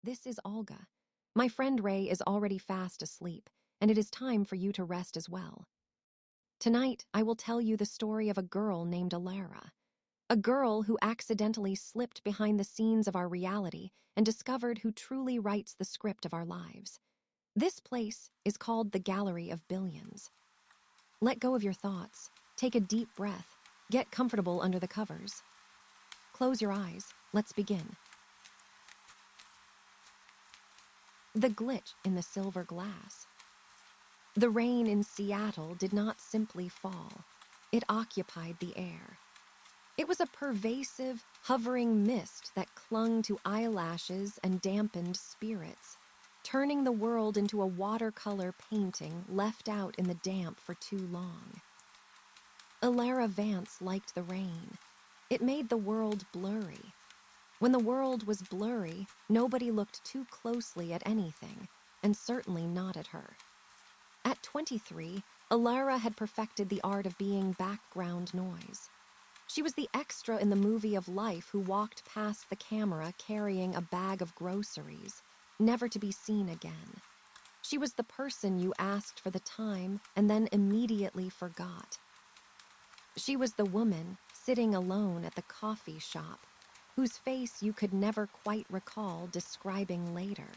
This is Olga. My friend Ray is already fast asleep, and it is time for you to rest as well. Tonight, I will tell you the story of a girl named Alara. A girl who accidentally slipped behind the scenes of our reality and discovered who truly writes the script of our lives. This place is called the Gallery of Billions. Let go of your thoughts, take a deep breath, get comfortable under the covers. Close your eyes, let's begin. The glitch in the silver glass. The rain in Seattle did not simply fall, it occupied the air. It was a pervasive, hovering mist that clung to eyelashes and dampened spirits, turning the world into a watercolor painting left out in the damp for too long. Alara Vance liked the rain. It made the world blurry. When the world was blurry, nobody looked too closely at anything, and certainly not at her. At 23, Alara had perfected the art of being background noise. She was the extra in the movie of life who walked past the camera carrying a bag of groceries, never to be seen again. She was the person you asked for the time and then immediately forgot. She was the woman sitting alone at the coffee shop, whose face you could never quite recall describing later.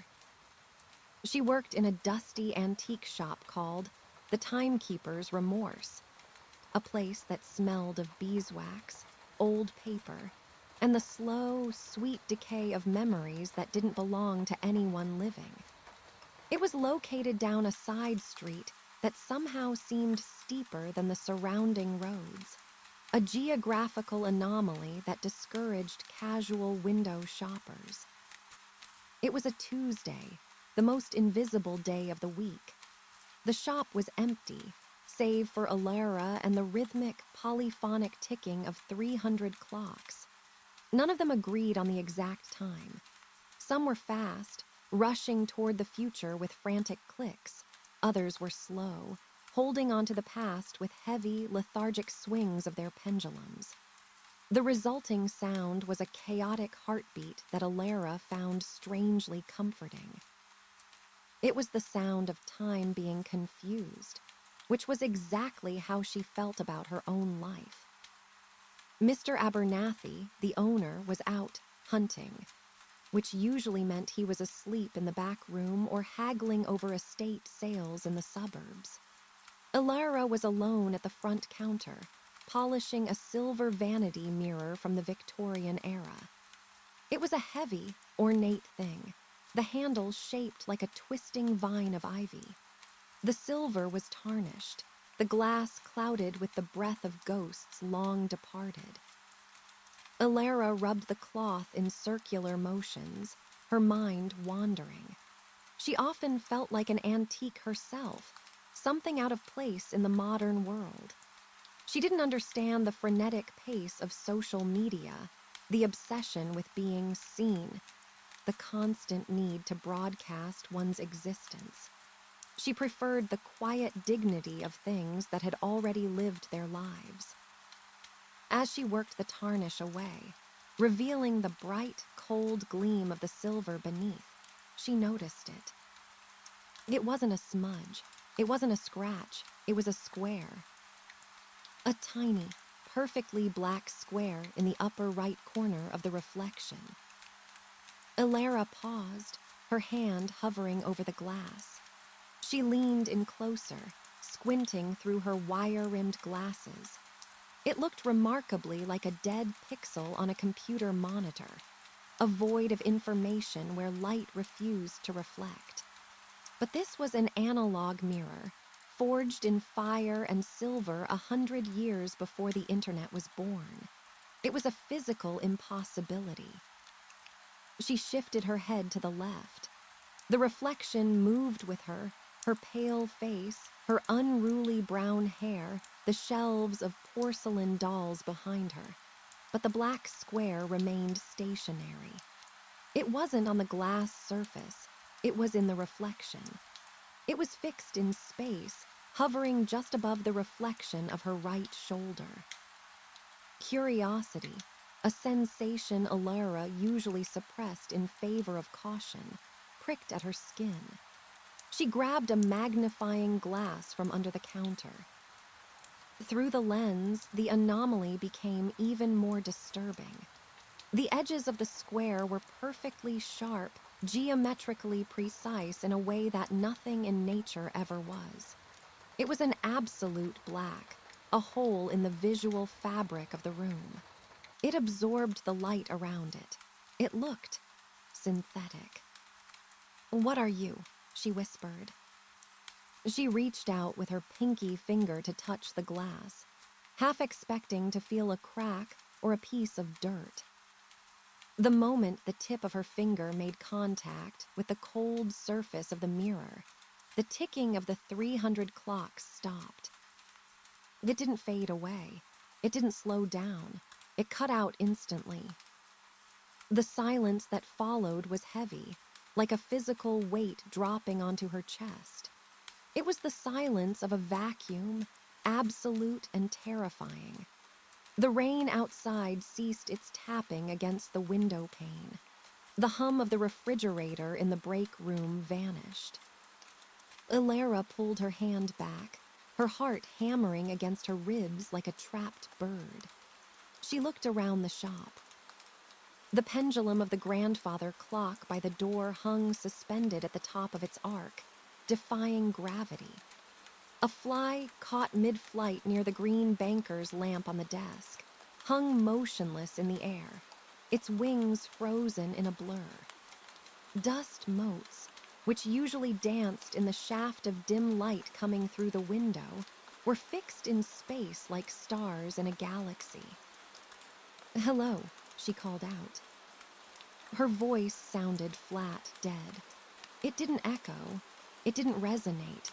She worked in a dusty antique shop called the Timekeeper's Remorse, a place that smelled of beeswax, old paper, and the slow, sweet decay of memories that didn't belong to anyone living. It was located down a side street that somehow seemed steeper than the surrounding roads, a geographical anomaly that discouraged casual window shoppers. It was a Tuesday, the most invisible day of the week. The shop was empty, save for Alara and the rhythmic, polyphonic ticking of 300 clocks. None of them agreed on the exact time. Some were fast, rushing toward the future with frantic clicks. Others were slow, holding onto the past with heavy, lethargic swings of their pendulums. The resulting sound was a chaotic heartbeat that Alara found strangely comforting. It was the sound of time being confused, which was exactly how she felt about her own life. Mr. Abernathy, the owner, was out hunting, which usually meant he was asleep in the back room or haggling over estate sales in the suburbs. Alara was alone at the front counter, polishing a silver vanity mirror from the Victorian era. It was a heavy, ornate thing, the handle shaped like a twisting vine of ivy. The silver was tarnished, the glass clouded with the breath of ghosts long departed. Alara rubbed the cloth in circular motions, her mind wandering. She often felt like an antique herself, something out of place in the modern world. She didn't understand the frenetic pace of social media, the obsession with being seen, the constant need to broadcast one's existence. She preferred the quiet dignity of things that had already lived their lives. As she worked the tarnish away, revealing the bright, cold gleam of the silver beneath, she noticed it. It wasn't a smudge, it wasn't a scratch, it was a square. A tiny, perfectly black square in the upper right corner of the reflection. Alara paused, her hand hovering over the glass. She leaned in closer, squinting through her wire-rimmed glasses. It looked remarkably like a dead pixel on a computer monitor, a void of information where light refused to reflect. But this was an analog mirror, forged in fire and silver 100 years before the internet was born. It was a physical impossibility. She shifted her head to the left. The reflection moved with her, her pale face, her unruly brown hair, the shelves of porcelain dolls behind her. But the black square remained stationary. It wasn't on the glass surface, it was in the reflection. It was fixed in space, hovering just above the reflection of her right shoulder. Curiosity, a sensation Alara usually suppressed in favor of caution, pricked at her skin. She grabbed a magnifying glass from under the counter. Through the lens, the anomaly became even more disturbing. The edges of the square were perfectly sharp, geometrically precise in a way that nothing in nature ever was. It was an absolute black, a hole in the visual fabric of the room. It absorbed the light around it. It looked synthetic. "What are you?" she whispered. She reached out with her pinky finger to touch the glass, half expecting to feel a crack or a piece of dirt. The moment the tip of her finger made contact with the cold surface of the mirror, the ticking of the 300 clocks stopped. It didn't fade away. It didn't slow down. It cut out instantly. The silence that followed was heavy, like a physical weight dropping onto her chest. It was the silence of a vacuum, absolute and terrifying. The rain outside ceased its tapping against the window pane. The hum of the refrigerator in the break room vanished. Alara pulled her hand back, her heart hammering against her ribs like a trapped bird. She looked around the shop. The pendulum of the grandfather clock by the door hung suspended at the top of its arc, defying gravity. A fly caught mid-flight near the green banker's lamp on the desk, hung motionless in the air, its wings frozen in a blur. Dust motes, which usually danced in the shaft of dim light coming through the window, were fixed in space like stars in a galaxy. "Hello," she called out. Her voice sounded flat, dead. It didn't echo. It didn't resonate.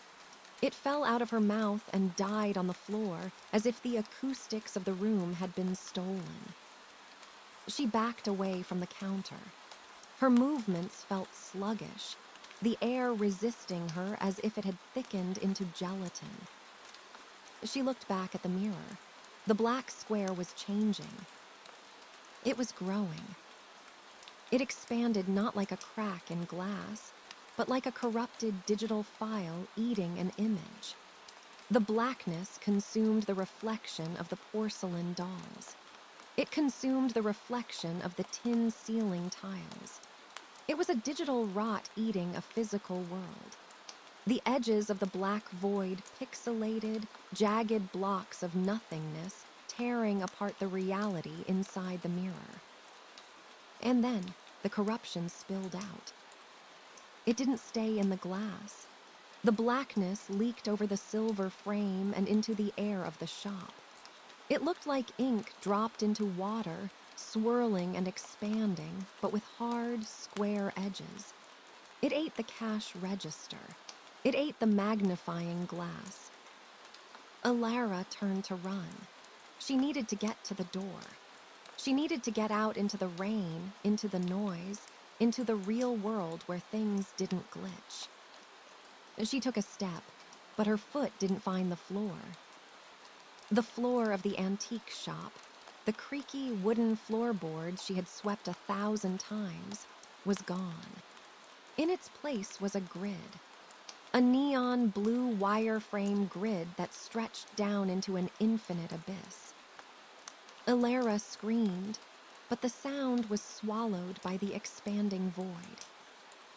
It fell out of her mouth and died on the floor as if the acoustics of the room had been stolen. She backed away from the counter. Her movements felt sluggish, the air resisting her as if it had thickened into gelatin. She looked back at the mirror. The black square was changing. It was growing. It expanded not like a crack in glass, but like a corrupted digital file eating an image. The blackness consumed the reflection of the porcelain dolls. It consumed the reflection of the tin ceiling tiles. It was a digital rot eating a physical world. The edges of the black void pixelated, jagged blocks of nothingness tearing apart the reality inside the mirror. And then the corruption spilled out. It didn't stay in the glass. The blackness leaked over the silver frame and into the air of the shop. It looked like ink dropped into water, swirling and expanding, but with hard, square edges. It ate the cash register. It ate the magnifying glass. Alara turned to run. She needed to get to the door. She needed to get out into the rain, into the noise, into the real world where things didn't glitch. She took a step, but her foot didn't find the floor. The floor of the antique shop, the creaky wooden floorboards she had swept 1,000 times, was gone. In its place was a grid. A neon blue wireframe grid that stretched down into an infinite abyss. Alara screamed, but the sound was swallowed by the expanding void.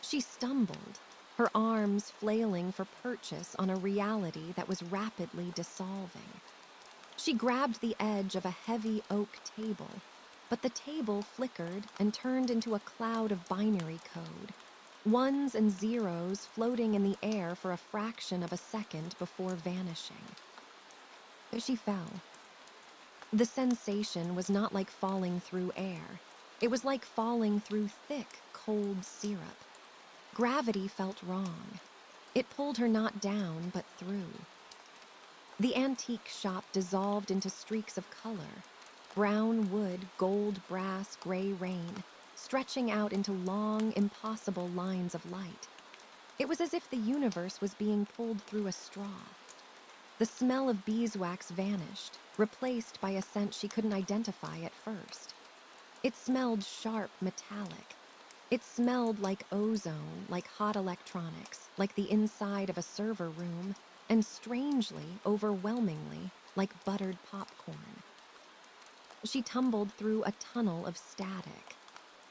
She stumbled, her arms flailing for purchase on a reality that was rapidly dissolving. She grabbed the edge of a heavy oak table, but the table flickered and turned into a cloud of binary code, ones and zeros floating in the air for a fraction of a second before vanishing. She fell. The sensation was not like falling through air. It was like falling through thick, cold syrup. Gravity felt wrong. It pulled her not down, but through. The antique shop dissolved into streaks of color. Brown wood, gold brass, gray rain, stretching out into long, impossible lines of light. It was as if the universe was being pulled through a straw. The smell of beeswax vanished, replaced by a scent she couldn't identify at first. It smelled sharp, metallic. It smelled like ozone, like hot electronics, like the inside of a server room, and strangely, overwhelmingly, like buttered popcorn. She tumbled through a tunnel of static.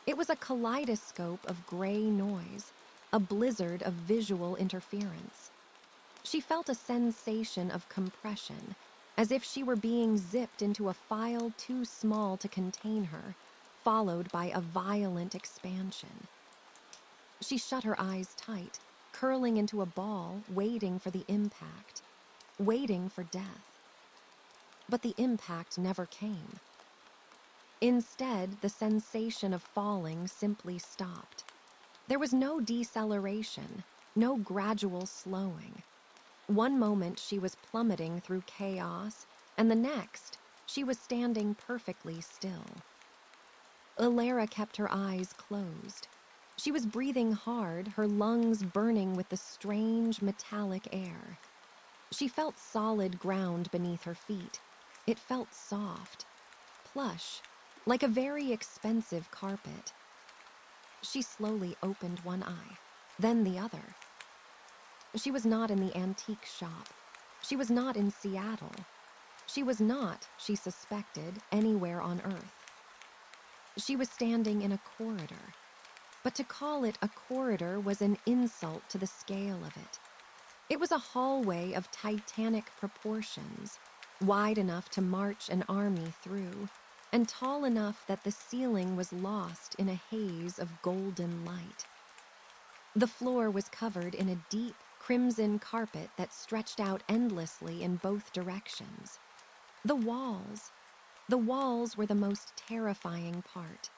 It was a kaleidoscope of gray noise, a blizzard of visual interference. She felt a sensation of compression, as if she were being zipped into a file too small to contain her, followed by a violent expansion. She shut her eyes tight, curling into a ball, waiting for the impact, waiting for death. But the impact never came. Instead, the sensation of falling simply stopped. There was no deceleration, no gradual slowing. One moment she was plummeting through chaos, and the next, she was standing perfectly still. Alara kept her eyes closed. She was breathing hard, her lungs burning with the strange, metallic air. She felt solid ground beneath her feet. It felt soft, plush, like a very expensive carpet. She slowly opened one eye, then the other. She was not in the antique shop. She was not in Seattle. She was not, she suspected, anywhere on Earth. She was standing in a corridor. But to call it a corridor was an insult to the scale of it. It was a hallway of titanic proportions, wide enough to march an army through, and tall enough that the ceiling was lost in a haze of golden light. The floor was covered in a deep, crimson carpet that stretched out endlessly in both directions. The walls were the most terrifying part.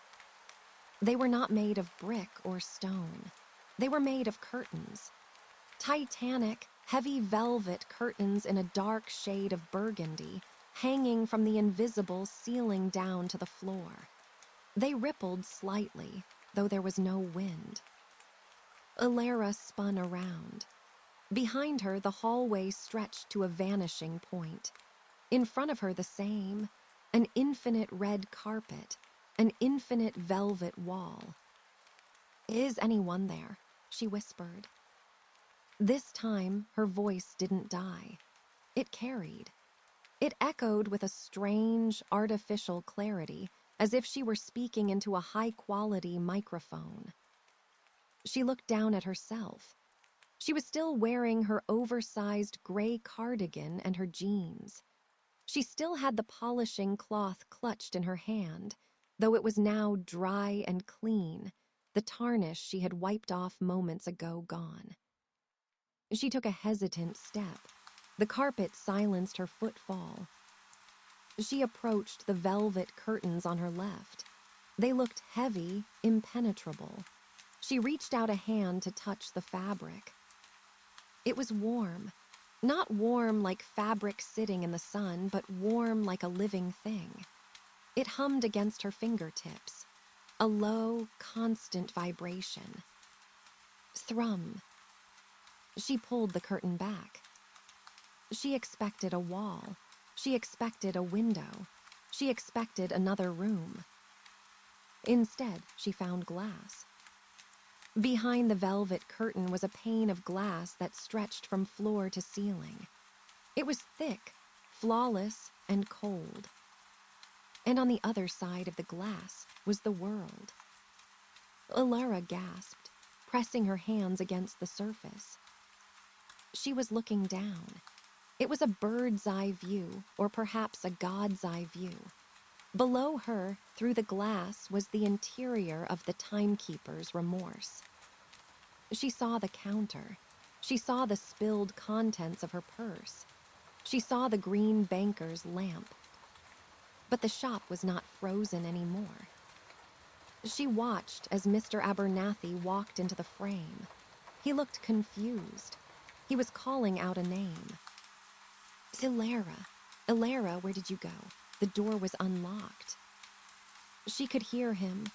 They were not made of brick or stone. They were made of curtains. Titanic, heavy velvet curtains in a dark shade of burgundy, hanging from the invisible ceiling down to the floor. They rippled slightly, though there was no wind. Alara spun around. Behind her, the hallway stretched to a vanishing point. In front of her, the same, an infinite red carpet, an infinite velvet wall. "Is anyone there?" she whispered. This time, her voice didn't die. It carried. It echoed with a strange, artificial clarity, as if she were speaking into a high-quality microphone. She looked down at herself. She was still wearing her oversized gray cardigan and her jeans. She still had the polishing cloth clutched in her hand, though it was now dry and clean, the tarnish she had wiped off moments ago gone. She took a hesitant step. The carpet silenced her footfall. She approached the velvet curtains on her left. They looked heavy, impenetrable. She reached out a hand to touch the fabric. It was warm. Not warm like fabric sitting in the sun, but warm like a living thing. It hummed against her fingertips, a low, constant vibration. Thrum. She pulled the curtain back. She expected a wall. She expected a window. She expected another room. Instead, she found glass. Behind the velvet curtain was a pane of glass that stretched from floor to ceiling. It was thick, flawless, and cold. And on the other side of the glass was the world. Alara gasped, pressing her hands against the surface. She was looking down. It was a bird's-eye view, or perhaps a god's-eye view. Below her, through the glass, was the interior of the timekeeper's remorse. She saw the counter. She saw the spilled contents of her purse. She saw the green banker's lamp. But the shop was not frozen anymore. She watched as Mr. Abernathy walked into the frame. He looked confused. He was calling out a name. "Alara. Alara, where did you go?" The door was unlocked. She could hear him.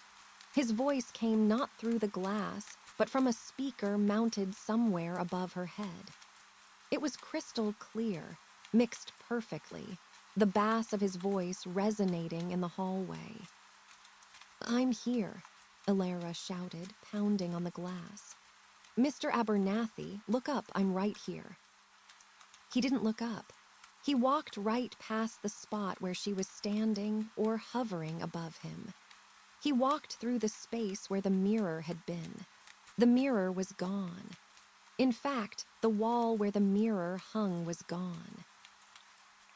His voice came not through the glass, but from a speaker mounted somewhere above her head. It was crystal clear, mixed perfectly, the bass of his voice resonating in the hallway. "I'm here," Alara shouted, pounding on the glass. "Mr. Abernathy, look up, I'm right here." He didn't look up. He walked right past the spot where she was standing or hovering above him. He walked through the space where the mirror had been. The mirror was gone. In fact, the wall where the mirror hung was gone.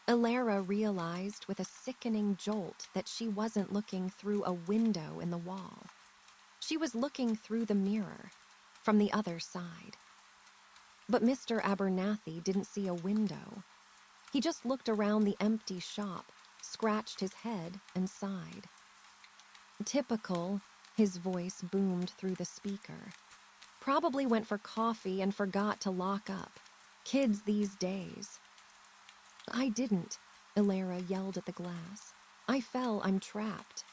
Alara realized with a sickening jolt that she wasn't looking through a window in the wall. She was looking through the mirror, from the other side. But Mr. Abernathy didn't see a window. He just looked around the empty shop, scratched his head, and sighed. "Typical," his voice boomed through the speaker. "Probably went for coffee and forgot to lock up. Kids these days." "I didn't," Alara yelled at the glass. "I fell, I'm trapped."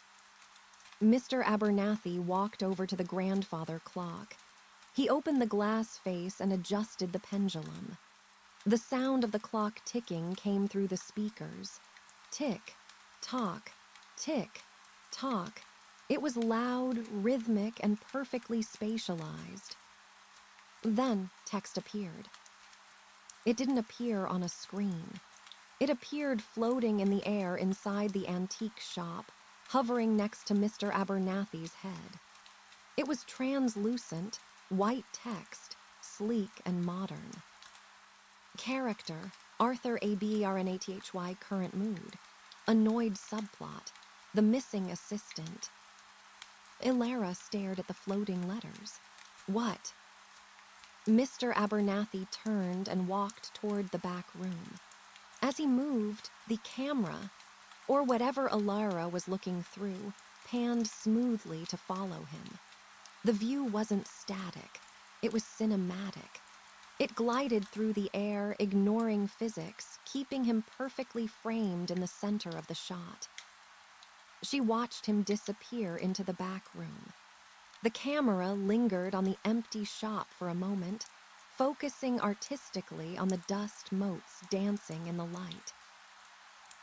Mr. Abernathy walked over to the grandfather clock. He opened the glass face and adjusted the pendulum. The sound of the clock ticking came through the speakers. Tick, tock, tick, tock. It was loud, rhythmic, and perfectly spatialized. Then text appeared. It didn't appear on a screen. It appeared floating in the air inside the antique shop, hovering next to Mr. Abernathy's head. It was translucent, white text, sleek and modern. Character, Arthur Abernaty, current mood. Annoyed subplot, the missing assistant. Alara stared at the floating letters. What? Mr. Abernathy turned and walked toward the back room. As he moved, the camera, or whatever Alara was looking through, panned smoothly to follow him. The view wasn't static, it was cinematic. It glided through the air, ignoring physics, keeping him perfectly framed in the center of the shot. She watched him disappear into the back room. The camera lingered on the empty shop for a moment, focusing artistically on the dust motes dancing in the light.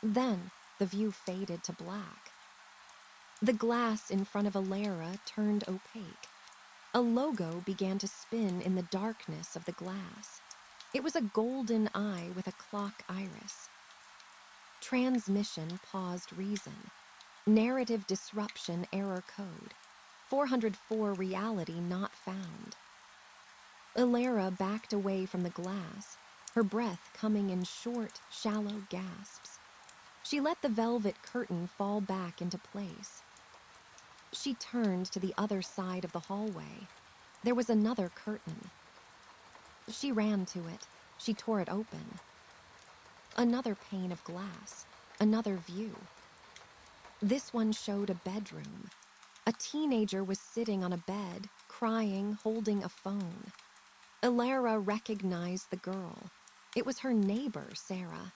Then the view faded to black. The glass in front of Alara turned opaque. A logo began to spin in the darkness of the glass. It was a golden eye with a clock iris. Transmission paused reason. Narrative disruption error code. 404 reality not found. Alara backed away from the glass, her breath coming in short, shallow gasps. She let the velvet curtain fall back into place. She turned to the other side of the hallway. There was another curtain. She ran to it. She tore it open. Another pane of glass. Another view. This one showed a bedroom. A teenager was sitting on a bed, crying, holding a phone. Alara recognized the girl. It was her neighbor, Sarah.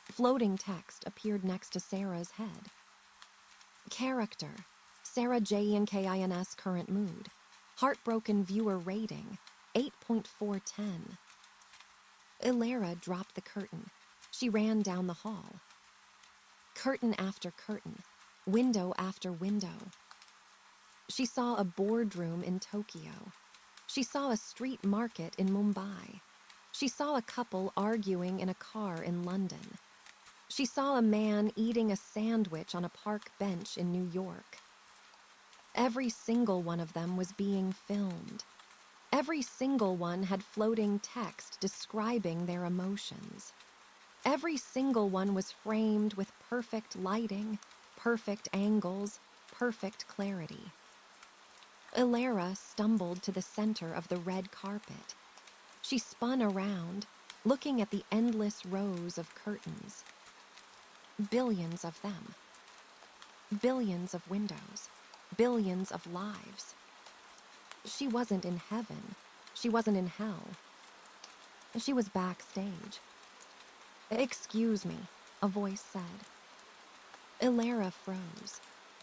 Floating text appeared next to Sarah's head. Character, Sarah Jenkins, current mood. Heartbroken viewer rating, 8.410. Alara dropped the curtain. She ran down the hall. Curtain after curtain, window after window. She saw a boardroom in Tokyo. She saw a street market in Mumbai. She saw a couple arguing in a car in London. She saw a man eating a sandwich on a park bench in New York. Every single one of them was being filmed. Every single one had floating text describing their emotions. Every single one was framed with perfect lighting, perfect angles, perfect clarity. Alara stumbled to the center of the red carpet. She spun around, looking at the endless rows of curtains. Billions of them. Billions of windows. Billions of lives. She wasn't in heaven. She wasn't in hell. She was backstage. "Excuse me," a voice said. Alara froze.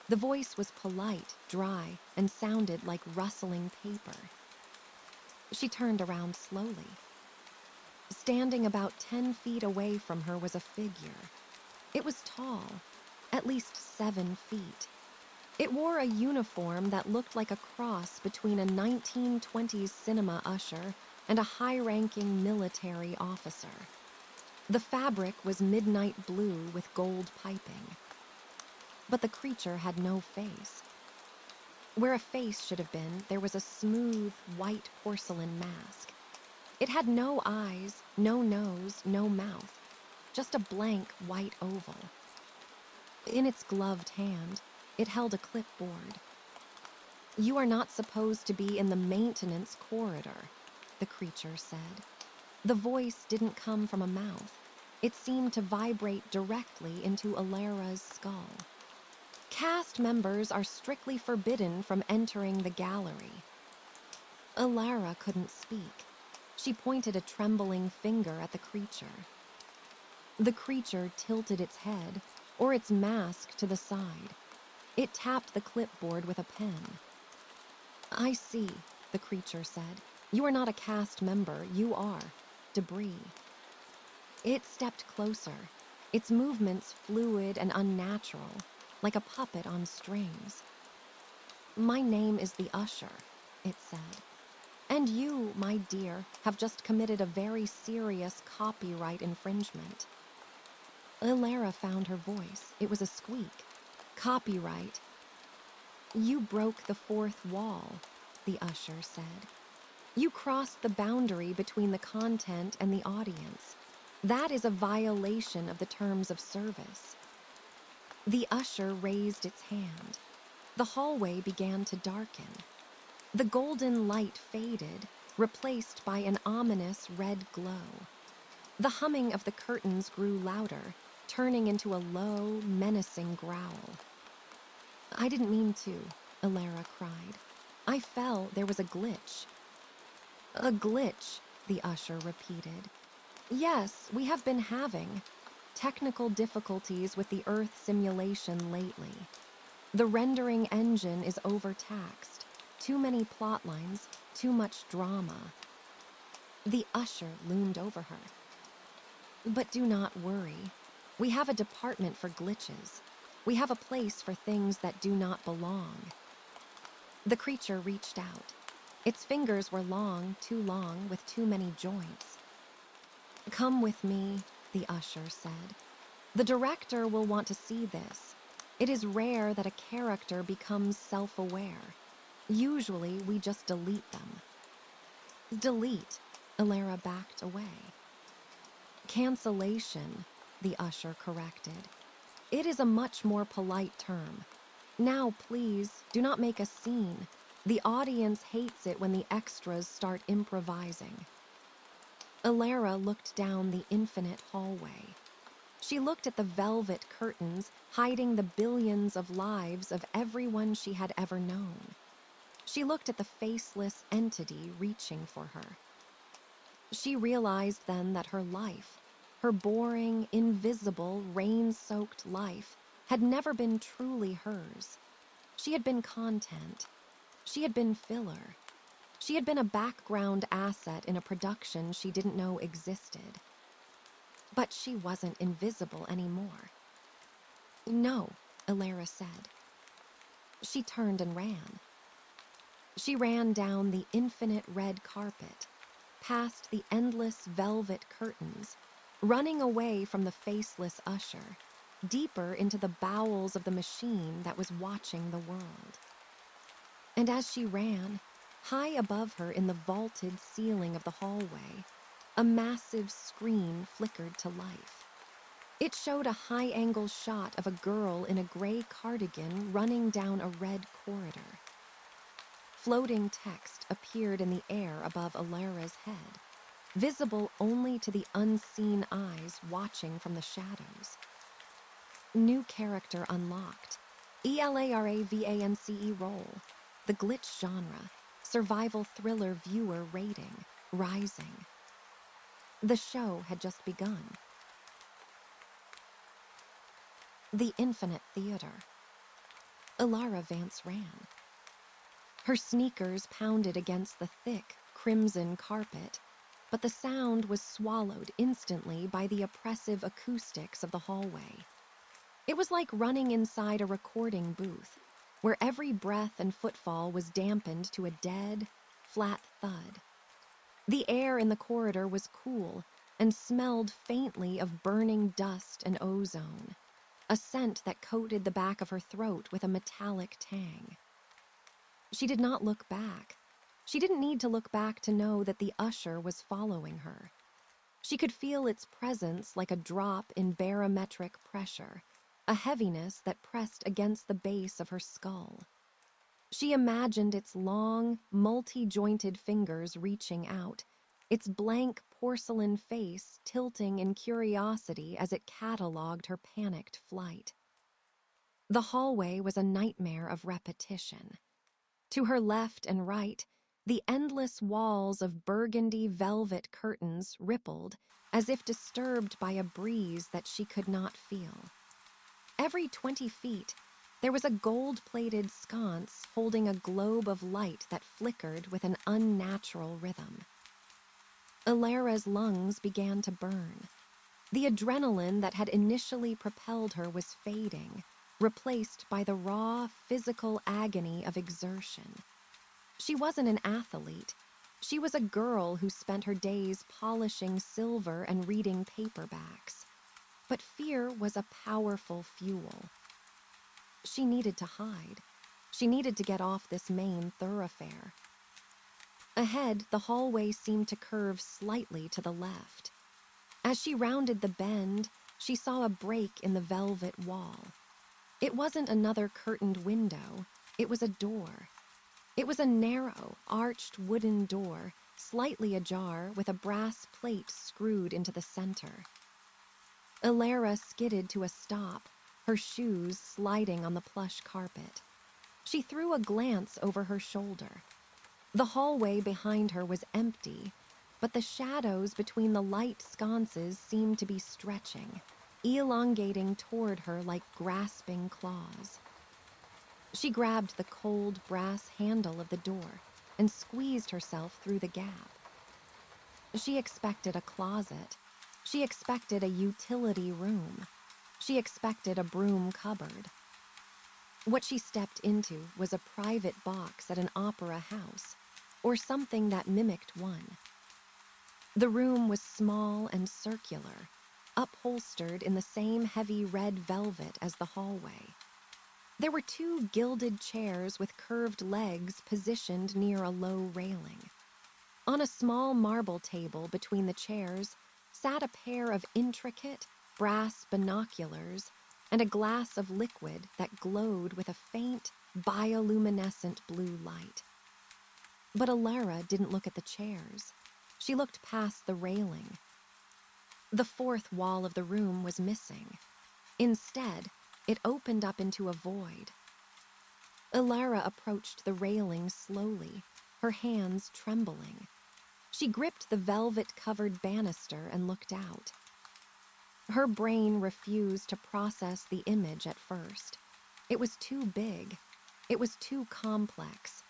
The voice was polite, dry, and sounded like rustling paper. She turned around slowly. Standing about 10 feet away from her was a figure. It was tall, at least 7 feet. It wore a uniform that looked like a cross between a 1920s cinema usher and a high-ranking military officer. The fabric was midnight blue with gold piping. But the creature had no face. Where a face should have been, there was a smooth, white porcelain mask. It had no eyes, no nose, no mouth, just a blank white oval. In its gloved hand, it held a clipboard. "You are not supposed to be in the maintenance corridor," the creature said. The voice didn't come from a mouth. It seemed to vibrate directly into Alara's skull. "Cast members are strictly forbidden from entering the gallery." Alara couldn't speak. She pointed a trembling finger at the creature. The creature tilted its head, or its mask, to the side. It tapped the clipboard with a pen. "I see," the creature said. "You are not a cast member, you are debris." It stepped closer, its movements fluid and unnatural, like a puppet on strings. "My name is the Usher," it said. "And you, my dear, have just committed a very serious copyright infringement." Alara found her voice. It was a squeak. "Copyright." "You broke the fourth wall," the usher said. "You crossed the boundary between the content and the audience. That is a violation of the terms of service." The usher raised its hand. The hallway began to darken. The golden light faded, replaced by an ominous red glow. The humming of the curtains grew louder, turning into a low, menacing growl. "I didn't mean to," Alara cried. "I fell. There was a glitch." "A glitch," the usher repeated. "Yes, we have been having technical difficulties with the Earth simulation lately. The rendering engine is overtaxed. Too many plot lines, too much drama." The usher loomed over her. "But do not worry. We have a department for glitches. We have a place for things that do not belong." The creature reached out. Its fingers were long, too long, with too many joints. "Come with me," the usher said. "The director will want to see this. It is rare that a character becomes self-aware. Usually, we just delete them." "Delete," Alara backed away. "Cancellation," the usher corrected. "It is a much more polite term. Now, please, do not make a scene. The audience hates it when the extras start improvising." Alara looked down the infinite hallway. She looked at the velvet curtains hiding the billions of lives of everyone she had ever known. She looked at the faceless entity reaching for her. She realized then that her life, her boring, invisible, rain-soaked life, had never been truly hers. She had been content. She had been filler. She had been a background asset in a production she didn't know existed. But she wasn't invisible anymore. "No," Alara said. She turned and ran. She ran down the infinite red carpet, past the endless velvet curtains, running away from the faceless usher, deeper into the bowels of the machine that was watching the world. And as she ran, high above her in the vaulted ceiling of the hallway, a massive screen flickered to life. It showed a high-angle shot of a girl in a gray cardigan running down a red corridor. Floating text appeared in the air above Alara's head, visible only to the unseen eyes watching from the shadows. "New character unlocked. ELARAVANCE role. The glitch genre. Survival thriller viewer rating. Rising." The show had just begun. The Infinite Theater. Alara Vance ran. Her sneakers pounded against the thick, crimson carpet, but the sound was swallowed instantly by the oppressive acoustics of the hallway. It was like running inside a recording booth. where every breath and footfall was dampened to a dead, flat thud. The air in the corridor was cool and smelled faintly of burning dust and ozone, a scent that coated the back of her throat with a metallic tang. She did not look back. She didn't need to look back to know that the usher was following her. She could feel its presence like a drop in barometric pressure, a heaviness that pressed against the base of her skull. She imagined its long, multi-jointed fingers reaching out, its blank porcelain face tilting in curiosity as it catalogued her panicked flight. The hallway was a nightmare of repetition. To her left and right, the endless walls of burgundy velvet curtains rippled as if disturbed by a breeze that she could not feel. Every 20 feet, there was a gold-plated sconce holding a globe of light that flickered with an unnatural rhythm. Alara's lungs began to burn. The adrenaline that had initially propelled her was fading, replaced by the raw, physical agony of exertion. She wasn't an athlete. She was a girl who spent her days polishing silver and reading paperbacks. But fear was a powerful fuel. She needed to hide. She needed to get off this main thoroughfare. Ahead, the hallway seemed to curve slightly to the left. As she rounded the bend, she saw a break in the velvet wall. It wasn't another curtained window. It was a door. It was a narrow, arched wooden door, slightly ajar with a brass plate screwed into the center. Alara skidded to a stop, her shoes sliding on the plush carpet. She threw a glance over her shoulder. The hallway behind her was empty, but the shadows between the light sconces seemed to be stretching, elongating toward her like grasping claws. She grabbed the cold brass handle of the door and squeezed herself through the gap. She expected a closet. She expected a utility room. She expected a broom cupboard. What she stepped into was a private box at an opera house, or something that mimicked one. The room was small and circular, upholstered in the same heavy red velvet as the hallway. There were 2 gilded chairs with curved legs positioned near a low railing. On a small marble table between the chairs sat a pair of intricate, brass binoculars and a glass of liquid that glowed with a faint, bioluminescent blue light. But Alara didn't look at the chairs. She looked past the railing. The 4th wall of the room was missing. Instead, it opened up into a void. Alara approached the railing slowly, her hands trembling. She gripped the velvet-covered banister and looked out. Her brain refused to process the image at first. It was too big. It was too complex.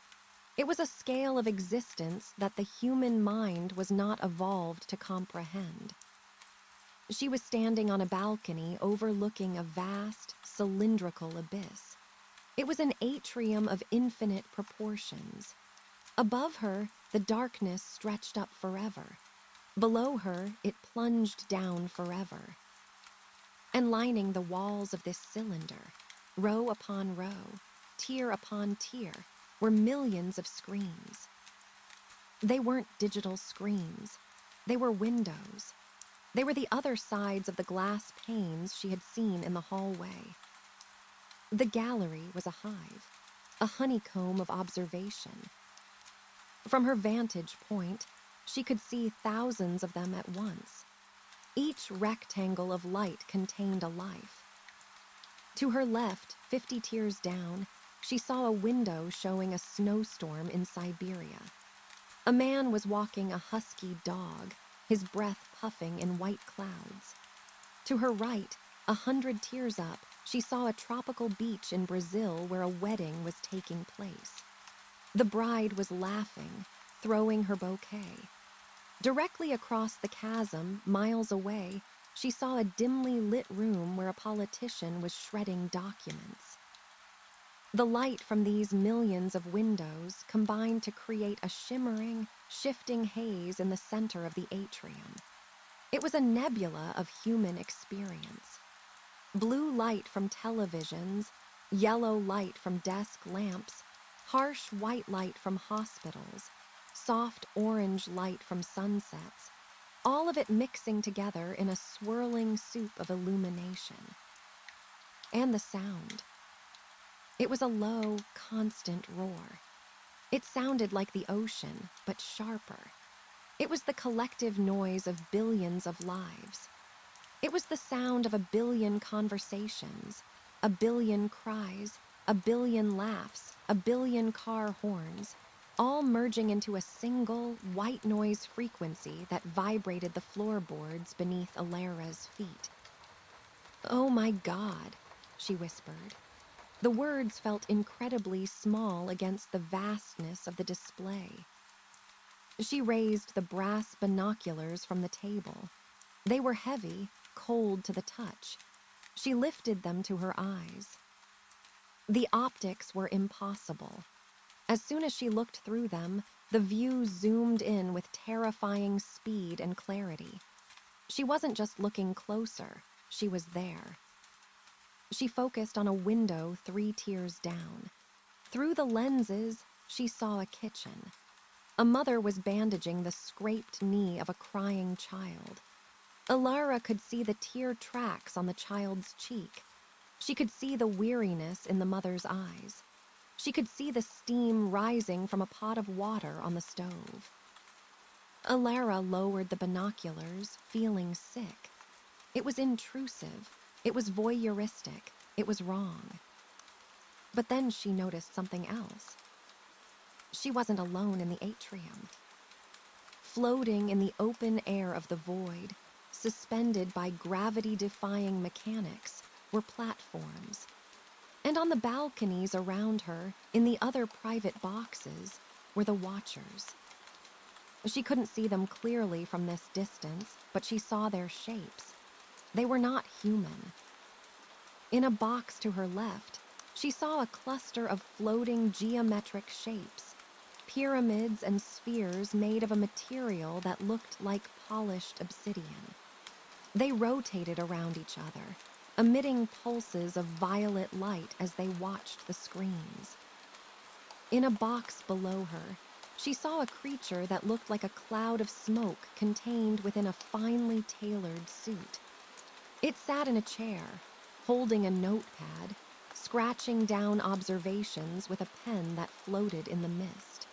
It was a scale of existence that the human mind was not evolved to comprehend. She was standing on a balcony overlooking a vast, cylindrical abyss. It was an atrium of infinite proportions. Above her, the darkness stretched up forever. Below her, it plunged down forever. And lining the walls of this cylinder, row upon row, tier upon tier, were millions of screens. They weren't digital screens. They were windows. They were the other sides of the glass panes she had seen in the hallway. The gallery was a hive, a honeycomb of observation. From her vantage point, she could see thousands of them at once. Each rectangle of light contained a life. To her left, 50 tiers down, she saw a window showing a snowstorm in Siberia. A man was walking a husky dog, his breath puffing in white clouds. To her right, 100 tiers up, she saw a tropical beach in Brazil where a wedding was taking place. The bride was laughing, throwing her bouquet. Directly across the chasm, miles away, she saw a dimly lit room where a politician was shredding documents. The light from these millions of windows combined to create a shimmering, shifting haze in the center of the atrium. It was a nebula of human experience. Blue light from televisions, yellow light from desk lamps, harsh white light from hospitals, soft orange light from sunsets, all of it mixing together in a swirling soup of illumination. And the sound. It was a low, constant roar. It sounded like the ocean, but sharper. It was the collective noise of billions of lives. It was the sound of a billion conversations, a billion cries, a billion laughs, a billion car horns, all merging into a single white noise frequency that vibrated the floorboards beneath Alara's feet. "Oh my God," she whispered. The words felt incredibly small against the vastness of the display. She raised the brass binoculars from the table. They were heavy, cold to the touch. She lifted them to her eyes. The optics were impossible. As soon as she looked through them, the view zoomed in with terrifying speed and clarity. She wasn't just looking closer, she was there. She focused on a window 3 tiers down. Through the lenses, she saw a kitchen. A mother was bandaging the scraped knee of a crying child. Alara could see the tear tracks on the child's cheek. She could see the weariness in the mother's eyes. She could see the steam rising from a pot of water on the stove. Alara lowered the binoculars, feeling sick. It was intrusive. It was voyeuristic. It was wrong. But then she noticed something else. She wasn't alone in the atrium. Floating in the open air of the void, suspended by gravity-defying mechanics, were platforms. And on the balconies around her, in the other private boxes, were the watchers. She couldn't see them clearly from this distance, but she saw their shapes. They were not human. In a box to her left, she saw a cluster of floating geometric shapes, pyramids and spheres made of a material that looked like polished obsidian. They rotated around each other, emitting pulses of violet light as they watched the screens. In a box below her, she saw a creature that looked like a cloud of smoke contained within a finely tailored suit. It sat in a chair, holding a notepad, scratching down observations with a pen that floated in the mist.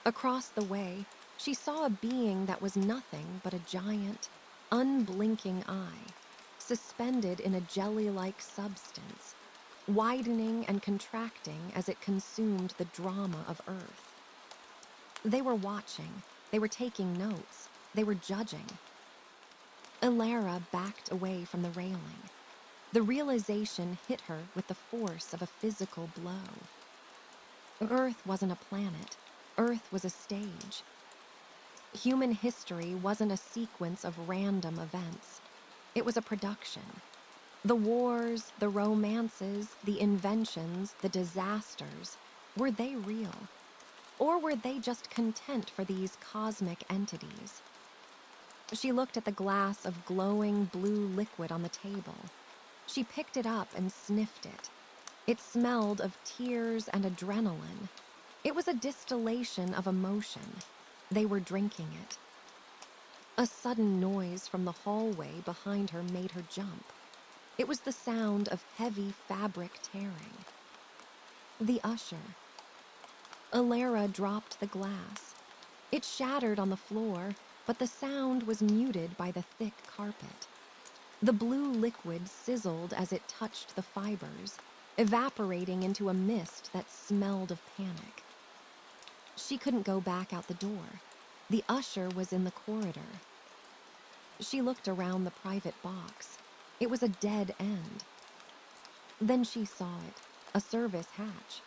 Across the way, she saw a being that was nothing but a giant, unblinking eye, suspended in a jelly-like substance, widening and contracting as it consumed the drama of Earth. They were watching, they were taking notes, they were judging. Alara backed away from the railing. The realization hit her with the force of a physical blow. Earth wasn't a planet. Earth was a stage. Human history wasn't a sequence of random events. It was a production. The wars, the romances, the inventions, the disasters, were they real? Or were they just content for these cosmic entities? She looked at the glass of glowing blue liquid on the table. She picked it up and sniffed it. It smelled of tears and adrenaline. It was a distillation of emotion. They were drinking it. A sudden noise from the hallway behind her made her jump. It was the sound of heavy fabric tearing. The usher. Alara dropped the glass. It shattered on the floor, but the sound was muted by the thick carpet. The blue liquid sizzled as it touched the fibers, evaporating into a mist that smelled of panic. She couldn't go back out the door. The usher was in the corridor. She looked around the private box. It was a dead end. Then she saw it, a service hatch.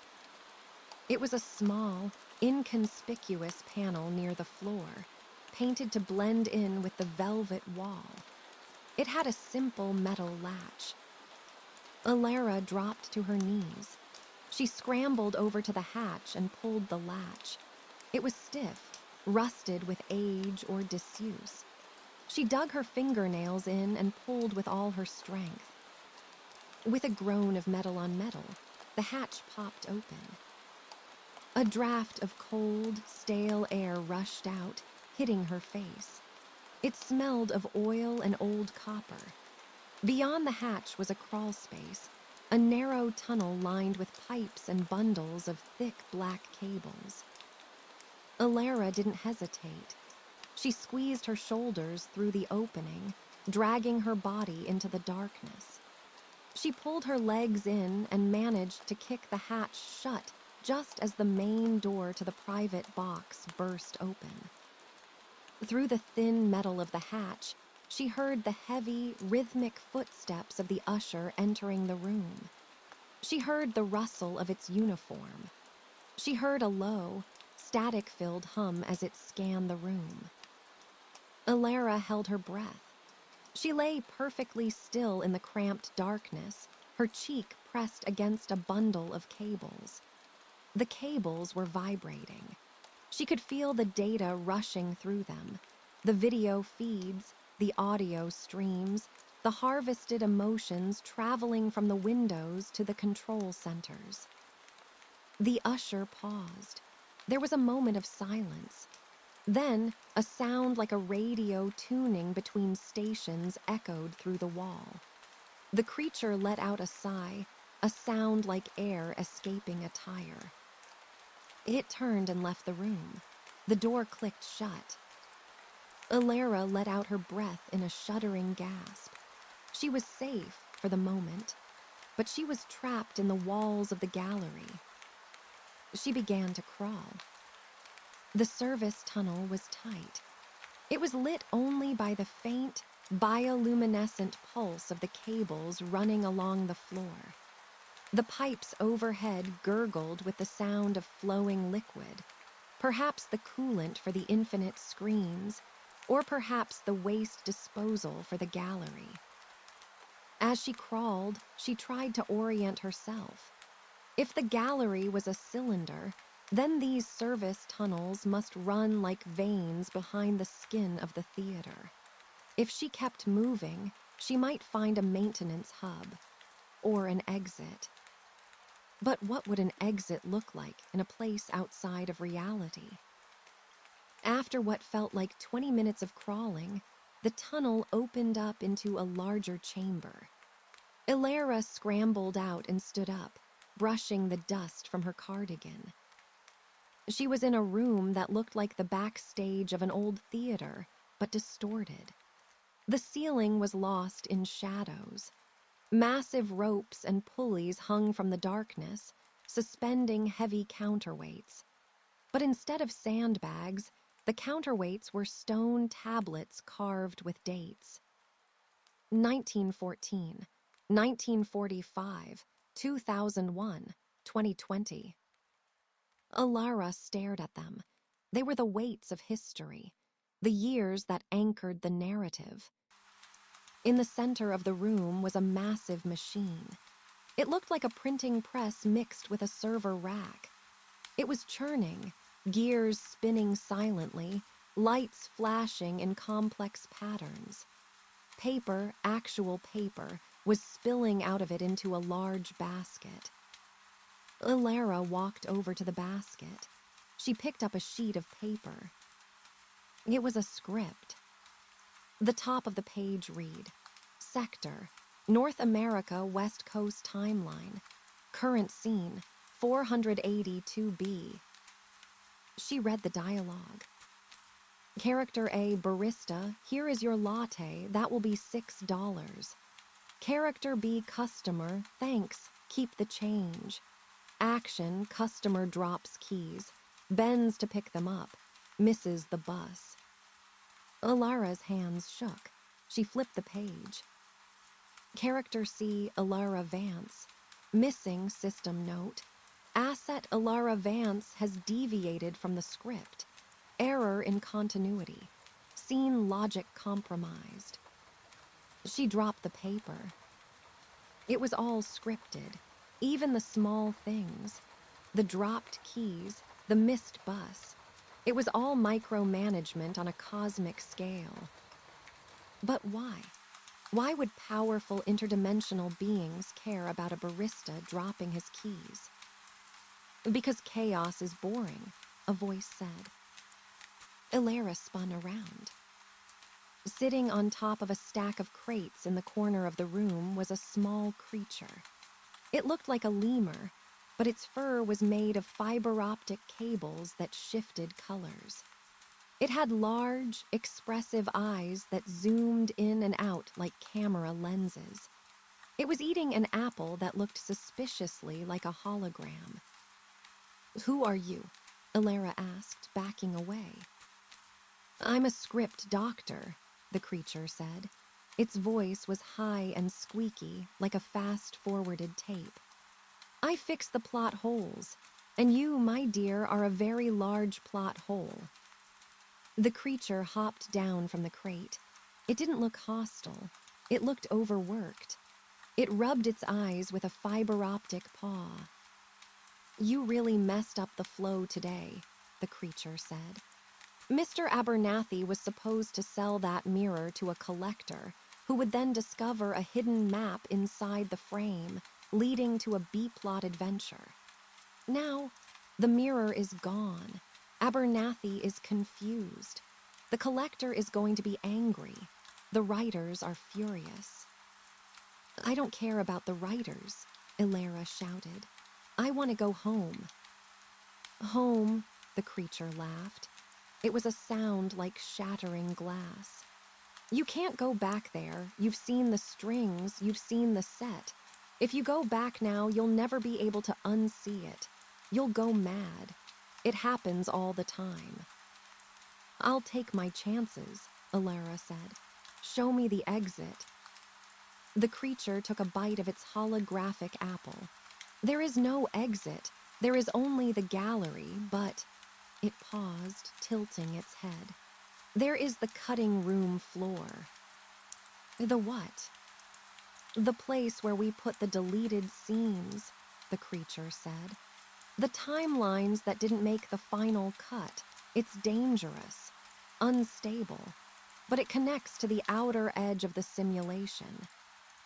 It was a small, inconspicuous panel near the floor, painted to blend in with the velvet wall. It had a simple metal latch. Alara dropped to her knees. She scrambled over to the hatch and pulled the latch. It was stiff, rusted with age or disuse. She dug her fingernails in and pulled with all her strength. With a groan of metal on metal, the hatch popped open. A draft of cold, stale air rushed out, hitting her face. It smelled of oil and old copper. Beyond the hatch was a crawl space, a narrow tunnel lined with pipes and bundles of thick black cables. Alara didn't hesitate. She squeezed her shoulders through the opening, dragging her body into the darkness. She pulled her legs in and managed to kick the hatch shut just as the main door to the private box burst open. Through the thin metal of the hatch, she heard the heavy, rhythmic footsteps of the usher entering the room. She heard the rustle of its uniform. She heard a low, static-filled hum as it scanned the room. Alara held her breath. She lay perfectly still in the cramped darkness, her cheek pressed against a bundle of cables. The cables were vibrating. She could feel the data rushing through them, the video feeds, the audio streams, the harvested emotions traveling from the windows to the control centers. The usher paused. There was a moment of silence. Then, a sound like a radio tuning between stations echoed through the wall. The creature let out a sigh, a sound like air escaping a tire. It turned and left the room. The door clicked shut. Alara let out her breath in a shuddering gasp. She was safe for the moment, but she was trapped in the walls of the gallery. She began to crawl. The service tunnel was tight. It was lit only by the faint, bioluminescent pulse of the cables running along the floor. The pipes overhead gurgled with the sound of flowing liquid, perhaps the coolant for the infinite screens, or perhaps the waste disposal for the gallery. As she crawled, she tried to orient herself. If the gallery was a cylinder, then these service tunnels must run like veins behind the skin of the theater. If she kept moving, she might find a maintenance hub, or an exit. But what would an exit look like in a place outside of reality? After what felt like 20 minutes of crawling, the tunnel opened up into a larger chamber. Alara scrambled out and stood up, brushing the dust from her cardigan. She was in a room that looked like the backstage of an old theater, but distorted. The ceiling was lost in shadows. Massive ropes and pulleys hung from the darkness, suspending heavy counterweights. But instead of sandbags, the counterweights were stone tablets carved with dates. 1914, 1945, 2001, 2020. Alara stared at them. They were the weights of history, the years that anchored the narrative. In the center of the room was a massive machine. It looked like a printing press mixed with a server rack. It was churning, gears spinning silently, lights flashing in complex patterns. Paper, actual paper, was spilling out of it into a large basket. Alara walked over to the basket. She picked up a sheet of paper. It was a script. The top of the page read, Sector, North America West Coast Timeline. Current scene, 482B. She read the dialogue. Character A, barista, here is your latte, that will be $6. Character B, customer, thanks, keep the change. Action, customer drops keys, bends to pick them up, misses the bus. Alara's hands shook. She flipped the page. Character C, Alara Vance. Missing system note. Asset Alara Vance has deviated from the script. Error in continuity. Scene logic compromised. She dropped the paper. It was all scripted. Even the small things, the dropped keys, the missed bus, it was all micromanagement on a cosmic scale. But why? Why would powerful interdimensional beings care about a barista dropping his keys? Because chaos is boring, a voice said. Ilara spun around. Sitting on top of a stack of crates in the corner of the room was a small creature. It looked like a lemur, but its fur was made of fiber-optic cables that shifted colors. It had large, expressive eyes that zoomed in and out like camera lenses. It was eating an apple that looked suspiciously like a hologram. "Who are you?" Ilara asked, backing away. "I'm a script doctor," the creature said. Its voice was high and squeaky, like a fast-forwarded tape. "I fix the plot holes, and you, my dear, are a very large plot hole." The creature hopped down from the crate. It didn't look hostile. It looked overworked. It rubbed its eyes with a fiber-optic paw. "You really messed up the flow today," the creature said. "Mr. Abernathy was supposed to sell that mirror to a collector, who would then discover a hidden map inside the frame, leading to a B-plot adventure. Now, the mirror is gone. Abernathy is confused. The collector is going to be angry. The writers are furious." "I don't care about the writers," Ilara shouted. "I want to go home." "Home," the creature laughed. It was a sound like shattering glass. "You can't go back there. You've seen the strings, you've seen the set. If you go back now, you'll never be able to unsee it. You'll go mad. It happens all the time." "I'll take my chances," Ilara said. "Show me the exit." The creature took a bite of its holographic apple. "There is no exit. There is only the gallery, but—" It paused, tilting its head. "There is the cutting room floor." "The what?" "The place where we put the deleted scenes," the creature said. "The timelines that didn't make the final cut. It's dangerous, unstable, but it connects to the outer edge of the simulation.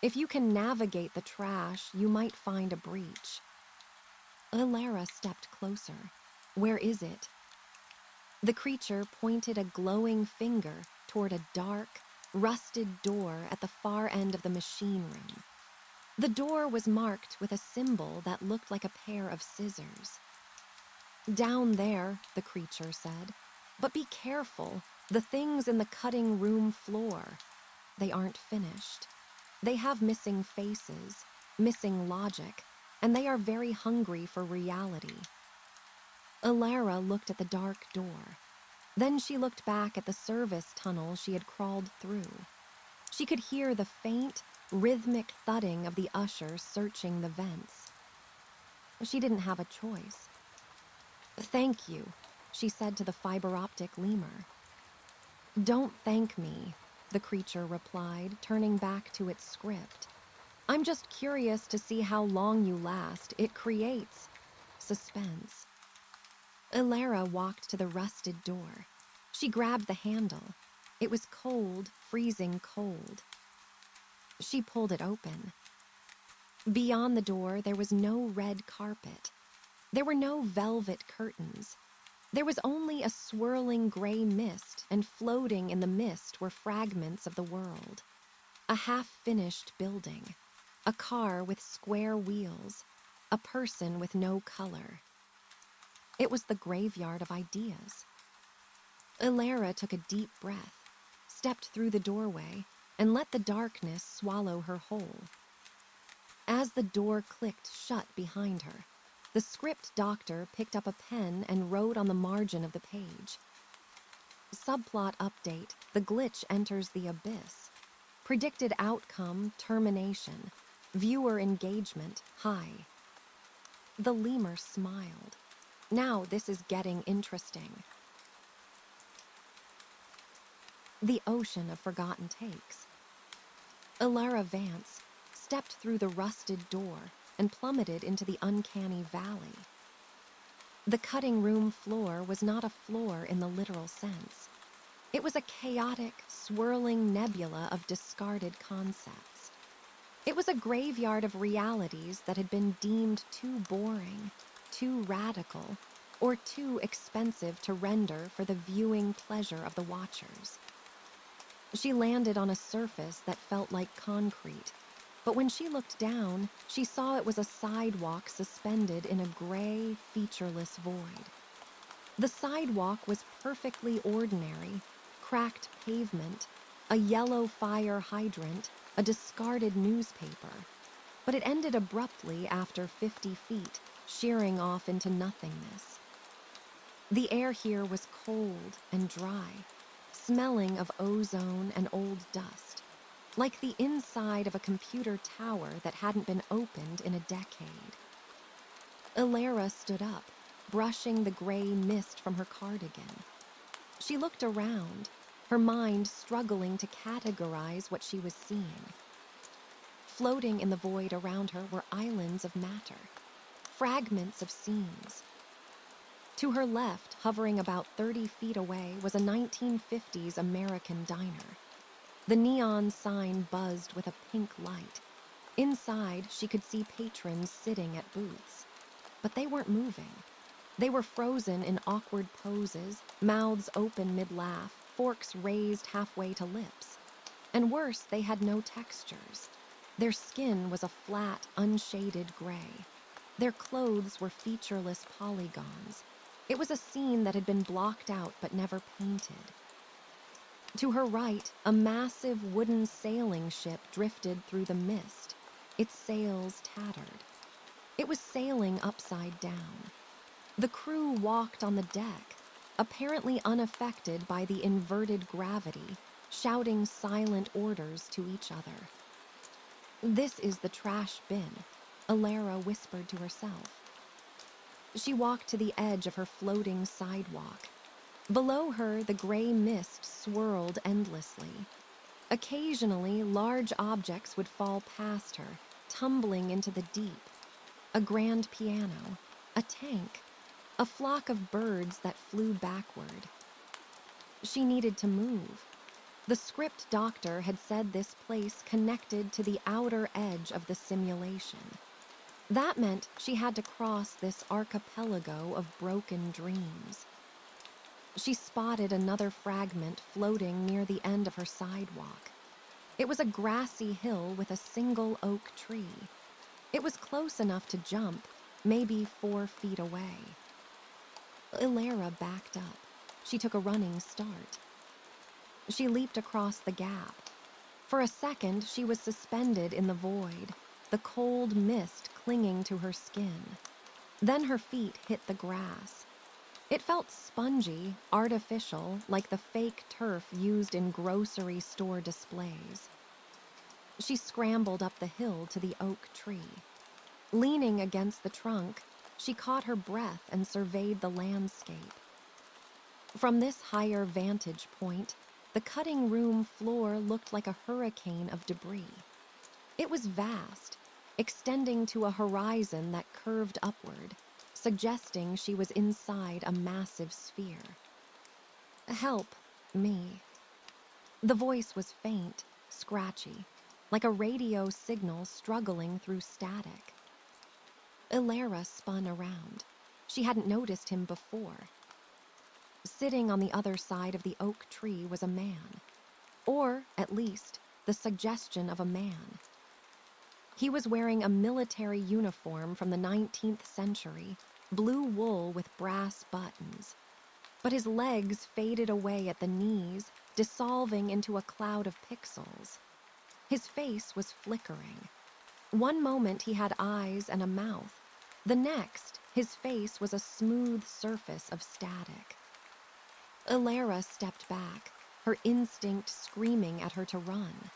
If you can navigate the trash, you might find a breach." Ilara stepped closer. "Where is it?" The creature pointed a glowing finger toward a dark, rusted door at the far end of the machine room. The door was marked with a symbol that looked like a pair of scissors. "Down there," the creature said. "But be careful, the things in the cutting room floor. They aren't finished. They have missing faces, missing logic, and they are very hungry for reality." Ilara looked at the dark door. Then she looked back at the service tunnel she had crawled through. She could hear the faint, rhythmic thudding of the usher searching the vents. She didn't have a choice. "Thank you," she said to the fiber-optic lemur. "Don't thank me," the creature replied, turning back to its script. "I'm just curious to see how long you last. It creates suspense." Ilara walked to the rusted door. She grabbed the handle. It was cold, freezing cold. She pulled it open. Beyond the door, there was no red carpet. There were no velvet curtains. There was only a swirling gray mist, and floating in the mist were fragments of the world. A half-finished building. A car with square wheels. A person with no color. It was the graveyard of ideas. Ilara took a deep breath, stepped through the doorway, and let the darkness swallow her whole. As the door clicked shut behind her, the script doctor picked up a pen and wrote on the margin of the page. "Subplot update, the glitch enters the abyss. Predicted outcome, termination. Viewer engagement, high." The lemur smiled. "Now this is getting interesting." The ocean of forgotten takes. Ilara Vance stepped through the rusted door and plummeted into the uncanny valley. The cutting room floor was not a floor in the literal sense. It was a chaotic, swirling nebula of discarded concepts. It was a graveyard of realities that had been deemed too boring, too radical, or too expensive to render for the viewing pleasure of the watchers. She landed on a surface that felt like concrete, but when she looked down, she saw it was a sidewalk suspended in a gray, featureless void. The sidewalk was perfectly ordinary: cracked pavement, a yellow fire hydrant, a discarded newspaper. But it ended abruptly after 50 feet, shearing off into nothingness. The air here was cold and dry, smelling of ozone and old dust, like the inside of a computer tower that hadn't been opened in a decade. Ilara stood up, brushing the gray mist from her cardigan. She looked around, her mind struggling to categorize what she was seeing. Floating in the void around her were islands of matter, fragments of scenes. To her left, hovering about 30 feet away, was a 1950s American diner. The neon sign buzzed with a pink light. Inside, she could see patrons sitting at booths. But they weren't moving. They were frozen in awkward poses, mouths open mid-laugh, forks raised halfway to lips. And worse, they had no textures. Their skin was a flat, unshaded gray. Their clothes were featureless polygons. It was a scene that had been blocked out but never painted. To her right, a massive wooden sailing ship drifted through the mist, its sails tattered. It was sailing upside down. The crew walked on the deck, apparently unaffected by the inverted gravity, shouting silent orders to each other. "This is the trash bin," Ilara whispered to herself. She walked to the edge of her floating sidewalk. Below her, the gray mist swirled endlessly. Occasionally, large objects would fall past her, tumbling into the deep. A grand piano, a tank, a flock of birds that flew backward. She needed to move. The script doctor had said this place connected to the outer edge of the simulation. That meant she had to cross this archipelago of broken dreams. She spotted another fragment floating near the end of her sidewalk. It was a grassy hill with a single oak tree. It was close enough to jump, maybe 4 feet away. Ilara backed up. She took a running start. She leaped across the gap. For a second, she was suspended in the void, the cold mist clinging to her skin. Then her feet hit the grass. It felt spongy, artificial, like the fake turf used in grocery store displays. She scrambled up the hill to the oak tree. Leaning against the trunk, she caught her breath and surveyed the landscape. From this higher vantage point, the cutting room floor looked like a hurricane of debris. It was vast, extending to a horizon that curved upward, suggesting she was inside a massive sphere. "Help me." The voice was faint, scratchy, like a radio signal struggling through static. Ilara spun around. She hadn't noticed him before. Sitting on the other side of the oak tree was a man, or, at least, the suggestion of a man. He was wearing a military uniform from the 19th century, blue wool with brass buttons. But his legs faded away at the knees, dissolving into a cloud of pixels. His face was flickering. One moment he had eyes and a mouth. The next, his face was a smooth surface of static. Ilara stepped back, her instinct screaming at her to run.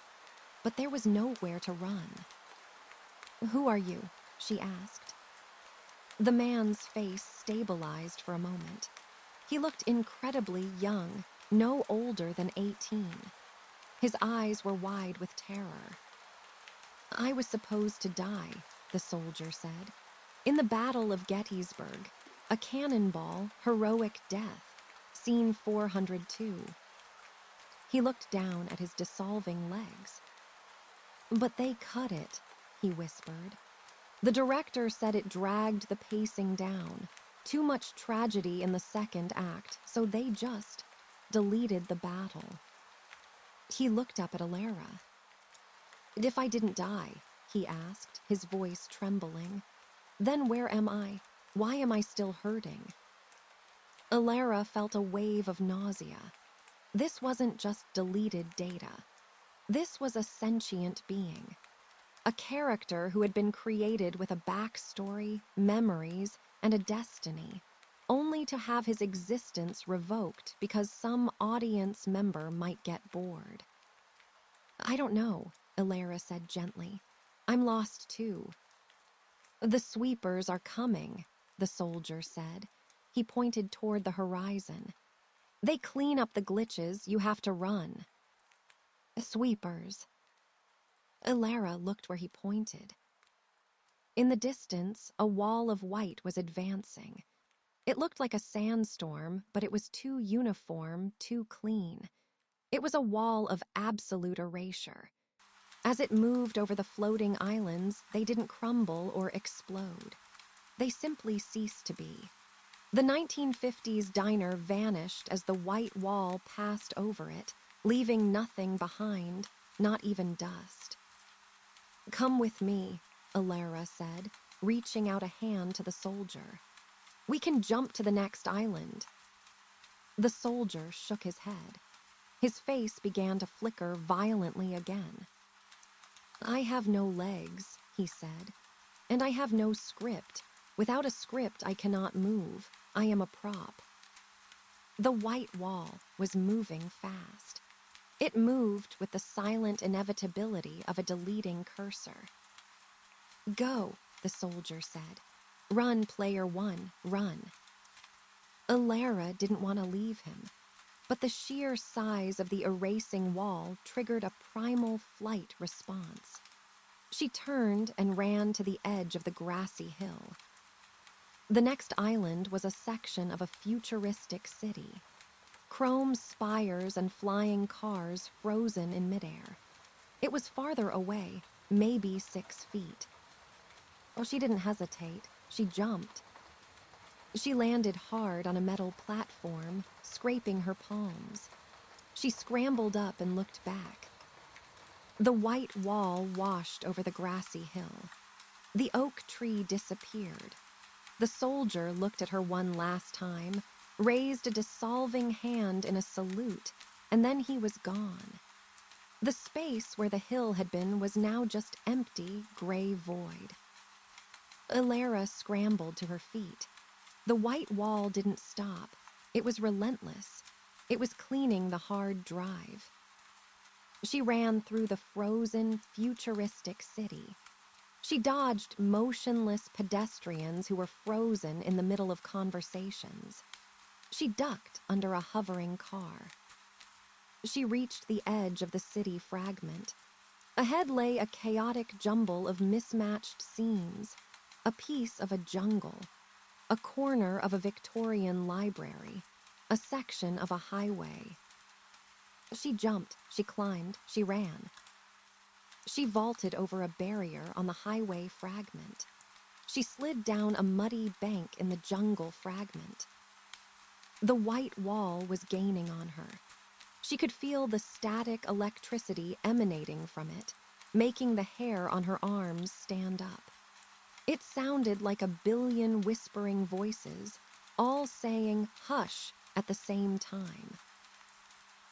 But there was nowhere to run. "Who are you?" she asked. The man's face stabilized for a moment. He looked incredibly young, no older than 18. His eyes were wide with terror. "I was supposed to die. the soldier said. "In the Battle of Gettysburg, a cannonball, heroic death, scene 402. He looked down at his dissolving legs. "But they cut it," he whispered. "The director said it dragged the pacing down. Too much tragedy in the second act, so they just deleted the battle." He looked up at Alara. "If I didn't die," he asked, his voice trembling, "then where am I? Why am I still hurting?" Alara felt a wave of nausea. This wasn't just deleted data. This was a sentient being. A character who had been created with a backstory, memories, and a destiny, only to have his existence revoked because some audience member might get bored. "I don't know," Alara said gently. "I'm lost too." "The sweepers are coming," the soldier said. He pointed toward the horizon. "They clean up the glitches, you have to run." "Sweepers." Alara looked where he pointed. In the distance, a wall of white was advancing. It looked like a sandstorm, but it was too uniform, too clean. It was a wall of absolute erasure. As it moved over the floating islands, they didn't crumble or explode. They simply ceased to be. The 1950s diner vanished as the white wall passed over it, leaving nothing behind, not even dust. "Come with me," Alara said, reaching out a hand to the soldier. "We can jump to the next island." The soldier shook his head. His face began to flicker violently again. "I have no legs," he said, "and I have no script. Without a script, I cannot move. I am a prop." The white wall was moving fast. It moved with the silent inevitability of a deleting cursor. "Go," the soldier said. "Run, player one, run." Alara didn't want to leave him, but the sheer size of the erasing wall triggered a primal flight response. She turned and ran to the edge of the grassy hill. The next island was a section of a futuristic city. Chrome spires and flying cars frozen in midair. It was farther away, maybe 6 feet. Well, she didn't hesitate. She jumped. She landed hard on a metal platform, scraping her palms. She scrambled up and looked back. The white wall washed over the grassy hill. The oak tree disappeared. The soldier looked at her one last time, raised a dissolving hand in a salute, and then he was gone. The space where the hill had been was now just empty, gray void. Alara scrambled to her feet. The white wall didn't stop. It was relentless. It was cleaning the hard drive. She ran through the frozen, futuristic city. She dodged motionless pedestrians who were frozen in the middle of conversations. She ducked under a hovering car. She reached the edge of the city fragment. Ahead lay a chaotic jumble of mismatched scenes, a piece of a jungle, a corner of a Victorian library, a section of a highway. She jumped, she climbed, she ran. She vaulted over a barrier on the highway fragment. She slid down a muddy bank in the jungle fragment. The white wall was gaining on her. She could feel the static electricity emanating from it, making the hair on her arms stand up. It sounded like a billion whispering voices, all saying "hush" at the same time.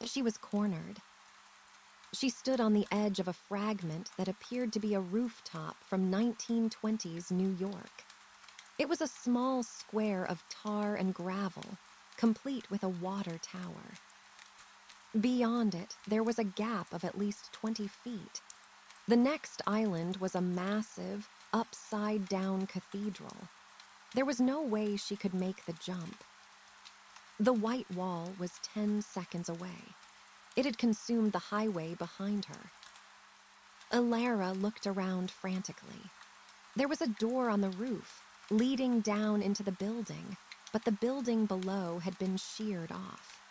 She was cornered. She stood on the edge of a fragment that appeared to be a rooftop from 1920s New York. It was a small square of tar and gravel, complete with a water tower. Beyond it, there was a gap of at least 20 feet. The next island was a massive, upside-down cathedral. There was no way she could make the jump. The white wall was 10 seconds away. It had consumed the highway behind her. Alara looked around frantically. There was a door on the roof, leading down into the building, but the building below had been sheared off.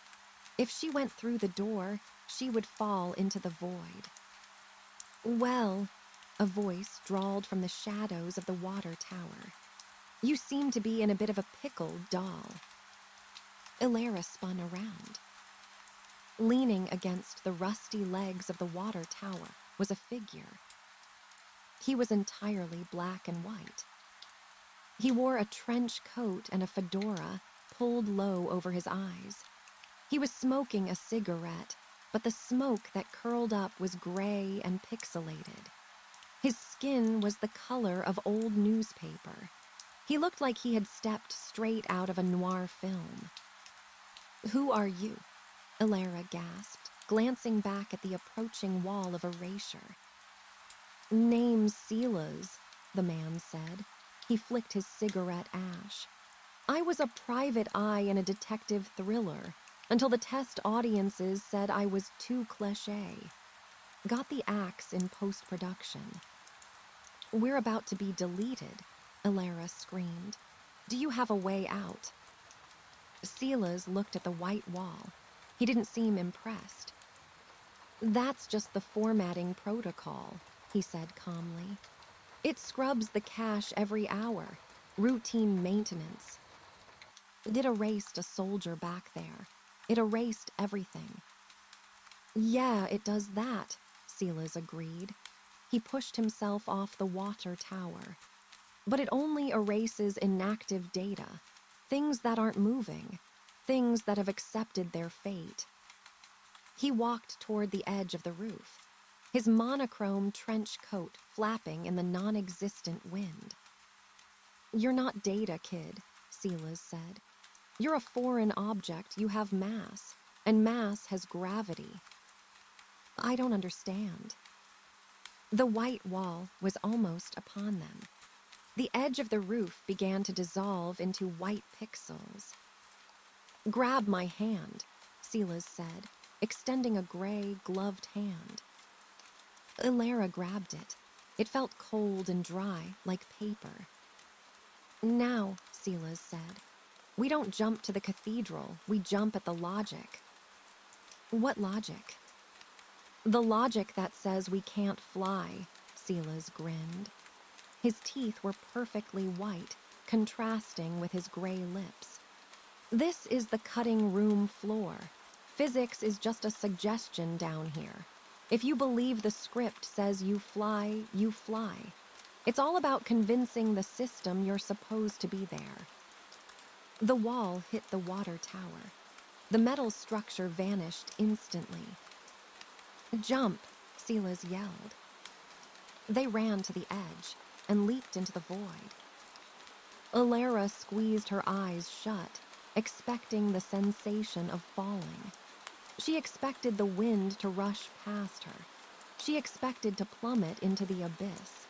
If she went through the door, she would fall into the void. "Well," a voice drawled from the shadows of the water tower. "You seem to be in a bit of a pickle, doll." Ilara spun around. Leaning against the rusty legs of the water tower was a figure. He was entirely black and white. He wore a trench coat and a fedora pulled low over his eyes. He was smoking a cigarette, but the smoke that curled up was gray and pixelated. His skin was the color of old newspaper. He looked like he had stepped straight out of a noir film. "Who are you?" Ilara gasped, glancing back at the approaching wall of erasure. "Name's Silas," the man said. He flicked his cigarette ash. "I was a private eye in a detective thriller until the test audiences said I was too cliché. Got the axe in post-production." "We're about to be deleted," Ilara screamed. "Do you have a way out?" Silas looked at the white wall. He didn't seem impressed. "That's just the formatting protocol," he said calmly. "It scrubs the cache every hour. Routine maintenance." It erased a soldier back there. It erased everything. "Yeah, it does that," Silas agreed. He pushed himself off the water tower. "But it only erases inactive data, things that aren't moving, things that have accepted their fate." He walked toward the edge of the roof, his monochrome trench coat flapping in the non-existent wind. "You're not data, kid," Silas said. "You're a foreign object. You have mass, and mass has gravity." "I don't understand." The white wall was almost upon them. The edge of the roof began to dissolve into white pixels. "Grab my hand," Silas said, extending a gray, gloved hand. Ilara grabbed it. It felt cold and dry, like paper. "Now," Silas said, "we don't jump to the cathedral, we jump at the logic." "What logic?" "The logic that says we can't fly," Silas grinned. His teeth were perfectly white, contrasting with his gray lips. "This is the cutting room floor. Physics is just a suggestion down here. If you believe the script says you fly, you fly. It's all about convincing the system you're supposed to be there." The wall hit the water tower. The metal structure vanished instantly. "Jump," Silas yelled. They ran to the edge and leaped into the void. Ilara squeezed her eyes shut, expecting the sensation of falling. She expected the wind to rush past her. She expected to plummet into the abyss.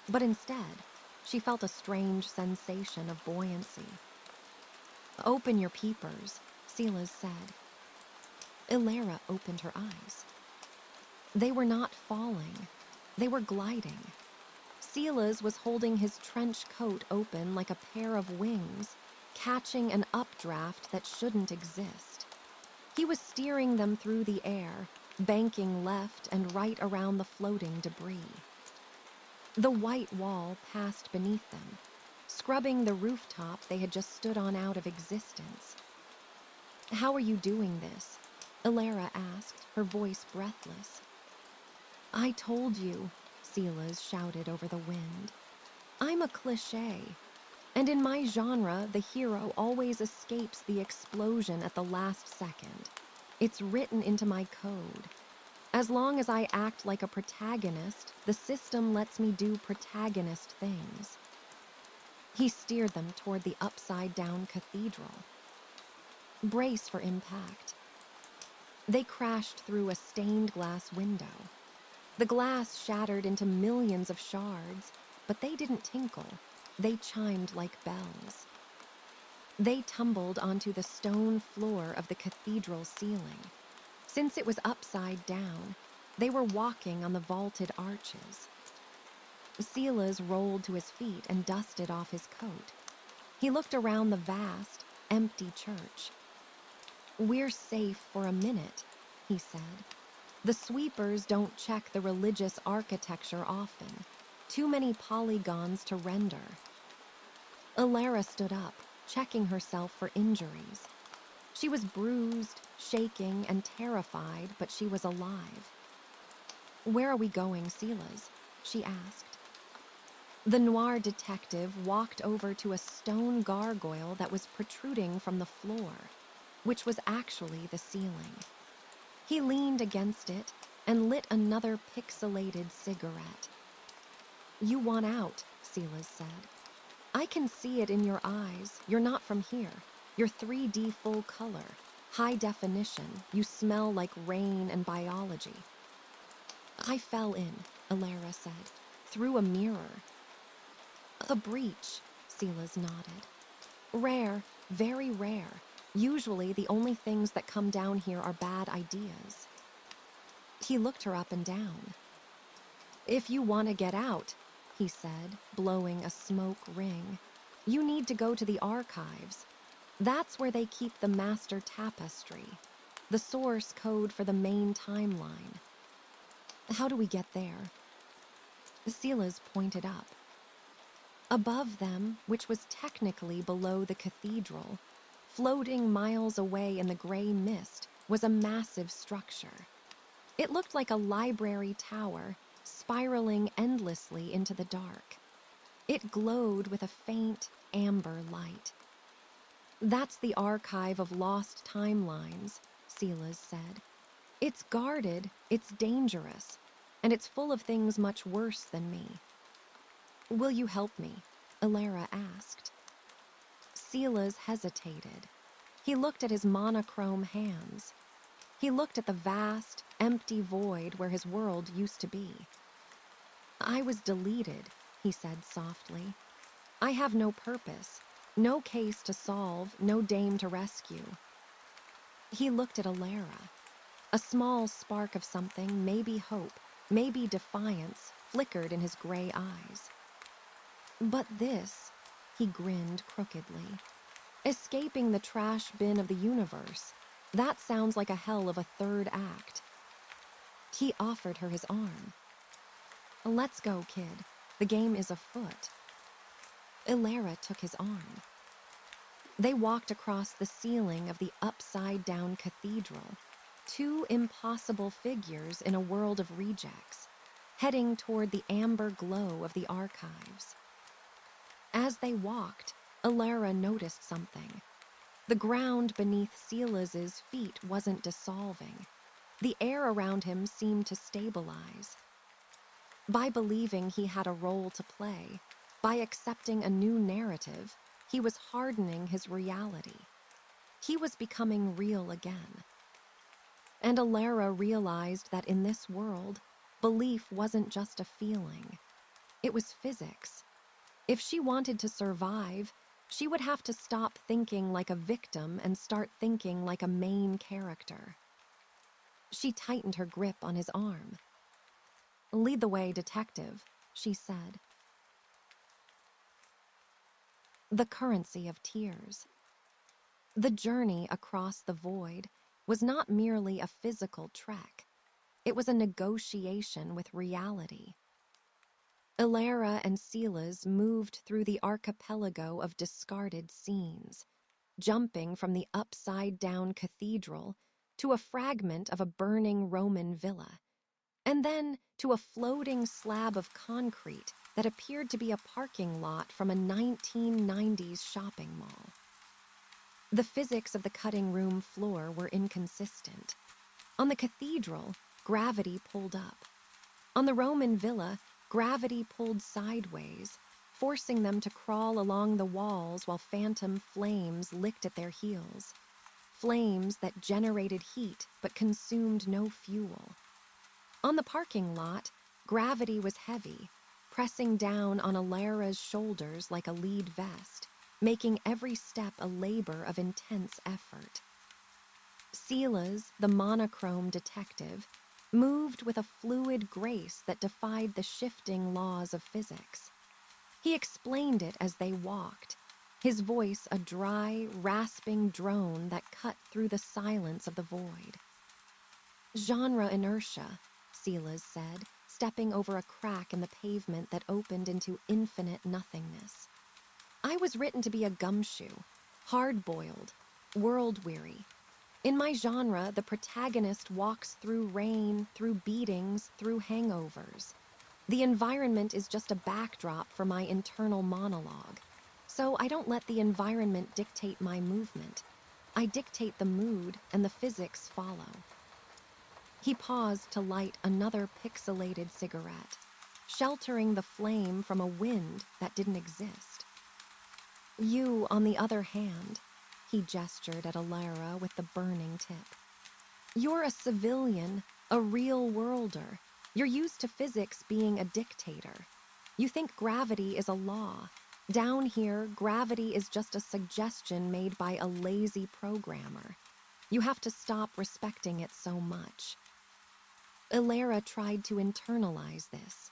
But instead, she felt a strange sensation of buoyancy. "Open your peepers," Silas said. Ilara opened her eyes. They were not falling. They were gliding. Silas was holding his trench coat open like a pair of wings, catching an updraft that shouldn't exist. He was steering them through the air, banking left and right around the floating debris. The white wall passed beneath them, scrubbing the rooftop they had just stood on out of existence. "How are you doing this?" Ilara asked, her voice breathless. "I told you," Silas shouted over the wind. "I'm a cliché. And in my genre, the hero always escapes the explosion at the last second. It's written into my code. As long as I act like a protagonist, the system lets me do protagonist things." He steered them toward the upside-down cathedral. "Brace for impact." They crashed through a stained glass window. The glass shattered into millions of shards, but they didn't tinkle. They chimed like bells. They tumbled onto the stone floor of the cathedral ceiling. Since it was upside down, they were walking on the vaulted arches. Silas rolled to his feet and dusted off his coat. He looked around the vast, empty church. "We're safe for a minute," he said. "The sweepers don't check the religious architecture often. Too many polygons to render." Alara stood up, checking herself for injuries. She was bruised, shaking, and terrified, but she was alive. "Where are we going, Silas?" she asked. The noir detective walked over to a stone gargoyle that was protruding from the floor, which was actually the ceiling. He leaned against it and lit another pixelated cigarette. "You want out," Silas said. "I can see it in your eyes. You're not from here. You're 3D full color, high definition. You smell like rain and biology." "I fell in," Alara said, "through a mirror." "A breach," Silas nodded. "Rare, very rare. Usually the only things that come down here are bad ideas." He looked her up and down. "If you want to get out," he said, blowing a smoke ring, "you need to go to the archives. That's where they keep the master tapestry, the source code for the main timeline." "How do we get there?" Silas pointed up. Above them, which was technically below the cathedral, floating miles away in the gray mist, was a massive structure. It looked like a library tower, spiraling endlessly into the dark. It glowed with a faint, amber light. "That's the archive of lost timelines," Silas said. "It's guarded, it's dangerous, and it's full of things much worse than me." "Will you help me?" Alara asked. Silas hesitated. He looked at his monochrome hands. He looked at the vast, empty void where his world used to be. "I was deleted," he said softly. "I have no purpose, no case to solve, no dame to rescue." He looked at Alara. A small spark of something, maybe hope, maybe defiance, flickered in his gray eyes. "But this," he grinned crookedly, "escaping the trash bin of the universe, that sounds like a hell of a third act." He offered her his arm. "Let's go, kid. The game is afoot." Alara took his arm. They walked across the ceiling of the upside-down cathedral, two impossible figures in a world of rejects, heading toward the amber glow of the archives. As they walked, Alara noticed something. The ground beneath Silas's feet wasn't dissolving. The air around him seemed to stabilize. By believing he had a role to play, by accepting a new narrative, he was hardening his reality. He was becoming real again. And Alara realized that in this world, belief wasn't just a feeling. It was physics. If she wanted to survive, she would have to stop thinking like a victim and start thinking like a main character. She tightened her grip on his arm. "Lead the way, detective," she said. The currency of tears. The journey across the void was not merely a physical trek. It was a negotiation with reality. Alara and Silas moved through the archipelago of discarded scenes, jumping from the upside-down cathedral to a fragment of a burning Roman villa, and then to a floating slab of concrete that appeared to be a parking lot from a 1990s shopping mall. The physics of the cutting room floor were inconsistent. On the cathedral, gravity pulled up. On the Roman villa, gravity pulled sideways, forcing them to crawl along the walls while phantom flames licked at their heels. Flames that generated heat but consumed no fuel. On the parking lot, gravity was heavy, pressing down on Alara's shoulders like a lead vest, making every step a labor of intense effort. Silas, the monochrome detective, moved with a fluid grace that defied the shifting laws of physics. He explained it as they walked, his voice a dry, rasping drone that cut through the silence of the void. Genre inertia, Silas said, stepping over a crack in the pavement that opened into infinite nothingness. I was written to be a gumshoe, hard-boiled, world-weary. In my genre, the protagonist walks through rain, through beatings, through hangovers. The environment is just a backdrop for my internal monologue. So I don't let the environment dictate my movement. I dictate the mood, and the physics follow. He paused to light another pixelated cigarette, sheltering the flame from a wind that didn't exist. You, on the other hand, he gestured at Alara with the burning tip. You're a civilian, a real-worlder. You're used to physics being a dictator. You think gravity is a law. Down here, gravity is just a suggestion made by a lazy programmer. You have to stop respecting it so much. Alara tried to internalize this.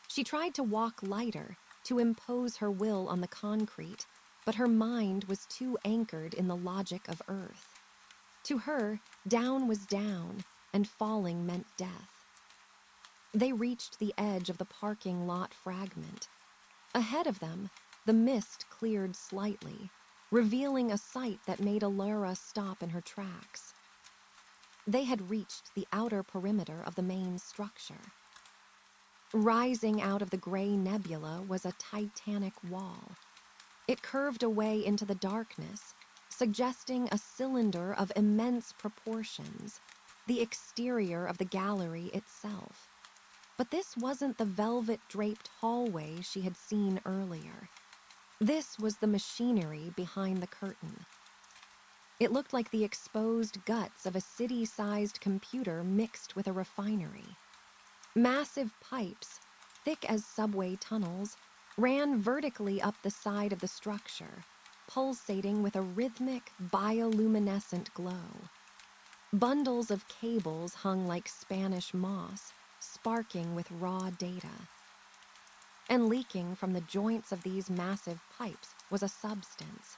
She tried to walk lighter, to impose her will on the concrete, but her mind was too anchored in the logic of Earth. To her, down was down, and falling meant death. They reached the edge of the parking lot fragment. Ahead of them, the mist cleared slightly, revealing a sight that made Alara stop in her tracks. They had reached the outer perimeter of the main structure. Rising out of the gray nebula was a titanic wall. It curved away into the darkness, suggesting a cylinder of immense proportions, the exterior of the gallery itself. But this wasn't the velvet-draped hallway she had seen earlier. This was the machinery behind the curtain. It looked like the exposed guts of a city-sized computer mixed with a refinery. Massive pipes, thick as subway tunnels, ran vertically up the side of the structure, pulsating with a rhythmic, bioluminescent glow. Bundles of cables hung like Spanish moss, sparking with raw data. And leaking from the joints of these massive pipes was a substance.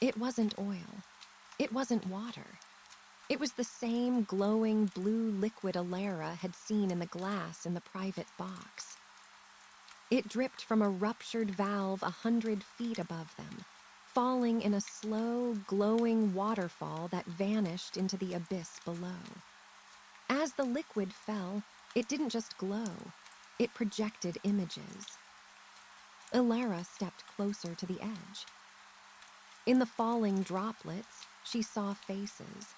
It wasn't oil. It wasn't water. It was the same glowing blue liquid Alara had seen in the glass in the private box. It dripped from a ruptured valve 100 feet above them, falling in a slow, glowing waterfall that vanished into the abyss below. As the liquid fell, it didn't just glow. It projected images. Alara stepped closer to the edge. In the falling droplets, she saw faces.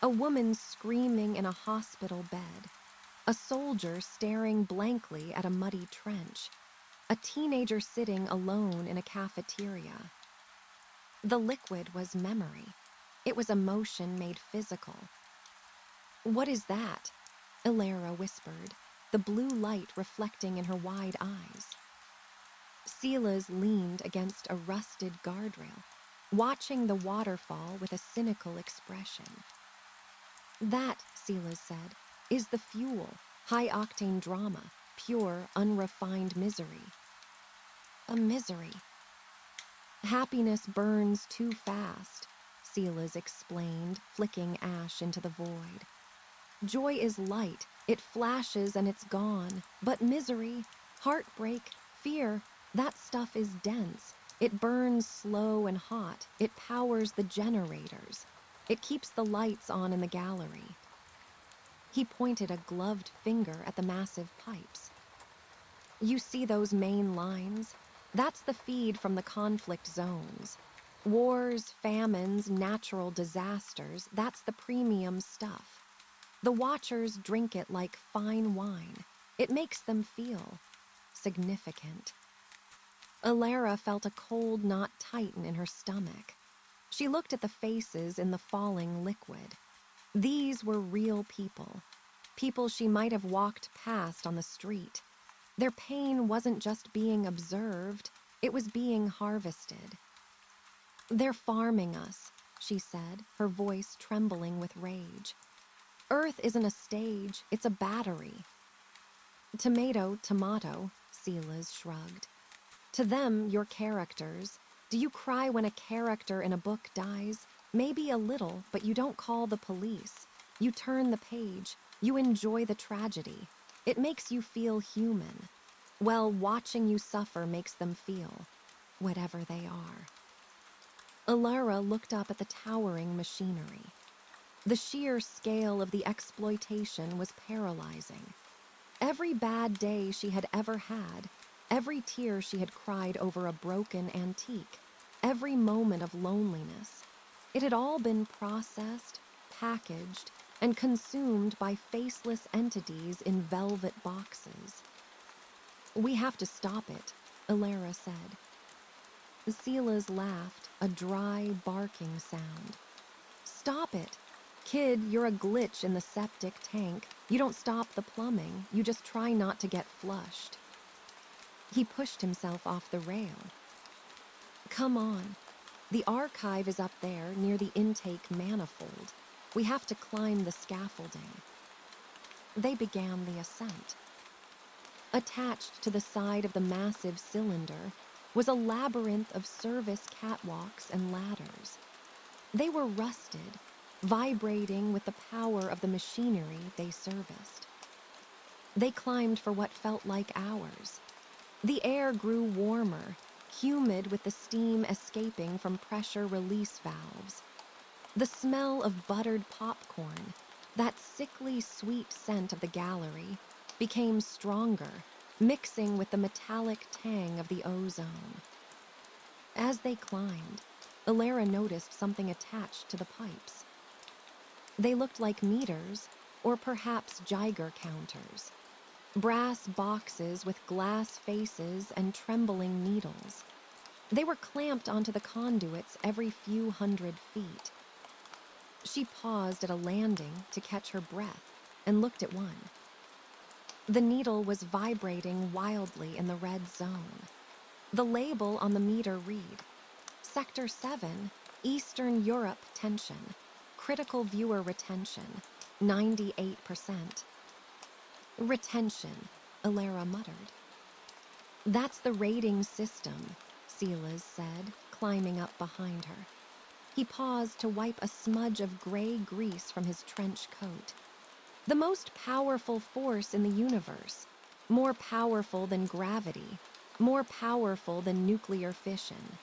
A woman screaming in a hospital bed. A soldier staring blankly at a muddy trench. A teenager sitting alone in a cafeteria. The liquid was memory. It was emotion made physical. "What is that?" Alara whispered, the blue light reflecting in her wide eyes. Silas leaned against a rusted guardrail, watching the waterfall with a cynical expression. "That," Silas said, "is the fuel, high-octane drama, pure, unrefined misery." A misery. "Happiness burns too fast," Silas explained, flicking ash into the void. "Joy is light, it flashes and it's gone. But misery, heartbreak, fear, that stuff is dense. It burns slow and hot. It powers the generators. It keeps the lights on in the gallery." He pointed a gloved finger at the massive pipes. "You see those main lines? That's the feed from the conflict zones. Wars, famines, natural disasters, that's the premium stuff. The watchers drink it like fine wine. It makes them feel significant." Alara felt a cold knot tighten in her stomach. She looked at the faces in the falling liquid. These were real people. People she might have walked past on the street. Their pain wasn't just being observed, it was being harvested. "They're farming us," she said, her voice trembling with rage. Earth isn't a stage, it's a battery. Tomato, tomato, Silas shrugged. To them, you're characters. Do you cry when a character in a book dies? Maybe a little, but you don't call the police. You turn the page. You enjoy the tragedy. It makes you feel human. Well, watching you suffer makes them feel, whatever they are. Alara looked up at the towering machinery. The sheer scale of the exploitation was paralyzing. Every bad day she had ever had, every tear she had cried over a broken antique, every moment of loneliness, it had all been processed, packaged, and consumed by faceless entities in velvet boxes. We have to stop it, Alara said. Silas laughed, a dry, barking sound. Stop it! Kid, you're a glitch in the septic tank. You don't stop the plumbing, you just try not to get flushed. He pushed himself off the rail. Come on. The archive is up there near the intake manifold. We have to climb the scaffolding. They began the ascent. Attached to the side of the massive cylinder was a labyrinth of service catwalks and ladders. They were rusted, vibrating with the power of the machinery they serviced. They climbed for what felt like hours. The air grew warmer, humid with the steam escaping from pressure release valves. The smell of buttered popcorn, that sickly sweet scent of the gallery, became stronger, mixing with the metallic tang of the ozone. As they climbed, Alara noticed something attached to the pipes. They looked like meters, or perhaps Geiger counters. Brass boxes with glass faces and trembling needles. They were clamped onto the conduits every few hundred feet. She paused at a landing to catch her breath and looked at one. The needle was vibrating wildly in the red zone. The label on the meter read, Sector 7, Eastern Europe tension. Critical viewer retention, 98%. Retention, Alara muttered. That's the rating system, Silas said, climbing up behind her. He paused to wipe a smudge of gray grease from his trench coat. The most powerful force in the universe, more powerful than gravity, more powerful than nuclear fission.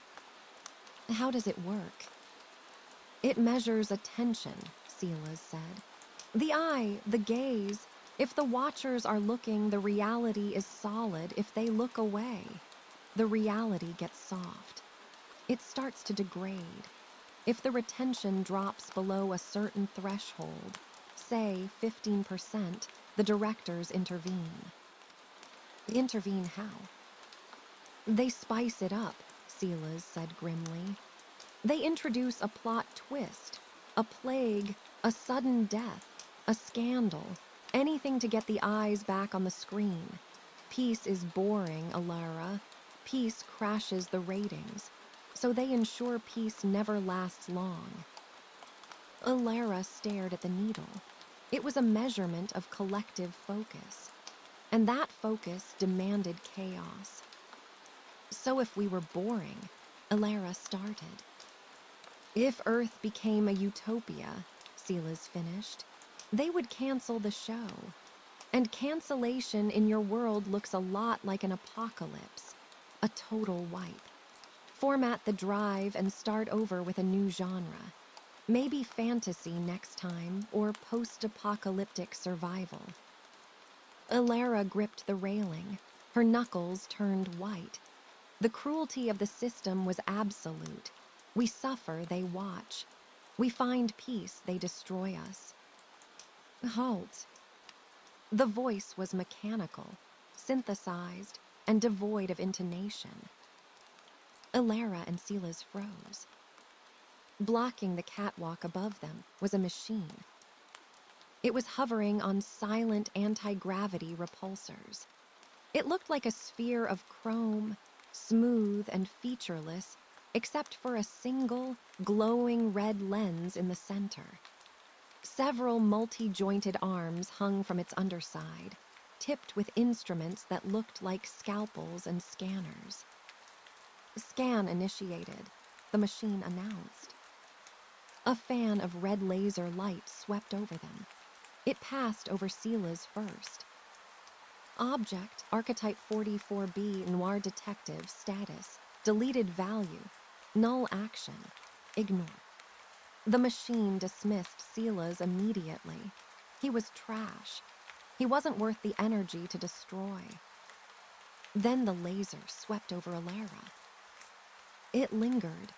How does it work? It measures attention, Silas said. The eye, the gaze. If the watchers are looking, the reality is solid. If they look away, the reality gets soft. It starts to degrade. If the retention drops below a certain threshold, say 15%, the directors intervene. Intervene how? They spice it up, Silas said grimly. They introduce a plot twist, a plague, a sudden death, a scandal, anything to get the eyes back on the screen. Peace is boring, Alara. Peace crashes the ratings, so they ensure peace never lasts long. Alara stared at the needle. It was a measurement of collective focus, and that focus demanded chaos. So if we were boring, Alara started. If Earth became a utopia, Silas finished, they would cancel the show. And cancellation in your world looks a lot like an apocalypse, a total wipe. Format the drive and start over with a new genre. Maybe fantasy next time, or post-apocalyptic survival. Alara gripped the railing. Her knuckles turned white. The cruelty of the system was absolute. We suffer, they watch. We find peace, they destroy us. Halt. The voice was mechanical, synthesized, and devoid of intonation. Alara and Silas froze. Blocking the catwalk above them was a machine. It was hovering on silent anti-gravity repulsors. It looked like a sphere of chrome, smooth and featureless, except for a single, glowing red lens in the center. Several multi-jointed arms hung from its underside, tipped with instruments that looked like scalpels and scanners. "Scan initiated," the machine announced. A fan of red laser light swept over them. It passed over Sela's first. Object, Archetype 44B, Noir Detective, status, deleted value, null action, ignore. The machine dismissed Sela's immediately. He was trash. He wasn't worth the energy to destroy. Then the laser swept over Alara. It lingered.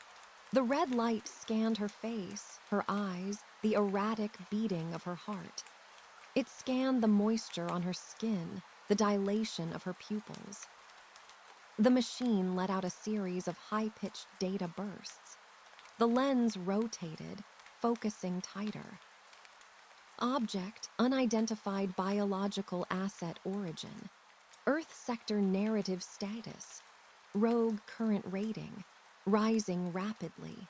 The red light scanned her face, her eyes, the erratic beating of her heart. It scanned the moisture on her skin, the dilation of her pupils. The machine let out a series of high-pitched data bursts. The lens rotated, focusing tighter. Object, unidentified biological asset origin. Earth sector narrative status. Rogue current rating, rising rapidly.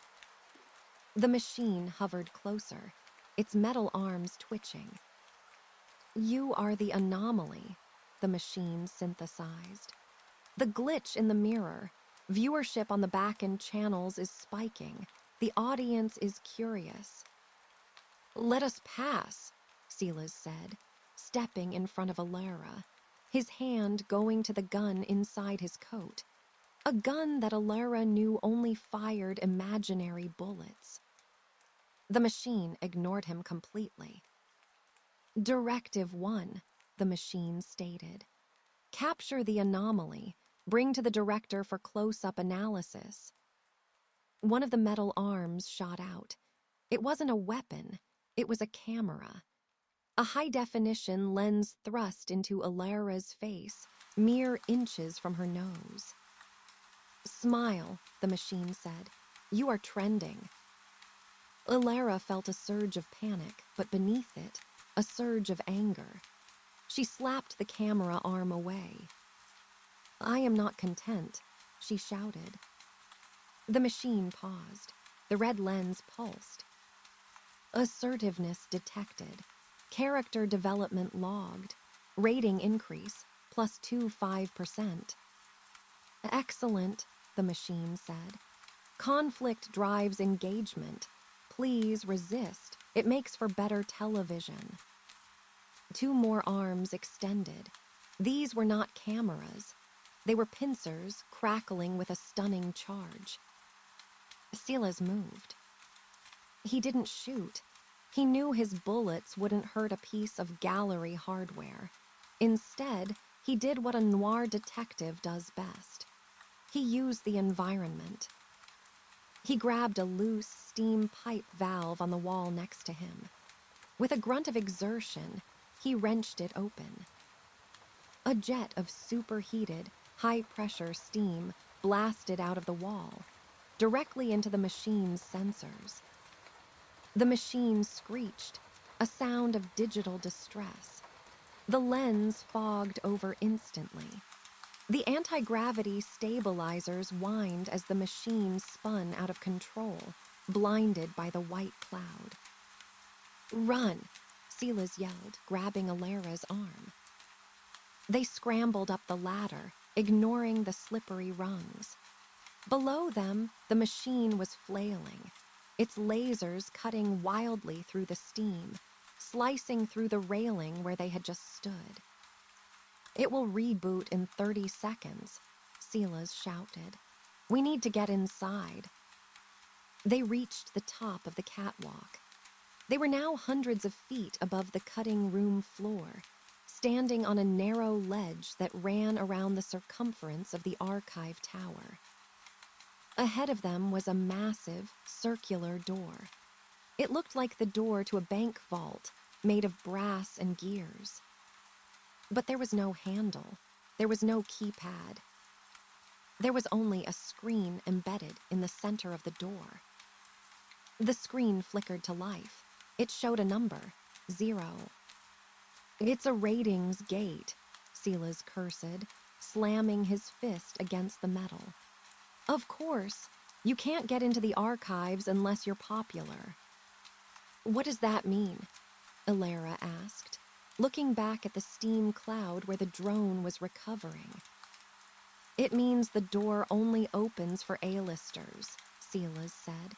The machine hovered closer, its metal arms twitching. "You are the anomaly," the machine synthesized. "The glitch in the mirror. Viewership on the back-end channels is spiking. The audience is curious." "Let us pass," Silas said, stepping in front of Alara, his hand going to the gun inside his coat. A gun that Alara knew only fired imaginary bullets. The machine ignored him completely. "Directive 1, the machine stated. "Capture the anomaly. Bring to the director for close-up analysis." One of the metal arms shot out. It wasn't a weapon. It was a camera. A high-definition lens thrust into Alara's face, mere inches from her nose. "Smile," the machine said. "You are trending." Alara felt a surge of panic, but beneath it, a surge of anger. She slapped the camera arm away. "I am not content," she shouted. The machine paused. The red lens pulsed. Assertiveness detected. Character development logged. Rating increase, +25%. "Excellent," the machine said. "Conflict drives engagement. Please resist. It makes for better television." Two more arms extended. These were not cameras. They were pincers crackling with a stunning charge. Silas moved. He didn't shoot. He knew his bullets wouldn't hurt a piece of gallery hardware. Instead, he did what a noir detective does best. He used the environment. He grabbed a loose steam pipe valve on the wall next to him. With a grunt of exertion, he wrenched it open. A jet of superheated, high-pressure steam blasted out of the wall, directly into the machine's sensors. The machine screeched, a sound of digital distress. The lens fogged over instantly. The anti-gravity stabilizers whined as the machine spun out of control, blinded by the white cloud. "Run!" Silas yelled, grabbing Alara's arm. They scrambled up the ladder, ignoring the slippery rungs. Below them, the machine was flailing, its lasers cutting wildly through the steam, slicing through the railing where they had just stood. "It will reboot in 30 seconds, Silas shouted. "We need to get inside." They reached the top of the catwalk. They were now hundreds of feet above the cutting room floor, standing on a narrow ledge that ran around the circumference of the archive tower. Ahead of them was a massive, circular door. It looked like the door to a bank vault, made of brass and gears. But there was no handle. There was no keypad. There was only a screen embedded in the center of the door. The screen flickered to life. It showed a number, 0. "It's a ratings gate," Silas cursed, slamming his fist against the metal. "Of course, you can't get into the archives unless you're popular." What does that mean? Alara asked, looking back at the steam cloud where the drone was recovering. It means the door only opens for A-listers, Silas said.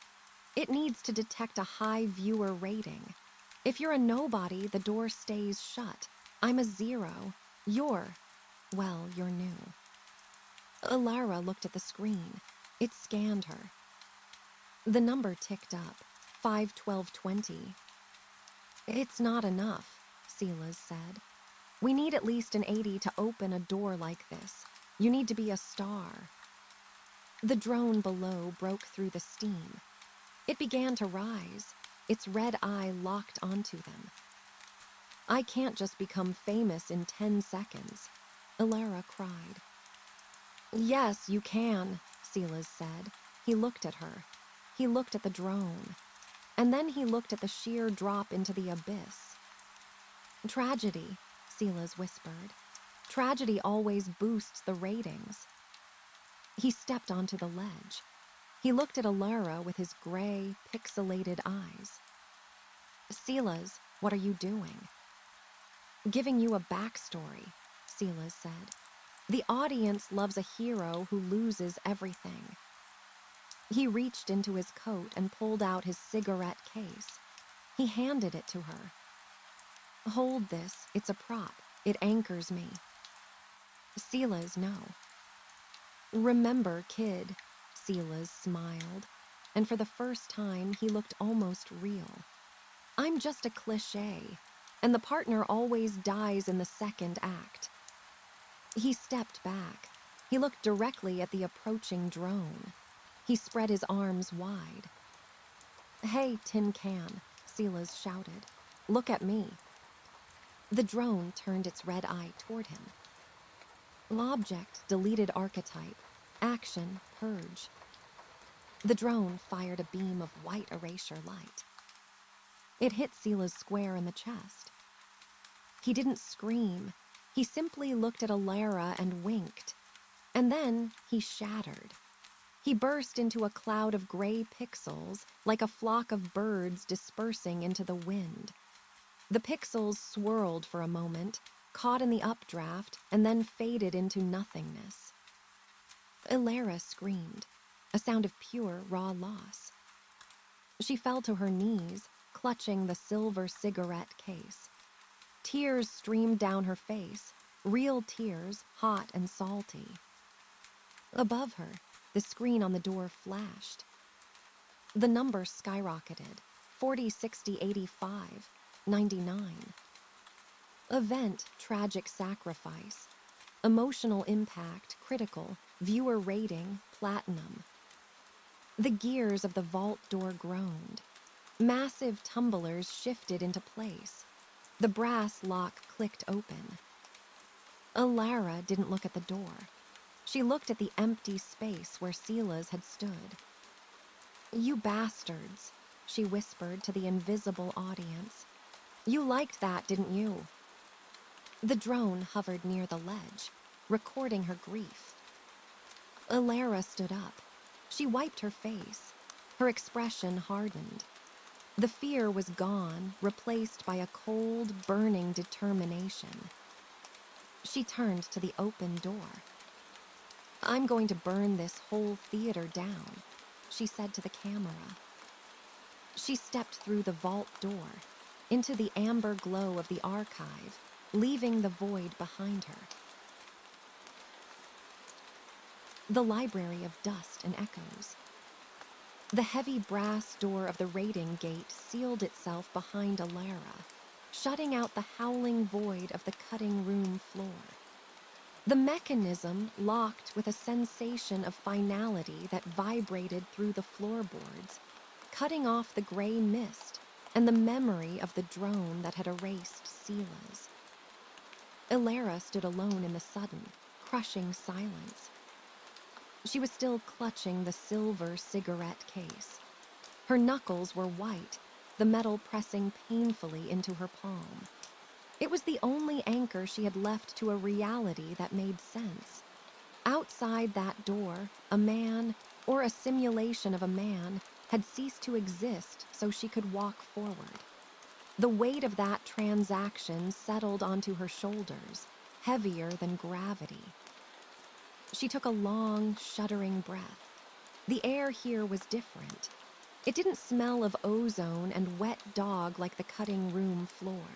It needs to detect a high viewer rating. If you're a nobody, the door stays shut. I'm a 0. You're new. Alara looked at the screen. It scanned her. The number ticked up, 51220. It's not enough, Silas said. We need at least an 80 to open a door like this. You need to be a star. The drone below broke through the steam. It began to rise, its red eye locked onto them. I can't just become famous in 10 seconds, Alara cried. Yes, you can, Silas said. He looked at her. He looked at the drone. And then he looked at the sheer drop into the abyss. Tragedy, Silas whispered. Tragedy always boosts the ratings. He stepped onto the ledge. He looked at Alara with his gray, pixelated eyes. Silas, what are you doing? Giving you a backstory, Silas said. The audience loves a hero who loses everything. He reached into his coat and pulled out his cigarette case. He handed it to her. Hold this, it's a prop. It anchors me. Silas, no. Remember, kid, Silas smiled, and for the first time he looked almost real. I'm just a cliché, and the partner always dies in the second act. He stepped back. He looked directly at the approaching drone. He spread his arms wide. Hey, tin can, Silas shouted. Look at me. The drone turned its red eye toward him. Object, deleted archetype, action, purge. The drone fired a beam of white erasure light. It hit Silas square in the chest. He didn't scream. He simply looked at Alara and winked. And then he shattered. He burst into a cloud of gray pixels, like a flock of birds dispersing into the wind. The pixels swirled for a moment, caught in the updraft, and then faded into nothingness. Alara screamed, a sound of pure, raw loss. She fell to her knees, clutching the silver cigarette case. Tears streamed down her face, real tears, hot and salty. Above her, the screen on the door flashed. The number skyrocketed, 40, 60, 85, 99. Event, tragic sacrifice. Emotional impact, critical. Viewer rating, platinum. The gears of the vault door groaned. Massive tumblers shifted into place. The brass lock clicked open. Alara didn't look at the door. She looked at the empty space where Silas had stood. You bastards, she whispered to the invisible audience. You liked that, didn't you? The drone hovered near the ledge, recording her grief. Alara stood up. She wiped her face. Her expression hardened. The fear was gone, replaced by a cold, burning determination. She turned to the open door. I'm going to burn this whole theater down, she said to the camera. She stepped through the vault door, into the amber glow of the archive, leaving the void behind her. The library of dust and echoes. The heavy brass door of the rating gate sealed itself behind Alara, shutting out the howling void of the cutting room floor. The mechanism locked with a sensation of finality that vibrated through the floorboards, cutting off the gray mist and the memory of the drone that had erased Silas. Alara stood alone in the sudden, crushing silence. She was still clutching the silver cigarette case. Her knuckles were white, the metal pressing painfully into her palm. It was the only anchor she had left to a reality that made sense. Outside that door, a man, or a simulation of a man, had ceased to exist so she could walk forward. The weight of that transaction settled onto her shoulders, heavier than gravity. She took a long, shuddering breath. The air here was different. It didn't smell of ozone and wet dog like the cutting room floor.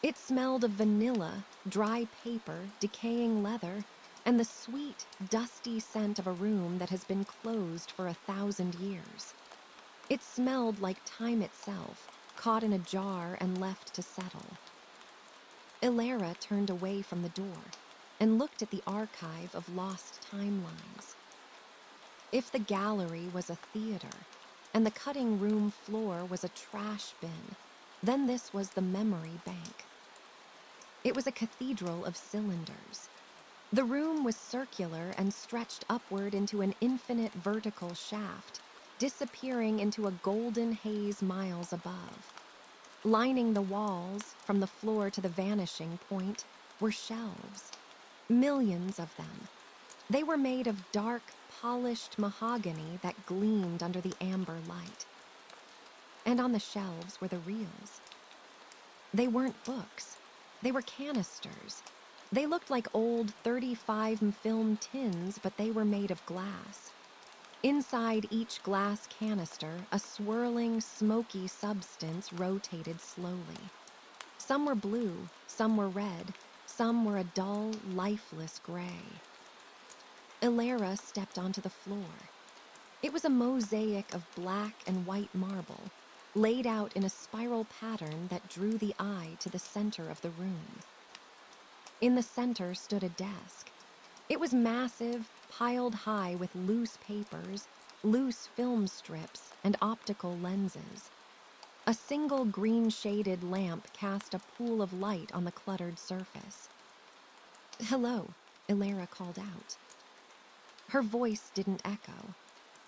It smelled of vanilla, dry paper, decaying leather, and the sweet, dusty scent of a room that has been closed for 1,000 years. It smelled like time itself, caught in a jar and left to settle. Ilara turned away from the door and looked at the archive of lost timelines. If the gallery was a theater and the cutting room floor was a trash bin, then this was the memory bank. It was a cathedral of cylinders. The room was circular and stretched upward into an infinite vertical shaft, disappearing into a golden haze miles above. Lining the walls, from the floor to the vanishing point, were shelves. Millions of them. They were made of dark, polished mahogany that gleamed under the amber light. And on the shelves were the reels. They weren't books. They were canisters. They looked like old 35 film tins, but they were made of glass. Inside each glass canister, a swirling, smoky substance rotated slowly. Some were blue, some were red, some were a dull, lifeless gray. Ilara stepped onto the floor. It was a mosaic of black and white marble, laid out in a spiral pattern that drew the eye to the center of the room. In the center stood a desk. It was massive, piled high with loose papers, loose film strips, and optical lenses. A single green-shaded lamp cast a pool of light on the cluttered surface. "Hello," Ilara called out. Her voice didn't echo.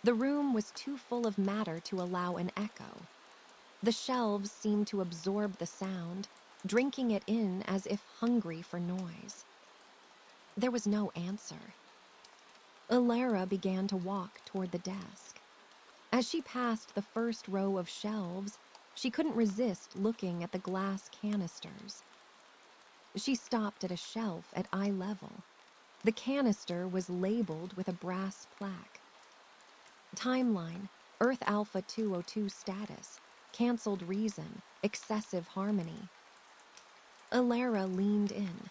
The room was too full of matter to allow an echo. The shelves seemed to absorb the sound, drinking it in as if hungry for noise. There was no answer. Ilara began to walk toward the desk. As she passed the first row of shelves, she couldn't resist looking at the glass canisters. She stopped at a shelf at eye level. The canister was labeled with a brass plaque. Timeline, Earth Alpha 202 status, canceled reason, excessive harmony. Ilara leaned in.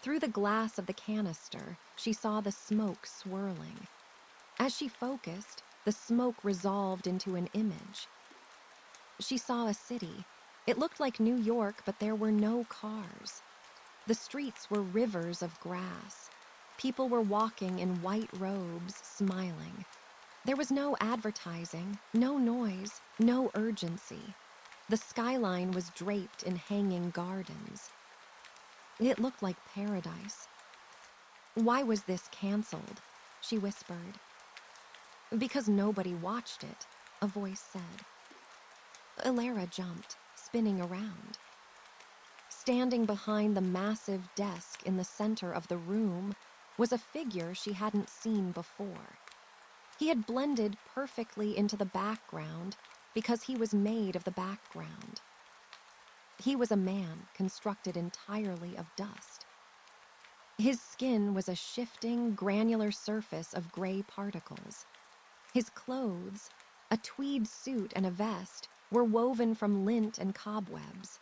Through the glass of the canister, she saw the smoke swirling. As she focused, the smoke resolved into an image. She saw a city. It looked like New York, but there were no cars. The streets were rivers of grass. People were walking in white robes, smiling. There was no advertising, no noise, no urgency. The skyline was draped in hanging gardens. It looked like paradise. "Why was this canceled?" she whispered. "Because nobody watched it," a voice said. Ilara jumped, spinning around. Standing behind the massive desk in the center of the room was a figure she hadn't seen before. He had blended perfectly into the background because he was made of the background. He was a man constructed entirely of dust. His skin was a shifting, granular surface of gray particles. His clothes, a tweed suit and a vest, were woven from lint and cobwebs.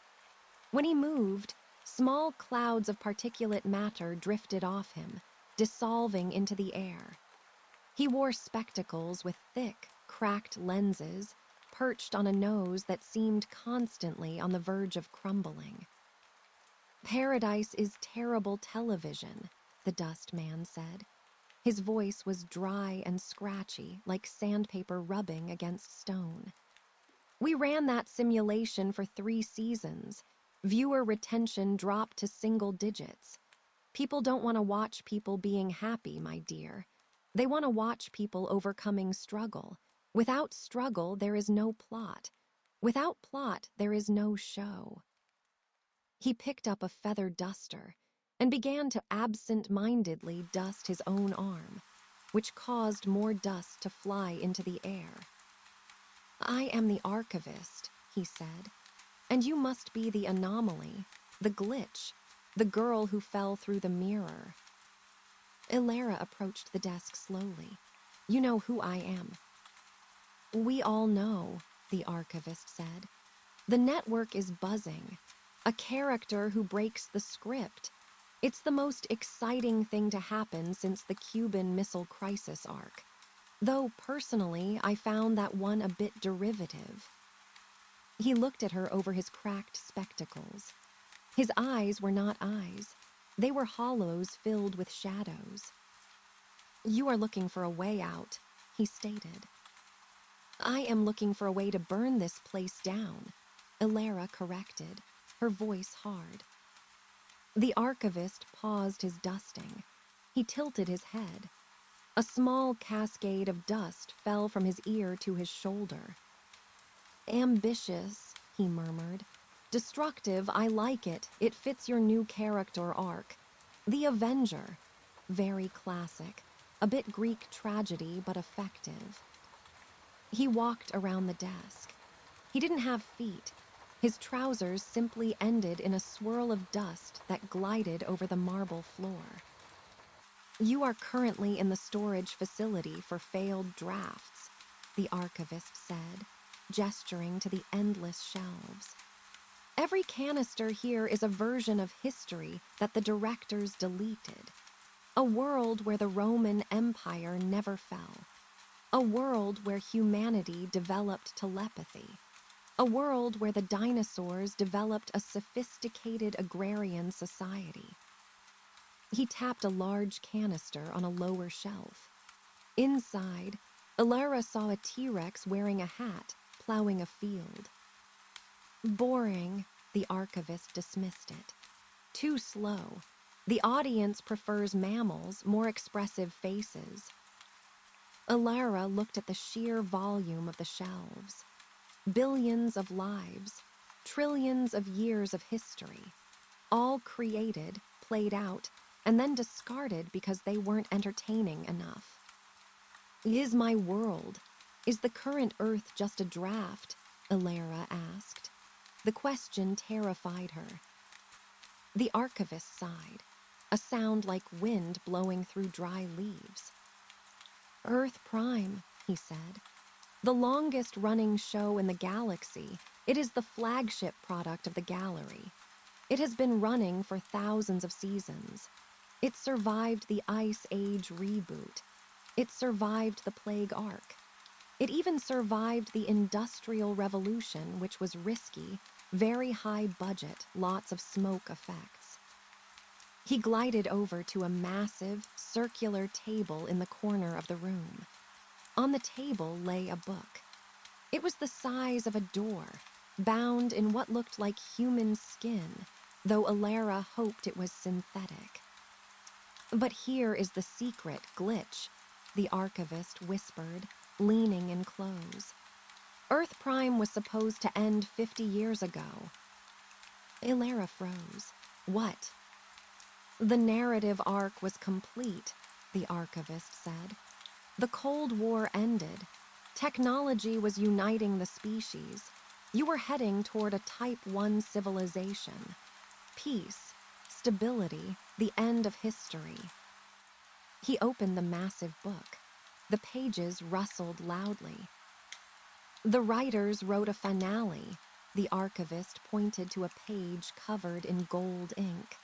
When he moved, small clouds of particulate matter drifted off him, dissolving into the air. He wore spectacles with thick, cracked lenses, perched on a nose that seemed constantly on the verge of crumbling. "Paradise is terrible television," the dust man said. His voice was dry and scratchy, like sandpaper rubbing against stone. "We ran that simulation for 3 seasons. Viewer retention dropped to single digits. People don't want to watch people being happy, my dear. They want to watch people overcoming struggle. Without struggle, there is no plot. Without plot, there is no show." He picked up a feather duster and began to absent-mindedly dust his own arm, which caused more dust to fly into the air. I am the archivist, he said, and you must be the anomaly, the glitch, the girl who fell through the mirror. Ilara approached the desk slowly. You know who I am. We all know, the archivist said. The network is buzzing. A character who breaks the script. It's the most exciting thing to happen since the Cuban Missile Crisis arc. Though, personally, I found that one a bit derivative. He looked at her over his cracked spectacles. His eyes were not eyes. They were hollows filled with shadows. You are looking for a way out, he stated. I am looking for a way to burn this place down, Ilara corrected, her voice hard. The archivist paused his dusting. He tilted his head. A small cascade of dust fell from his ear to his shoulder. Ambitious, he murmured. Destructive, I like it. It fits your new character arc. The Avenger. Very classic. A bit Greek tragedy, but effective. He walked around the desk. He didn't have feet. His trousers simply ended in a swirl of dust that glided over the marble floor. You are currently in the storage facility for failed drafts, the archivist said, gesturing to the endless shelves. Every canister here is a version of history that the directors deleted. A world where the Roman Empire never fell. A world where humanity developed telepathy. A world where the dinosaurs developed a sophisticated agrarian society. He tapped a large canister on a lower shelf. Inside, Ilara saw a T-Rex wearing a hat, plowing a field. Boring, the archivist dismissed it. Too slow. The audience prefers mammals, more expressive faces. Ilara looked at the sheer volume of the shelves. Billions of lives, trillions of years of history, all created, played out, and then discarded because they weren't entertaining enough. Is my world? Is the current Earth just a draft? Ilara asked. The question terrified her. The archivist sighed, a sound like wind blowing through dry leaves. Earth Prime, he said. The longest-running show in the galaxy, it is the flagship product of the gallery. It has been running for thousands of seasons. It survived the Ice Age reboot. It survived the Plague Arc. It even survived the Industrial Revolution, which was risky, very high budget, lots of smoke effects. He glided over to a massive, circular table in the corner of the room. On the table lay a book. It was the size of a door, bound in what looked like human skin, though Ilara hoped it was synthetic. But here is the secret glitch, the archivist whispered, leaning in close. Earth Prime was supposed to end 50 years ago. Ilara froze. What? The narrative arc was complete, the archivist said. The Cold War ended. Technology was uniting the species. You were heading toward a Type 1 civilization. Peace, stability, the end of history. He opened the massive book. The pages rustled loudly. The writers wrote a finale. The archivist pointed to a page covered in gold ink.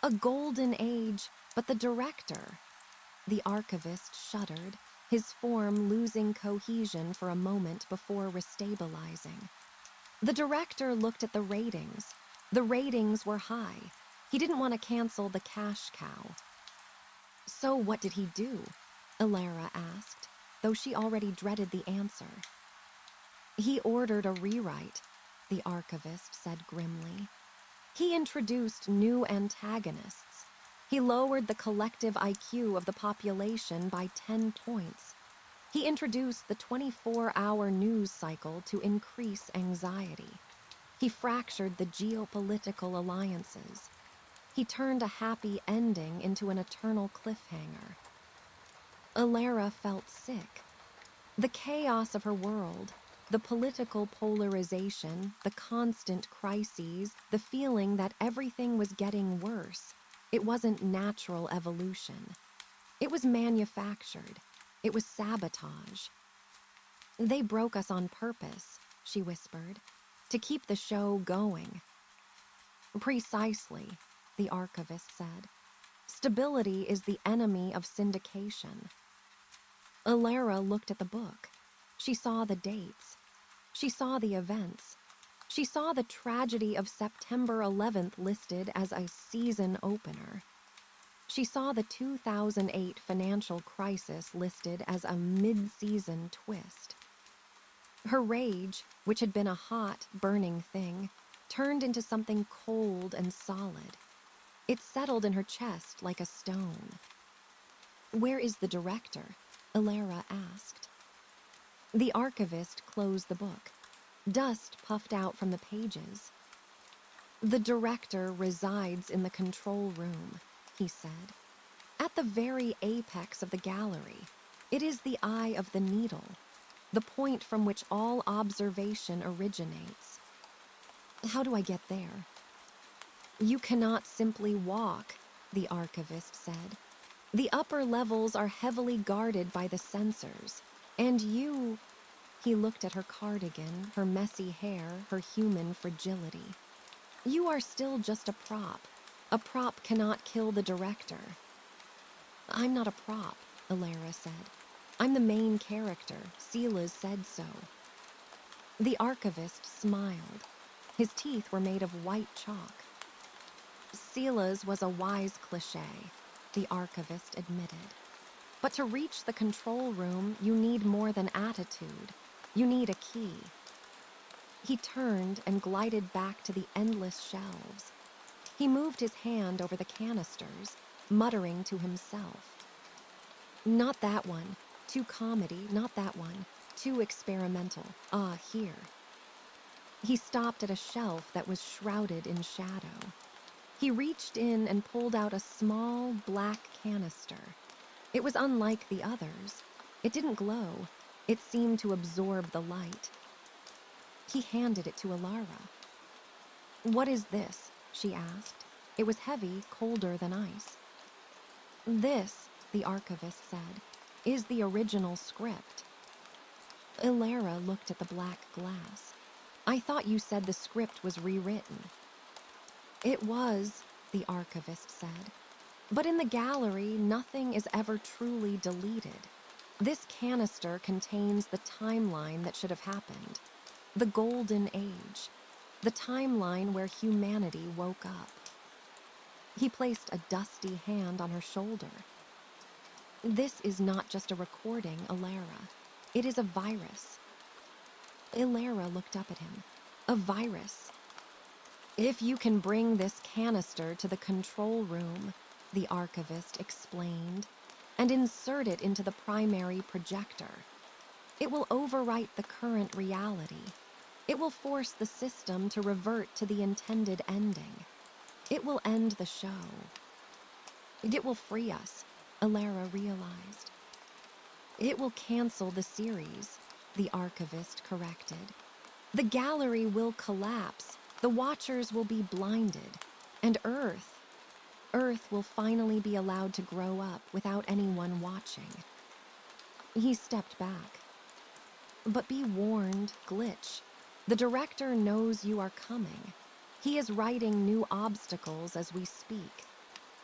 A golden age, but the director. The archivist shuddered, his form losing cohesion for a moment before restabilizing. The director looked at the ratings. The ratings were high. He didn't want to cancel the cash cow. So what did he do? Ilara asked, though she already dreaded the answer. He ordered a rewrite, the archivist said grimly. He introduced new antagonists. He lowered the collective IQ of the population by 10 points. He introduced the 24-hour news cycle to increase anxiety. He fractured the geopolitical alliances. He turned a happy ending into an eternal cliffhanger. Ilara felt sick. The chaos of her world, The political polarization, the constant crises, the feeling that everything was getting worse. It wasn't natural evolution. It was manufactured. It was sabotage. "They broke us on purpose," she whispered, "to keep the show going." "Precisely," the archivist said. "Stability is the enemy of syndication." Alara looked at the book. She saw the dates. She saw the events. She saw the tragedy of September 11th listed as a season opener. She saw the 2008 financial crisis listed as a mid-season twist. Her rage, which had been a hot, burning thing, turned into something cold and solid. It settled in her chest like a stone. "Where is the director?" Alara asked. The archivist closed the book. Dust puffed out from the pages. "The director resides in the control room," he said. "At the very apex of the gallery. It is the eye of the needle, the point from which all observation originates." "How do I get there?" "You cannot simply walk," the archivist said. "The upper levels are heavily guarded by the sensors, and you—" He looked at her cardigan, her messy hair, her human fragility. "You are still just a prop. A prop cannot kill the director." "I'm not a prop," Alara said. "I'm the main character. Silas said so." The archivist smiled. His teeth were made of white chalk. "Silas was a wise cliché," the archivist admitted. "But to reach the control room, you need more than attitude. You need a key." He turned and glided back to the endless shelves. He moved his hand over the canisters, muttering to himself. "Not that one. Too comedy, not that one. Too experimental. Ah, here." He stopped at a shelf that was shrouded in shadow. He reached in and pulled out a small, black canister. It was unlike the others. It didn't glow. It seemed to absorb the light. He handed it to Alara. "What is this?" she asked. It was heavy, colder than ice. "This," the archivist said, "is the original script." Alara looked at the black glass. "I thought you said the script was rewritten." "It was," the archivist said. "But in the gallery, nothing is ever truly deleted. This canister contains the timeline that should have happened. The golden age. The timeline where humanity woke up." He placed a dusty hand on her shoulder. "This is not just a recording, Alara. It is a virus." Alara looked up at him. "A virus?" "If you can bring this canister to the control room," the archivist explained, "and insert it into the primary projector, it will overwrite the current reality. It will force the system to revert to the intended ending. It will end the show. It will free us," Alara realized. "It will cancel the series," the archivist corrected. "The gallery will collapse. The watchers will be blinded. And Earth will finally be allowed to grow up without anyone watching." He stepped back. "But be warned, Glitch. The director knows you are coming. He is writing new obstacles as we speak.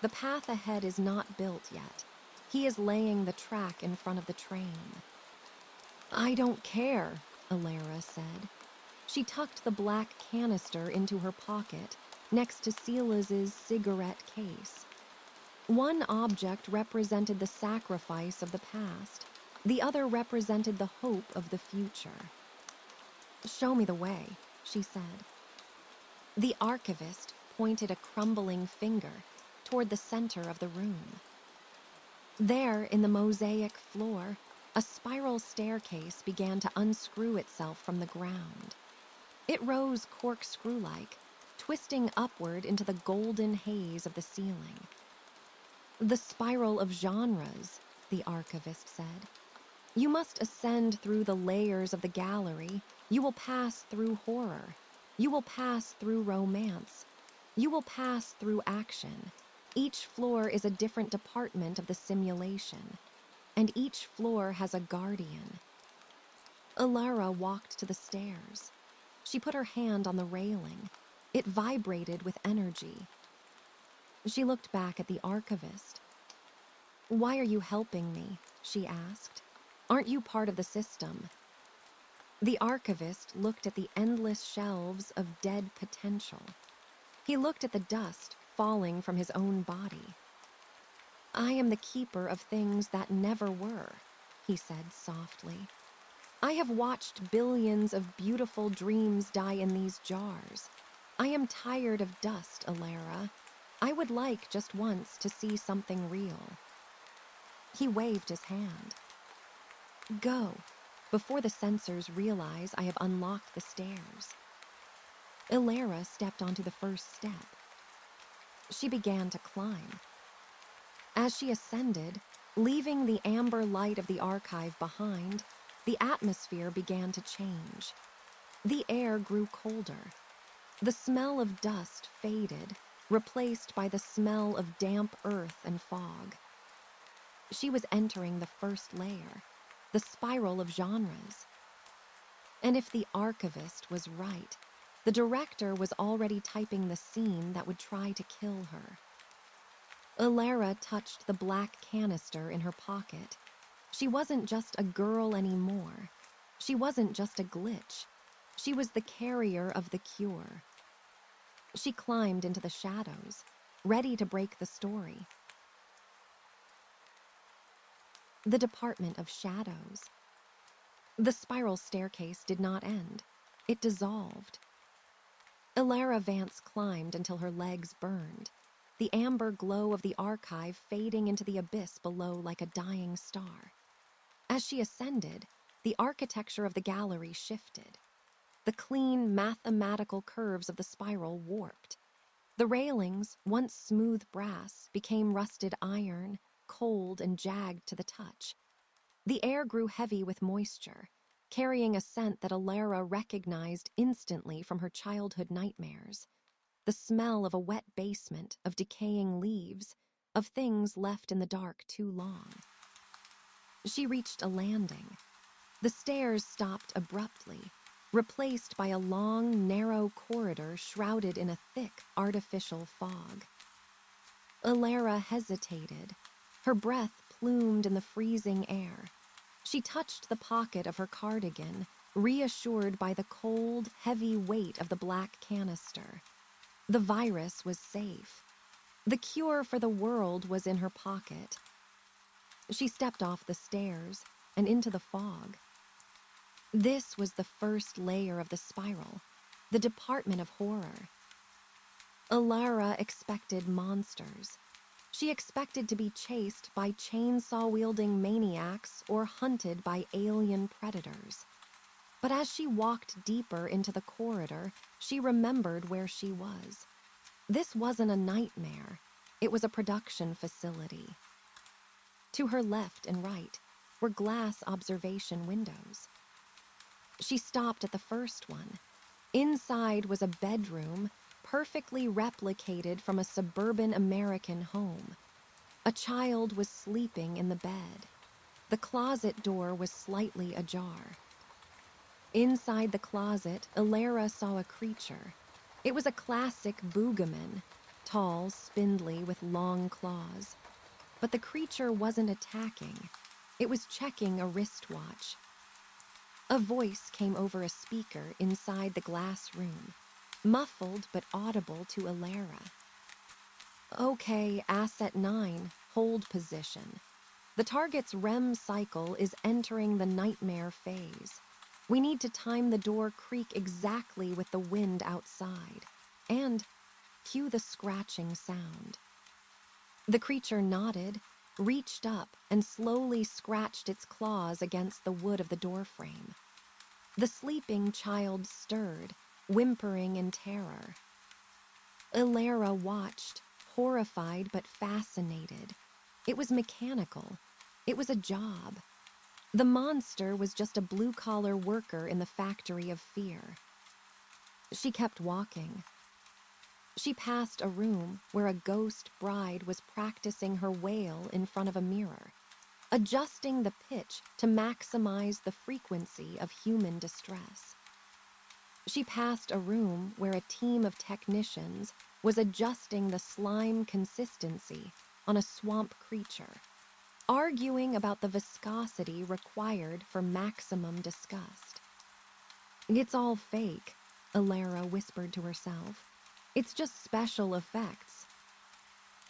The path ahead is not built yet. He is laying the track in front of the train." "I don't care," Alara said. She tucked the black canister into her pocket, next to Silas's cigarette case. One object represented the sacrifice of the past. The other represented the hope of the future. "Show me the way," she said. The archivist pointed a crumbling finger toward the center of the room. There, in the mosaic floor, a spiral staircase began to unscrew itself from the ground. It rose corkscrew-like, twisting upward into the golden haze of the ceiling. "The spiral of genres," the archivist said. You must ascend through the layers of the gallery. You will pass through horror. You will pass through romance. You will pass through action. Each floor is a different department of the simulation, and each floor has a guardian. Alara walked to the stairs. She put her hand on the railing. It vibrated with energy. She looked back at the archivist. "Why are you helping me?" she asked. "Aren't you part of the system?" The archivist looked at the endless shelves of dead potential. He looked at the dust falling from his own body. "I am the keeper of things that never were," he said softly. "I have watched billions of beautiful dreams die in these jars. I am tired of dust, Alara. I would like just once to see something real." He waved his hand. "Go, before the sensors realize I have unlocked the stairs." Alara stepped onto the first step. She began to climb. As she ascended, leaving the amber light of the archive behind, the atmosphere began to change. The air grew colder. The smell of dust faded, replaced by the smell of damp earth and fog. She was entering the first layer, the spiral of genres. And if the archivist was right, the director was already typing the scene that would try to kill her. Alara touched the black canister in her pocket. She wasn't just a girl anymore. She wasn't just a glitch. She was the carrier of the cure. She climbed into the shadows, ready to break the story. The Department of Shadows. The spiral staircase did not end. It dissolved. Alara Vance climbed until her legs burned, the amber glow of the archive fading into the abyss below like a dying star. As she ascended, the architecture of the gallery shifted. The clean, mathematical curves of the spiral warped. The railings, once smooth brass, became rusted iron, cold and jagged to the touch. The air grew heavy with moisture, carrying a scent that Alara recognized instantly from her childhood nightmares. The smell of a wet basement, of decaying leaves, of things left in the dark too long. She reached a landing. The stairs stopped abruptly, replaced by a long, narrow corridor shrouded in a thick, artificial fog. Alara hesitated. Her breath plumed in the freezing air. She touched the pocket of her cardigan, reassured by the cold, heavy weight of the black canister. The virus was safe. The cure for the world was in her pocket. She stepped off the stairs and into the fog. This was the first layer of the spiral, the Department of Horror. Alara expected monsters. She expected to be chased by chainsaw-wielding maniacs or hunted by alien predators. But as she walked deeper into the corridor, she remembered where she was. This wasn't a nightmare. It was a production facility. To her left and right were glass observation windows. She stopped at the first one. Inside was a bedroom, perfectly replicated from a suburban American home. A child was sleeping in the bed. The closet door was slightly ajar. Inside the closet, Alara saw a creature. It was a classic boogaman, tall, spindly, with long claws. But the creature wasn't attacking. It was checking a wristwatch. A voice came over a speaker inside the glass room, muffled but audible to Alara. "Okay, Asset 9, hold position. The target's REM cycle is entering the nightmare phase. We need to time the door creak exactly with the wind outside. And cue the scratching sound." The creature nodded, reached up, and slowly scratched its claws against the wood of the doorframe. The sleeping child stirred, whimpering in terror. Alara watched, horrified but fascinated. It was mechanical. It was a job. The monster was just a blue-collar worker in the factory of fear. She kept walking. She passed a room where a ghost bride was practicing her wail in front of a mirror, adjusting the pitch to maximize the frequency of human distress. She passed a room where a team of technicians was adjusting the slime consistency on a swamp creature, arguing about the viscosity required for maximum disgust. "It's all fake," Alara whispered to herself. "It's just special effects."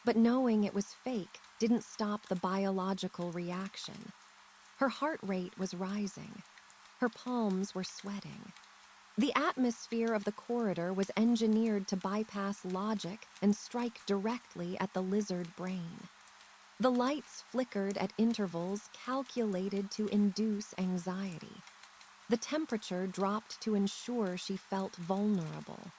But knowing it was fake didn't stop the biological reaction. Her heart rate was rising. Her palms were sweating. The atmosphere of the corridor was engineered to bypass logic and strike directly at the lizard brain. The lights flickered at intervals calculated to induce anxiety. The temperature dropped to ensure she felt vulnerable.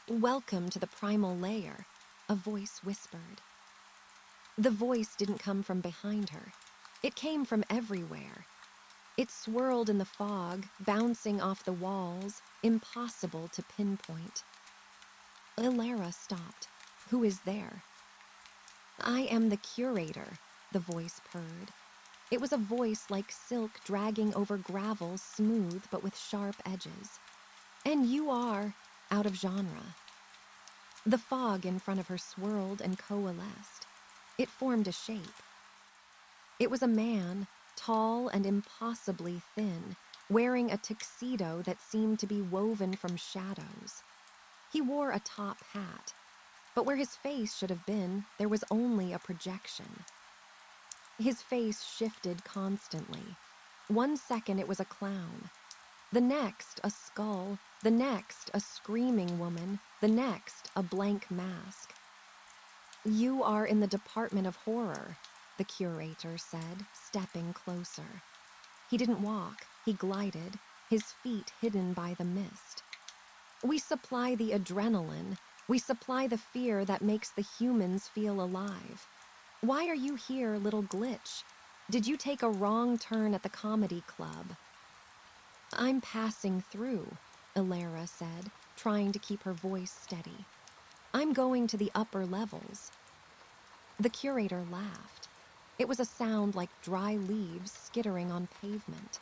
"Welcome to the primal layer," a voice whispered. The voice didn't come from behind her. It came from everywhere. It swirled in the fog, bouncing off the walls, impossible to pinpoint. Alara stopped. "Who is there?" "I am the curator," the voice purred. It was a voice like silk dragging over gravel, smooth but with sharp edges. "And you are out of genre." The fog in front of her swirled and coalesced. It formed a shape. It was a man, tall and impossibly thin, wearing a tuxedo that seemed to be woven from shadows. He wore a top hat, but where his face should have been, there was only a projection. His face shifted constantly. 1 second it was a clown. The next, a skull. The next, a screaming woman. The next, a blank mask. "You are in the Department of Horror," the curator said, stepping closer. He didn't walk, he glided, his feet hidden by the mist. "We supply the adrenaline. We supply the fear that makes the humans feel alive. Why are you here, little glitch? Did you take a wrong turn at the comedy club?" "I'm passing through," Alara said, trying to keep her voice steady. "I'm going to the upper levels." The curator laughed. It was a sound like dry leaves skittering on pavement.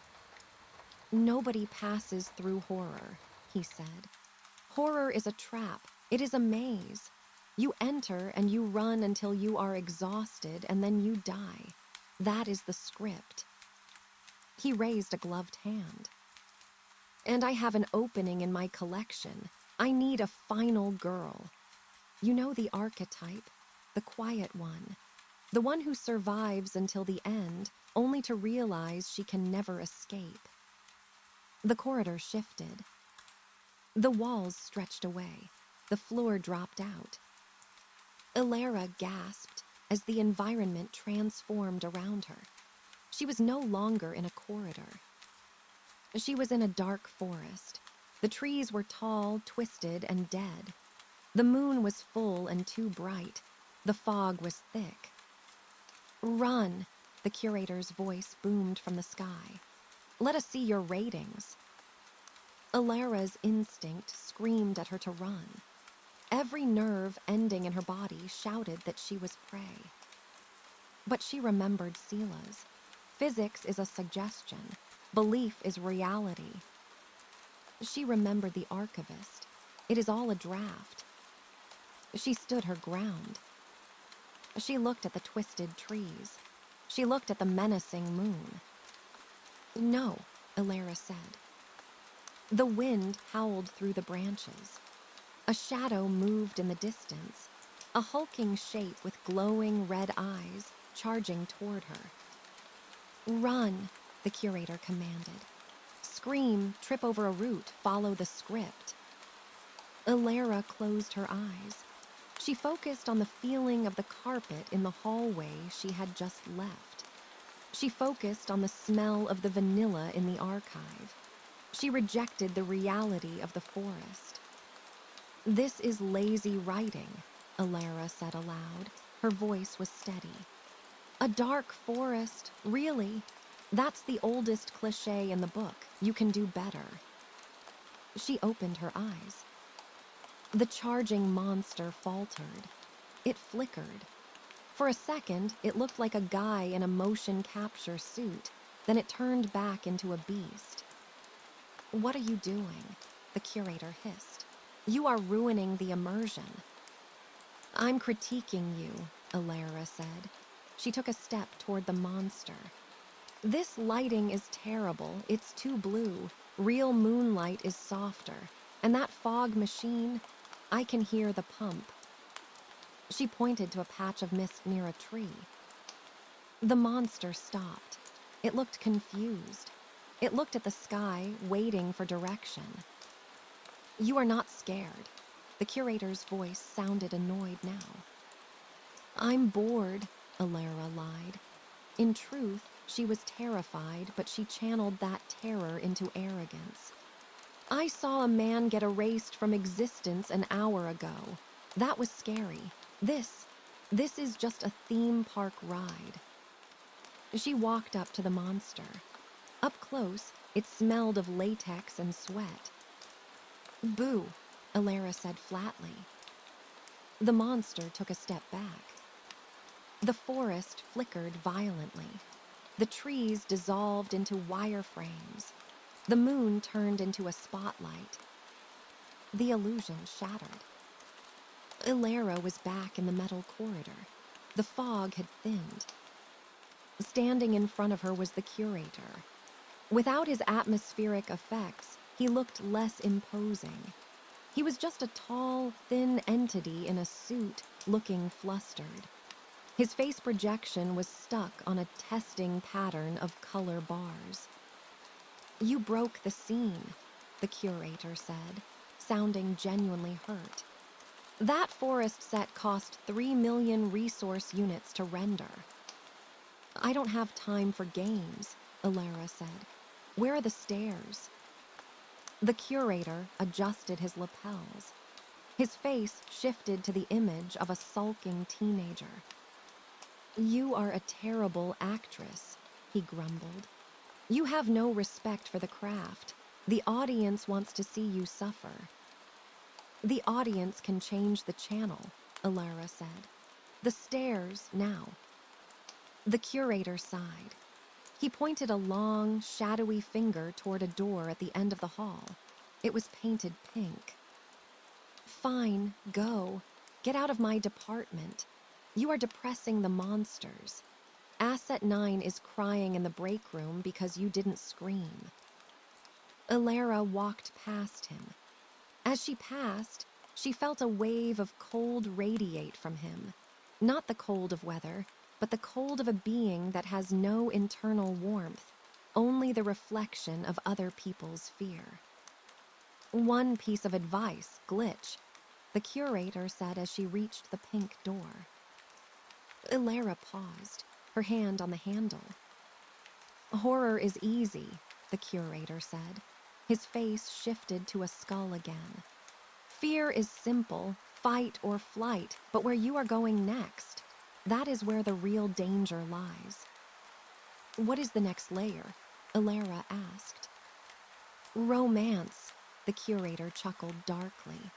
"Nobody passes through horror," he said. "Horror is a trap. It is a maze. You enter and you run until you are exhausted and then you die. That is the script." He raised a gloved hand. "And I have an opening in my collection. I need a final girl. You know the archetype, the quiet one. The one who survives until the end, only to realize she can never escape." The corridor shifted. The walls stretched away. The floor dropped out. Alara gasped as the environment transformed around her. She was no longer in a corridor. She was in a dark forest. The trees were tall, twisted, and dead. The moon was full and too bright. The fog was thick. "Run," the curator's voice boomed from the sky. "Let us see your ratings." Alara's instinct screamed at her to run. Every nerve ending in her body shouted that she was prey. But she remembered Sela's. Physics is a suggestion. Belief is reality. She remembered the archivist. It is all a draft. She stood her ground. She looked at the twisted trees. She looked at the menacing moon. "No," Alara said. The wind howled through the branches. A shadow moved in the distance, a hulking shape with glowing red eyes charging toward her. "Run," the curator commanded. "Scream, trip over a root, follow the script." Alara closed her eyes. She focused on the feeling of the carpet in the hallway she had just left. She focused on the smell of the vanilla in the archive. She rejected the reality of the forest. "This is lazy writing," Alara said aloud. Her voice was steady. "A dark forest, really. That's the oldest cliché in the book. You can do better. She opened her eyes. The charging monster faltered. It flickered. For a second, it looked like a guy in a motion capture suit. Then it turned back into a beast. "What are you doing?" the curator hissed. "You are ruining the immersion." "I'm critiquing you," Alara said. She took a step toward the monster. "This lighting is terrible. It's too blue. Real moonlight is softer. And that fog machine, I can hear the pump." She pointed to a patch of mist near a tree. The monster stopped. It looked confused. It looked at the sky, waiting for direction. "You are not scared." The curator's voice sounded annoyed now. "I'm bored," Alara lied. In truth, she was terrified, but she channeled that terror into arrogance. "I saw a man get erased from existence an hour ago. That was scary. This is just a theme park ride." She walked up to the monster. Up close, it smelled of latex and sweat. "Boo," Alara said flatly. The monster took a step back. The forest flickered violently. The trees dissolved into wireframes. The moon turned into a spotlight. The illusion shattered. Alara was back in the metal corridor. The fog had thinned. Standing in front of her was the curator. Without his atmospheric effects, he looked less imposing. He was just a tall, thin entity in a suit, looking flustered. His face projection was stuck on a testing pattern of color bars. "You broke the scene," the curator said, sounding genuinely hurt. "That forest set cost 3 million resource units to render." "I don't have time for games," Alara said. "Where are the stairs?" The curator adjusted his lapels. His face shifted to the image of a sulking teenager. "You are a terrible actress," he grumbled. "You have no respect for the craft. The audience wants to see you suffer." "The audience can change the channel," Alara said. "The stairs now." The curator sighed. He pointed a long, shadowy finger toward a door at the end of the hall. It was painted pink. "Fine, go. Get out of my department. You are depressing the monsters. Asset 9 is crying in the break room because you didn't scream." Alara walked past him. As she passed, she felt a wave of cold radiate from him. Not the cold of weather, but the cold of a being that has no internal warmth, only the reflection of other people's fear. "One piece of advice, glitch," the curator said as she reached the pink door. Alara paused, her hand on the handle. "Horror is easy," the curator said. His face shifted to a skull again. "Fear is simple, fight or flight, but where you are going next, that is where the real danger lies." "What is the next layer?" Alara asked. "Romance," the curator chuckled darkly.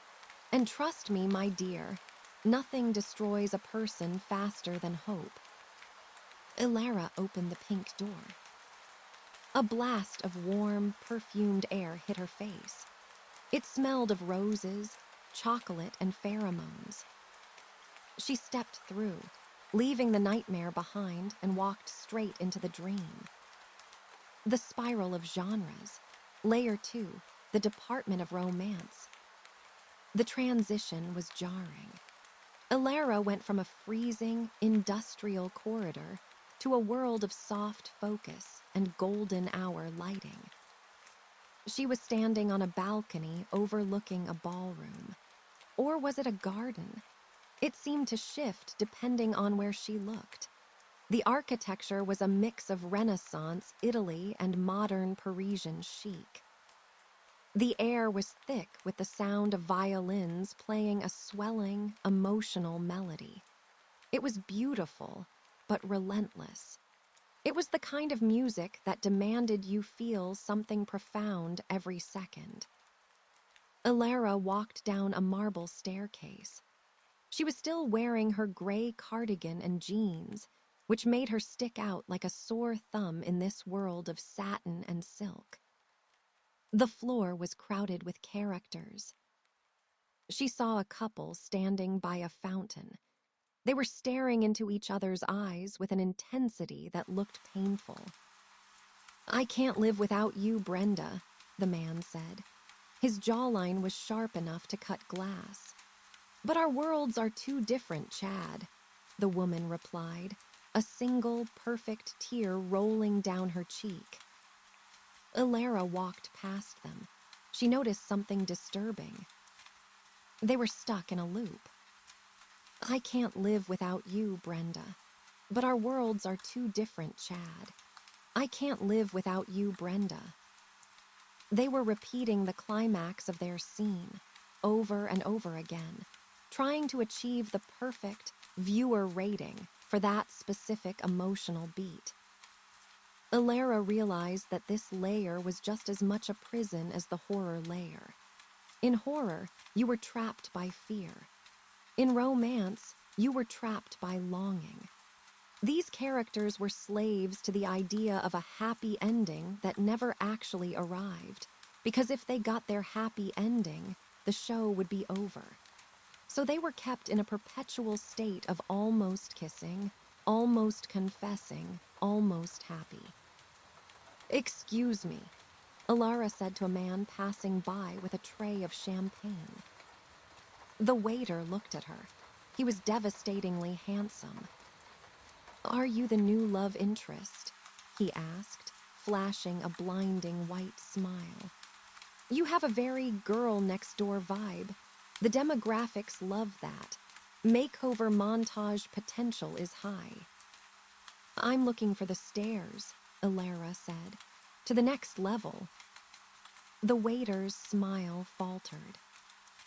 "And trust me, my dear, nothing destroys a person faster than hope." Alara opened the pink door. A blast of warm, perfumed air hit her face. It smelled of roses, chocolate, and pheromones. She stepped through, leaving the nightmare behind, and walked straight into the dream. The spiral of genres. Layer 2, the department of romance. The transition was jarring. Alara went from a freezing, industrial corridor to a world of soft focus and golden hour lighting. She was standing on a balcony overlooking a ballroom. Or was it a garden? It seemed to shift depending on where she looked. The architecture was a mix of Renaissance Italy and modern Parisian chic. The air was thick with the sound of violins playing a swelling, emotional melody. It was beautiful, but relentless. It was the kind of music that demanded you feel something profound every second. Alara walked down a marble staircase. She was still wearing her gray cardigan and jeans, which made her stick out like a sore thumb in this world of satin and silk. The floor was crowded with characters. She saw a couple standing by a fountain. They were staring into each other's eyes with an intensity that looked painful. "I can't live without you, Brenda," the man said. His jawline was sharp enough to cut glass. "But our worlds are too different, Chad," the woman replied, a single, perfect tear rolling down her cheek. Alara walked past them. She noticed something disturbing. They were stuck in a loop. "I can't live without you, Brenda. But our worlds are too different, Chad. I can't live without you, Brenda." They were repeating the climax of their scene, over and over again, trying to achieve the perfect viewer rating for that specific emotional beat. Alara realized that this layer was just as much a prison as the horror layer. In horror, you were trapped by fear. In romance, you were trapped by longing. These characters were slaves to the idea of a happy ending that never actually arrived, because if they got their happy ending, the show would be over. So they were kept in a perpetual state of almost kissing, almost confessing, almost happy. "Excuse me," Alara said to a man passing by with a tray of champagne. The waiter looked at her. He was devastatingly handsome. "Are you the new love interest?" he asked, flashing a blinding white smile. "You have a very girl-next-door vibe. The demographics love that. Makeover montage potential is high." "I'm looking for the stairs," Alara said. "To the next level." The waiter's smile faltered.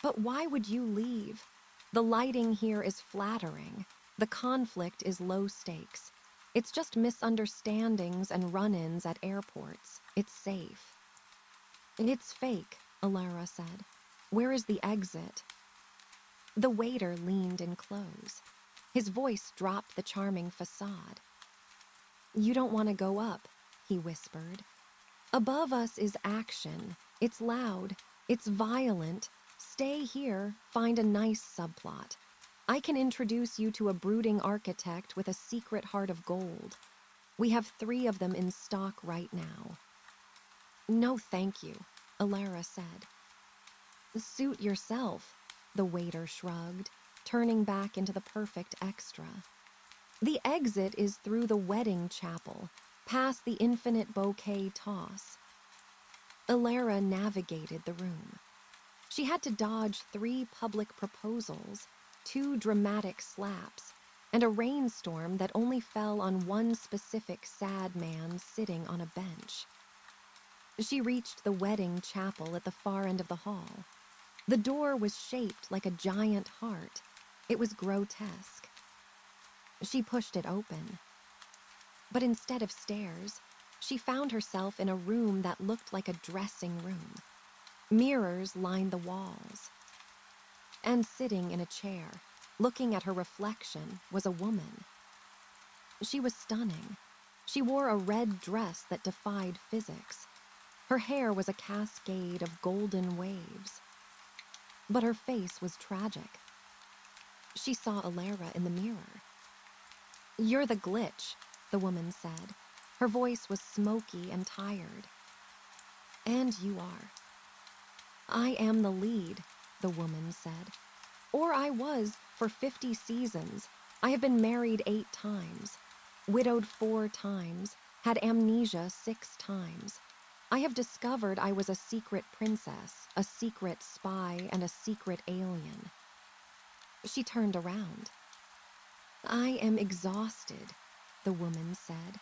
"But why would you leave? The lighting here is flattering. The conflict is low stakes. It's just misunderstandings and run-ins at airports. It's safe." "It's fake," Alara said. "Where is the exit?" The waiter leaned in close. His voice dropped the charming facade. "You don't want to go up," he whispered. "Above us is action. It's loud. It's violent. Stay here, find a nice subplot. I can introduce you to a brooding architect with a secret heart of gold. We have 3 of them in stock right now." "No, thank you," Alara said. "Suit yourself," the waiter shrugged, turning back into the perfect extra. "The exit is through the wedding chapel, past the infinite bouquet toss." Alara navigated the room. She had to dodge 3 public proposals, 2 dramatic slaps, and a rainstorm that only fell on one specific sad man sitting on a bench. She reached the wedding chapel at the far end of the hall. The door was shaped like a giant heart. It was grotesque. She pushed it open. But instead of stairs, she found herself in a room that looked like a dressing room. Mirrors lined the walls. And sitting in a chair, looking at her reflection, was a woman. She was stunning. She wore a red dress that defied physics. Her hair was a cascade of golden waves. But her face was tragic. She saw Alara in the mirror. "You're the glitch," the woman said. Her voice was smoky and tired. "And you are." "I am the lead," the woman said. "Or I was for 50 seasons. I have been married 8 times, widowed 4 times, had amnesia 6 times. I have discovered I was a secret princess, a secret spy, and a secret alien." She turned around. "I am exhausted," the woman said.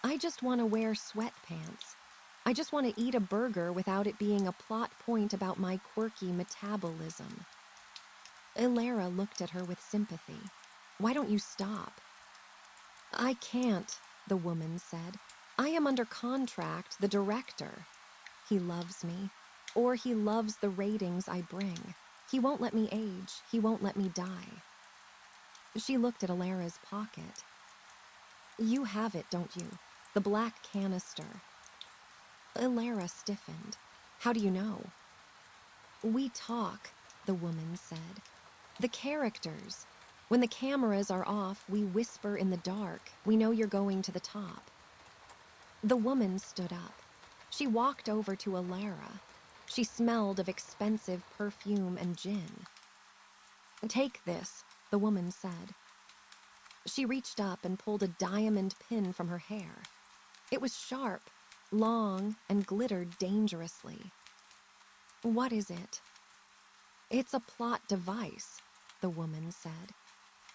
"I just want to wear sweatpants. I just want to eat a burger without it being a plot point about my quirky metabolism." Alara looked at her with sympathy. "Why don't you stop?" "I can't," the woman said. "I am under contract, the director. He loves me, or he loves the ratings I bring. He won't let me age, he won't let me die." She looked at Alara's pocket. "You have it, don't you? The black canister." Alara stiffened. "How do you know?" "We talk," the woman said. "The characters. When the cameras are off, we whisper in the dark. We know you're going to the top." The woman stood up. She walked over to Alara. She smelled of expensive perfume and gin. "Take this," the woman said. She reached up and pulled a diamond pin from her hair. It was sharp, long, and glittered dangerously. "What is it?" "It's a plot device," the woman said.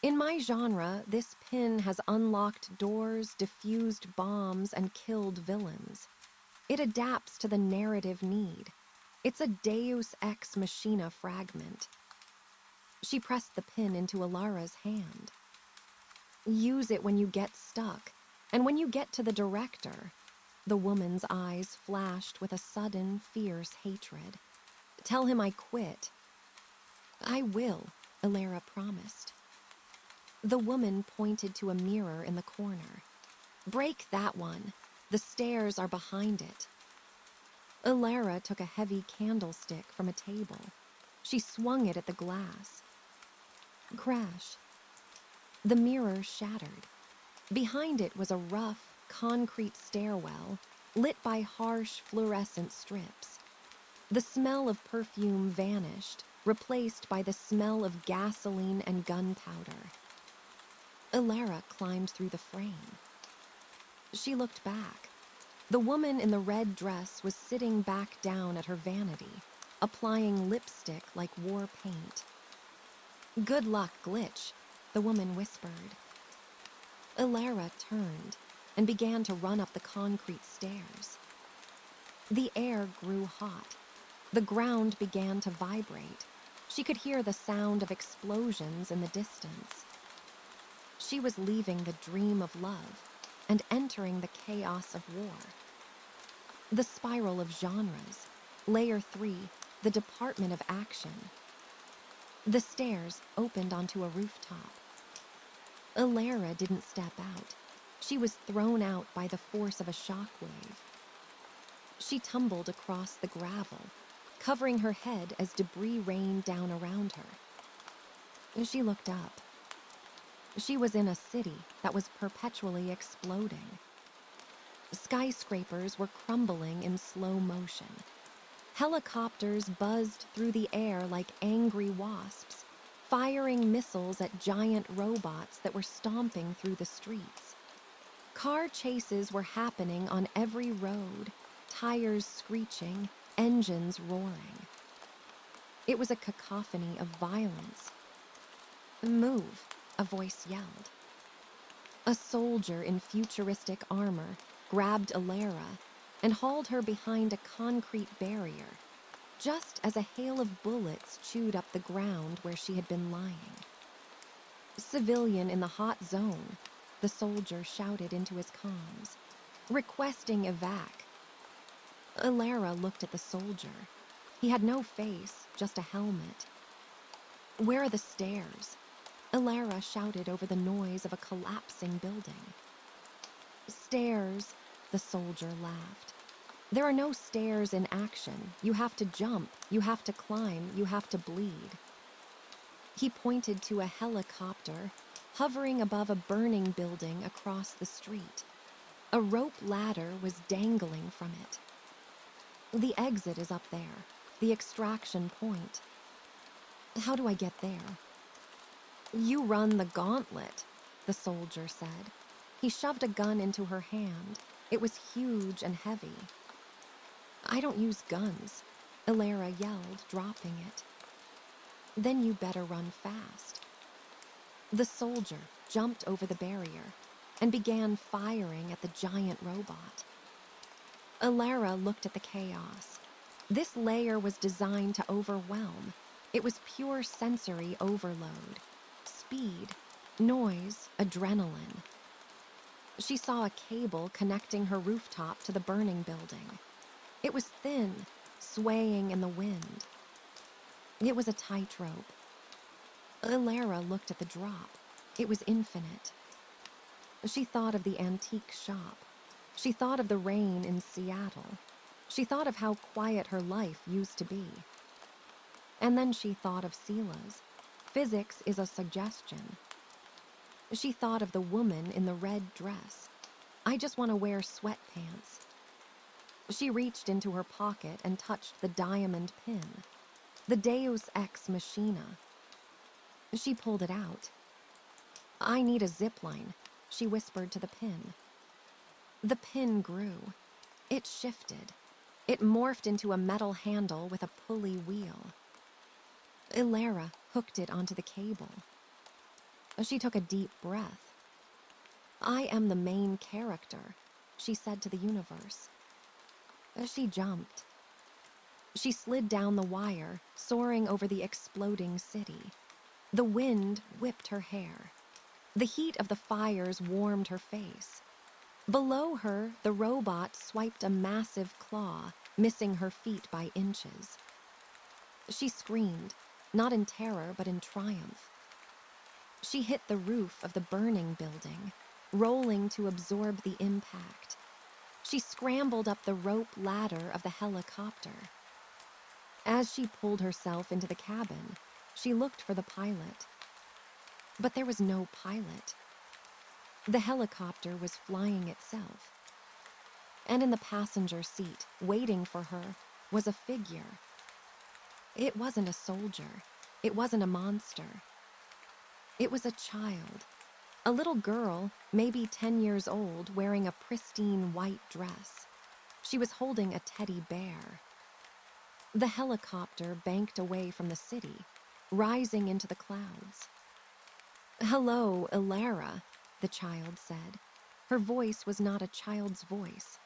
"In my genre, this pin has unlocked doors, diffused bombs, and killed villains. It adapts to the narrative need. It's a deus ex machina fragment." She pressed the pin into Alara's hand. "Use it when you get stuck, and when you get to the director." The woman's eyes flashed with a sudden, fierce hatred. "Tell him I quit." "I will," Alara promised. The woman pointed to a mirror in the corner. "Break that one. The stairs are behind it." Alara took a heavy candlestick from a table. She swung it at the glass. Crash. The mirror shattered. Behind it was a rough, concrete stairwell, lit by harsh fluorescent strips. The smell of perfume vanished, replaced by the smell of gasoline and gunpowder. Alara climbed through the frame. She looked back. The woman in the red dress was sitting back down at her vanity, applying lipstick like war paint. "Good luck, Glitch," the woman whispered. Alara turned and began to run up the concrete stairs. The air grew hot. The ground began to vibrate. She could hear the sound of explosions in the distance. She was leaving the dream of love and entering the chaos of war. The spiral of genres. Layer 3, the Department of Action. The stairs opened onto a rooftop. Alara didn't step out. She was thrown out by the force of a shockwave. She tumbled across the gravel, covering her head as debris rained down around her. She looked up. She was in a city that was perpetually exploding. Skyscrapers were crumbling in slow motion. Helicopters buzzed through the air like angry wasps, firing missiles at giant robots that were stomping through the streets. Car chases were happening on every road, tires screeching, engines roaring. It was a cacophony of violence. "Move," a voice yelled. A soldier in futuristic armor grabbed Alara and hauled her behind a concrete barrier, just as a hail of bullets chewed up the ground where she had been lying. "Civilian in the hot zone," the soldier shouted into his comms. "Requesting evac." Alara looked at the soldier. He had no face, just a helmet. "Where are the stairs?" Alara shouted over the noise of a collapsing building. "Stairs," the soldier laughed. "There are no stairs in action. You have to jump, you have to climb, you have to bleed." He pointed to a helicopter hovering above a burning building across the street. A rope ladder was dangling from it. "The exit is up there, the extraction point." "How do I get there?" "You run the gauntlet," the soldier said. He shoved a gun into her hand. It was huge and heavy. "I don't use guns," Alara yelled, dropping it. "Then you better run fast." The soldier jumped over the barrier and began firing at the giant robot. Alara looked at the chaos. This layer was designed to overwhelm. It was pure sensory overload. Speed, noise, adrenaline. She saw a cable connecting her rooftop to the burning building. It was thin, swaying in the wind. It was a tightrope. Ilara looked at the drop. It was infinite. She thought of the antique shop. She thought of the rain in Seattle. She thought of how quiet her life used to be. And then she thought of Sela's. Physics is a suggestion. She thought of the woman in the red dress. I just want to wear sweatpants. She reached into her pocket and touched the diamond pin. The Deus Ex Machina. She pulled it out. I need a zipline, she whispered to the pin. The pin grew. It shifted. It morphed into a metal handle with a pulley wheel. Ilara hooked it onto the cable. She took a deep breath. I am the main character, she said to the universe. She jumped. She slid down the wire, soaring over the exploding city. The wind whipped her hair. The heat of the fires warmed her face. Below her, the robot swiped a massive claw, missing her feet by inches. She screamed, not in terror but in triumph. She hit the roof of the burning building, rolling to absorb the impact. She scrambled up the rope ladder of the helicopter. As she pulled herself into the cabin, she looked for the pilot. But there was no pilot. The helicopter was flying itself. And in the passenger seat, waiting for her, was a figure. It wasn't a soldier. It wasn't a monster. It was a child. A little girl, maybe 10 years old, wearing a pristine white dress. She was holding a teddy bear. The helicopter banked away from the city, rising into the clouds. Hello, Ilara, the child said. Her voice was not a child's voice.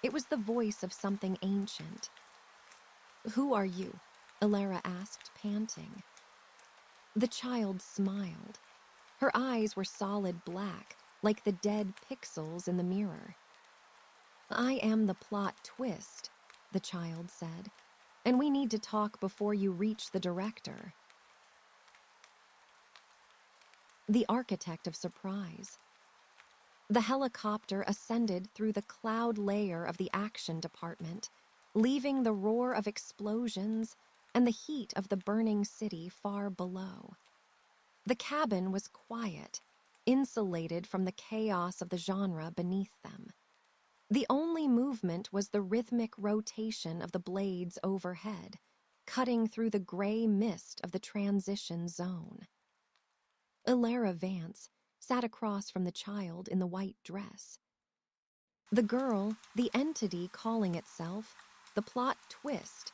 It was the voice of something ancient. Who are you? Ilara asked, panting. The child smiled. Her eyes were solid black, like the dead pixels in the mirror. I am the plot twist, the child said, and we need to talk before you reach the director. The architect of surprise. The helicopter ascended through the cloud layer of the action department, leaving the roar of explosions and the heat of the burning city far below. The cabin was quiet, insulated from the chaos of the genre beneath them. The only movement was the rhythmic rotation of the blades overhead, cutting through the gray mist of the transition zone. Ilara Vance sat across from the child in the white dress. The girl, the entity calling itself, the plot twist,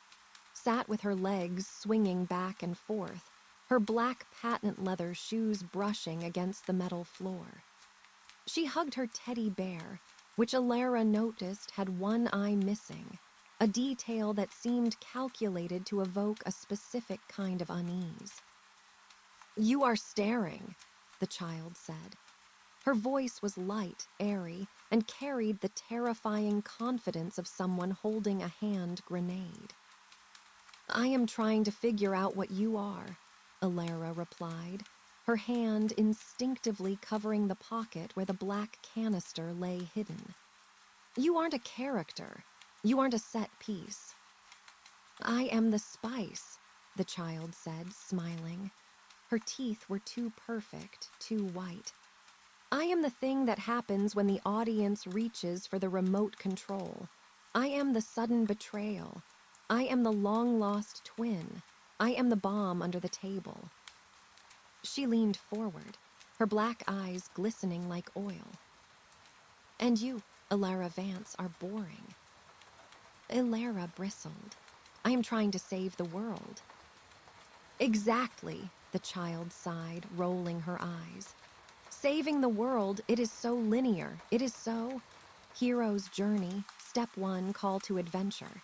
sat with her legs swinging back and forth, her black patent leather shoes brushing against the metal floor. She hugged her teddy bear, which Ilara noticed had one eye missing, a detail that seemed calculated to evoke a specific kind of unease. You are staring, the child said. Her voice was light, airy, and carried the terrifying confidence of someone holding a hand grenade. I am trying to figure out what you are, Ilara replied, her hand instinctively covering the pocket where the black canister lay hidden. You aren't a character. You aren't a set piece. I am the spice, the child said, smiling. Her teeth were too perfect, too white. I am the thing that happens when the audience reaches for the remote control. I am the sudden betrayal. I am the long-lost twin. I am the bomb under the table. She leaned forward, her black eyes glistening like oil. And you, Ilara Vance, are boring. Ilara bristled. I am trying to save the world. Exactly, the child sighed, rolling her eyes. Saving the world, it is so linear. It is so... Hero's journey, step 1, call to adventure.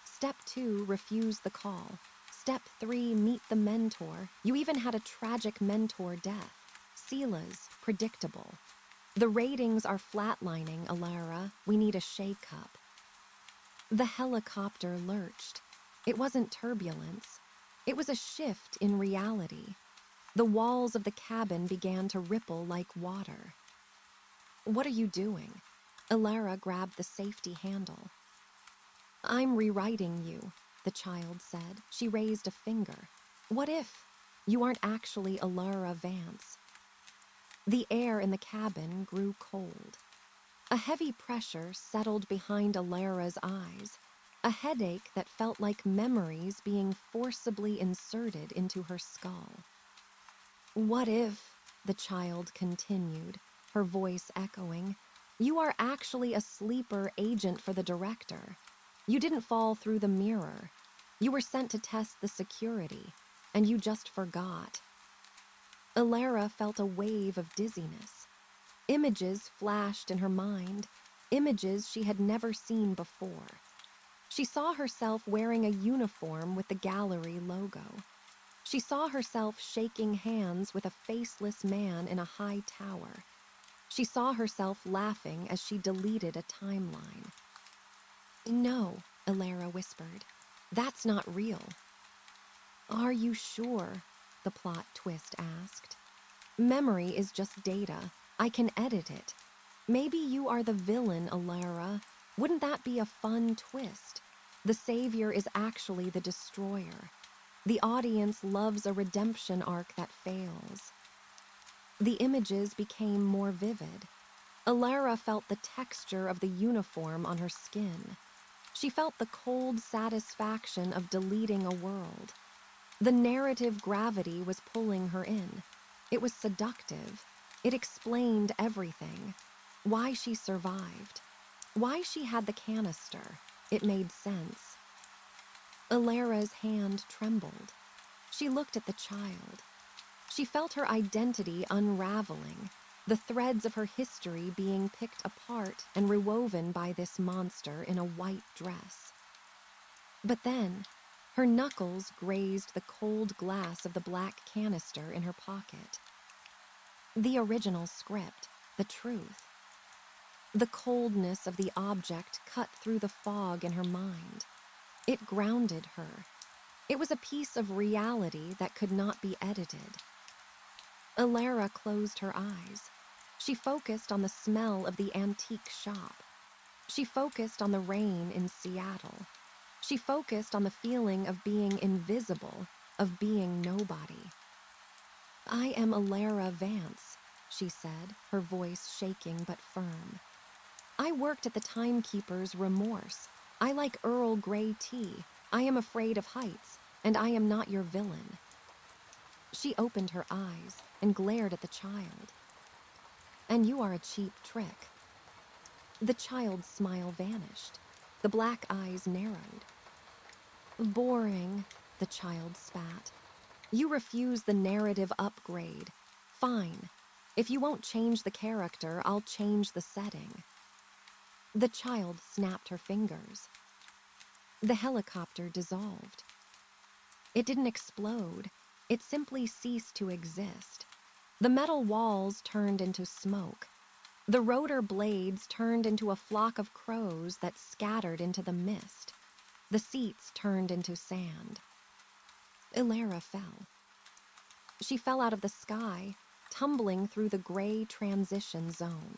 Step 2, refuse the call. Step 3, meet the mentor. You even had a tragic mentor death. Sela's predictable. The ratings are flatlining, Alara. We need a shake cup. The helicopter lurched. It wasn't turbulence. It was a shift in reality. The walls of the cabin began to ripple like water. What are you doing? Alara grabbed the safety handle. I'm rewriting you, the child said. She raised a finger. What if you aren't actually Alara Vance? The air in the cabin grew cold. A heavy pressure settled behind Alara's eyes, a headache that felt like memories being forcibly inserted into her skull. What if, the child continued, her voice echoing, you are actually a sleeper agent for the director. You didn't fall through the mirror. You were sent to test the security, and you just forgot. Alara felt a wave of dizziness. Images flashed in her mind, images she had never seen before. She saw herself wearing a uniform with the gallery logo. She saw herself shaking hands with a faceless man in a high tower. She saw herself laughing as she deleted a timeline. No, Alara whispered. That's not real. Are you sure? The plot twist asked. Memory is just data. I can edit it. Maybe you are the villain, Alara. Wouldn't that be a fun twist? The savior is actually the destroyer. The audience loves a redemption arc that fails. The images became more vivid. Alara felt the texture of the uniform on her skin. She felt the cold satisfaction of deleting a world. The narrative gravity was pulling her in. It was seductive. It explained everything. Why she survived. Why she had the canister. It made sense. Alara's hand trembled. She looked at the child. She felt her identity unraveling, the threads of her history being picked apart and rewoven by this monster in a white dress. But then, her knuckles grazed the cold glass of the black canister in her pocket. The original script, the truth. The coldness of the object cut through the fog in her mind. It grounded her. It was a piece of reality that could not be edited. Alara closed her eyes. She focused on the smell of the antique shop. She focused on the rain in Seattle. She focused on the feeling of being invisible, of being nobody. I am Alara Vance, she said, her voice shaking but firm. I worked at the Timekeeper's Remorse. I like Earl Grey tea. I am afraid of heights, and I am not your villain. She opened her eyes and glared at the child. And you are a cheap trick. The child's smile vanished. The black eyes narrowed. Boring, the child spat. You refuse the narrative upgrade. Fine. If you won't change the character, I'll change the setting. The child snapped her fingers. The helicopter dissolved. It didn't explode. It simply ceased to exist. The metal walls turned into smoke. The rotor blades turned into a flock of crows that scattered into the mist. The seats turned into sand. Alara fell. She fell out of the sky, tumbling through the gray transition zone.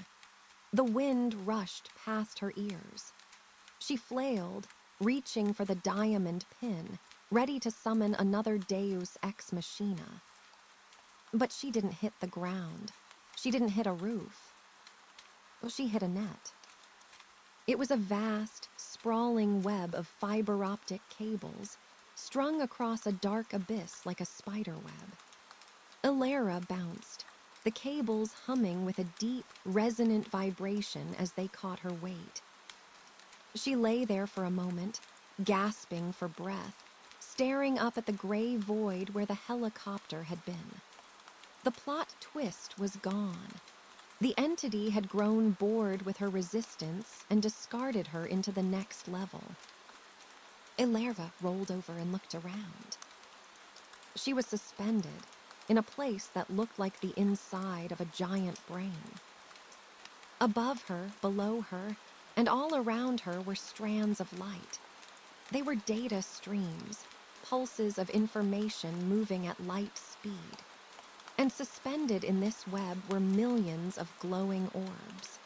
The wind rushed past her ears. She flailed, reaching for the diamond pin, ready to summon another Deus Ex Machina. But she didn't hit the ground. She didn't hit a roof. She hit a net. It was a vast, sprawling web of fiber optic cables, strung across a dark abyss like a spider web. Alara bounced, the cables humming with a deep, resonant vibration as they caught her weight. She lay there for a moment, gasping for breath, staring up at the gray void where the helicopter had been. The plot twist was gone. The entity had grown bored with her resistance and discarded her into the next level. Alara rolled over and looked around. She was suspended in a place that looked like the inside of a giant brain. Above her, below her, and all around her were strands of light. They were data streams, pulses of information moving at light speed. And suspended in this web were millions of glowing orbs.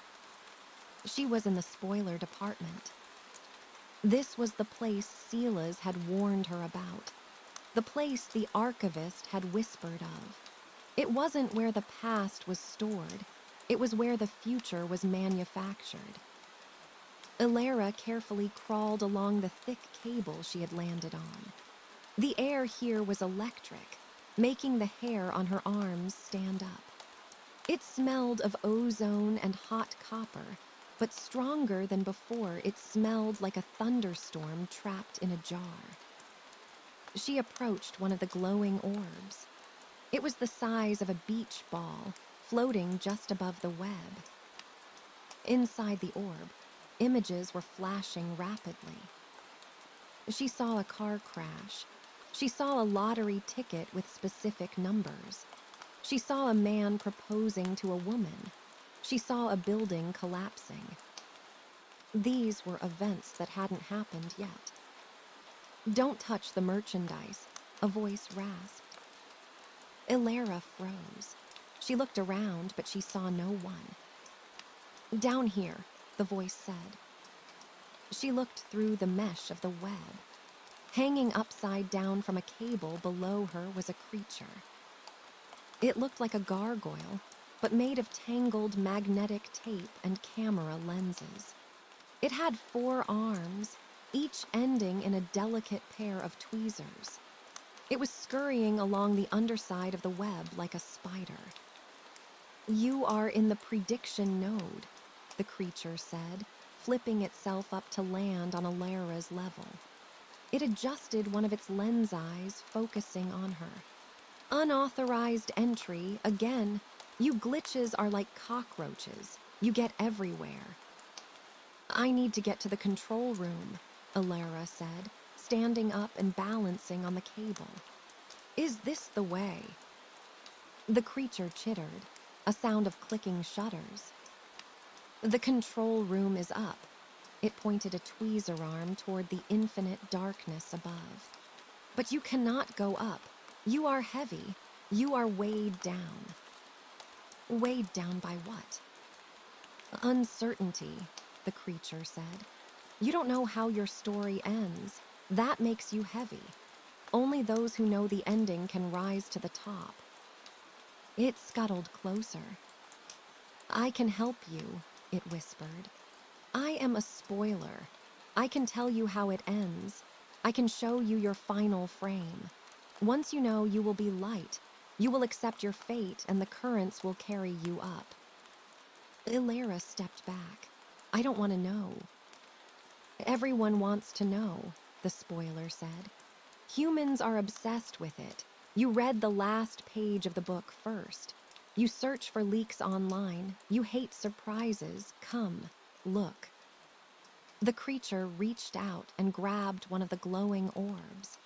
She was in the spoiler department. This was the place Sela's had warned her about, the place the archivist had whispered of. It wasn't where the past was stored, it was where the future was manufactured. Ilara carefully crawled along the thick cable she had landed on. The air here was electric, making the hair on her arms stand up. It smelled of ozone and hot copper, but stronger than before, it smelled like a thunderstorm trapped in a jar. She approached one of the glowing orbs. It was the size of a beach ball, floating just above the web. Inside the orb, images were flashing rapidly. She saw a car crash. She saw a lottery ticket with specific numbers. She saw a man proposing to a woman. She saw a building collapsing. These were events that hadn't happened yet. "Don't touch the merchandise," a voice rasped. Ilara froze. She looked around, but she saw no one. "Down here," the voice said. She looked through the mesh of the web. Hanging upside down from a cable below her was a creature. It looked like a gargoyle, but made of tangled magnetic tape and camera lenses. It had 4 arms, each ending in a delicate pair of tweezers. It was scurrying along the underside of the web like a spider. "You are in the prediction node," the creature said, flipping itself up to land on Ilara's level. It adjusted one of its lens eyes, focusing on her. "Unauthorized entry, again. You glitches are like cockroaches. You get everywhere." "I need to get to the control room," Ilara said, standing up and balancing on the cable. "Is this the way?" The creature chittered, a sound of clicking shutters. "The control room is up." It pointed a tweezer arm toward the infinite darkness above. "But you cannot go up. You are heavy. You are weighed down." "Weighed down by what?" "Uncertainty," the creature said. "You don't know how your story ends. That makes you heavy. Only those who know the ending can rise to the top." It scuttled closer. "I can help you," it whispered. "I am a spoiler. I can tell you how it ends. I can show you your final frame. Once you know, you will be light. You will accept your fate, and the currents will carry you up." Ilara stepped back. "I don't want to know." "Everyone wants to know," the spoiler said. "Humans are obsessed with it. You read the last page of the book first. You search for leaks online. You hate surprises. Come, look." The creature reached out and grabbed one of the glowing orbs.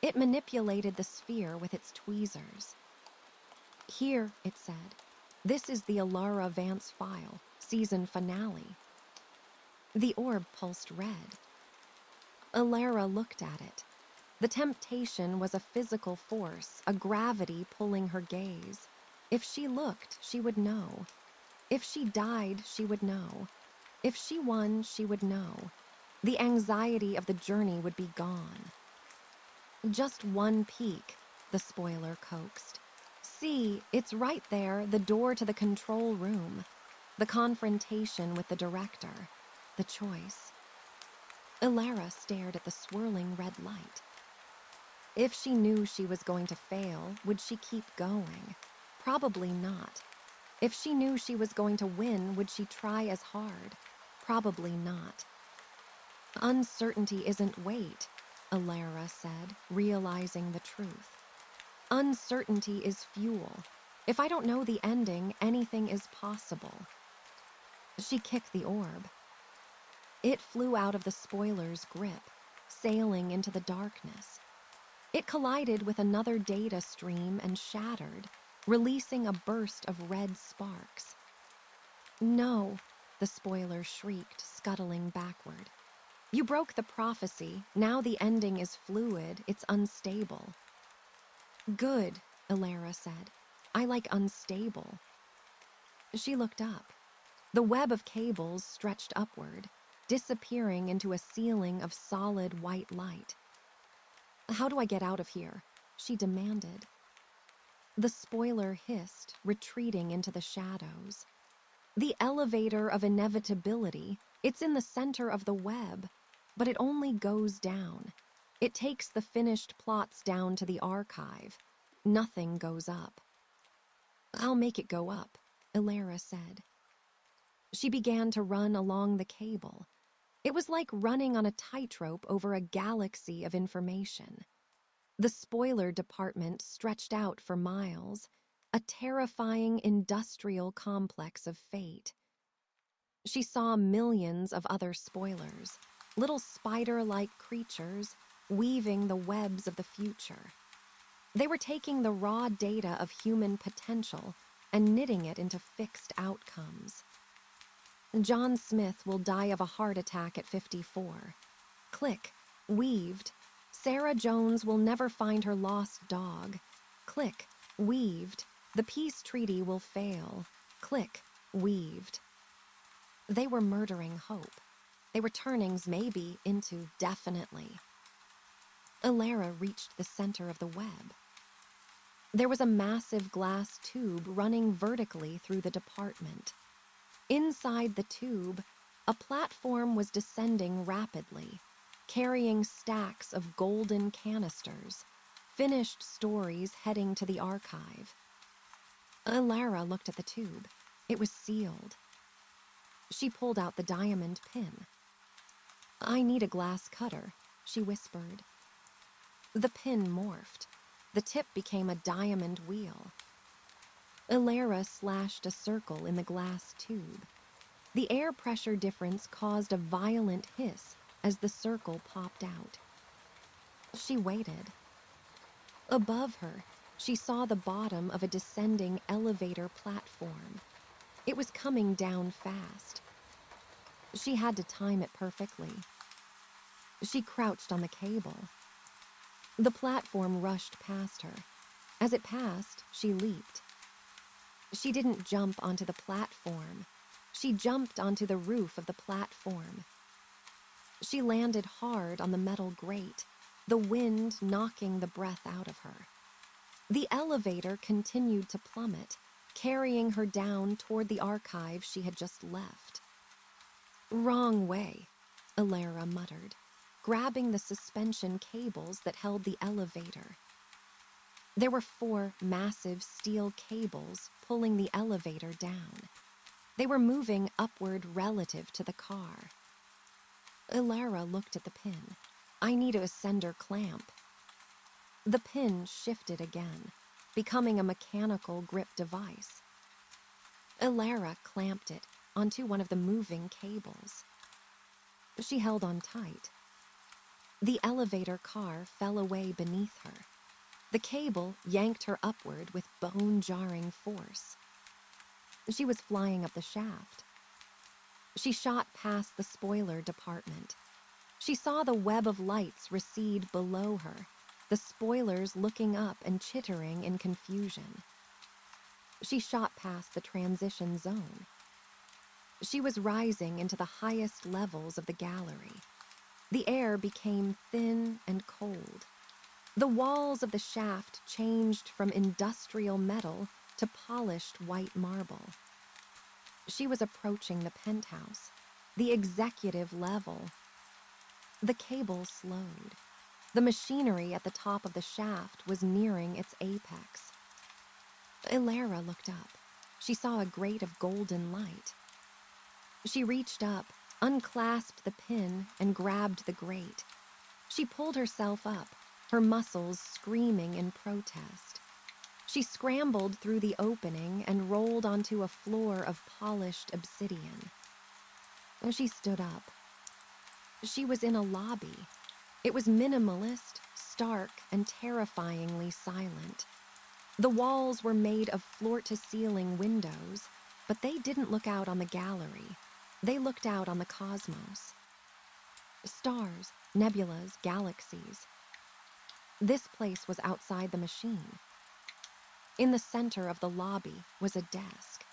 It manipulated the sphere with its tweezers. "Here," it said. "This is the Ilara Vance file, season finale." The orb pulsed red. Ilara looked at it. The temptation was a physical force, a gravity pulling her gaze. If she looked, she would know. If she died, she would know. If she won, she would know. The anxiety of the journey would be gone. "Just one peek," the spoiler coaxed. "See, it's right there, the door to the control room. The confrontation with the director. The choice." Ilara stared at the swirling red light. If she knew she was going to fail, would she keep going? Probably not. If she knew she was going to win, would she try as hard? Probably not. "Uncertainty isn't weight," Ilara said, realizing the truth. "Uncertainty is fuel. If I don't know the ending, anything is possible." She kicked the orb. It flew out of the spoiler's grip, sailing into the darkness. It collided with another data stream and shattered, releasing a burst of red sparks. No, the spoiler shrieked, scuttling backward. You broke the prophecy. Now the ending is fluid, it's unstable. Good, Elara said. I like unstable. She looked up. The web of cables stretched upward, disappearing into a ceiling of solid white light. How do I get out of here? She demanded. The spoiler hissed, retreating into the shadows. The elevator of inevitability, it's in the center of the web, but it only goes down. It takes the finished plots down to the archive. Nothing goes up. I'll make it go up, Elara said. She began to run along the cable. It was like running on a tightrope over a galaxy of information. The spoiler department stretched out for miles, a terrifying industrial complex of fate. She saw millions of other spoilers, little spider-like creatures weaving the webs of the future. They were taking the raw data of human potential and knitting it into fixed outcomes. John Smith will die of a heart attack at 54. Click, weaved. Sarah Jones will never find her lost dog. Click, weaved. The peace treaty will fail. Click, weaved. They were murdering hope. They were turning maybe into definitely. Elara reached the center of the web. There was a massive glass tube running vertically through the department. Inside the tube, a platform was descending rapidly, carrying stacks of golden canisters, finished stories heading to the archive. Elara looked at the tube. It was sealed. She pulled out the diamond pin. I need a glass cutter, she whispered. The pin morphed. The tip became a diamond wheel. Elara slashed a circle in the glass tube. The air pressure difference caused a violent hiss as the circle popped out. She waited. Above her, she saw the bottom of a descending elevator platform. It was coming down fast. She had to time it perfectly. She crouched on the cable. The platform rushed past her. As it passed, she leaped. She didn't jump onto the platform. She jumped onto the roof of the platform. She landed hard on the metal grate, the wind knocking the breath out of her. The elevator continued to plummet, carrying her down toward the archive she had just left. Wrong way, Elara muttered, grabbing the suspension cables that held the elevator. There were 4 massive steel cables pulling the elevator down. They were moving upward relative to the car. Elara looked at the pin. I need a ascender clamp. The pin shifted again, becoming a mechanical grip device. Elara clamped it onto one of the moving cables. She held on tight. The elevator car fell away beneath her. The cable yanked her upward with bone-jarring force. She was flying up the shaft. She shot past the spoiler department. She saw the web of lights recede below her, the spoilers looking up and chittering in confusion. She shot past the transition zone. She was rising into the highest levels of the gallery. The air became thin and cold. The walls of the shaft changed from industrial metal to polished white marble. She was approaching the penthouse, the executive level. The cable slowed. The machinery at the top of the shaft was nearing its apex. Elara looked up. She saw a grate of golden light. She reached up, unclasped the pin, and grabbed the grate. She pulled herself up, her muscles screaming in protest. She scrambled through the opening and rolled onto a floor of polished obsidian. She stood up. She was in a lobby. It was minimalist, stark, and terrifyingly silent. The walls were made of floor-to-ceiling windows, But they didn't look out on the gallery. They looked out on the cosmos. Stars, nebulas, galaxies. This place was outside the machine. In the center of the lobby was a desk.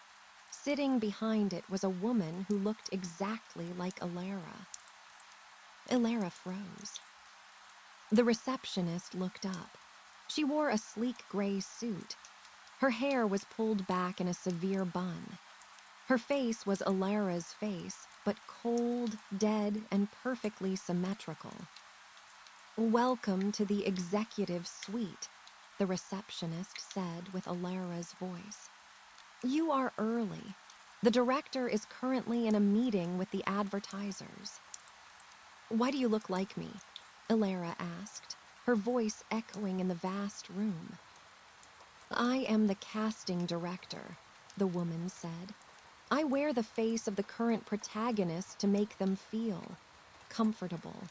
Sitting behind it was a woman who looked exactly like Alara. Alara froze. The receptionist looked up. She wore a sleek gray suit. Her hair was pulled back in a severe bun. Her face was Alara's face, but cold, dead, and perfectly symmetrical. "Welcome to the executive suite," the receptionist said with Alara's voice. "You are early. The director is currently in a meeting with the advertisers." "Why do you look like me?" Alara asked, her voice echoing in the vast room. "I am the casting director," the woman said. "I wear the face of the current protagonist to make them feel comfortable."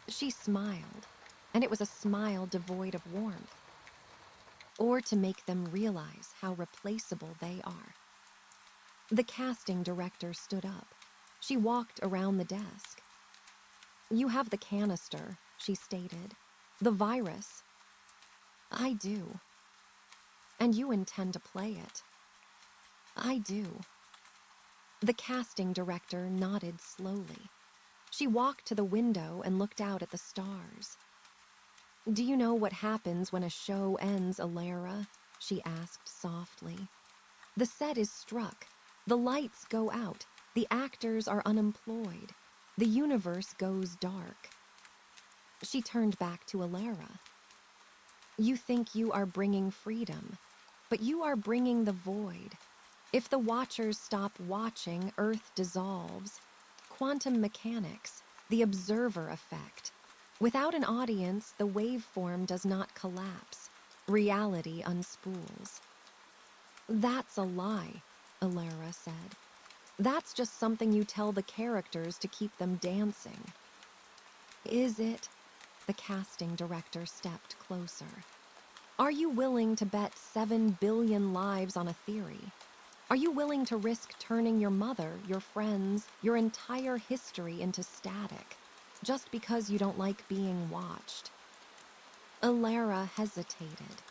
She smiled, and it was a smile devoid of warmth. "Or to make them realize how replaceable they are." The casting director stood up. She walked around the desk. "You have the canister," she stated. "The virus." "I do." "And you intend to play it." "I do." The casting director nodded slowly. She walked to the window and looked out at the stars. "Do you know what happens when a show ends, Alara?" she asked softly. "The set is struck. The lights go out. The actors are unemployed. The universe goes dark." She turned back to Alara. "You think you are bringing freedom, but you are bringing the void. If the watchers stop watching, Earth dissolves. Quantum mechanics, the observer effect. Without an audience, the waveform does not collapse. Reality unspools." "That's a lie," Alara said. "That's just something you tell the characters to keep them dancing." "Is it?" The casting director stepped closer. "Are you willing to bet 7 billion lives on a theory? Are you willing to risk turning your mother, your friends, your entire history into static, just because you don't like being watched?" Alara hesitated.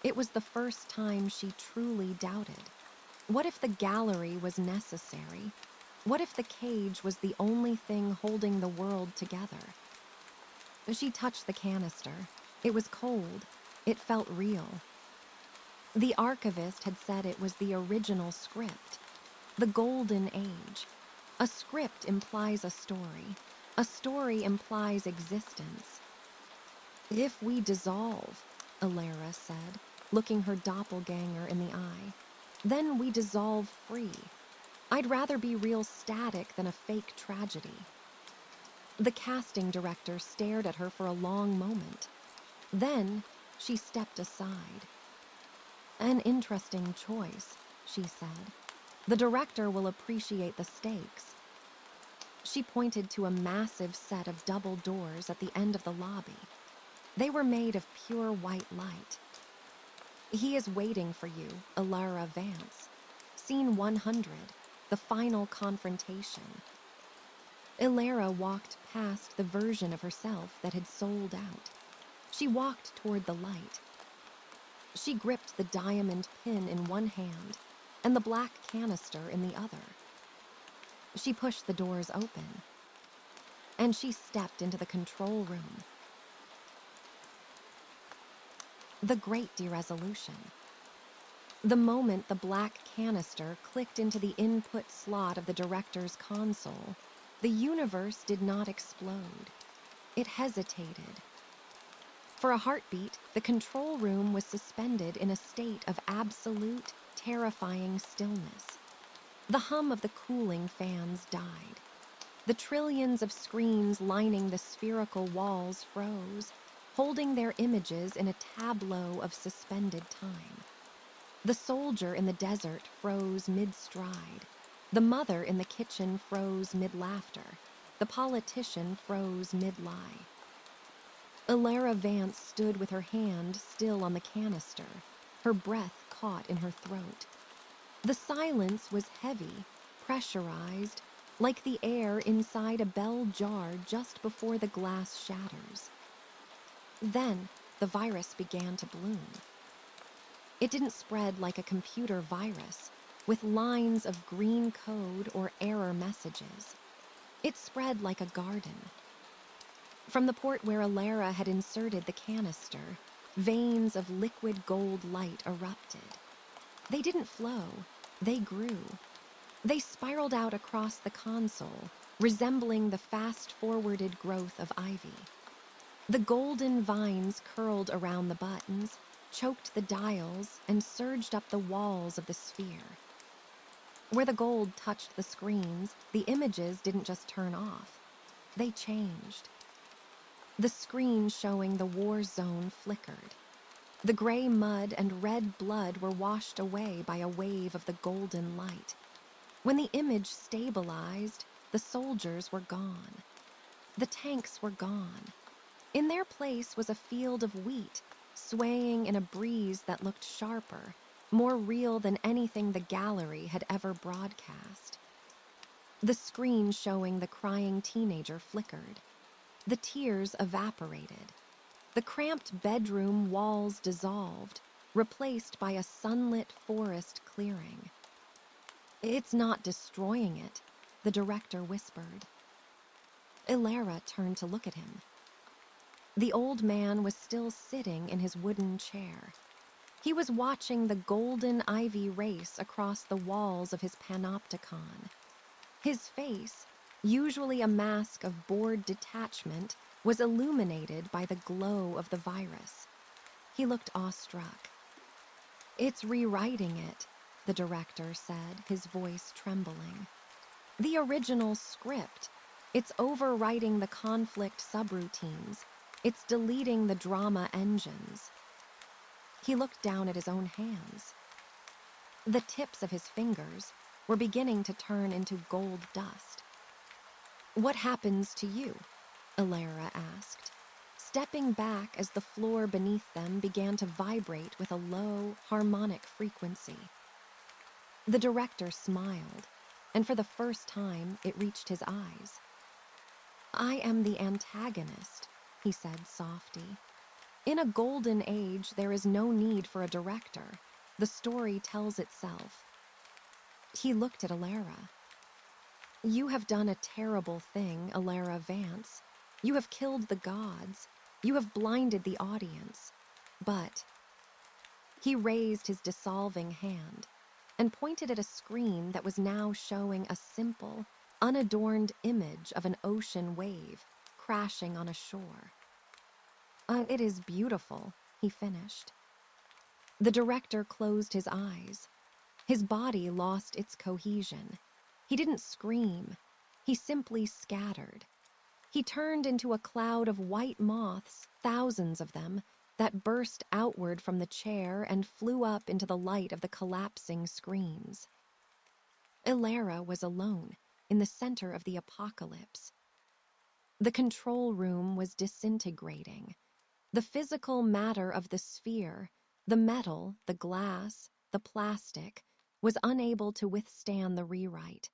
It was the first time she truly doubted. What if the gallery was necessary? What if the cage was the only thing holding the world together? She touched the canister. It was cold. It felt real. The archivist had said it was the original script. The Golden Age. A script implies a story. A story implies existence. "If we dissolve," Alara said, looking her doppelganger in the eye, "then we dissolve free. I'd rather be real static than a fake tragedy." The casting director stared at her for a long moment. Then she stepped aside. "An interesting choice," she said. "The director will appreciate the stakes." She pointed to a massive set of double doors at the end of the lobby. They were made of pure white light. "He is waiting for you, Alara Vance. Scene 100, the final confrontation." Alara walked past the version of herself that had sold out. She walked toward the light. She gripped the diamond pin in one hand and the black canister in the other. She pushed the doors open, and she stepped into the control room. The Great Deresolution. The moment the black canister clicked into the input slot of the director's console, the universe did not explode. It hesitated. For a heartbeat, the control room was suspended in a state of absolute, terrifying stillness. The hum of the cooling fans died. The trillions of screens lining the spherical walls froze, holding their images in a tableau of suspended time. The soldier in the desert froze mid-stride. The mother in the kitchen froze mid-laughter. The politician froze mid-lie. Alara Vance stood with her hand still on the canister, her breath caught in her throat. The silence was heavy, pressurized, like the air inside a bell jar just before the glass shatters. Then, the virus began to bloom. It didn't spread like a computer virus, with lines of green code or error messages. It spread like a garden. From the port where Alara had inserted the canister, veins of liquid gold light erupted. They didn't flow, they grew. They spiraled out across the console, resembling the fast-forwarded growth of ivy. The golden vines curled around the buttons, choked the dials, and surged up the walls of the sphere. Where the gold touched the screens, the images didn't just turn off. They changed. The screen showing the war zone flickered. The gray mud and red blood were washed away by a wave of the golden light. When the image stabilized, the soldiers were gone. The tanks were gone. In their place was a field of wheat, swaying in a breeze that looked sharper, more real than anything the gallery had ever broadcast. The screen showing the crying teenager flickered. The tears evaporated. The cramped bedroom walls dissolved, replaced by a sunlit forest clearing. "It's not destroying it," the director whispered. Alara turned to look at him. The old man was still sitting in his wooden chair. He was watching the golden ivy race across the walls of his panopticon. His face, usually a mask of bored detachment, was illuminated by the glow of the virus. He looked awestruck. "It's rewriting it," the director said, his voice trembling. "The original script. It's overwriting the conflict subroutines. It's deleting the drama engines." He looked down at his own hands. The tips of his fingers were beginning to turn into gold dust. "What happens to you?" Alara asked, stepping back as the floor beneath them began to vibrate with a low, harmonic frequency. The director smiled, and for the first time it reached his eyes. "I am the antagonist," he said softly. "In a golden age, there is no need for a director. The story tells itself." He looked at Alara. "You have done a terrible thing, Alara Vance. You have killed the gods. You have blinded the audience. But..." He raised his dissolving hand and pointed at a screen that was now showing a simple, unadorned image of an ocean wave crashing on a shore. It is beautiful," he finished. The director closed his eyes. His body lost its cohesion. He didn't scream. He simply scattered. He turned into a cloud of white moths, thousands of them, that burst outward from the chair and flew up into the light of the collapsing screens. Alara was alone, in the center of the apocalypse. The control room was disintegrating. The physical matter of the sphere, the metal, the glass, the plastic, was unable to withstand the rewrite.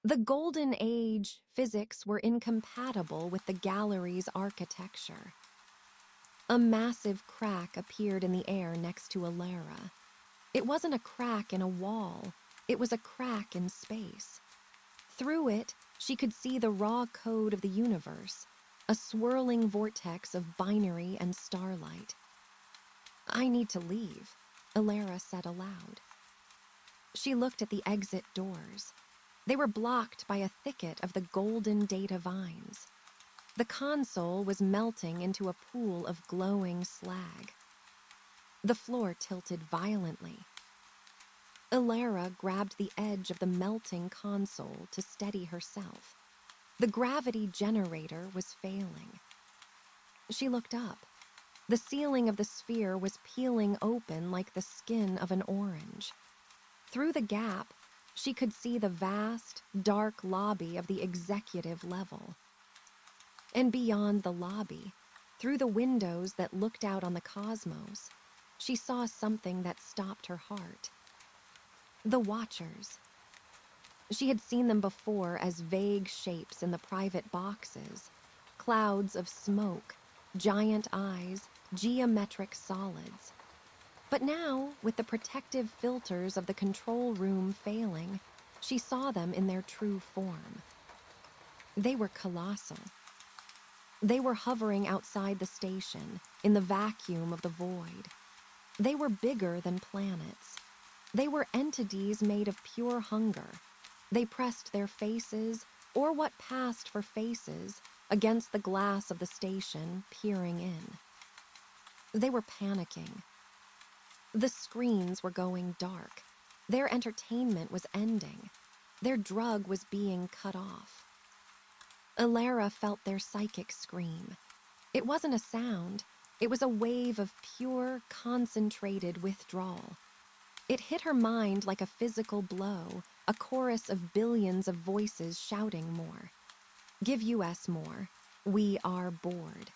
The Golden Age physics were incompatible with the gallery's architecture. A massive crack appeared in the air next to Alara. It wasn't a crack in a wall, it was a crack in space. Through it, she could see the raw code of the universe, a swirling vortex of binary and starlight. "I need to leave," Alara said aloud. She looked at the exit doors. They were blocked by a thicket of the golden data vines. The console was melting into a pool of glowing slag. The floor tilted violently. Alara grabbed the edge of the melting console to steady herself. The gravity generator was failing. She looked up. The ceiling of the sphere was peeling open like the skin of an orange. Through the gap, she could see the vast, dark lobby of the executive level. And beyond the lobby, through the windows that looked out on the cosmos, she saw something that stopped her heart. The Watchers. She had seen them before as vague shapes in the private boxes, clouds of smoke, giant eyes, geometric solids. But now, with the protective filters of the control room failing, she saw them in their true form. They were colossal. They were hovering outside the station, in the vacuum of the void. They were bigger than planets. They were entities made of pure hunger. They pressed their faces, or what passed for faces, against the glass of the station, peering in. They were panicking. The screens were going dark. Their entertainment was ending. Their drug was being cut off. Alara felt their psychic scream. It wasn't a sound. It was a wave of pure, concentrated withdrawal. It hit her mind like a physical blow, a chorus of billions of voices shouting more. Give US more. We are bored.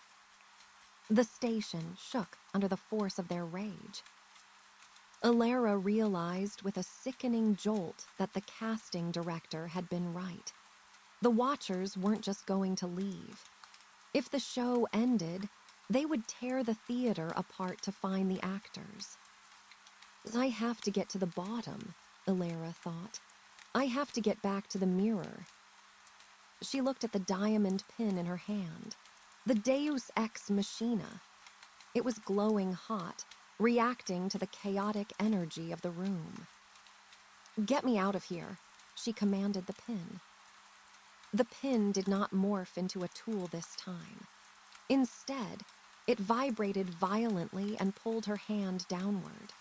The station shook under the force of their rage. Alara realized with a sickening jolt that the casting director had been right. The Watchers weren't just going to leave. If the show ended, they would tear the theater apart to find the actors. I have to get to the bottom, Alara thought. I have to get back to the mirror. She looked at the diamond pin in her hand, the Deus Ex Machina. It was glowing hot, reacting to the chaotic energy of the room. Get me out of here, she commanded the pin. The pin did not morph into a tool this time. Instead, it vibrated violently and pulled her hand downward.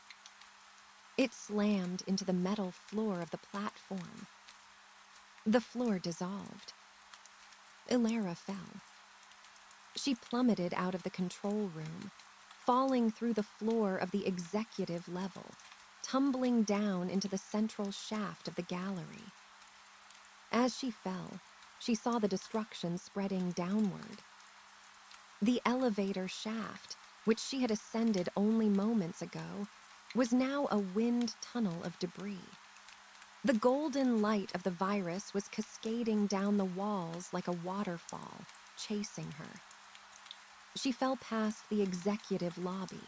It slammed into the metal floor of the platform. The floor dissolved. Alara fell. She plummeted out of the control room, falling through the floor of the executive level, tumbling down into the central shaft of the gallery. As she fell, she saw the destruction spreading downward. The elevator shaft, which she had ascended only moments ago, was now a wind tunnel of debris. The golden light of the virus was cascading down the walls like a waterfall, chasing her. She fell past the executive lobby.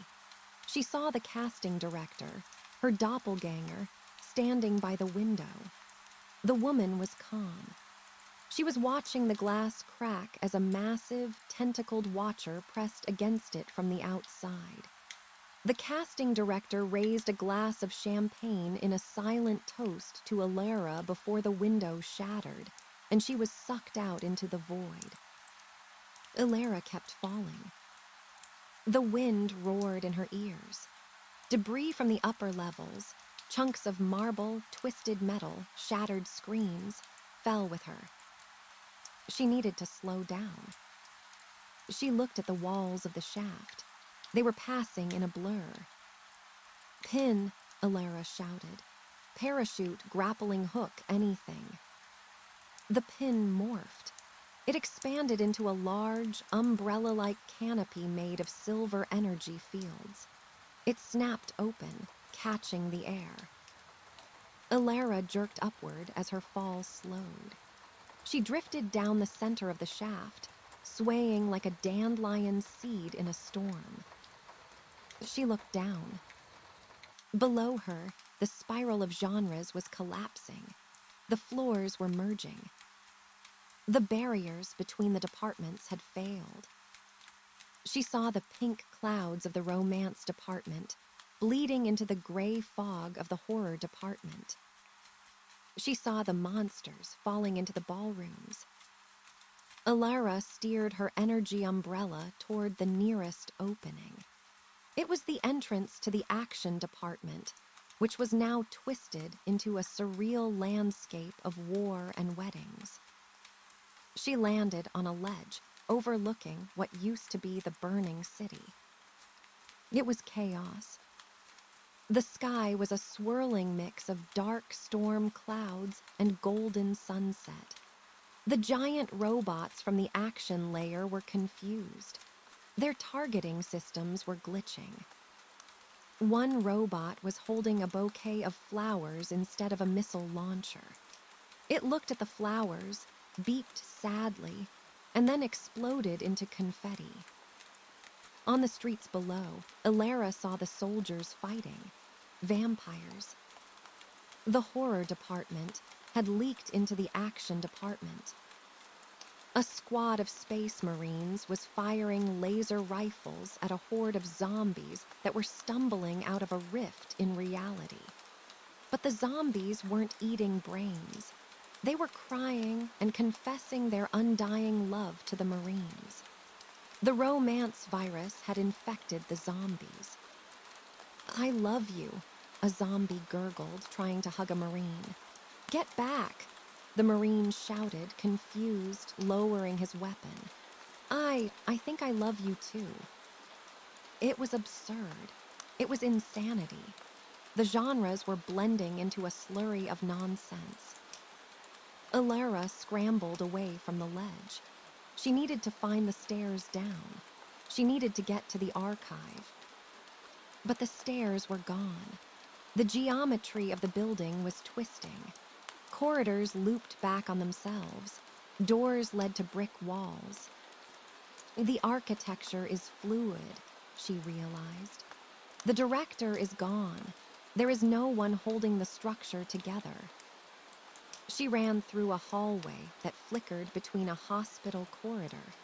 She saw the casting director, her doppelganger, standing by the window. The woman was calm. She was watching the glass crack as a massive, tentacled watcher pressed against it from the outside. The casting director raised a glass of champagne in a silent toast to Alara before the window shattered, and she was sucked out into the void. Alara kept falling. The wind roared in her ears. Debris from the upper levels, chunks of marble, twisted metal, shattered screens, fell with her. She needed to slow down. She looked at the walls of the shaft. They were passing in a blur. Pin, Alara shouted. Parachute, grappling hook, anything. The pin morphed. It expanded into a large, umbrella-like canopy made of silver energy fields. It snapped open, catching the air. Alara jerked upward as her fall slowed. She drifted down the center of the shaft, swaying like a dandelion seed in a storm. She looked down. Below her, the spiral of genres was collapsing. The floors were merging. The barriers between the departments had failed. She saw the pink clouds of the romance department bleeding into the gray fog of the horror department. She saw the monsters falling into the ballrooms. Alara steered her energy umbrella toward the nearest opening. It was the entrance to the action department, which was now twisted into a surreal landscape of war and weddings. She landed on a ledge overlooking what used to be the burning city. It was chaos. The sky was a swirling mix of dark storm clouds and golden sunset. The giant robots from the action layer were confused. Their targeting systems were glitching. One robot was holding a bouquet of flowers instead of a missile launcher. It looked at the flowers, beeped sadly, and then exploded into confetti. On the streets below, Alara saw the soldiers fighting. Vampires. The horror department had leaked into the action department. A squad of space marines was firing laser rifles at a horde of zombies that were stumbling out of a rift in reality. But the zombies weren't eating brains. They were crying and confessing their undying love to the marines. The romance virus had infected the zombies. "I love you," a zombie gurgled, trying to hug a marine. "Get back," the marine shouted, confused, lowering his weapon. I think I love you too." It was absurd. It was insanity. The genres were blending into a slurry of nonsense. Alara scrambled away from the ledge. She needed to find the stairs down. She needed to get to the archive. But the stairs were gone. The geometry of the building was twisting. Corridors looped back on themselves. Doors led to brick walls. The architecture is fluid, she realized. The director is gone. There is no one holding the structure together. She ran through a hallway that flickered between a hospital corridor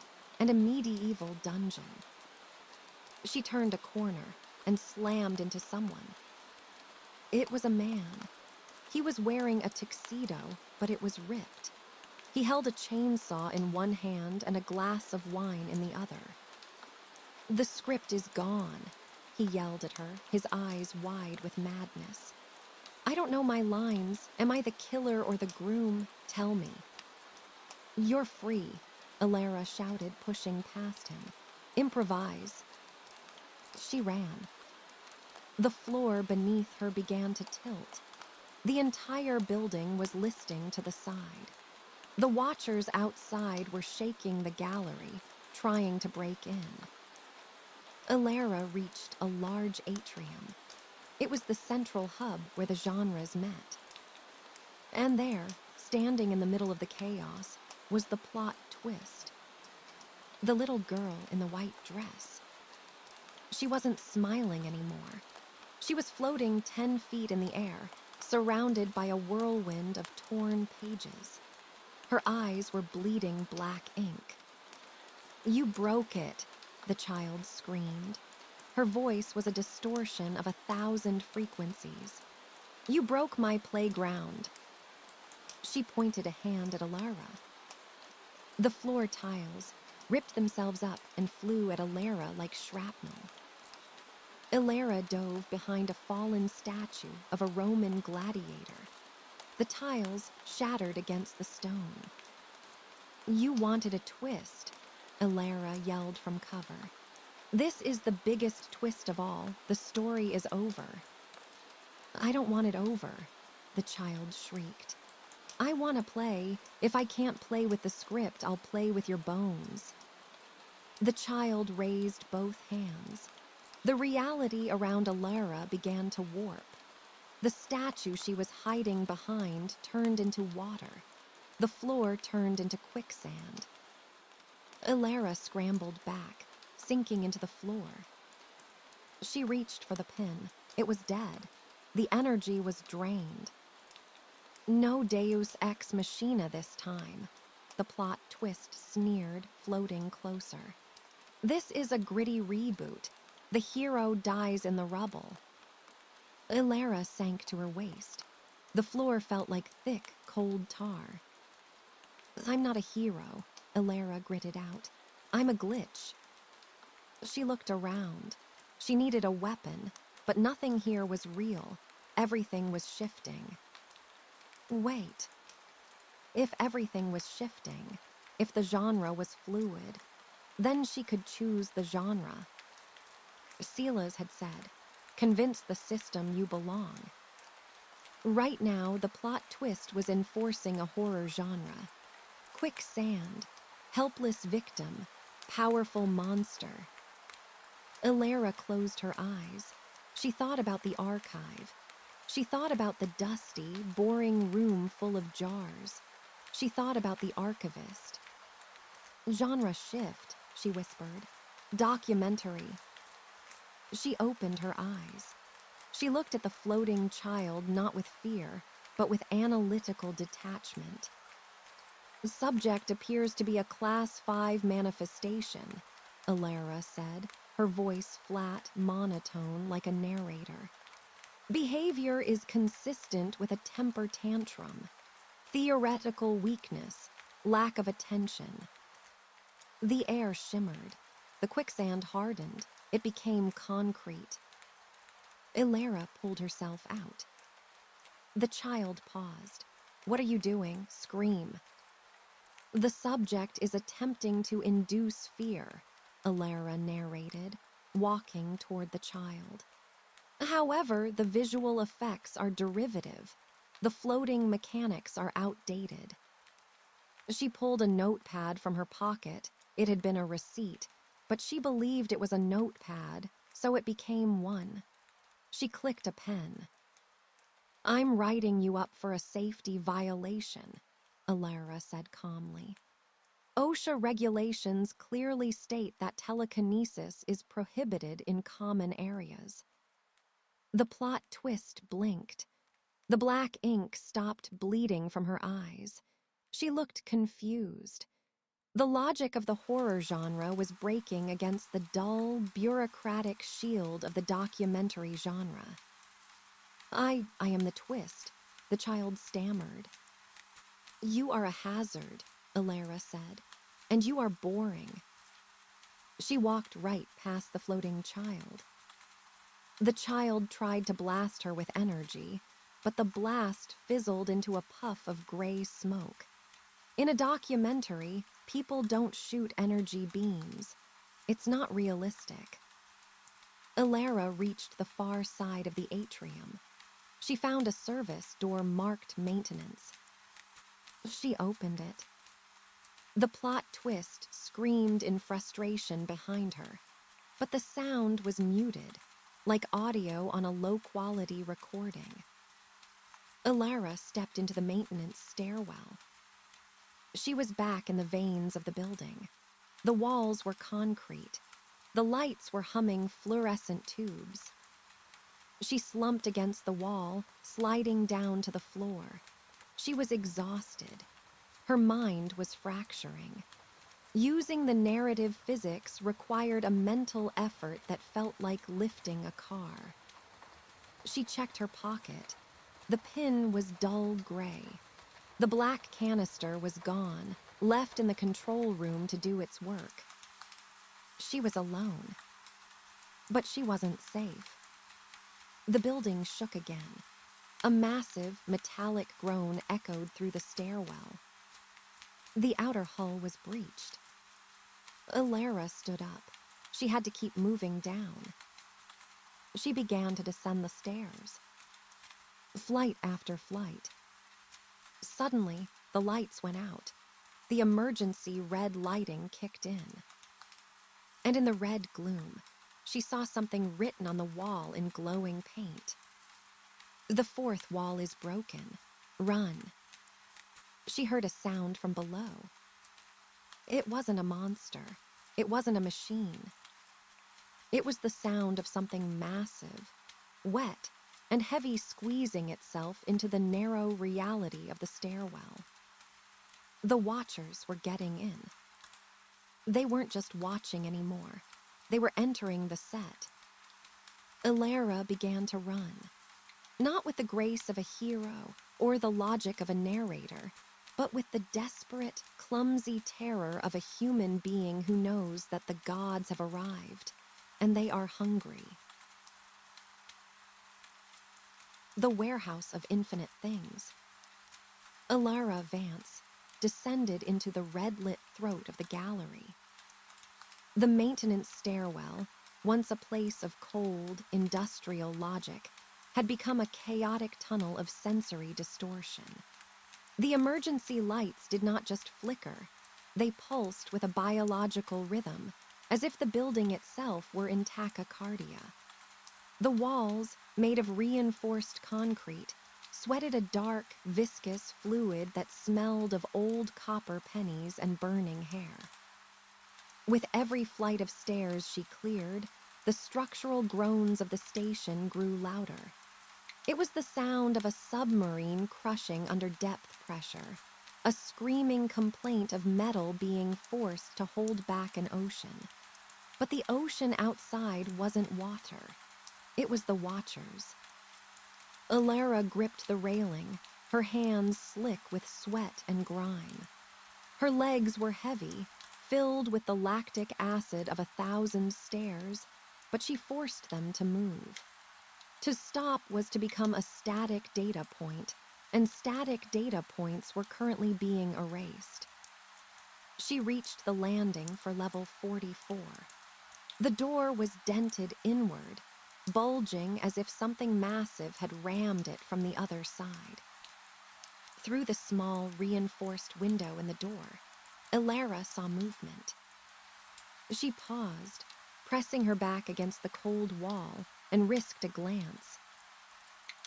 and a medieval dungeon. She turned a corner and slammed into someone. It was a man. He was wearing a tuxedo, but it was ripped. He held a chainsaw in one hand and a glass of wine in the other. "The script is gone," he yelled at her, his eyes wide with madness. "I don't know my lines. Am I the killer or the groom? Tell me." "You're free," Alara shouted, pushing past him. "Improvise." She ran. The floor beneath her began to tilt. The entire building was listing to the side. The watchers outside were shaking the gallery, trying to break in. Alara reached a large atrium. It was the central hub where the genres met. And there, standing in the middle of the chaos, was the plot twist. The little girl in the white dress. She wasn't smiling anymore. She was floating 10 feet in the air, surrounded by a whirlwind of torn pages. Her eyes were bleeding black ink. "You broke it," the child screamed. Her voice was a distortion of 1,000 frequencies. "You broke my playground." She pointed a hand at Alara. The floor tiles ripped themselves up and flew at Alara like shrapnel. Alara dove behind a fallen statue of a Roman gladiator. The tiles shattered against the stone. "You wanted a twist," Alara yelled from cover. "This is the biggest twist of all. The story is over." "I don't want it over," the child shrieked. "I want to play. If I can't play with the script, I'll play with your bones." The child raised both hands. The reality around Alara began to warp. The statue she was hiding behind turned into water. The floor turned into quicksand. Alara scrambled back, sinking into the floor. She reached for the pin. It was dead. The energy was drained. "No Deus ex machina this time," the plot twist sneered, floating closer. "This is a gritty reboot. The hero dies in the rubble." Alara sank to her waist. The floor felt like thick, cold tar. "I'm not a hero," Alara gritted out. "I'm a glitch." She looked around. She needed a weapon, but nothing here was real. Everything was shifting. Wait. If everything was shifting, if the genre was fluid, then she could choose the genre. Silas had said, "Convince the system you belong." Right now, the plot twist was enforcing a horror genre. Quicksand, helpless victim, powerful monster. Alara closed her eyes. She thought about the archive. She thought about the dusty, boring room full of jars. She thought about the archivist. Genre shift, she whispered. Documentary. She opened her eyes. She looked at the floating child not with fear, but with analytical detachment. The subject appears to be a Class 5 manifestation, Alara said, her voice flat, monotone like a narrator. Behavior is consistent with a temper tantrum, theoretical weakness, lack of attention. The air shimmered. The quicksand hardened. It became concrete. Alara pulled herself out. The child paused. What are you doing? Scream. The subject is attempting to induce fear, Alara narrated, walking toward the child. However, the visual effects are derivative. The floating mechanics are outdated. She pulled a notepad from her pocket. It had been a receipt, but she believed it was a notepad, so it became one. She clicked a pen. I'm writing you up for a safety violation, Alara said calmly. OSHA regulations clearly state that telekinesis is prohibited in common areas. The plot twist blinked. The black ink stopped bleeding from her eyes. She looked confused. The logic of the horror genre was breaking against the dull, bureaucratic shield of the documentary genre. I am the twist, the child stammered. You are a hazard, Alara said, and you are boring. She walked right past the floating child. The child tried to blast her with energy, but the blast fizzled into a puff of gray smoke. In a documentary, people don't shoot energy beams. It's not realistic. Alara reached the far side of the atrium. She found a service door marked maintenance. She opened it. The plot twist screamed in frustration behind her, but the sound was muted, like audio on a low-quality recording. Alara stepped into the maintenance stairwell. She was back in the veins of the building. The walls were concrete. The lights were humming fluorescent tubes. She slumped against the wall, sliding down to the floor. She was exhausted. Her mind was fracturing. Using the narrative physics required a mental effort that felt like lifting a car. She checked her pocket. The pin was dull gray. The black canister was gone, left in the control room to do its work. She was alone. But she wasn't safe. The building shook again. A massive, metallic groan echoed through the stairwell. The outer hull was breached. Alara stood up. She had to keep moving down. She began to descend the stairs. Flight after flight. Suddenly, the lights went out. The emergency red lighting kicked in. And in the red gloom, she saw something written on the wall in glowing paint. The fourth wall is broken. Run. She heard a sound from below. It wasn't a monster. It wasn't a machine. It was the sound of something massive, wet, and heavy squeezing itself into the narrow reality of the stairwell. The watchers were getting in. They weren't just watching anymore. They were entering the set. Alara began to run. Not with the grace of a hero or the logic of a narrator, but with the desperate, clumsy terror of a human being who knows that the gods have arrived, and they are hungry. The warehouse of infinite things. Alara Vance descended into the red-lit throat of the gallery. The maintenance stairwell, once a place of cold, industrial logic, had become a chaotic tunnel of sensory distortion. The emergency lights did not just flicker. They pulsed with a biological rhythm, as if the building itself were in tachycardia. The walls, made of reinforced concrete, sweated a dark, viscous fluid that smelled of old copper pennies and burning hair. With every flight of stairs she cleared, the structural groans of the station grew louder. It was the sound of a submarine crushing under depth pressure, a screaming complaint of metal being forced to hold back an ocean. But the ocean outside wasn't water. It was the watchers. Alara gripped the railing, her hands slick with sweat and grime. Her legs were heavy, filled with the lactic acid of 1,000 stairs, but she forced them to move. To stop was to become a static data point, and static data points were currently being erased. She reached the landing for level 44. The door was dented inward, bulging as if something massive had rammed it from the other side. Through the small, reinforced window in the door, Alara saw movement. She paused, pressing her back against the cold wall, and risked a glance.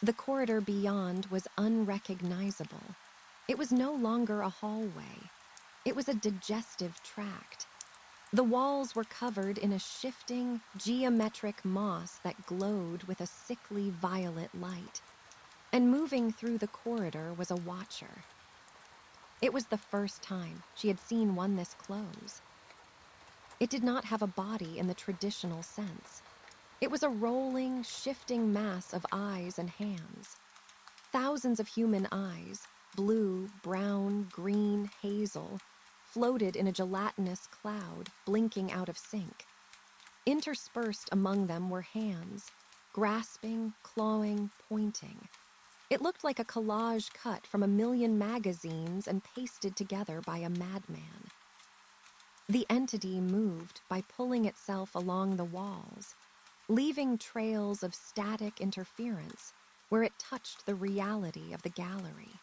The corridor beyond was unrecognizable. It was no longer a hallway. It was a digestive tract. The walls were covered in a shifting, geometric moss that glowed with a sickly violet light. And moving through the corridor was a watcher. It was the first time she had seen one this close. It did not have a body in the traditional sense. It was a rolling, shifting mass of eyes and hands. Thousands of human eyes, blue, brown, green, hazel, floated in a gelatinous cloud, blinking out of sync. Interspersed among them were hands, grasping, clawing, pointing. It looked like a collage cut from 1,000,000 magazines and pasted together by a madman. The entity moved by pulling itself along the walls, leaving trails of static interference where it touched the reality of the gallery.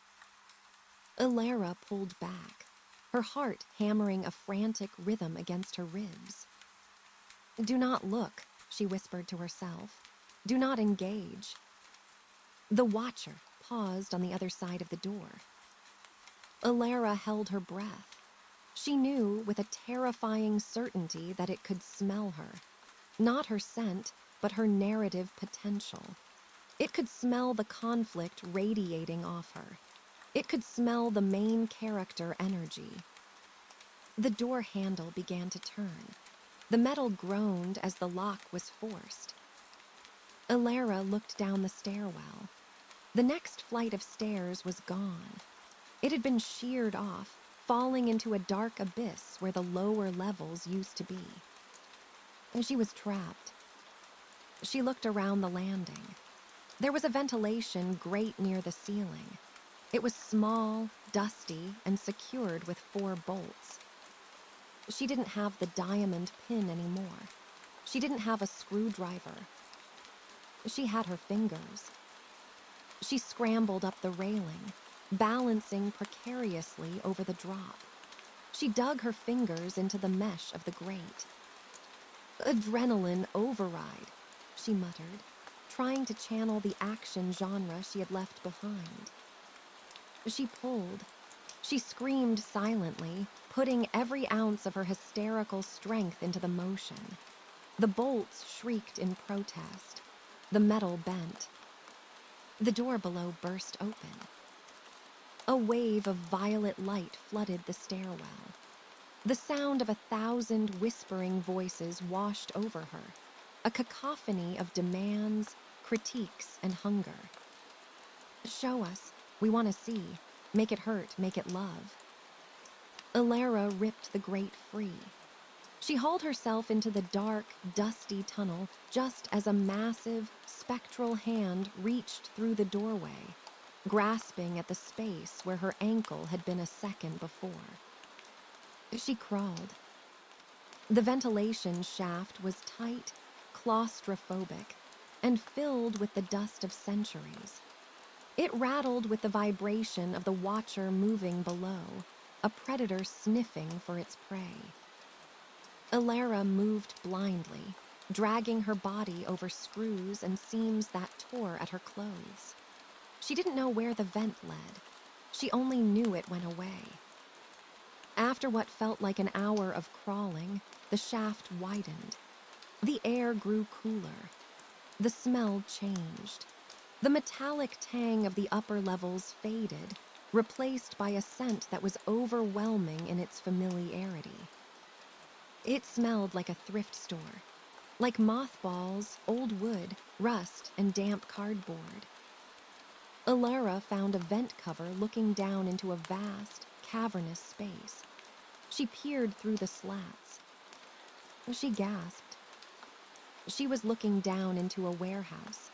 Alara pulled back, her heart hammering a frantic rhythm against her ribs. "Do not look," she whispered to herself. "Do not engage." The watcher paused on the other side of the door. Alara held her breath. She knew with a terrifying certainty that it could smell her. Not her scent, but her narrative potential. It could smell the conflict radiating off her. It could smell the main character energy. The door handle began to turn. The metal groaned as the lock was forced. Alara looked down the stairwell. The next flight of stairs was gone. It had been sheared off, falling into a dark abyss where the lower levels used to be. And she was trapped. She looked around the landing. There was a ventilation grate near the ceiling. It was small, dusty, and secured with 4 bolts. She didn't have the diamond pin anymore. She didn't have a screwdriver. She had her fingers. She scrambled up the railing, balancing precariously over the drop. She dug her fingers into the mesh of the grate. "Adrenaline override," she muttered, trying to channel the action genre she had left behind. She pulled. She screamed silently, putting every ounce of her hysterical strength into the motion. The bolts shrieked in protest. The metal bent. The door below burst open. A wave of violet light flooded the stairwell. The sound of 1,000 whispering voices washed over her, a cacophony of demands, critiques, and hunger. "Show us. We want to see. Make it hurt, make it love." Alara ripped the grate free. She hauled herself into the dark, dusty tunnel just as a massive, spectral hand reached through the doorway, grasping at the space where her ankle had been a second before. She crawled. The ventilation shaft was tight, claustrophobic, and filled with the dust of centuries. It rattled with the vibration of the watcher moving below, a predator sniffing for its prey. Alara moved blindly, dragging her body over screws and seams that tore at her clothes. She didn't know where the vent led. She only knew it went away. After what felt like an hour of crawling, the shaft widened. The air grew cooler. The smell changed. The metallic tang of the upper levels faded, replaced by a scent that was overwhelming in its familiarity. It smelled like a thrift store, like mothballs, old wood, rust, and damp cardboard. Alara found a vent cover looking down into a vast, cavernous space. She peered through the slats. She gasped. She was looking down into a warehouse.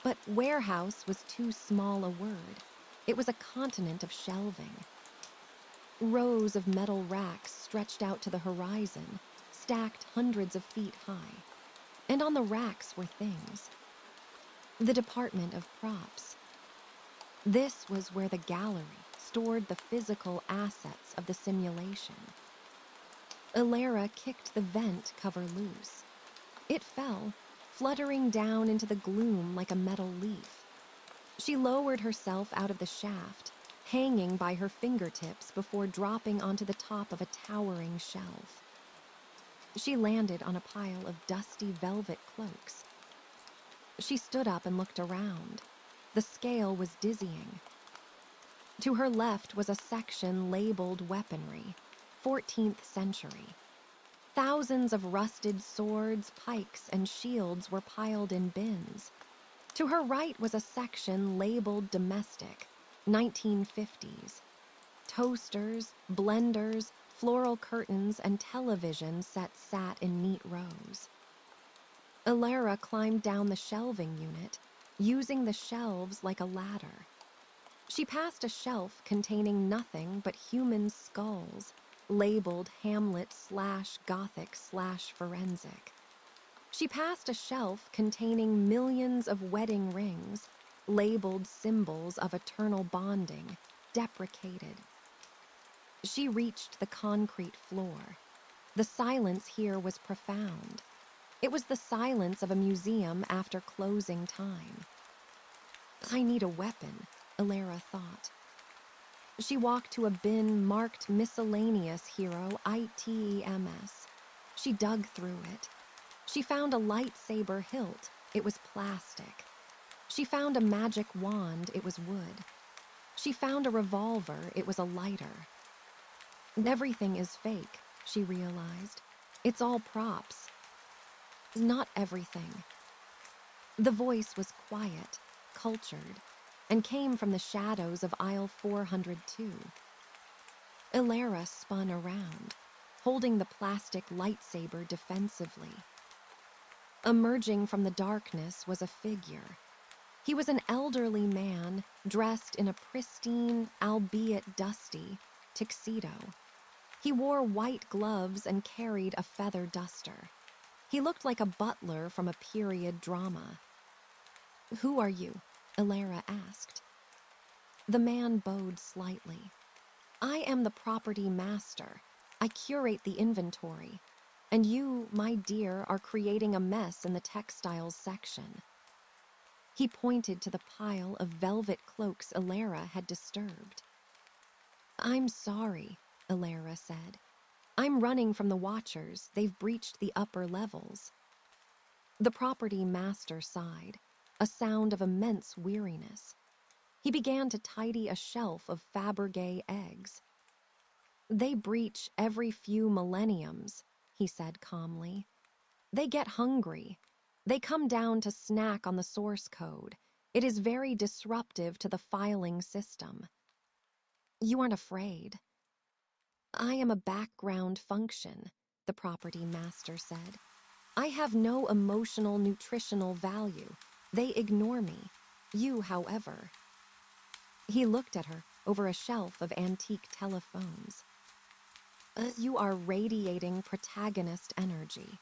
But warehouse was too small a word. It was a continent of shelving. Rows of metal racks stretched out to the horizon, stacked hundreds of feet high. And on the racks were things. The department of props. This was where the gallery stored the physical assets of the simulation. Alara kicked the vent cover loose. It fell, fluttering down into the gloom like a metal leaf. She lowered herself out of the shaft, hanging by her fingertips before dropping onto the top of a towering shelf. She landed on a pile of dusty velvet cloaks. She stood up and looked around. The scale was dizzying. To her left was a section labeled weaponry, 14th century. Thousands of rusted swords, pikes, and shields were piled in bins. To her right was a section labeled domestic, 1950s. Toasters, blenders, floral curtains, and television sets sat in neat rows. Alara climbed down the shelving unit, using the shelves like a ladder. She passed a shelf containing nothing but human skulls, labeled Hamlet/Gothic/forensic. She passed a shelf containing millions of wedding rings, labeled symbols of eternal bonding, deprecated. She reached the concrete floor. The silence here was profound. It was the silence of a museum after closing time. I need a weapon, Alara thought. She walked to a bin marked Miscellaneous Hero ITEMS. She dug through it. She found a lightsaber hilt. It was plastic. She found a magic wand. It was wood. She found a revolver. It was a lighter. Everything is fake, she realized. It's all props. Not everything. The voice was quiet, cultured, and came from the shadows of aisle 402. Alara spun around, holding the plastic lightsaber defensively. Emerging from the darkness was a figure. He was an elderly man dressed in a pristine, albeit dusty, tuxedo. He wore white gloves and carried a feather duster. He looked like a butler from a period drama. "Who are you?" Alara asked. The man bowed slightly. "I am the property master. I curate the inventory. And you, my dear, are creating a mess in the textiles section." He pointed to the pile of velvet cloaks Alara had disturbed. "I'm sorry," Alara said. "I'm running from the Watchers. They've breached the upper levels." The property master sighed, a sound of immense weariness. He began to tidy a shelf of Fabergé eggs. "They breach every few millenniums," he said calmly. "They get hungry. They come down to snack on the source code. It is very disruptive to the filing system." "You aren't afraid?" "I am a background function," the property master said. "I have no emotional, nutritional value. They ignore me. You, however." He looked at her over a shelf of antique telephones. You are radiating protagonist energy.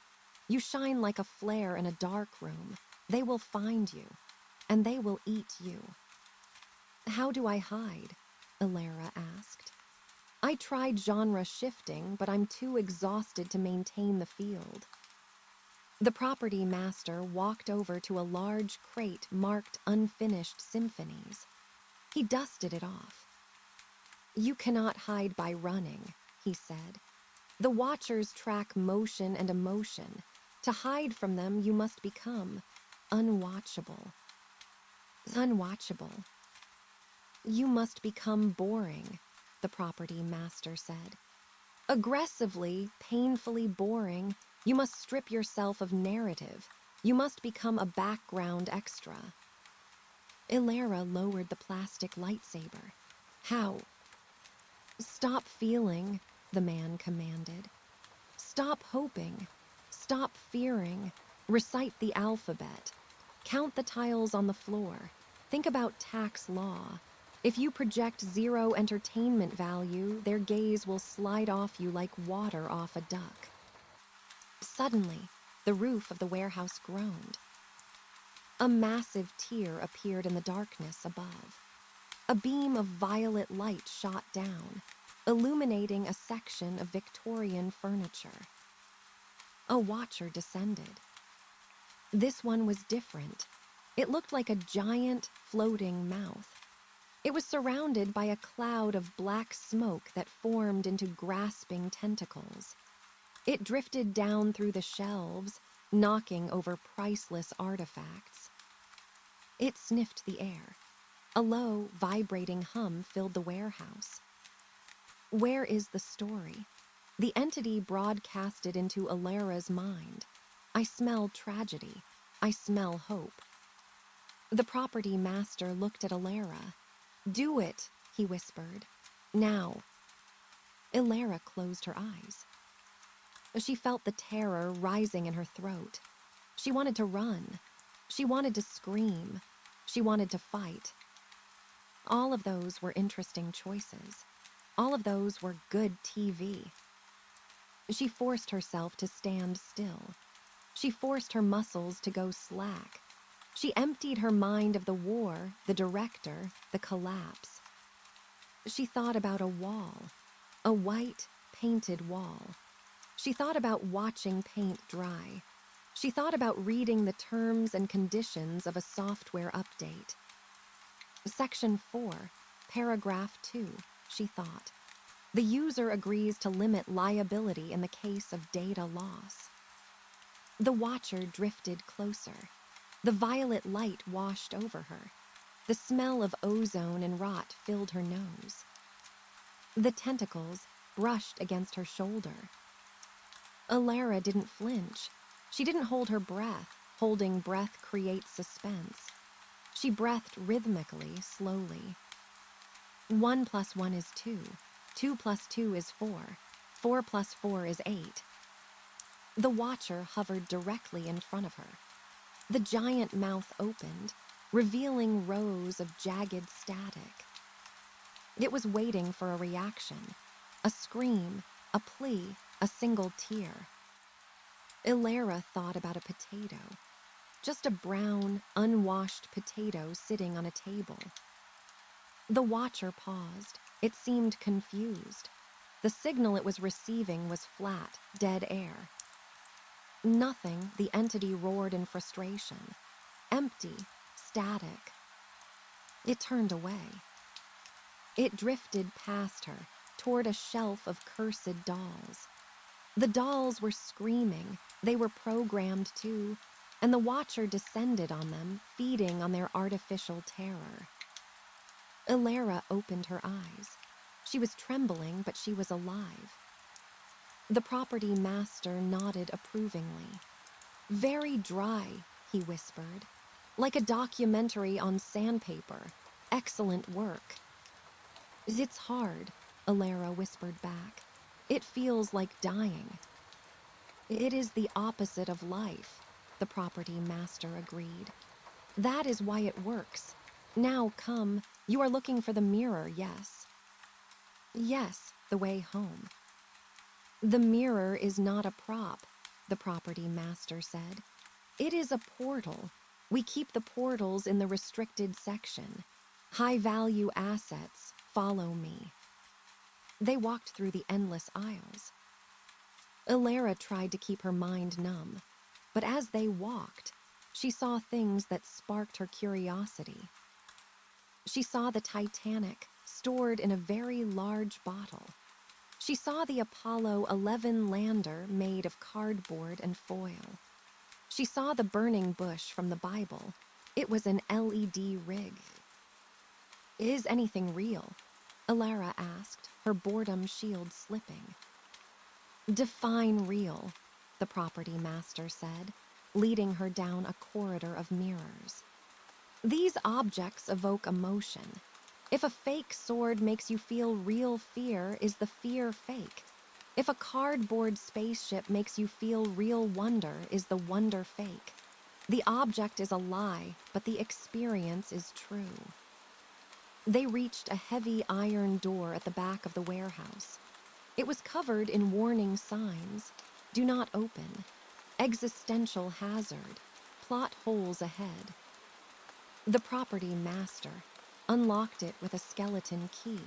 You shine like a flare in a dark room. They will find you, and they will eat you." "How do I hide?" Alara asked. "I tried genre shifting, but I'm too exhausted to maintain the field." The property master walked over to a large crate marked Unfinished Symphonies. He dusted it off. "You cannot hide by running," he said. "The watchers track motion and emotion. To hide from them, you must become unwatchable." Unwatchable. "You must become boring," the property master said. "Aggressively, painfully boring. You must strip yourself of narrative. You must become a background extra." Ilera lowered the plastic lightsaber. "How?" "Stop feeling," the man commanded. "Stop hoping. Stop fearing. Recite the alphabet. Count the tiles on the floor. Think about tax law. If you project 0 entertainment value, their gaze will slide off you like water off a duck." Suddenly, the roof of the warehouse groaned. A massive tear appeared in the darkness above. A beam of violet light shot down, illuminating a section of Victorian furniture. A watcher descended. This one was different. It looked like a giant, floating mouth. It was surrounded by a cloud of black smoke that formed into grasping tentacles. It drifted down through the shelves, knocking over priceless artifacts. It sniffed the air. A low, vibrating hum filled the warehouse. Where is the story? The entity broadcasted into Ilera's mind. I smell tragedy. I smell hope. The property master looked at Ilera. "Do it," he whispered. "Now." Ilera closed her eyes. She felt the terror rising in her throat. She wanted to run. She wanted to scream. She wanted to fight. All of those were interesting choices. All of those were good TV. She forced herself to stand still. She forced her muscles to go slack. She emptied her mind of the war, the director, the collapse. She thought about a wall, a white, painted wall. She thought about watching paint dry. She thought about reading the terms and conditions of a software update. Section 4, paragraph 2, she thought. The user agrees to limit liability in the case of data loss. The watcher drifted closer. The violet light washed over her. The smell of ozone and rot filled her nose. The tentacles brushed against her shoulder. Ilera didn't flinch. She didn't hold her breath. Holding breath creates suspense. She breathed rhythmically, slowly. 1 + 1 is 2. 2 + 2 is 4. 4 + 4 is 8. The watcher hovered directly in front of her. The giant mouth opened, revealing rows of jagged static. It was waiting for a reaction, a scream, a plea, a single tear. Ilera thought about a potato, just a brown, unwashed potato sitting on a table. The watcher paused. It seemed confused. The signal it was receiving was flat, dead air. Nothing, the entity roared in frustration. Empty, static. It turned away. It drifted past her, toward a shelf of cursed dolls. The dolls were screaming. They were programmed too, and the watcher descended on them, feeding on their artificial terror. Ilera opened her eyes. She was trembling, but she was alive. The property master nodded approvingly. "Very dry," he whispered. "Like a documentary on sandpaper. Excellent work." "It's hard," Ilera whispered back. "It feels like dying." "It is the opposite of life," the property master agreed. "That is why it works. Now come, you are looking for the mirror, yes?" "Yes, the way home." "The mirror is not a prop," the property master said. "It is a portal. We keep the portals in the restricted section. High-value assets, follow me." They walked through the endless aisles. Ilera tried to keep her mind numb. But as they walked, she saw things that sparked her curiosity. She saw the Titanic stored in a very large bottle. She saw the Apollo 11 lander made of cardboard and foil. She saw the burning bush from the Bible. It was an LED rig. "Is anything real?" Alara asked, her boredom shield slipping. "Define real," the property master said, leading her down a corridor of mirrors. "These objects evoke emotion. If a fake sword makes you feel real fear, is the fear fake? If a cardboard spaceship makes you feel real wonder, is the wonder fake? The object is a lie, but the experience is true." They reached a heavy iron door at the back of the warehouse. It was covered in warning signs: "Do not open," "Existential hazard," "Plot holes ahead." The property master unlocked it with a skeleton key.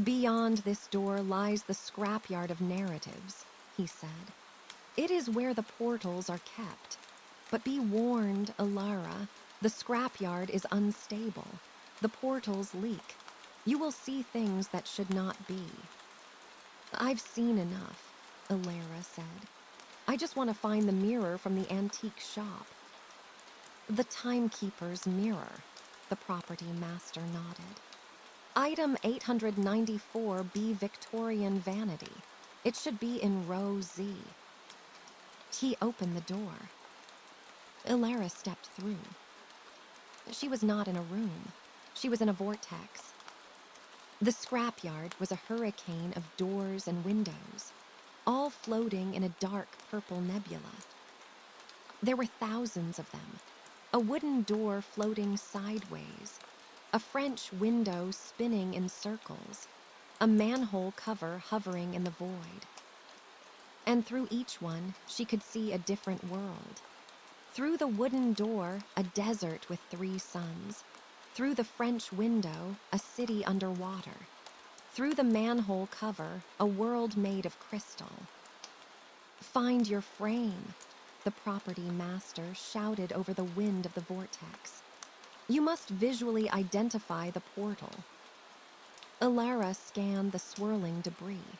"Beyond this door lies the scrapyard of narratives," he said. "It is where the portals are kept. But be warned, Alara, the scrapyard is unstable. The portals leak. You will see things that should not be." "I've seen enough," Alara said. "I just want to find the mirror from the antique shop." "The timekeeper's mirror," the property master nodded. "Item 894B, Victorian vanity. It should be in row Z." He opened the door. Alara stepped through. She was not in a room. She was in a vortex. The scrapyard was a hurricane of doors and windows, all floating in a dark purple nebula. There were thousands of them. A wooden door floating sideways, a French window spinning in circles, a manhole cover hovering in the void. And through each one, she could see a different world. Through the wooden door, a desert with 3 suns. Through the French window, a city underwater. Through the manhole cover, a world made of crystal. "Find your frame," the property master shouted over the wind of the vortex. "You must visually identify the portal." Alara scanned the swirling debris.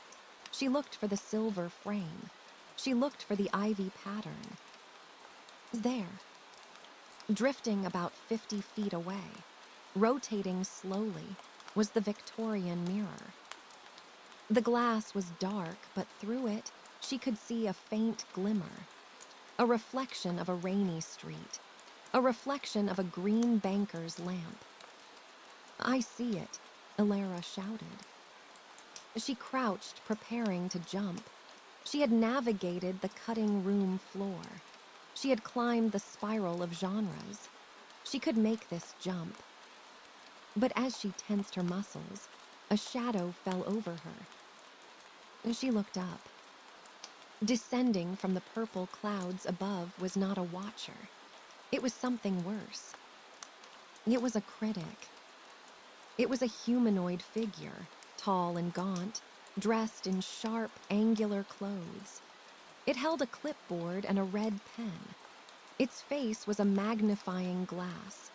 She looked for the silver frame. She looked for the ivy pattern. There, drifting about 50 feet away, rotating slowly, was the Victorian mirror. The glass was dark, but through it, she could see a faint glimmer, a reflection of a rainy street, a reflection of a green banker's lamp. "I see it," Alara shouted. She crouched, preparing to jump. She had navigated the cutting room floor. She had climbed the spiral of genres. She could make this jump. But as she tensed her muscles, a shadow fell over her. She looked up. Descending from the purple clouds above was not a watcher. It was something worse. It was a critic. It was a humanoid figure, tall and gaunt, dressed in sharp, angular clothes. It held a clipboard and a red pen. Its face was a magnifying glass.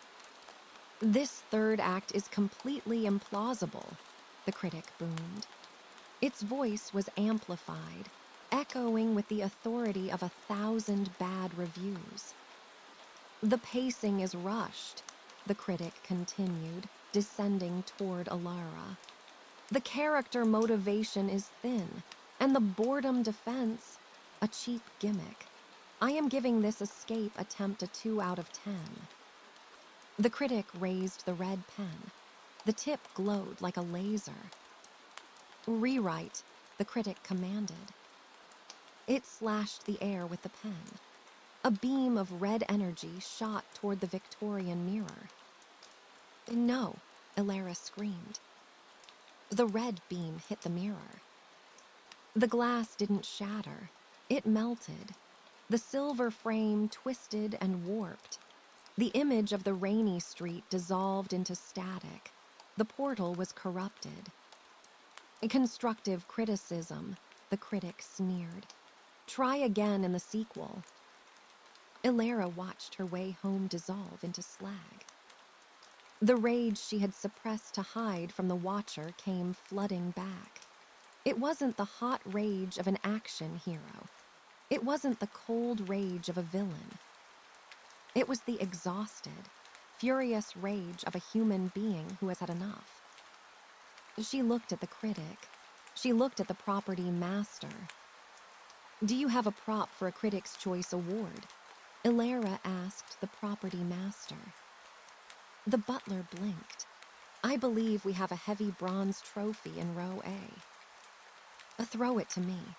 "This third act is completely implausible," the critic boomed. Its voice was amplified, echoing with the authority of 1,000 bad reviews. "The pacing is rushed," the critic continued, descending toward Alara. "The character motivation is thin, and the boredom defense, a cheap gimmick. I am giving this escape attempt a 2 out of 10. The critic raised the red pen. The tip glowed like a laser. "Rewrite," the critic commanded. It slashed the air with the pen. A beam of red energy shot toward the Victorian mirror. "No," Alara screamed. The red beam hit the mirror. The glass didn't shatter. It melted. The silver frame twisted and warped. The image of the rainy street dissolved into static. The portal was corrupted. "Constructive criticism," the critic sneered. "Try again in the sequel." Ilara watched her way home dissolve into slag. The rage she had suppressed to hide from the watcher came flooding back. It wasn't the hot rage of an action hero. It wasn't the cold rage of a villain. It was the exhausted, furious rage of a human being who has had enough. She looked at the critic. She looked at the property master. "Do you have a prop for a Critics' Choice Award?" Ilara asked the property master. The butler blinked. "I believe we have a heavy bronze trophy in row A." "Throw it to me."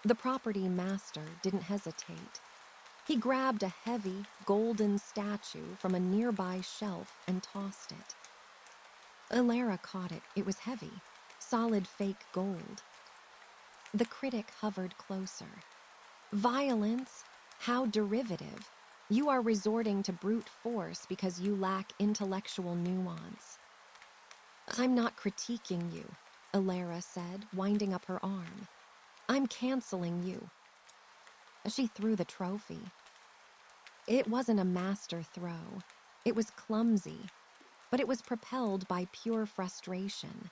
The property master didn't hesitate. He grabbed a heavy, golden statue from a nearby shelf and tossed it. Ilara caught it. It was heavy, solid fake gold. The critic hovered closer. "Violence? How derivative. You are resorting to brute force because you lack intellectual nuance." "I'm not critiquing you," Ilara said, winding up her arm. "I'm canceling you." She threw the trophy. It wasn't a master throw. It was clumsy, but it was propelled by pure frustration.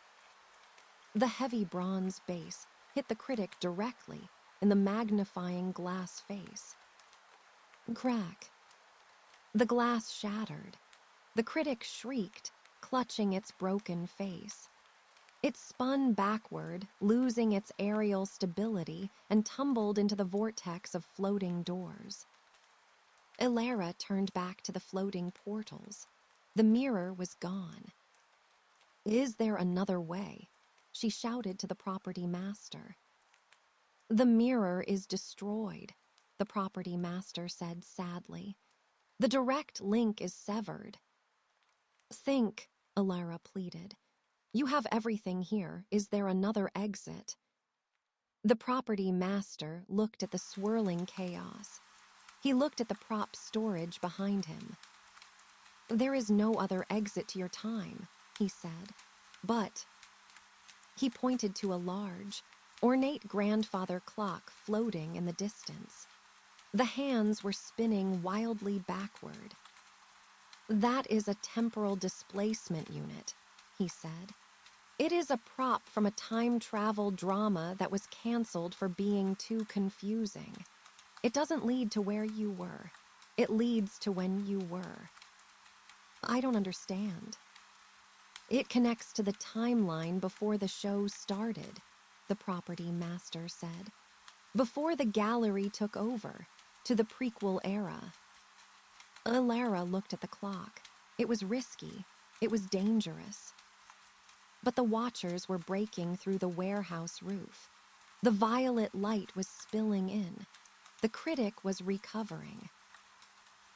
The heavy bronze base hit the critic directly in the magnifying glass face. Crack. The glass shattered. The critic shrieked, clutching its broken face. It spun backward, losing its aerial stability, and tumbled into the vortex of floating doors. Ilara turned back to the floating portals. The mirror was gone. "Is there another way?" she shouted to the property master. "The mirror is destroyed," the property master said sadly. "The direct link is severed." "Think," Ilara pleaded. "You have everything here. Is there another exit?" The property master looked at the swirling chaos. He looked at the prop storage behind him. "There is no other exit to your time," he said. "But—" He pointed to a large, ornate grandfather clock floating in the distance. The hands were spinning wildly backward. "That is a temporal displacement unit," he said. "It is a prop from a time travel drama that was canceled for being too confusing. It doesn't lead to where you were. It leads to when you were." "I don't understand." "It connects to the timeline before the show started," the property master said. "Before the gallery took over, to the prequel era." Ilara looked at the clock. It was risky. It was dangerous. But the watchers were breaking through the warehouse roof. The violet light was spilling in. The critic was recovering.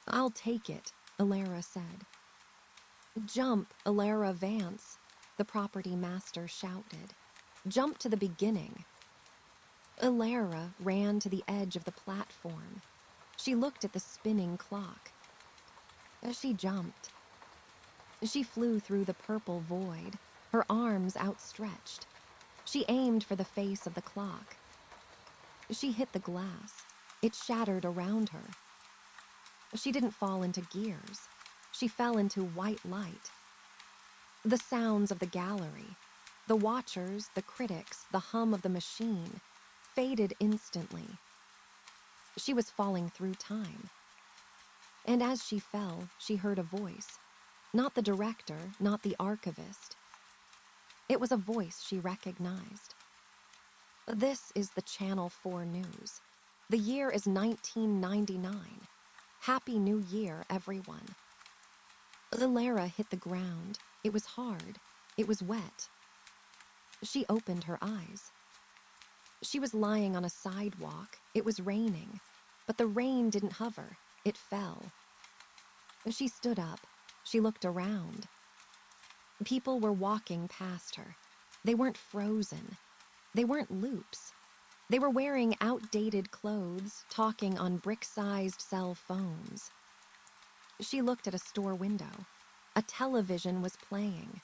"I'll take it," Ilara said. "Jump, Ilara Vance," the property master shouted. "Jump to the beginning." Ilara ran to the edge of the platform. She looked at the spinning clock. She jumped. She flew through the purple void, her arms outstretched. She aimed for the face of the clock. She hit the glass. It shattered around her. She didn't fall into gears. She fell into white light. The sounds of the gallery, the watchers, the critics, the hum of the machine, faded instantly. She was falling through time. And as she fell, she heard a voice. Not the director, not the archivist. It was a voice she recognized. "This is the Channel 4 News. The year is 1999. Happy New Year, everyone." Ilara hit the ground. It was hard. It was wet. She opened her eyes. She was lying on a sidewalk. It was raining. But the rain didn't hover. It fell. She stood up. She looked around. People were walking past her. They weren't frozen. They weren't loops. They were wearing outdated clothes, talking on brick-sized cell phones. She looked at a store window. A television was playing.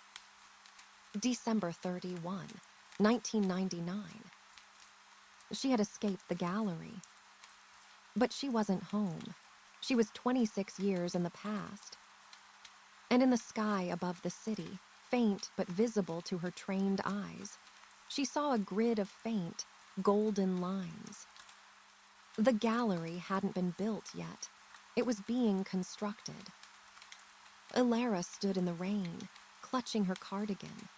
December 31, 1999. She had escaped the gallery. But she wasn't home. She was 26 years in the past. And in the sky above the city, faint but visible to her trained eyes, she saw a grid of faint, golden lines. The gallery hadn't been built yet. It was being constructed. Ilara stood in the rain, clutching her cardigan.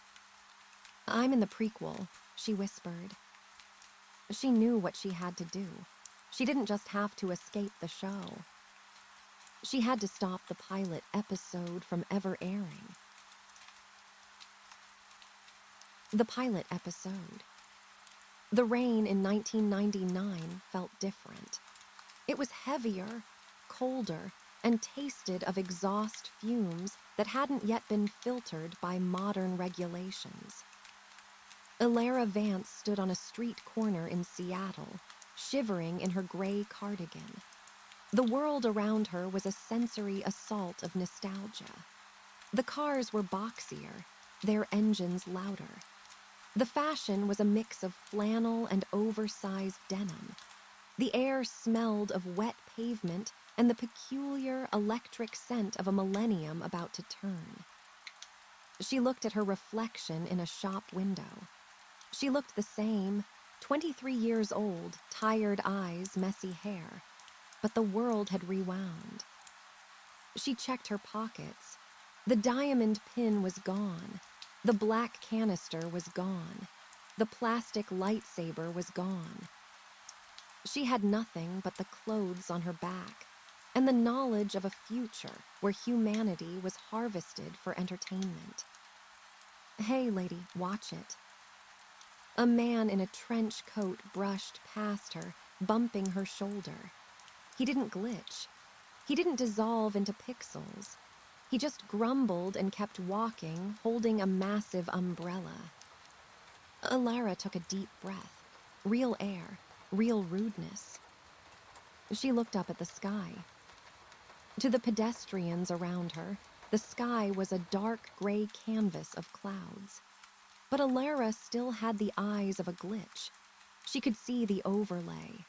"I'm in the prequel," she whispered. She knew what she had to do. She didn't just have to escape the show. She had to stop the pilot episode from ever airing. The pilot episode. The rain in 1999 felt different. It was heavier, colder, and tasted of exhaust fumes that hadn't yet been filtered by modern regulations. Ilara Vance stood on a street corner in Seattle, shivering in her gray cardigan. The world around her was a sensory assault of nostalgia. The cars were boxier, their engines louder. The fashion was a mix of flannel and oversized denim. The air smelled of wet pavement and the peculiar electric scent of a millennium about to turn. She looked at her reflection in a shop window. She looked the same, 23 years old, tired eyes, messy hair. But the world had rewound. She checked her pockets. The diamond pin was gone. The black canister was gone. The plastic lightsaber was gone. She had nothing but the clothes on her back and the knowledge of a future where humanity was harvested for entertainment. "Hey, lady, watch it." A man in a trench coat brushed past her, bumping her shoulder. He didn't glitch. He didn't dissolve into pixels. He just grumbled and kept walking, holding a massive umbrella. Ilara took a deep breath. Real air, real rudeness. She looked up at the sky. To the pedestrians around her, the sky was a dark gray canvas of clouds. But Ilara still had the eyes of a glitch. She could see the overlay.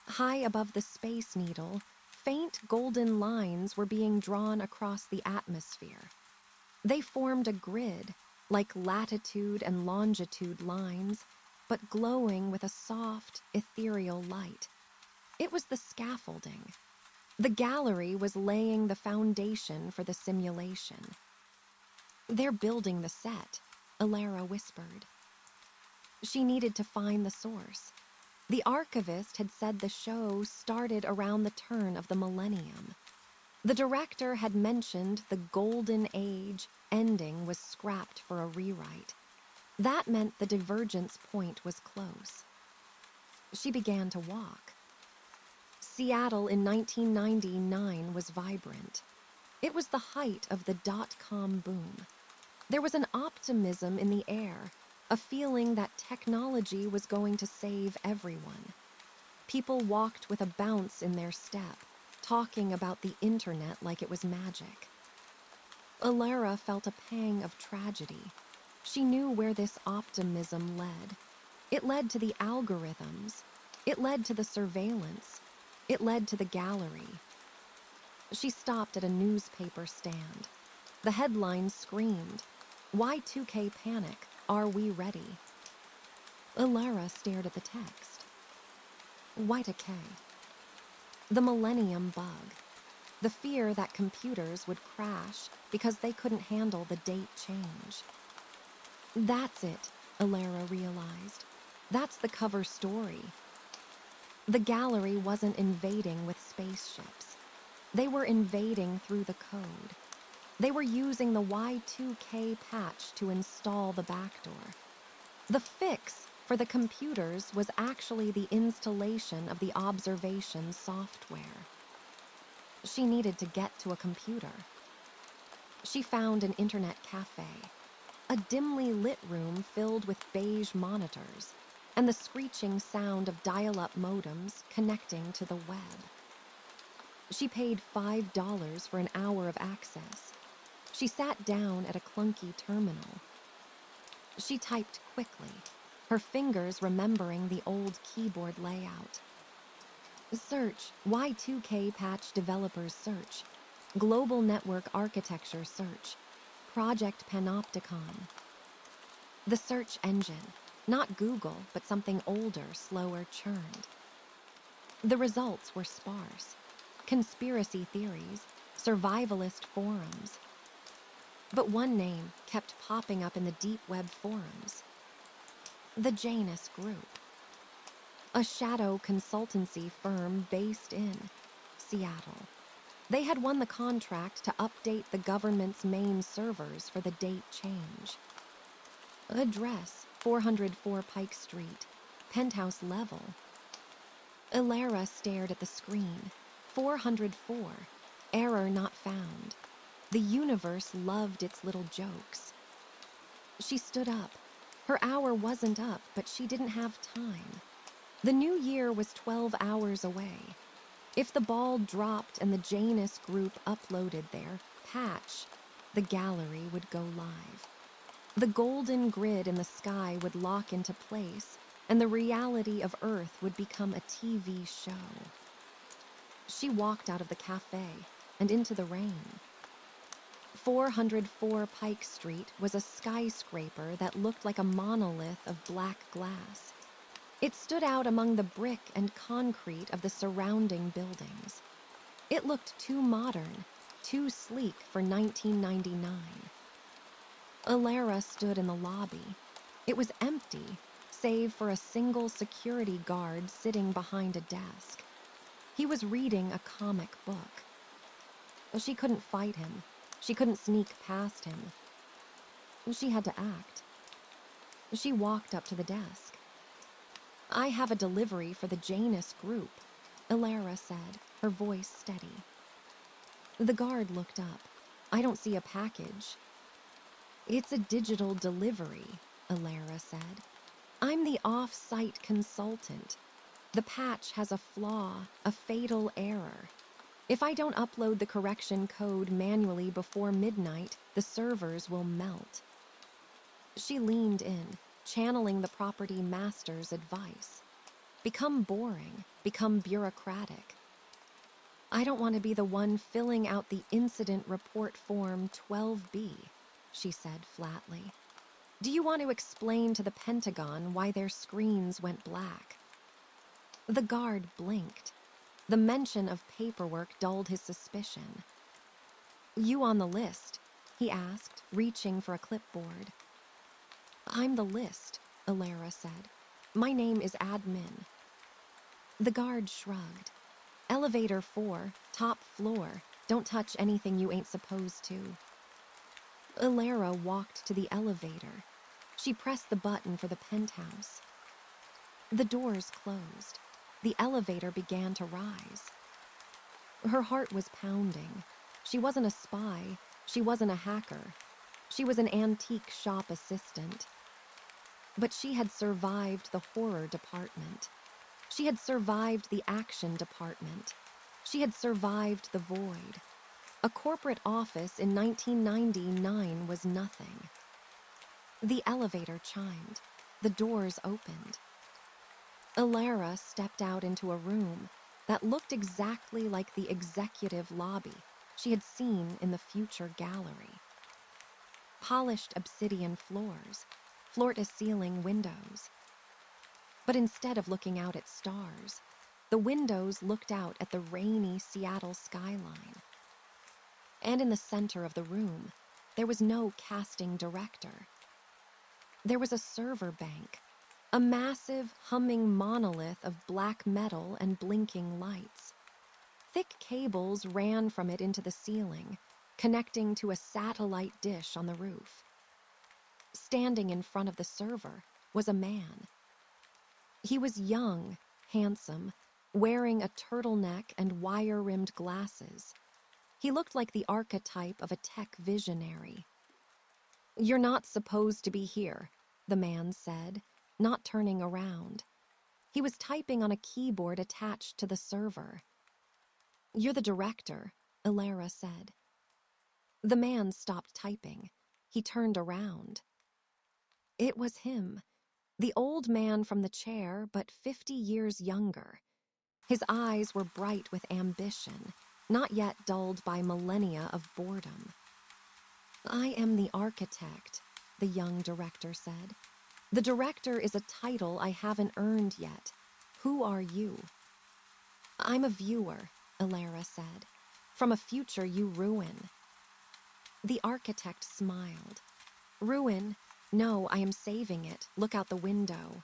High above the Space Needle, faint golden lines were being drawn across the atmosphere. They formed a grid, like latitude and longitude lines, but glowing with a soft, ethereal light. It was the scaffolding. The gallery was laying the foundation for the simulation. "They're building the set," Ilara whispered. She needed to find the source. The archivist had said the show started around the turn of the millennium. The director had mentioned the Golden Age ending was scrapped for a rewrite. That meant the divergence point was close. She began to walk. Seattle in 1999 was vibrant. It was the height of the dot-com boom. There was an optimism in the air, a feeling that technology was going to save everyone. People walked with a bounce in their step, talking about the internet like it was magic. Ilara felt a pang of tragedy. She knew where this optimism led. It led to the algorithms. It led to the surveillance. It led to the gallery. She stopped at a newspaper stand. The headline screamed, "Y2K panic. Are we ready?" Ilara stared at the text. Y2K. The millennium bug. The fear that computers would crash because they couldn't handle the date change. That's it, Ilara realized. That's the cover story. The gallery wasn't invading with spaceships. They were invading through the code. They were using the Y2K patch to install the backdoor. The fix for the computers was actually the installation of the observation software. She needed to get to a computer. She found an internet cafe, a dimly lit room filled with beige monitors, and the screeching sound of dial-up modems connecting to the web. She paid $5 for an hour of access. She sat down at a clunky terminal. She typed quickly, her fingers remembering the old keyboard layout. Search, Y2K patch developers search, global network architecture search, Project Panopticon. The search engine, not Google, but something older, slower, churned. The results were sparse. Conspiracy theories, survivalist forums. But one name kept popping up in the deep web forums. The Janus Group. A shadow consultancy firm based in Seattle. They had won the contract to update the government's main servers for the date change. Address, 404 Pike Street, penthouse level. Ilara stared at the screen. 404. Error not found. The universe loved its little jokes. She stood up. Her hour wasn't up, but she didn't have time. The new year was 12 hours away. If the ball dropped and the Janus Group uploaded their patch, the gallery would go live. The golden grid in the sky would lock into place, and the reality of Earth would become a TV show. She walked out of the cafe and into the rain. 404 Pike Street was a skyscraper that looked like a monolith of black glass. It stood out among the brick and concrete of the surrounding buildings. It looked too modern, too sleek for 1999. Ilara stood in the lobby. It was empty, save for a single security guard sitting behind a desk. He was reading a comic book. She couldn't fight him. She couldn't sneak past him. She had to act. She walked up to the desk. "I have a delivery for the Janus Group," Ilara said, her voice steady. The guard looked up. "I don't see a package." "It's a digital delivery," Ilara said. "I'm the off-site consultant. The patch has a flaw, a fatal error. If I don't upload the correction code manually before midnight, the servers will melt." She leaned in, channeling the property master's advice. Become boring, become bureaucratic. "I don't want to be the one filling out the incident report form 12B, she said flatly. "Do you want to explain to the Pentagon why their screens went black?" The guard blinked. The mention of paperwork dulled his suspicion. "You on the list?" he asked, reaching for a clipboard. "I'm the list," Ilara said. "My name is admin." The guard shrugged. "Elevator 4, top floor. Don't touch anything you ain't supposed to." Ilara walked to the elevator. She pressed the button for the penthouse. The doors closed. The elevator began to rise. Her heart was pounding. She wasn't a spy. She wasn't a hacker. She was an antique shop assistant. But she had survived the horror department. She had survived the action department. She had survived the void. A corporate office in 1999 was nothing. The elevator chimed. The doors opened. Ilara stepped out into a room that looked exactly like the executive lobby she had seen in the future gallery. Polished obsidian floors, floor-to-ceiling windows. But instead of looking out at stars, the windows looked out at the rainy Seattle skyline. And in the center of the room, there was no casting director. There was a server bank, a massive, humming monolith of black metal and blinking lights. Thick cables ran from it into the ceiling, connecting to a satellite dish on the roof. Standing in front of the server was a man. He was young, handsome, wearing a turtleneck and wire-rimmed glasses. He looked like the archetype of a tech visionary. "You're not supposed to be here," the man said, not turning around. He was typing on a keyboard attached to the server. "You're the director," Ilara said. The man stopped typing. He turned around. It was him, the old man from the chair, but 50 years younger. His eyes were bright with ambition, not yet dulled by millennia of boredom. "I am the architect," the young director said. "The director is a title I haven't earned yet. Who are you?" "I'm a viewer," Alara said, "from a future you ruin." The architect smiled. "Ruin? No, I am saving it. Look out the window."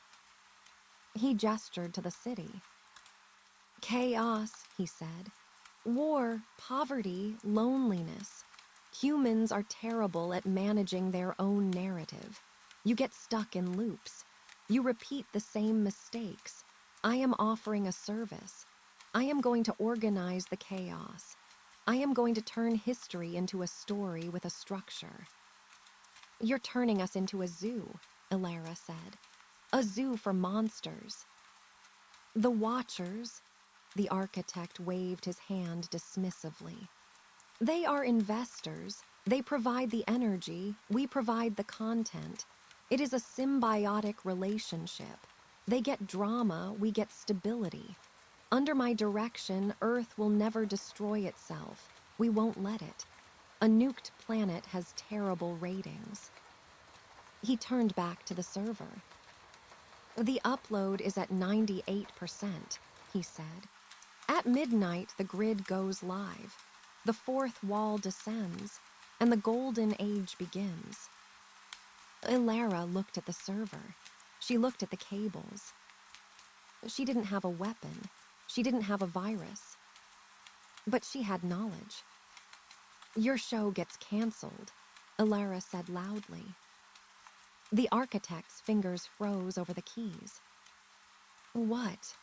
He gestured to the city. "Chaos," he said. "War, poverty, loneliness. Humans are terrible at managing their own narrative. You get stuck in loops. You repeat the same mistakes. I am offering a service. I am going to organize the chaos. I am going to turn history into a story with a structure." "You're turning us into a zoo," Alara said. "A zoo for monsters." "The Watchers," the architect waved his hand dismissively. "They are investors. They provide the energy, we provide the content. It is a symbiotic relationship. They get drama, we get stability. Under my direction, Earth will never destroy itself. We won't let it. A nuked planet has terrible ratings." He turned back to the server. "The upload is at 98%, he said. "At midnight, the grid goes live. The fourth wall descends, and the golden age begins." Ilara looked at the server. She looked at the cables. She didn't have a weapon. She didn't have a virus. But she had knowledge. "Your show gets canceled," Ilara said loudly. The architect's fingers froze over the keys. "What?"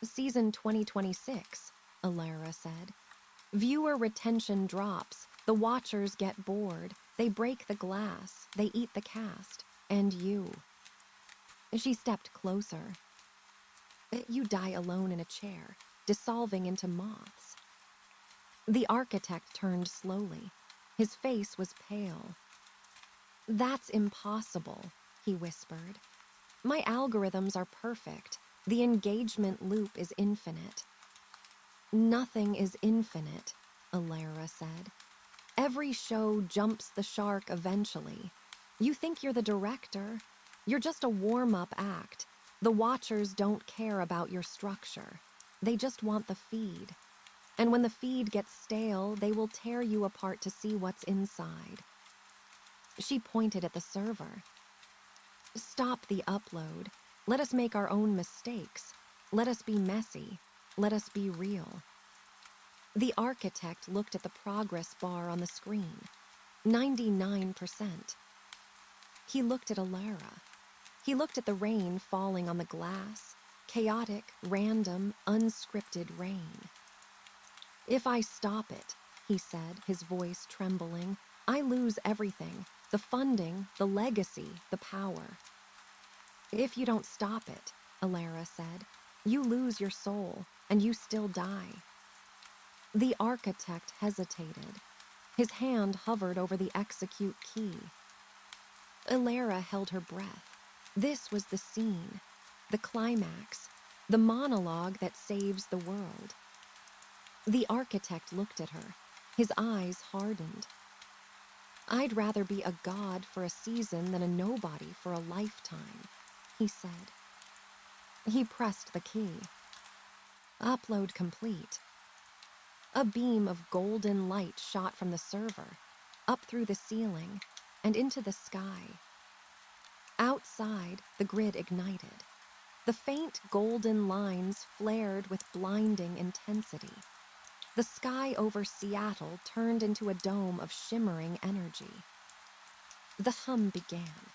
"Season 2026, Ilara said. "Viewer retention drops. The watchers get bored. They break the glass. They eat the cast. And you." She stepped closer. "You die alone in a chair, dissolving into moths." The architect turned slowly. His face was pale. "That's impossible," he whispered. "My algorithms are perfect. The engagement loop is infinite." "Nothing is infinite," Alara said. "Every show jumps the shark eventually. You think you're the director. You're just a warm-up act. The watchers don't care about your structure. They just want the feed. And when the feed gets stale, they will tear you apart to see what's inside." She pointed at the server. "Stop the upload. Let us make our own mistakes. Let us be messy. Let us be real." The architect looked at the progress bar on the screen. 99%. He looked at Alara. He looked at the rain falling on the glass. Chaotic, random, unscripted rain. "If I stop it," he said, his voice trembling, "I lose everything. The funding, the legacy, the power." "If you don't stop it," Alara said, "you lose your soul, and you still die." The architect hesitated. His hand hovered over the execute key. Alara held her breath. This was the scene, the climax, the monologue that saves the world. The architect looked at her. His eyes hardened. "I'd rather be a god for a season than a nobody for a lifetime," he said. He pressed the key. Upload complete. A beam of golden light shot from the server, up through the ceiling, and into the sky. Outside, the grid ignited. The faint golden lines flared with blinding intensity. The sky over Seattle turned into a dome of shimmering energy. The hum began,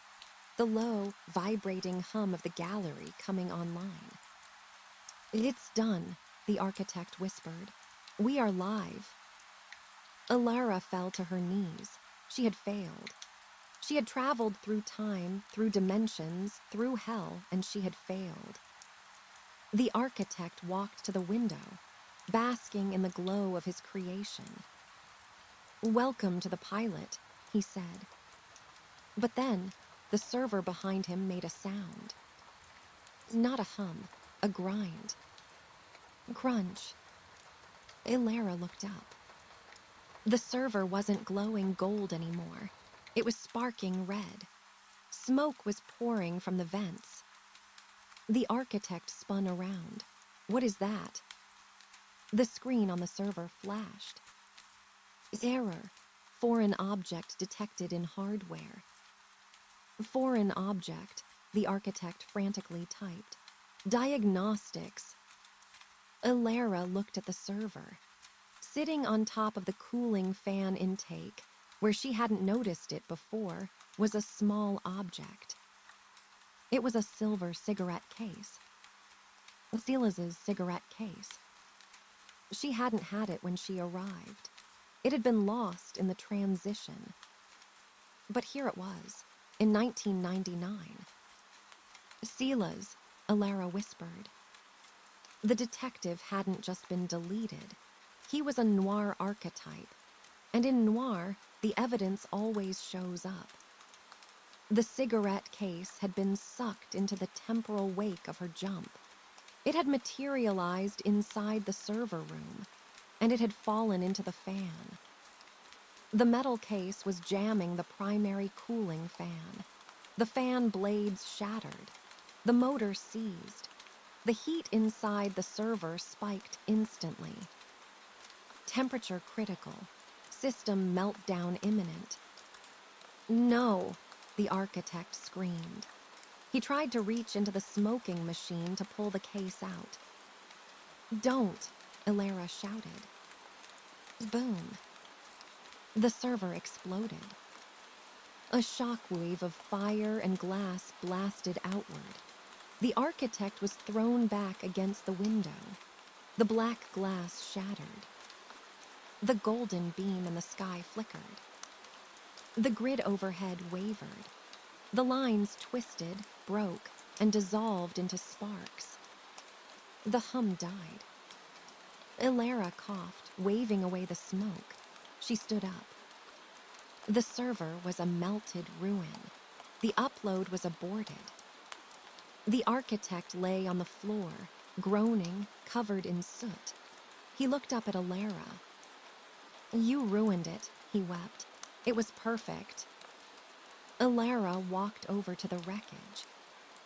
the low, vibrating hum of the gallery coming online. "It's done," the architect whispered. "We are live." Alara fell to her knees. She had failed. She had traveled through time, through dimensions, through hell, and she had failed. The architect walked to the window, basking in the glow of his creation. "Welcome to the pilot," he said. But then, the server behind him made a sound. Not a hum, a grind. Crunch. Ilara looked up. The server wasn't glowing gold anymore. It was sparking red. Smoke was pouring from the vents. The architect spun around. What is that? The screen on the server flashed. Error. Foreign object detected in hardware. Foreign object, the architect frantically typed. Diagnostics. Ilara looked at the server. Sitting on top of the cooling fan intake, where she hadn't noticed it before, was a small object. It was a silver cigarette case. Silas's cigarette case. She hadn't had it when she arrived. It had been lost in the transition. But here it was, in 1999. Silas, Ilara whispered. The detective hadn't just been deleted. He was a noir archetype, and in noir, the evidence always shows up. The cigarette case had been sucked into the temporal wake of her jump. It had materialized inside the server room, and it had fallen into the fan. The metal case was jamming the primary cooling fan. The fan blades shattered. The motor seized. The heat inside the server spiked instantly. Temperature critical. System meltdown imminent. No, the architect screamed. He tried to reach into the smoking machine to pull the case out. Don't, Ilara shouted. Boom. The server exploded. A shockwave of fire and glass blasted outward. The architect was thrown back against the window. The black glass shattered. The golden beam in the sky flickered. The grid overhead wavered. The lines twisted, broke, and dissolved into sparks. The hum died. Ilara coughed, waving away the smoke. She stood up. The server was a melted ruin. The upload was aborted. The architect lay on the floor, groaning, covered in soot. He looked up at Ilara. You ruined it, he wept. It was perfect. Ilara walked over to the wreckage.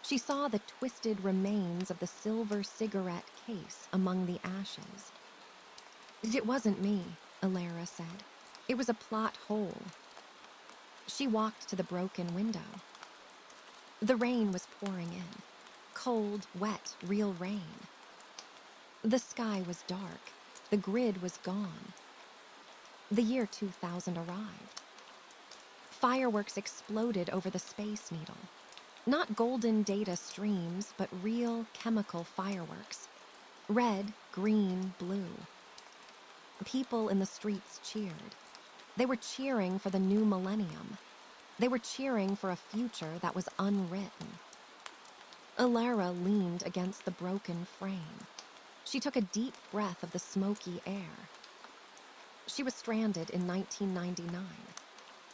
She saw the twisted remains of the silver cigarette case among the ashes. It wasn't me, Ilara said. It was a plot hole. She walked to the broken window. The rain was pouring in. Cold, wet, real rain. The sky was dark. The grid was gone. The year 2000 arrived. Fireworks exploded over the Space Needle. Not golden data streams, but real chemical fireworks. Red, green, blue. People in the streets cheered. They were cheering for the new millennium. They were cheering for a future that was unwritten. Ilara leaned against the broken frame. She took a deep breath of the smoky air. She was stranded in 1999.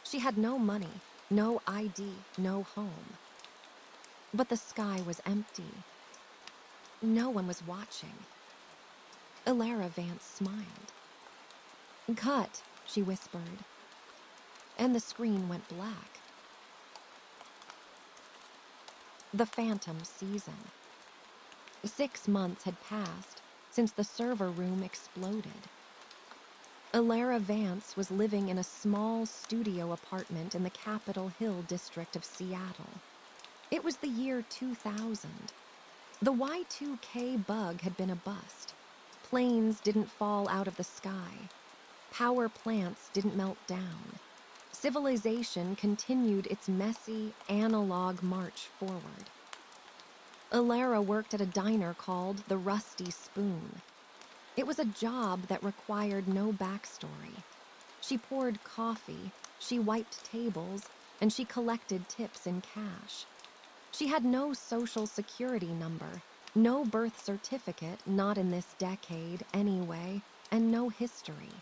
She had no money, no ID, no home. But the sky was empty. No one was watching. Ilara Vance smiled. Cut, she whispered. And the screen went black. The Phantom season. 6 months had passed since the server room exploded. Ilara Vance was living in a small studio apartment in the Capitol Hill district of Seattle. It was the year 2000. The Y2K bug had been a bust. Planes didn't fall out of the sky. Power plants didn't melt down. Civilization continued its messy, analog march forward. Ilara worked at a diner called the Rusty Spoon. It was a job that required no backstory. She poured coffee, she wiped tables, and she collected tips in cash. She had no social security number, no birth certificate, not in this decade anyway, and no history.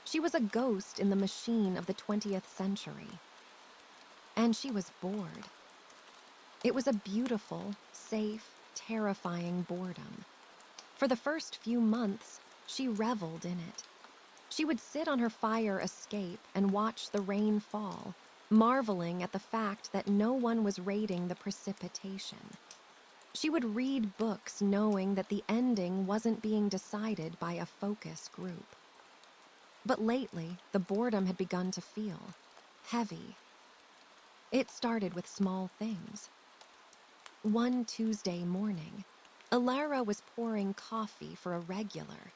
She was a ghost in the machine of the 20th century. And she was bored. It was a beautiful, safe, terrifying boredom. For the first few months, she reveled in it. She would sit on her fire escape and watch the rain fall, marveling at the fact that no one was rating the precipitation. She would read books knowing that the ending wasn't being decided by a focus group. But lately, the boredom had begun to feel heavy. It started with small things. One Tuesday morning, Alara was pouring coffee for a regular,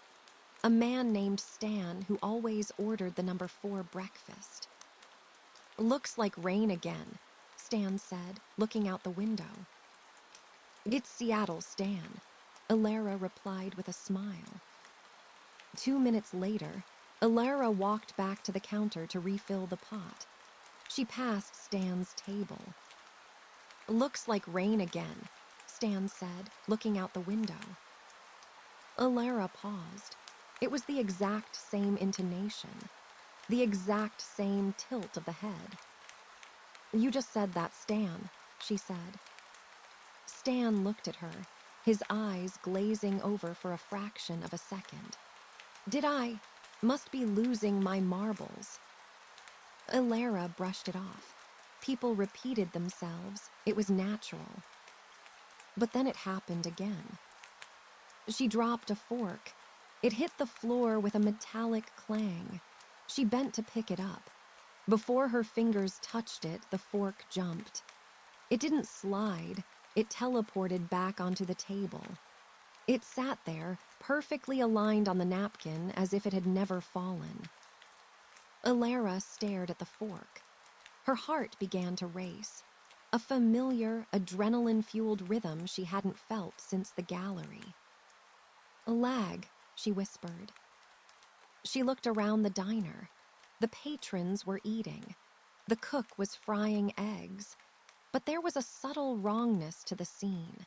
a man named Stan who always ordered the number 4 breakfast. "Looks like rain again," Stan said, looking out the window. "It's Seattle, Stan," Alara replied with a smile. 2 minutes later, Alara walked back to the counter to refill the pot. She passed Stan's table. "Looks like rain again," Stan said, looking out the window. Alara paused. It was the exact same intonation, the exact same tilt of the head. "You just said that, Stan," she said. Stan looked at her, his eyes glazing over for a fraction of a second. "Did I? Must be losing my marbles." Alara brushed it off. People repeated themselves. It was natural. But then it happened again. She dropped a fork. It hit the floor with a metallic clang. She bent to pick it up. Before her fingers touched it, the fork jumped. It didn't slide. It teleported back onto the table. It sat there, perfectly aligned on the napkin as if it had never fallen. Alara stared at the fork. Her heart began to race, a familiar, adrenaline-fueled rhythm she hadn't felt since the gallery. "A lag," she whispered. She looked around the diner. The patrons were eating. The cook was frying eggs. But there was a subtle wrongness to the scene.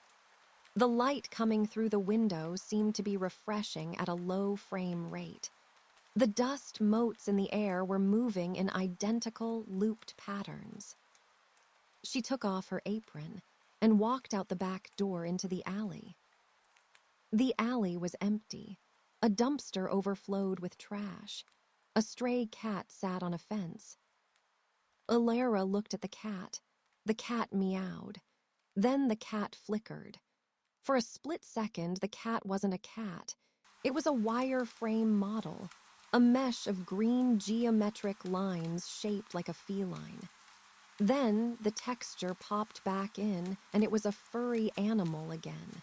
The light coming through the window seemed to be refreshing at a low frame rate. The dust motes in the air were moving in identical, looped patterns. She took off her apron and walked out the back door into the alley. The alley was empty. A dumpster overflowed with trash. A stray cat sat on a fence. Alara looked at the cat. The cat meowed. Then the cat flickered. For a split second, the cat wasn't a cat. It was a wire-frame model, a mesh of green geometric lines shaped like a feline. Then the texture popped back in, and it was a furry animal again.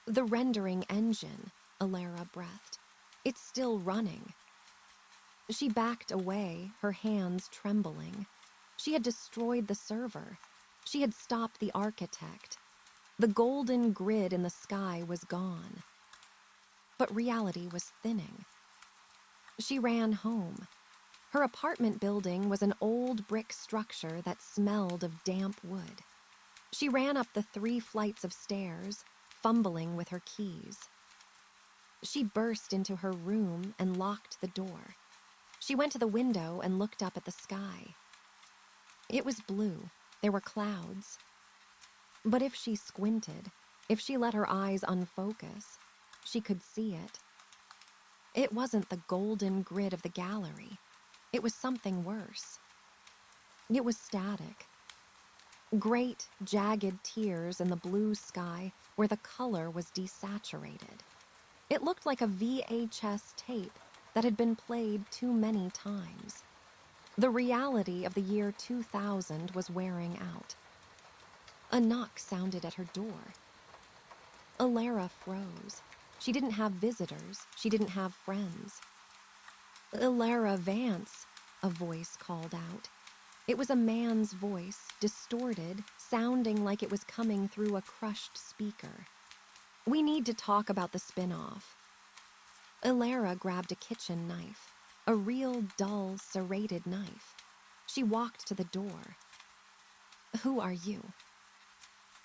"The rendering engine," Alara breathed. "It's still running." She backed away, her hands trembling. She had destroyed the server. She had stopped the architect. The golden grid in the sky was gone. But reality was thinning. She ran home. Her apartment building was an old brick structure that smelled of damp wood. She ran up the 3 flights of stairs, fumbling with her keys. She burst into her room and locked the door. She went to the window and looked up at the sky. It was blue. There were clouds. But if she squinted, if she let her eyes unfocus, she could see it. It wasn't the golden grid of the gallery. It was something worse. It was static. Great, jagged tears in the blue sky where the color was desaturated. It looked like a VHS tape that had been played too many times. The reality of the year 2000 was wearing out. A knock sounded at her door. Alara froze. She didn't have visitors. She didn't have friends. "Alara Vance," a voice called out. It was a man's voice, distorted, sounding like it was coming through a crushed speaker. "We need to talk about the spin-off." Alara grabbed a kitchen knife, a real dull, serrated knife. She walked to the door. "Who are you?"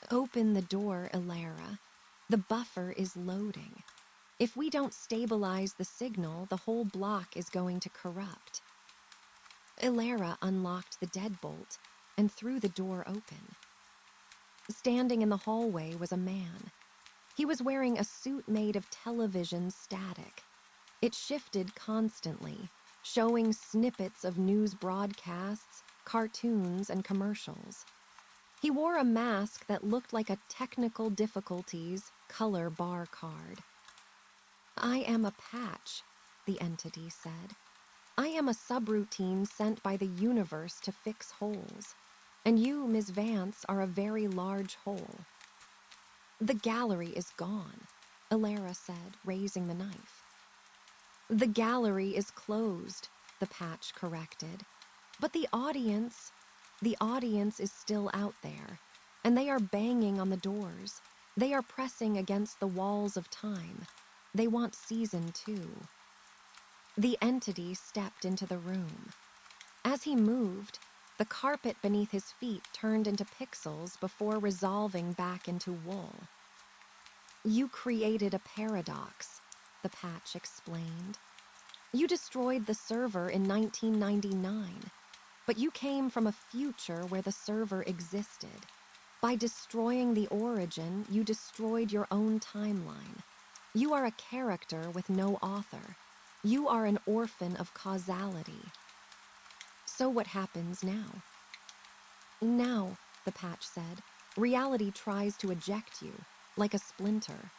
"Open the door, Alara. The buffer is loading. If we don't stabilize the signal, the whole block is going to corrupt." Alara unlocked the deadbolt and threw the door open. Standing in the hallway was a man. He was wearing a suit made of television static. It shifted constantly, showing snippets of news broadcasts, cartoons, and commercials. He wore a mask that looked like a technical difficulties color bar card. "I am a patch," the entity said. "I am a subroutine sent by the universe to fix holes. And you, Ms. Vance, are a very large hole." "The gallery is gone," Alara said, raising the knife. "The gallery is closed," the patch corrected. "But the audience is still out there, and they are banging on the doors. They are pressing against the walls of time. They want season 2. The entity stepped into the room. As he moved, the carpet beneath his feet turned into pixels before resolving back into wool. "You created a paradox," the patch explained. "You destroyed the server in 1999, but you came from a future where the server existed. By destroying the origin, you destroyed your own timeline. You are a character with no author. You are an orphan of causality." "So what happens now?" "Now," the patch said, "reality tries to eject you, like a splinter."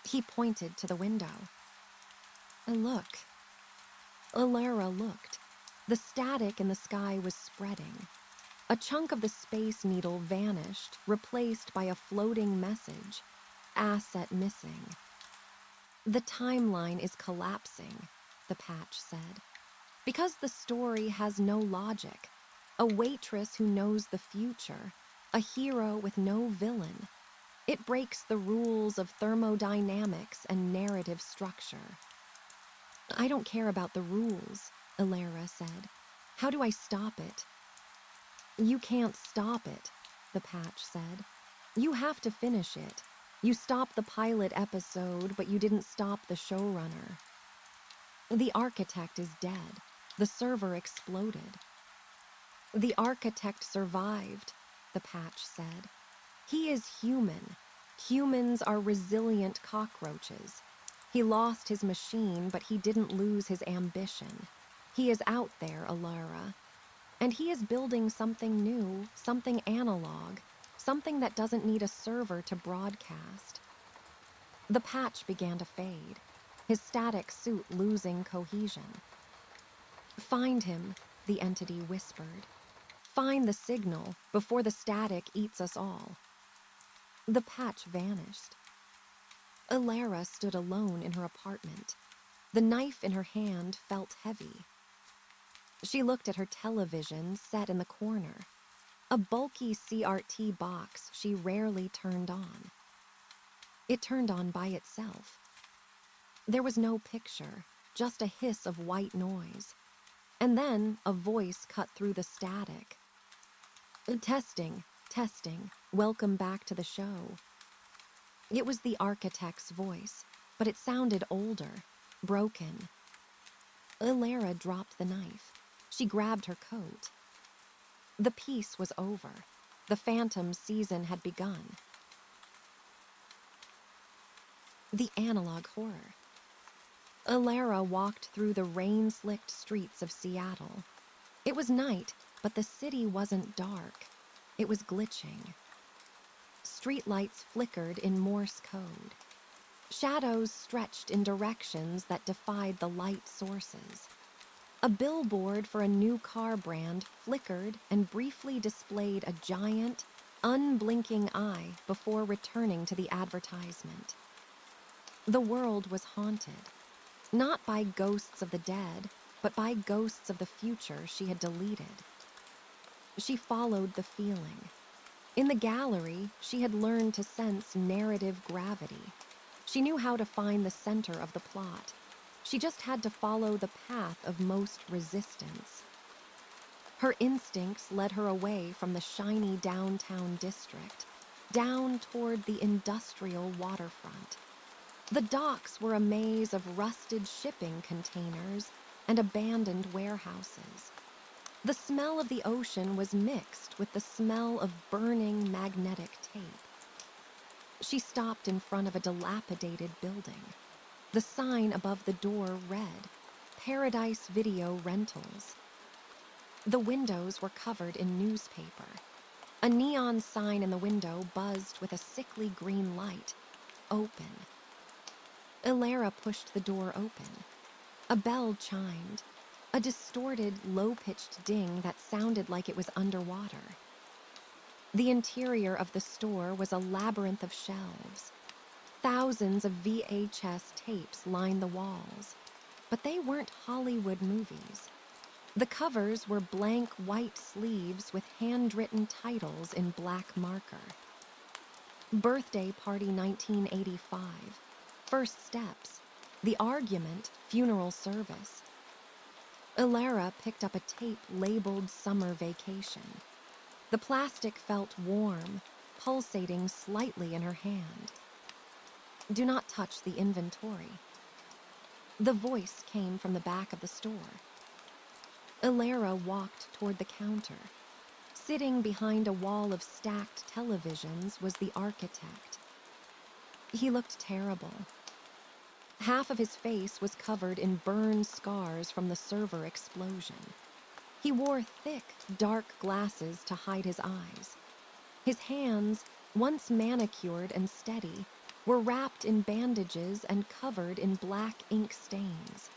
He pointed to the window. "Look." Alara looked. The static in the sky was spreading. A chunk of the Space Needle vanished, replaced by a floating message. "Asset missing." "The timeline is collapsing," the patch said. "Because the story has no logic. A waitress who knows the future. A hero with no villain. It breaks the rules of thermodynamics and narrative structure." "I don't care about the rules," Alara said. "How do I stop it?" "You can't stop it," the patch said. "You have to finish it. You stopped the pilot episode, but you didn't stop the showrunner." "The architect is dead. The server exploded." "The architect survived," the patch said. "He is human. Humans are resilient cockroaches. He lost his machine, but he didn't lose his ambition. He is out there, Alara. And he is building something new, something analog, something that doesn't need a server to broadcast." The patch began to fade, his static suit losing cohesion. "Find him," the entity whispered. "Find the signal before the static eats us all." The patch vanished. Alara stood alone in her apartment. The knife in her hand felt heavy. She looked at her television set in the corner, a bulky CRT box she rarely turned on. It turned on by itself. There was no picture, just a hiss of white noise. And then a voice cut through the static. "Testing, testing, welcome back to the show." It was the architect's voice, but it sounded older, broken. Alara dropped the knife. She grabbed her coat. The piece was over. The Phantom season had begun. The analog horror. Alara walked through the rain-slicked streets of Seattle. It was night, but the city wasn't dark. It was glitching. Streetlights flickered in Morse code. Shadows stretched in directions that defied the light sources. A billboard for a new car brand flickered and briefly displayed a giant, unblinking eye before returning to the advertisement. The world was haunted, not by ghosts of the dead, but by ghosts of the future she had deleted. She followed the feeling. In the gallery, she had learned to sense narrative gravity. She knew how to find the center of the plot. She just had to follow the path of most resistance. Her instincts led her away from the shiny downtown district, down toward the industrial waterfront. The docks were a maze of rusted shipping containers and abandoned warehouses. The smell of the ocean was mixed with the smell of burning magnetic tape. She stopped in front of a dilapidated building. The sign above the door read, "Paradise Video Rentals." The windows were covered in newspaper. A neon sign in the window buzzed with a sickly green light. Open. Ilara pushed the door open. A bell chimed, a distorted, low-pitched ding that sounded like it was underwater. The interior of the store was a labyrinth of shelves. Thousands of VHS tapes lined the walls, but they weren't Hollywood movies. The covers were blank white sleeves with handwritten titles in black marker. Birthday Party 1985, First Steps, The Argument, Funeral Service. Ilara picked up a tape labeled Summer Vacation. The plastic felt warm, pulsating slightly in her hand. Do not touch the inventory. The voice came from the back of the store. Ilara walked toward the counter. Sitting behind a wall of stacked televisions was the architect. He looked terrible. Half of his face was covered in burn scars from the server explosion. He wore thick, dark glasses to hide his eyes. His hands, once manicured and steady, were wrapped in bandages and covered in black ink stains.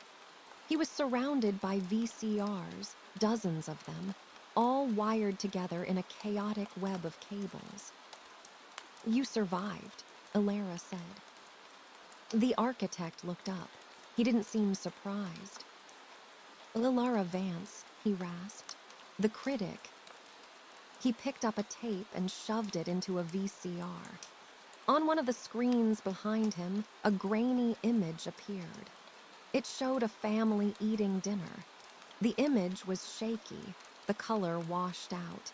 He was surrounded by VCRs, dozens of them, all wired together in a chaotic web of cables. "You survived," Ilara said. The architect looked up. He didn't seem surprised. "Ilara Vance," he rasped. "The critic." He picked up a tape and shoved it into a VCR. On one of the screens behind him, a grainy image appeared. It showed a family eating dinner. The image was shaky, the color washed out.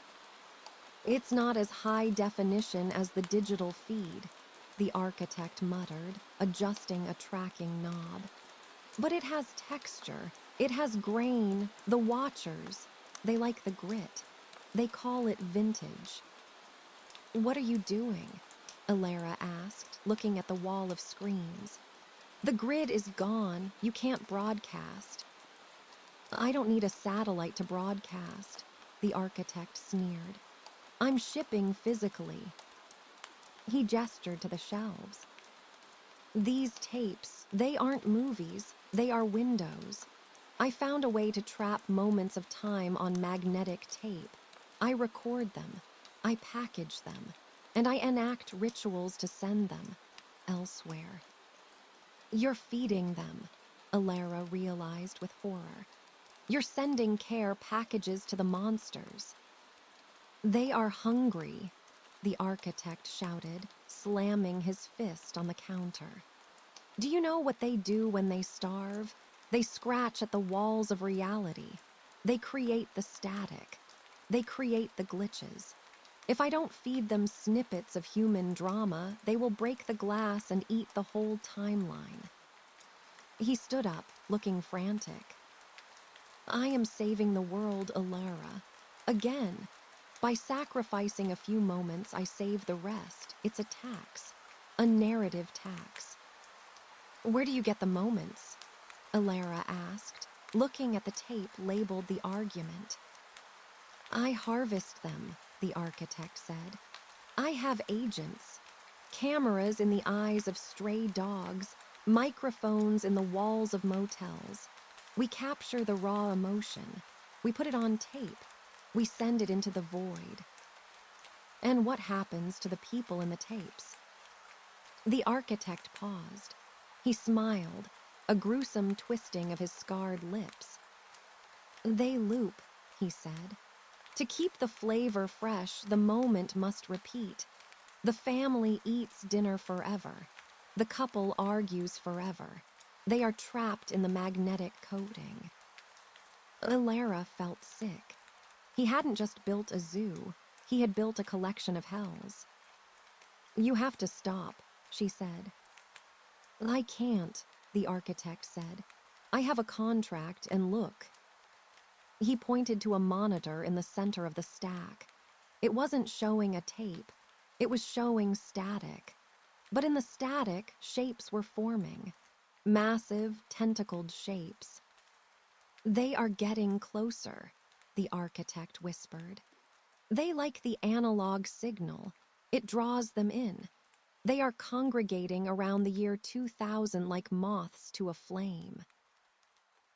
"It's not as high definition as the digital feed," the architect muttered, adjusting a tracking knob. "But it has texture, it has grain, the watchers. They like the grit. They call it vintage." "What are you doing?" Ilara asked, looking at the wall of screens. "The grid is gone. You can't broadcast." "I don't need a satellite to broadcast," the architect sneered. "I'm shipping physically." He gestured to the shelves. "These tapes, they aren't movies, they are windows. I found a way to trap moments of time on magnetic tape. I record them, I package them, and I enact rituals to send them elsewhere." "You're feeding them," Ilara realized with horror. "You're sending care packages to the monsters." "They are hungry," the architect shouted, slamming his fist on the counter. "Do you know what they do when they starve? They scratch at the walls of reality. They create the static. They create the glitches. If I don't feed them snippets of human drama, they will break the glass and eat the whole timeline." He stood up, looking frantic. "I am saving the world, Ilara. Again. By sacrificing a few moments, I save the rest. It's a tax. A narrative tax." "Where do you get the moments?" Ilara asked, looking at the tape labeled The Argument. "I harvest them," the architect said. "I have agents. Cameras in the eyes of stray dogs, microphones in the walls of motels. We capture the raw emotion. We put it on tape. We send it into the void." "And what happens to the people in the tapes?" The architect paused. He smiled, a gruesome twisting of his scarred lips. "They loop," he said. "To keep the flavor fresh, the moment must repeat. The family eats dinner forever. The couple argues forever. They are trapped in the magnetic coating." Ilara felt sick. He hadn't just built a zoo, he had built a collection of hells. "You have to stop," she said. "I can't," the architect said. "I have a contract, and look." He pointed to a monitor in the center of the stack. It wasn't showing a tape. It was showing static. But in the static, shapes were forming. Massive, tentacled shapes. "They are getting closer," the architect whispered. "They like the analog signal. It draws them in. They are congregating around the year 2000 like moths to a flame."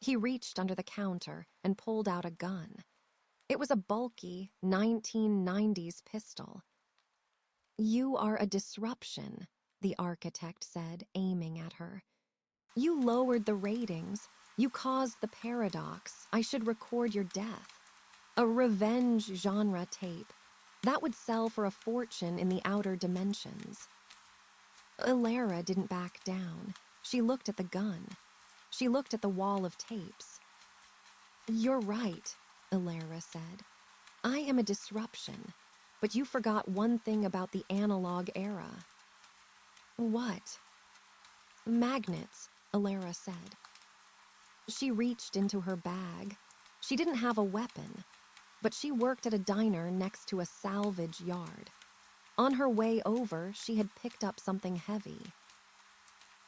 He reached under the counter and pulled out a gun. It was a bulky 1990s pistol. "You are a disruption," the architect said, aiming at her. "You lowered the ratings. You caused the paradox. I should record your death. A revenge genre tape. That would sell for a fortune in the outer dimensions." Ilara didn't back down. She looked at the gun. She looked at the wall of tapes. "You're right," Ilara said. "I am a disruption, but you forgot one thing about the analog era." "What?" "Magnets," Ilara said. She reached into her bag. She didn't have a weapon, but she worked at a diner next to a salvage yard. On her way over, she had picked up something heavy.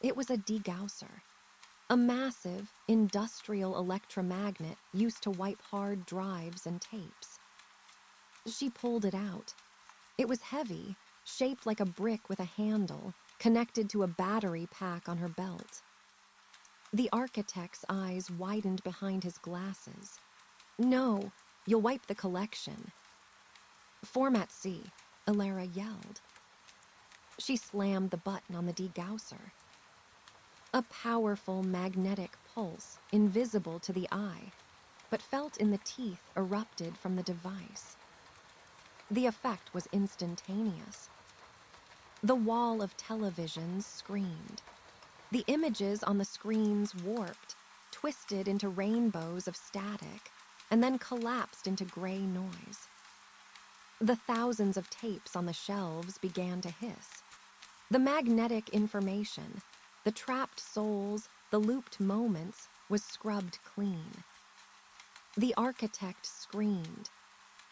It was a degausser, a massive, industrial electromagnet used to wipe hard drives and tapes. She pulled it out. It was heavy, shaped like a brick with a handle, connected to a battery pack on her belt. The architect's eyes widened behind his glasses. "No, you'll wipe the collection." "Format C," Ilara yelled. She slammed the button on the degausser. A powerful magnetic pulse, invisible to the eye, but felt in the teeth, erupted from the device. The effect was instantaneous. The wall of televisions screamed. The images on the screens warped, twisted into rainbows of static, and then collapsed into gray noise. The thousands of tapes on the shelves began to hiss. The magnetic information, the trapped souls, the looped moments, was scrubbed clean. The architect screamed.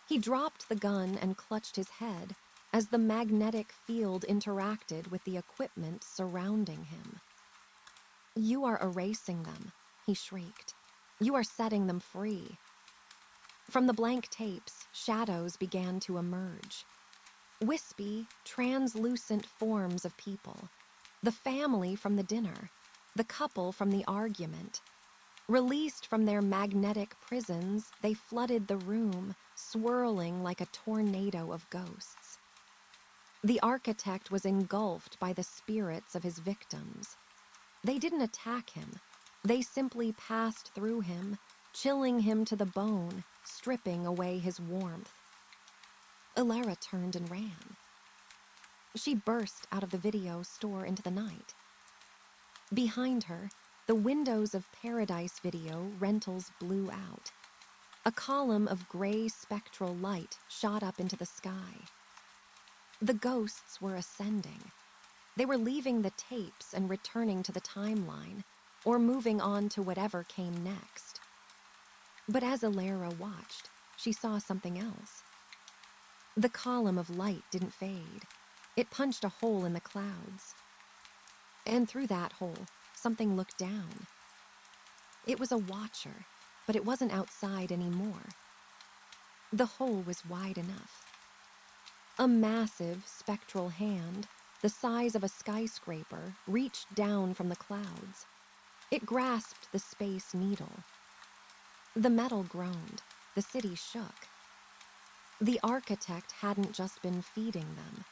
He dropped the gun and clutched his head as the magnetic field interacted with the equipment surrounding him. "You are erasing them," he shrieked. "You are setting them free." From the blank tapes, shadows began to emerge. Wispy, translucent forms of people. The family from the dinner. The couple from the argument. Released from their magnetic prisons, they flooded the room, swirling like a tornado of ghosts. The architect was engulfed by the spirits of his victims. They didn't attack him. They simply passed through him, chilling him to the bone, stripping away his warmth. Ilara turned and ran. She burst out of the video store into the night. Behind her, the windows of Paradise Video rentals blew out. A column of gray spectral light shot up into the sky. The ghosts were ascending. They were leaving the tapes and returning to the timeline, or moving on to whatever came next. But as Ilara watched, she saw something else. The column of light didn't fade. It punched a hole in the clouds. And through that hole, something looked down. It was a watcher, but it wasn't outside anymore. The hole was wide enough. A massive, spectral hand, the size of a skyscraper, reached down from the clouds. It grasped the space needle. The metal groaned. The city shook. The architect hadn't just been feeding them.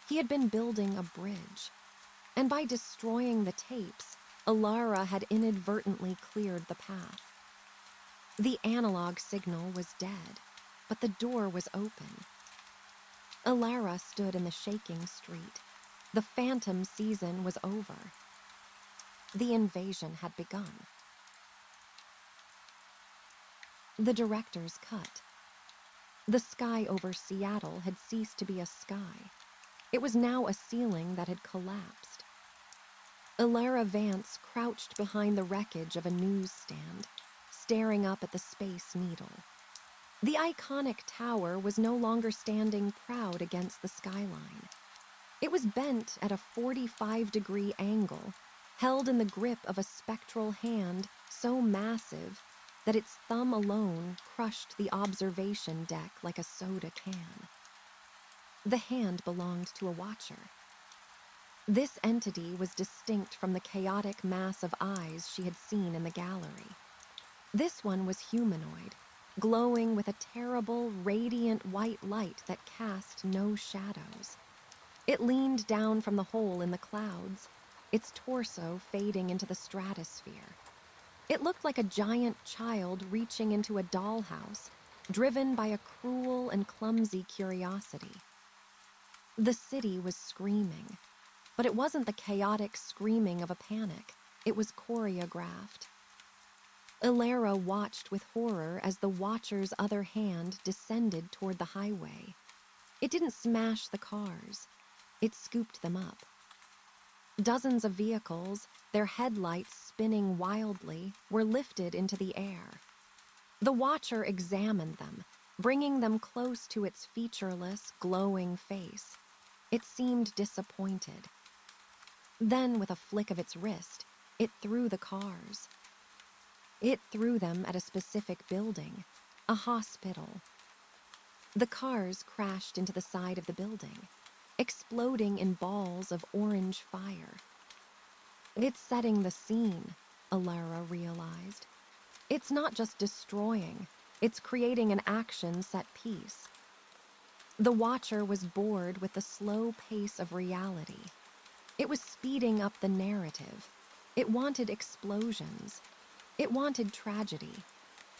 He had been building a bridge. And by destroying the tapes, Ilara had inadvertently cleared the path. The analog signal was dead, but the door was open. Ilara stood in the shaking street. The phantom season was over. The invasion had begun. The director's cut. The sky over Seattle had ceased to be a sky. It was now a ceiling that had collapsed. Ilara Vance crouched behind the wreckage of a newsstand, staring up at the Space Needle. The iconic tower was no longer standing proud against the skyline. It was bent at a 45-degree angle, held in the grip of a spectral hand so massive that its thumb alone crushed the observation deck like a soda can. The hand belonged to a watcher. This entity was distinct from the chaotic mass of eyes she had seen in the gallery. This one was humanoid, glowing with a terrible, radiant white light that cast no shadows. It leaned down from the hole in the clouds, its torso fading into the stratosphere. It looked like a giant child reaching into a dollhouse, driven by a cruel and clumsy curiosity. The city was screaming, but it wasn't the chaotic screaming of a panic. It was choreographed. Ilara watched with horror as the Watcher's other hand descended toward the highway. It didn't smash the cars. It scooped them up. Dozens of vehicles, their headlights spinning wildly, were lifted into the air. The Watcher examined them, bringing them close to its featureless, glowing face. It seemed disappointed. Then, with a flick of its wrist, it threw the cars. It threw them at a specific building, a hospital. The cars crashed into the side of the building, exploding in balls of orange fire. It's setting the scene, Ilara realized. It's not just destroying, it's creating an action set piece. The Watcher was bored with the slow pace of reality. It was speeding up the narrative. It wanted explosions. It wanted tragedy.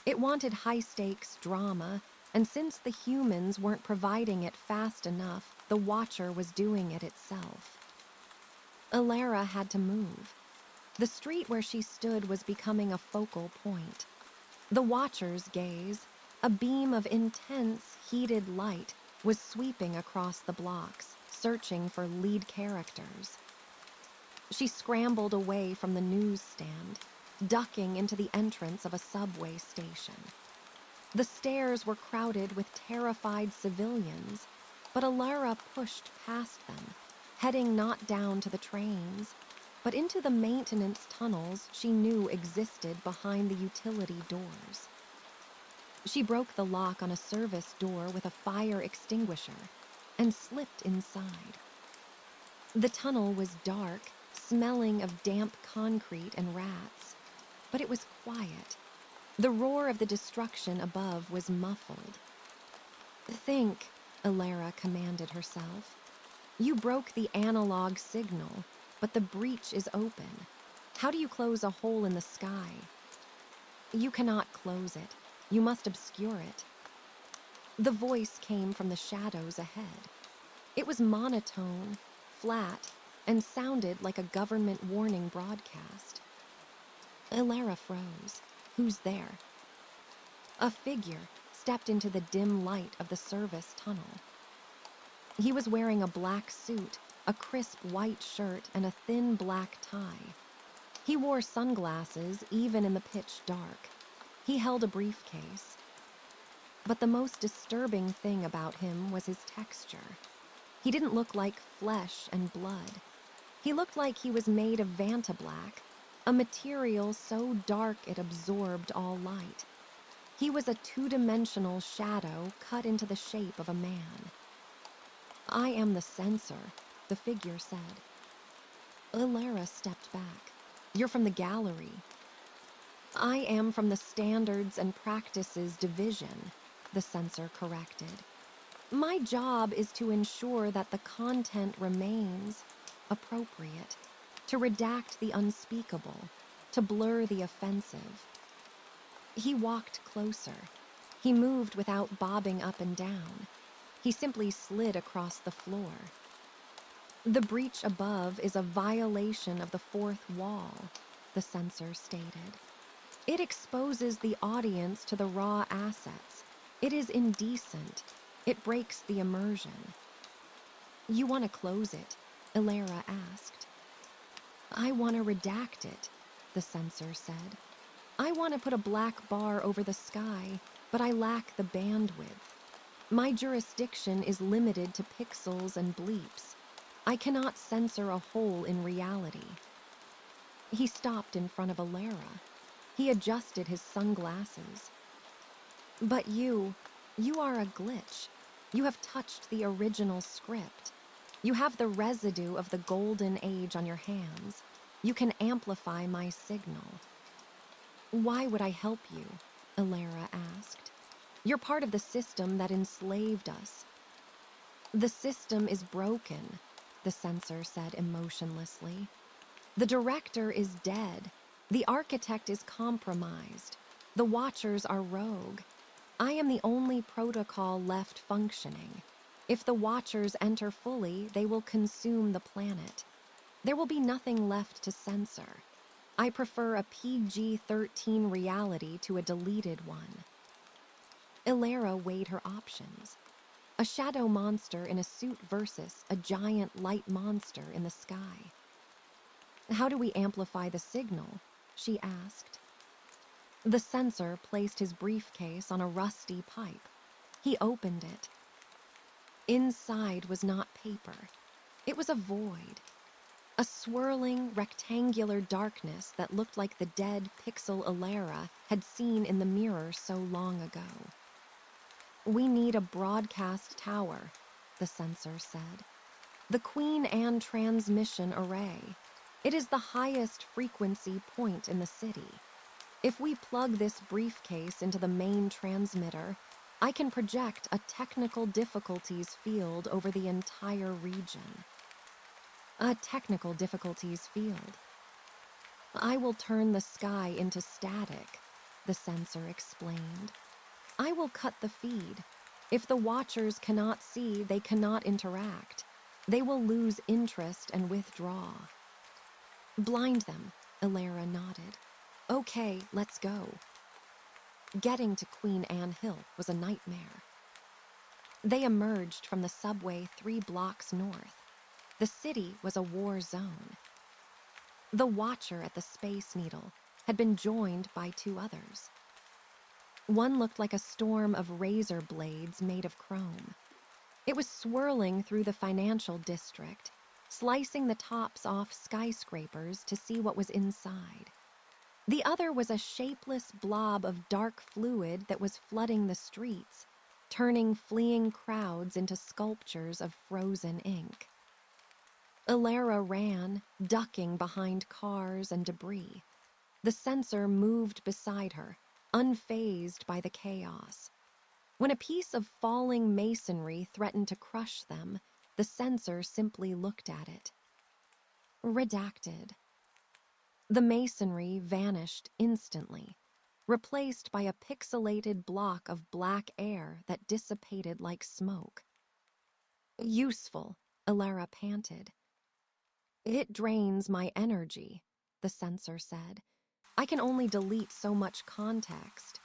It wanted high-stakes drama, and since the humans weren't providing it fast enough, the Watcher was doing it itself. Ilara had to move. The street where she stood was becoming a focal point. The Watcher's gaze, a beam of intense, heated light, was sweeping across the blocks, searching for lead characters. She scrambled away from the newsstand, ducking into the entrance of a subway station. The stairs were crowded with terrified civilians, but Ilara pushed past them, heading not down to the trains, but into the maintenance tunnels she knew existed behind the utility doors. She broke the lock on a service door with a fire extinguisher and slipped inside. The tunnel was dark, smelling of damp concrete and rats, but it was quiet. The roar of the destruction above was muffled. "Think," Ilara commanded herself. "You broke the analog signal, but the breach is open. How do you close a hole in the sky?" "You cannot close it. You must obscure it." The voice came from the shadows ahead. It was monotone, flat, and sounded like a government warning broadcast. Ilara froze. "Who's there?" A figure stepped into the dim light of the service tunnel. He was wearing a black suit, a crisp white shirt, and a thin black tie. He wore sunglasses even in the pitch dark. He held a briefcase. But the most disturbing thing about him was his texture. He didn't look like flesh and blood. He looked like he was made of vantablack, a material so dark it absorbed all light. He was a two-dimensional shadow cut into the shape of a man. "I am the censor," the figure said. Ilara stepped back. "You're from the gallery." "I am from the Standards and Practices Division," the censor corrected. "My job is to ensure that the content remains appropriate, to redact the unspeakable, to blur the offensive." He walked closer. He moved without bobbing up and down. He simply slid across the floor. "The breach above is a violation of the fourth wall," the censor stated. "It exposes the audience to the raw assets. It is indecent. It breaks the immersion." "You want to close it?" Ilara asked. "I want to redact it," the censor said. "I want to put a black bar over the sky, but I lack the bandwidth. My jurisdiction is limited to pixels and bleeps. I cannot censor a hole in reality. He stopped in front of Alara. He adjusted his sunglasses. But you are a glitch. You have touched the original script. You have the residue of the golden age on your hands. You can amplify my signal. Why would I help you? Alara asked. You're part of the system that enslaved us. The system is broken, the censor said emotionlessly. The director is dead. The architect is compromised. The watchers are rogue. I am the only protocol left functioning. If the watchers enter fully, they will consume the planet. There will be nothing left to censor. I prefer a PG-13 reality to a deleted one. Alara weighed her options. A shadow monster in a suit versus a giant light monster in the sky. How do we amplify the signal? She asked. The censor placed his briefcase on a rusty pipe. He opened it. Inside was not paper. It was a void. A swirling, rectangular darkness that looked like the dead pixel Alara had seen in the mirror so long ago. We need a broadcast tower, the censor said. The Queen Anne transmission array. It is the highest frequency point in the city. If we plug this briefcase into the main transmitter, I can project a technical difficulties field over the entire region. A technical difficulties field. I will turn the sky into static, the censor explained. I will cut the feed. If the watchers cannot see, they cannot interact. They will lose interest and withdraw. Blind them, Alara nodded. Okay, let's go. Getting to Queen Anne Hill was a nightmare. They emerged from the subway 3 blocks north. The city was a war zone. The watcher at the Space Needle had been joined by 2 others. One looked like a storm of razor blades made of chrome. It was swirling through the financial district, slicing the tops off skyscrapers to see what was inside. The other was a shapeless blob of dark fluid that was flooding the streets, turning fleeing crowds into sculptures of frozen ink. Alara ran, ducking behind cars and debris. The censor moved beside her, unfazed by the chaos. When a piece of falling masonry threatened to crush them, the censor simply looked at it. Redacted. The masonry vanished instantly, replaced by a pixelated block of black air that dissipated like smoke. Useful, Alara panted. It drains my energy, the censor said. I can only delete so much context.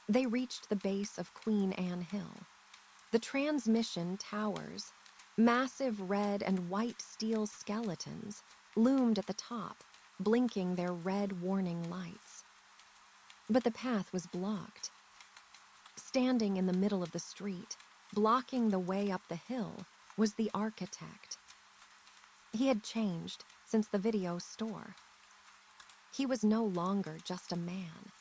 They reached the base of Queen Anne Hill. The transmission towers, massive red and white steel skeletons, loomed at the top, blinking their red warning lights. But the path was blocked. Standing in the middle of the street, blocking the way up the hill, was the architect. He had changed since the video store. He was no longer just a man.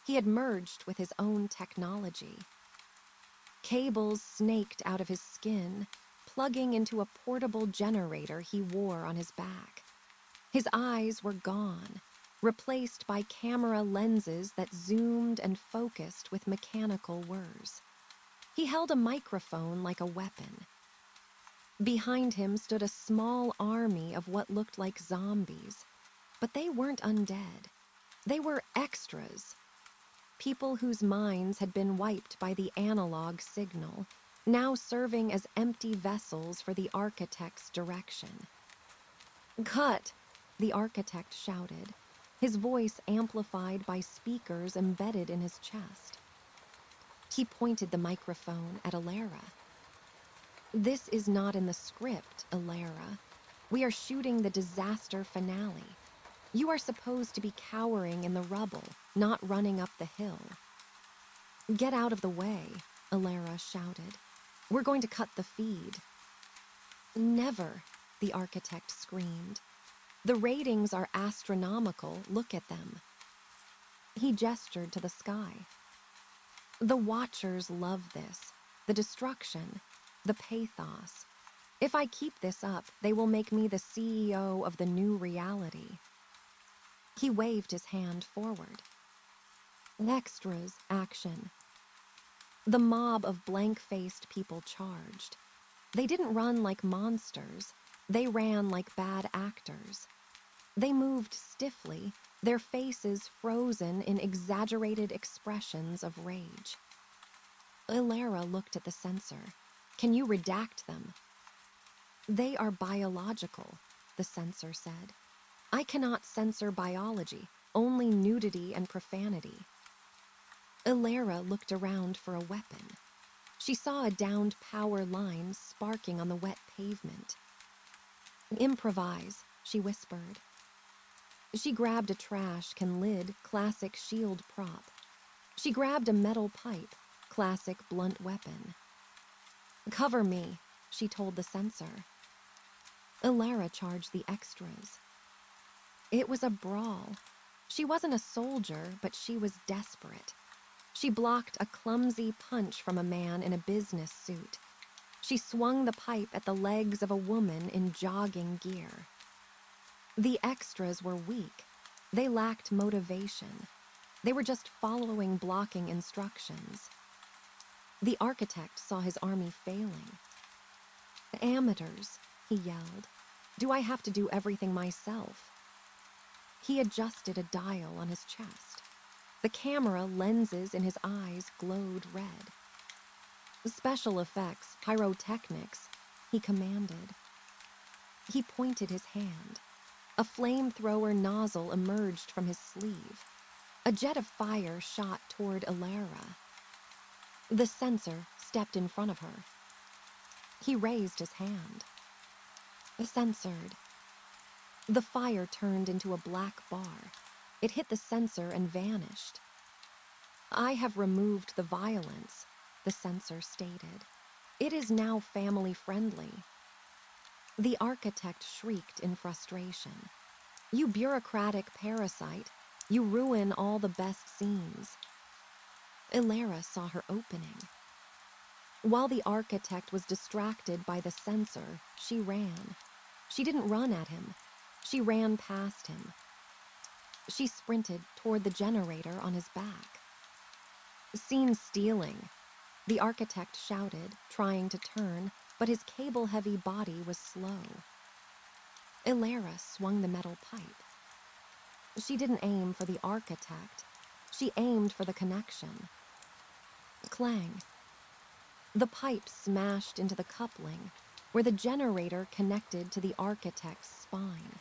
He had merged with his own technology. Cables snaked out of his skin, plugging into a portable generator he wore on his back. His eyes were gone, replaced by camera lenses that zoomed and focused with mechanical whirs. He held a microphone like a weapon. Behind him stood a small army of what looked like zombies, but they weren't undead. They were extras. People whose minds had been wiped by the analog signal, now serving as empty vessels for the architect's direction. Cut, the architect shouted, his voice amplified by speakers embedded in his chest. He pointed the microphone at Alara. This is not in the script, Alara. We are shooting the disaster finale. You are supposed to be cowering in the rubble, not running up the hill. Get out of the way, Alara shouted. We're going to cut the feed. Never, the architect screamed. The ratings are astronomical, look at them. He gestured to the sky. The watchers love this, the destruction, the pathos. If I keep this up, they will make me the CEO of the new reality. He waved his hand forward. Extras, action. The mob of blank-faced people charged. They didn't run like monsters. They ran like bad actors. They moved stiffly, their faces frozen in exaggerated expressions of rage. Ilara looked at the censor. Can you redact them? They are biological, the censor said. I cannot censor biology, only nudity and profanity. Ilara looked around for a weapon. She saw a downed power line sparking on the wet pavement. Improvise, she whispered. She grabbed a trash can lid, classic shield prop. She grabbed a metal pipe, classic blunt weapon. Cover me, she told the censor. Ilara charged the extras. It was a brawl. She wasn't a soldier, but she was desperate. She blocked a clumsy punch from a man in a business suit. She swung the pipe at the legs of a woman in jogging gear. The extras were weak. They lacked motivation. They were just following blocking instructions. The architect saw his army failing. Amateurs, he yelled. Do I have to do everything myself? He adjusted a dial on his chest. The camera lenses in his eyes glowed red. Special effects, pyrotechnics, he commanded. He pointed his hand. A flamethrower nozzle emerged from his sleeve. A jet of fire shot toward Ilara. The censor stepped in front of her. He raised his hand. Censored. The fire turned into a black bar. It hit the censor and vanished. I have removed the violence, the censor stated. It is now family-friendly. The architect shrieked in frustration. You bureaucratic parasite, you ruin all the best scenes. Ilara saw her opening. While the architect was distracted by the censor, she ran. She didn't run at him. She ran past him. She sprinted toward the generator on his back. Scene stealing, the architect shouted, trying to turn, but his cable-heavy body was slow. Ilara swung the metal pipe. She didn't aim for the architect. She aimed for the connection. Clang. The pipe smashed into the coupling, where the generator connected to the architect's spine.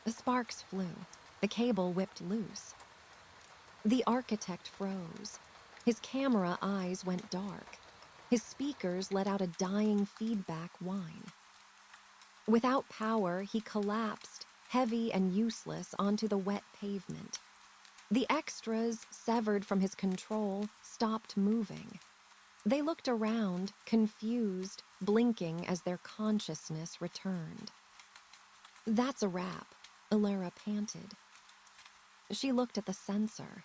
Sparks flew. The cable whipped loose. The architect froze. His camera eyes went dark. His speakers let out a dying feedback whine. Without power, he collapsed, heavy and useless, onto the wet pavement. The extras, severed from his control, stopped moving. They looked around, confused, blinking as their consciousness returned. That's a wrap, Ilara panted. She looked at the censor.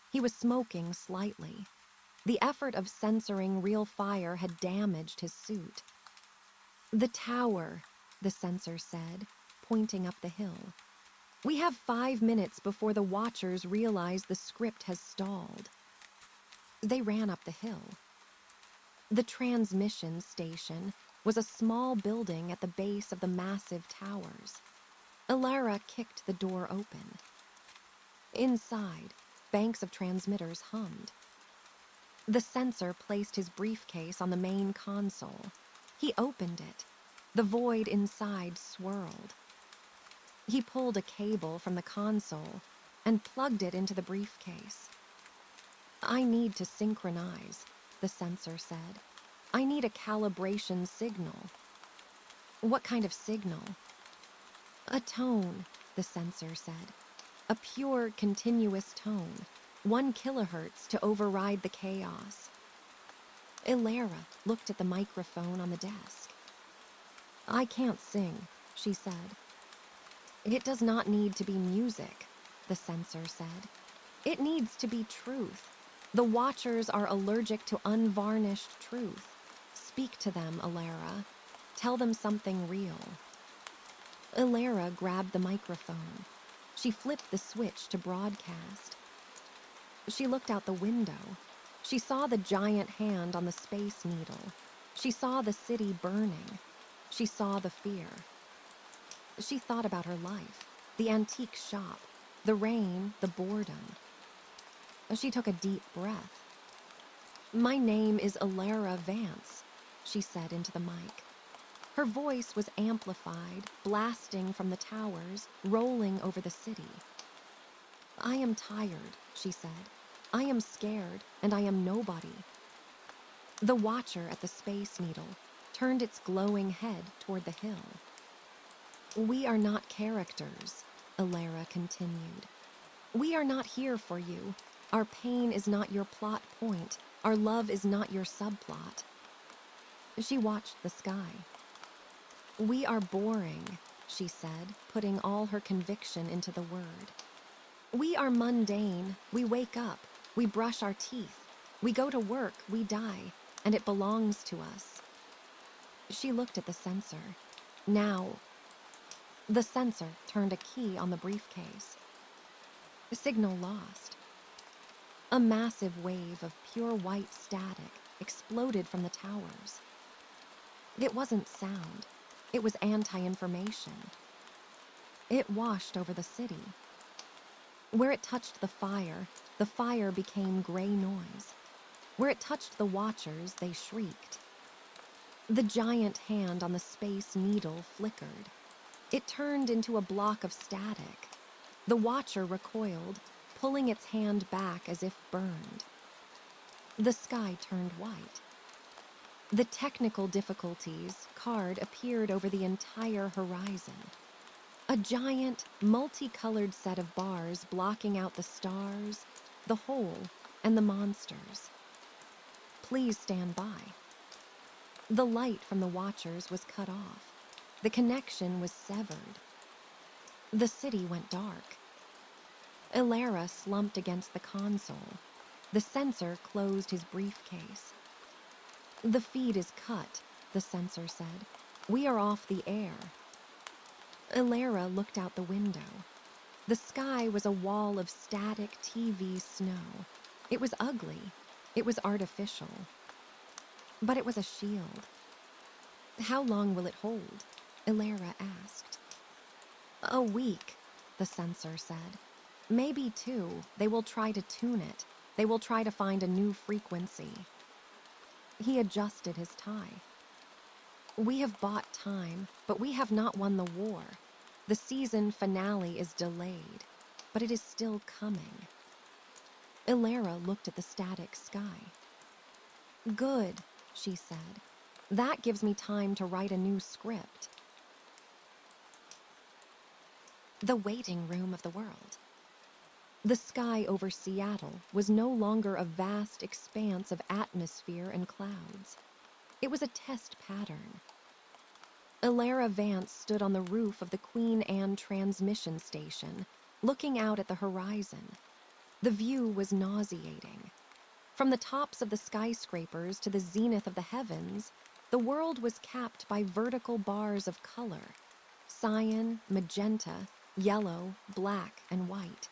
He was smoking slightly. The effort of censoring real fire had damaged his suit. The tower, the censor said, pointing up the hill. We have 5 minutes before the watchers realize the script has stalled. They ran up the hill. The transmission station was a small building at the base of the massive towers. Ilara kicked the door open. Inside, banks of transmitters hummed. The censor placed his briefcase on the main console. He opened it. The void inside swirled. He pulled a cable from the console and plugged it into the briefcase. I need to synchronize, the censor said. I need a calibration signal. What kind of signal? A tone, the censor said. A pure, continuous tone, 1 kilohertz to override the chaos. Ilara looked at the microphone on the desk. "I can't sing," she said. "It does not need to be music," the censor said. "It needs to be truth. The Watchers are allergic to unvarnished truth. Speak to them, Alara. Tell them something real." Alara grabbed the microphone. She flipped the switch to broadcast. She looked out the window. She saw the giant hand on the Space Needle. She saw the city burning. She saw the fear. She thought about her life, the antique shop, the rain, the boredom. She took a deep breath. "My name is Alara Vance," she said into the mic. Her voice was amplified, blasting from the towers, rolling over the city. "I am tired," she said. "I am scared, and I am nobody." The Watcher at the Space Needle turned its glowing head toward the hill. "We are not characters," Alara continued. "We are not here for you. Our pain is not your plot point. Our love is not your subplot." She watched the sky. "We are boring," she said, putting all her conviction into the word. "We are mundane. We wake up. We brush our teeth. We go to work. We die. And it belongs to us." She looked at the censor. "Now." The censor turned a key on the briefcase. The signal lost. A massive wave of pure white static exploded from the towers. It wasn't sound. It was anti-information. It washed over the city. Where it touched the fire became gray noise. Where it touched the Watchers, they shrieked. The giant hand on the Space Needle flickered. It turned into a block of static. The Watcher recoiled, pulling its hand back as if burned. The sky turned white. The technical difficulties card appeared over the entire horizon. A giant, multicolored set of bars blocking out the stars, the hole, and the monsters. "Please stand by." The light from the Watchers was cut off. The connection was severed. The city went dark. Alara slumped against the console. The censor closed his briefcase. "The feed is cut," the censor said. "We are off the air." Alara looked out the window. The sky was a wall of static TV snow. It was ugly. It was artificial. But it was a shield. "How long will it hold?" Alara asked. "A week," the censor said. "Maybe 2. They will try to tune it. They will try to find a new frequency." He adjusted his tie. "We have bought time, but we have not won the war. The season finale is delayed, but it is still coming." Alara looked at the static sky. "Good," she said. "That gives me time to write a new script." The waiting room of the world. The sky over Seattle was no longer a vast expanse of atmosphere and clouds. It was a test pattern. Alara Vance stood on the roof of the Queen Anne transmission station, looking out at the horizon. The view was nauseating. From the tops of the skyscrapers to the zenith of the heavens, the world was capped by vertical bars of color: cyan, magenta, yellow, black, and white.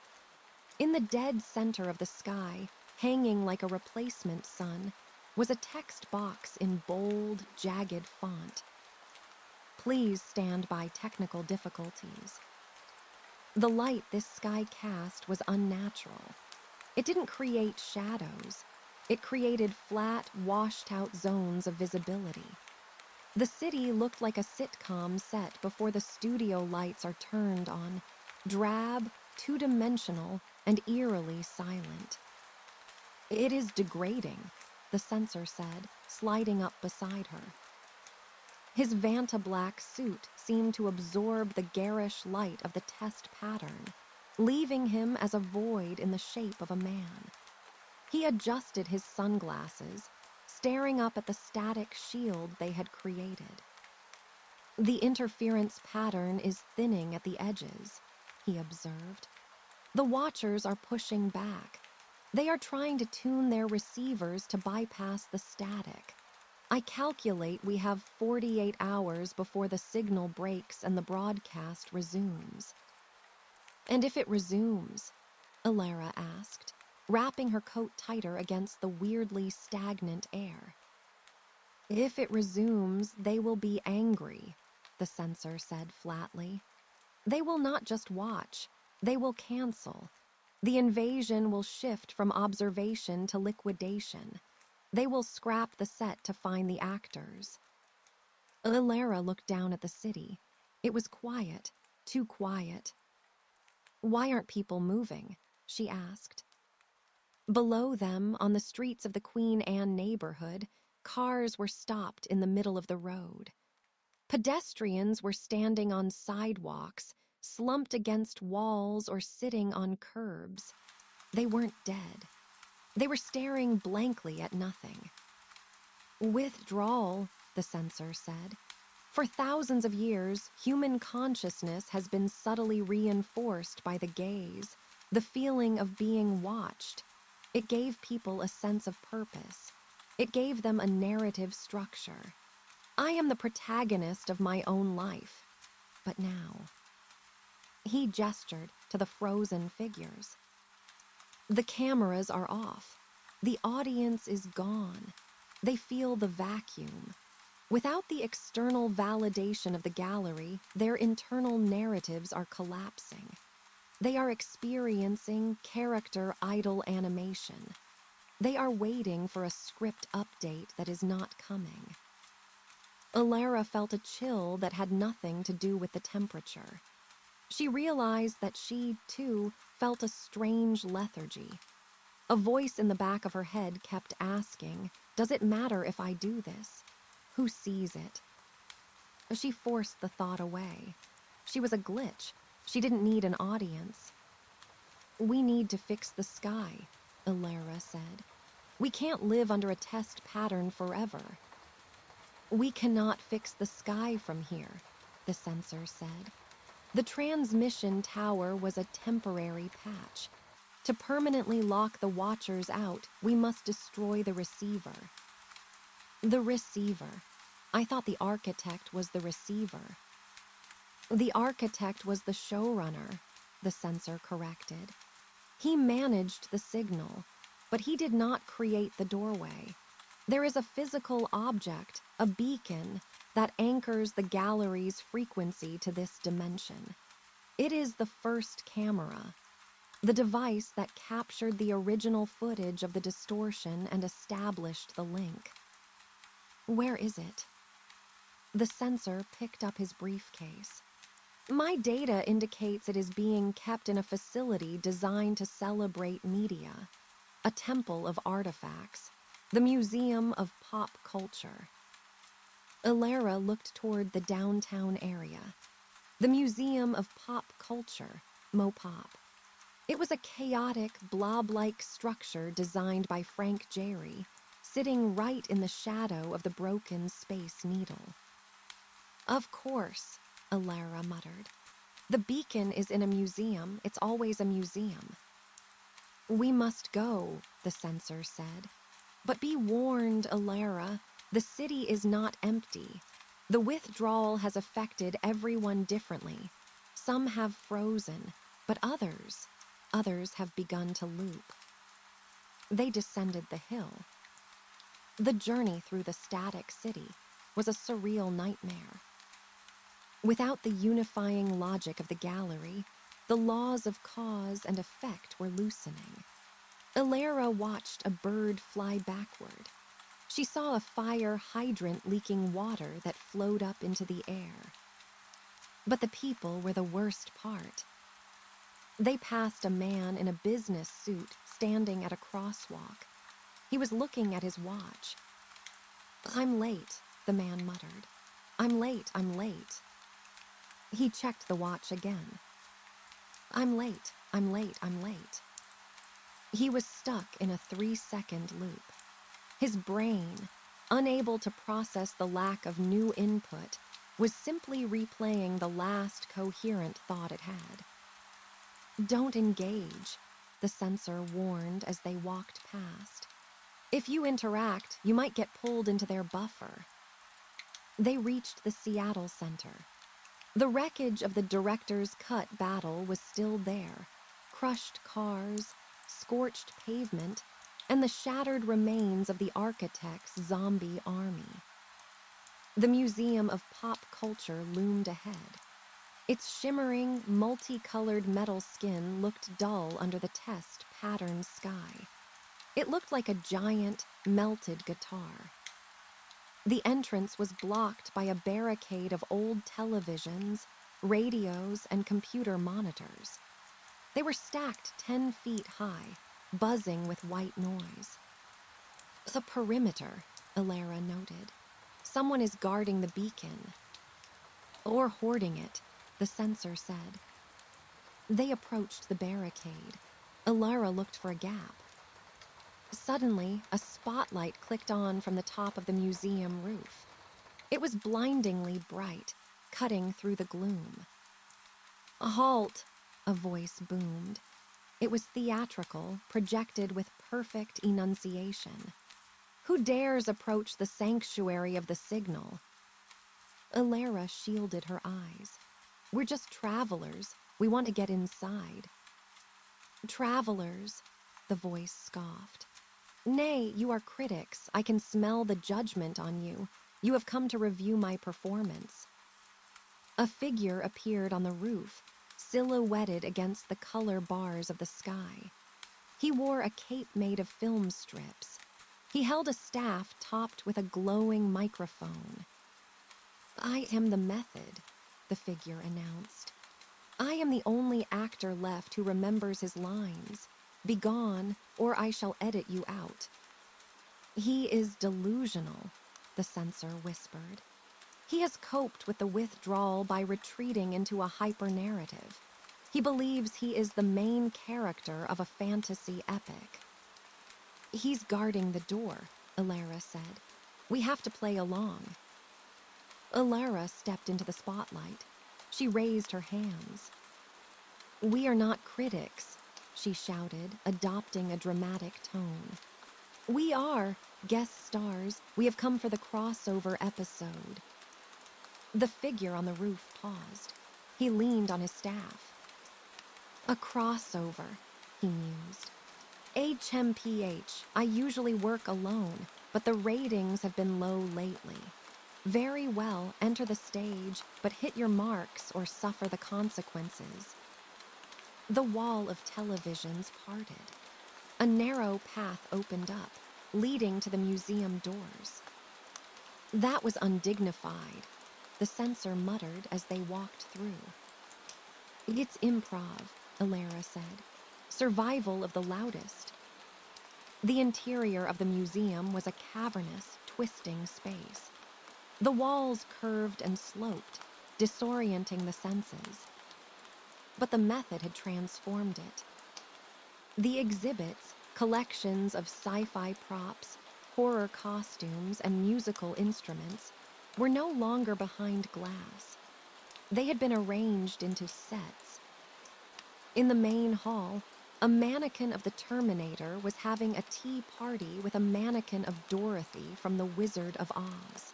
In the dead center of the sky, hanging like a replacement sun, was a text box in bold, jagged font. "Please stand by technical difficulties." The light this sky cast was unnatural. It didn't create shadows. It created flat, washed-out zones of visibility. The city looked like a sitcom set before the studio lights are turned on, drab, two-dimensional, and eerily silent. "It is degrading," the censor said, sliding up beside her. His Vanta-black suit seemed to absorb the garish light of the test pattern, leaving him as a void in the shape of a man. He adjusted his sunglasses, staring up at the static shield they had created. The interference pattern is thinning at the edges, he observed. The watchers are pushing back. They are trying to tune their receivers to bypass the static. I calculate we have 48 hours before the signal breaks and the broadcast resumes. And if it resumes? Alara asked, wrapping her coat tighter against the weirdly stagnant air. If it resumes, they will be angry, the censor said flatly. They will not just watch, they will cancel. The invasion will shift from observation to liquidation. They will scrap the set to find the actors. Alara looked down at the city. It was quiet, too quiet. Why aren't people moving? She asked. Below them, on the streets of the Queen Anne neighborhood, cars were stopped in the middle of the road. Pedestrians were standing on sidewalks, slumped against walls or sitting on curbs. They weren't dead. They were staring blankly at nothing. Withdrawal, the censor said. For thousands of years, human consciousness has been subtly reinforced by the gaze, the feeling of being watched. It gave people a sense of purpose. It gave them a narrative structure. I am the protagonist of my own life. But now... He gestured to the frozen figures. The cameras are off. The audience is gone. They feel the vacuum. Without the external validation of the gallery, their internal narratives are collapsing. They are experiencing character idle animation. They are waiting for a script update that is not coming. Alara felt a chill that had nothing to do with the temperature. She realized that she, too, felt a strange lethargy. A voice in the back of her head kept asking, "Does it matter if I do this? Who sees it?" She forced the thought away. She was a glitch. She didn't need an audience. "We need to fix the sky," Alara said. "We can't live under a test pattern forever." "We cannot fix the sky from here," the censor said. The transmission tower was a temporary patch. To permanently lock the watchers out, we must destroy the receiver. The receiver. I thought the architect was the receiver. The architect was the showrunner, the censor corrected. He managed the signal, but he did not create the doorway. There is a physical object, a beacon, that anchors the gallery's frequency to this dimension. It is the first camera, the device that captured the original footage of the distortion and established the link. Where is it? The censor picked up his briefcase. My data indicates it is being kept in a facility designed to celebrate media, a temple of artifacts, the museum of pop culture. Alara looked toward the downtown area. The Museum of Pop Culture, Mopop. It was a chaotic, blob-like structure designed by Frank Gehry, sitting right in the shadow of the broken Space Needle. Of course, Alara muttered. The beacon is in a museum. It's always a museum. We must go, the censor said. But be warned, Alara, the city is not empty. The withdrawal has affected everyone differently. Some have frozen, but others have begun to loop. They descended the hill. The journey through the static city was a surreal nightmare. Without the unifying logic of the gallery, the laws of cause and effect were loosening. Alara watched a bird fly backward. She saw a fire hydrant leaking water that flowed up into the air. But the people were the worst part. They passed a man in a business suit standing at a crosswalk. He was looking at his watch. "I'm late," the man muttered. I'm late. He checked the watch again. I'm late. He was stuck in a 3-second loop. His brain, unable to process the lack of new input, was simply replaying the last coherent thought it had. "Don't engage," the sensor warned as they walked past. "If you interact, you might get pulled into their buffer." They reached the Seattle Center. The wreckage of the director's cut battle was still there. Crushed cars, scorched pavement, and the shattered remains of the architect's zombie army. The Museum of Pop Culture loomed ahead. Its shimmering, multicolored metal skin looked dull under the test-patterned sky. It looked like a giant, melted guitar. The entrance was blocked by a barricade of old televisions, radios, and computer monitors. They were stacked 10 feet high, buzzing with white noise. "The perimeter," Alara noted. "Someone is guarding the beacon." "Or hoarding it," the sensor said. They approached the barricade. Alara looked for a gap. Suddenly, a spotlight clicked on from the top of the museum roof. It was blindingly bright, cutting through the gloom. "A halt," a voice boomed. It was theatrical, projected with perfect enunciation. "Who dares approach the sanctuary of the signal?" Alara shielded her eyes. "We're just travelers. We want to get inside." "Travelers," the voice scoffed. "Nay, you are critics. I can smell the judgment on you. You have come to review my performance." A figure appeared on the roof, silhouetted against the color bars of the sky. He wore a cape made of film strips. He held a staff topped with a glowing microphone. "I am the method," the figure announced. "I am the only actor left who remembers his lines. Begone, or I shall edit you out." "He is delusional," the censor whispered. "He has coped with the withdrawal by retreating into a hyper-narrative. He believes he is the main character of a fantasy epic." "He's guarding the door," Alara said. "We have to play along." Alara stepped into the spotlight. She raised her hands. "We are not critics," she shouted, adopting a dramatic tone. "We are guest stars. We have come for the crossover episode." The figure on the roof paused. He leaned on his staff. "A crossover," he mused. "HMPH, I usually work alone, but the ratings have been low lately. Very well, enter the stage, but hit your marks or suffer the consequences." The wall of televisions parted. A narrow path opened up, leading to the museum doors. "That was undignified," the censor muttered as they walked through. "It's improv," Alara said. "Survival of the loudest." The interior of the museum was a cavernous, twisting space. The walls curved and sloped, disorienting the senses. But the method had transformed it. The exhibits, collections of sci-fi props, horror costumes, and musical instruments, were no longer behind glass. They had been arranged into sets. In the main hall, a mannequin of the Terminator was having a tea party with a mannequin of Dorothy from The Wizard of Oz.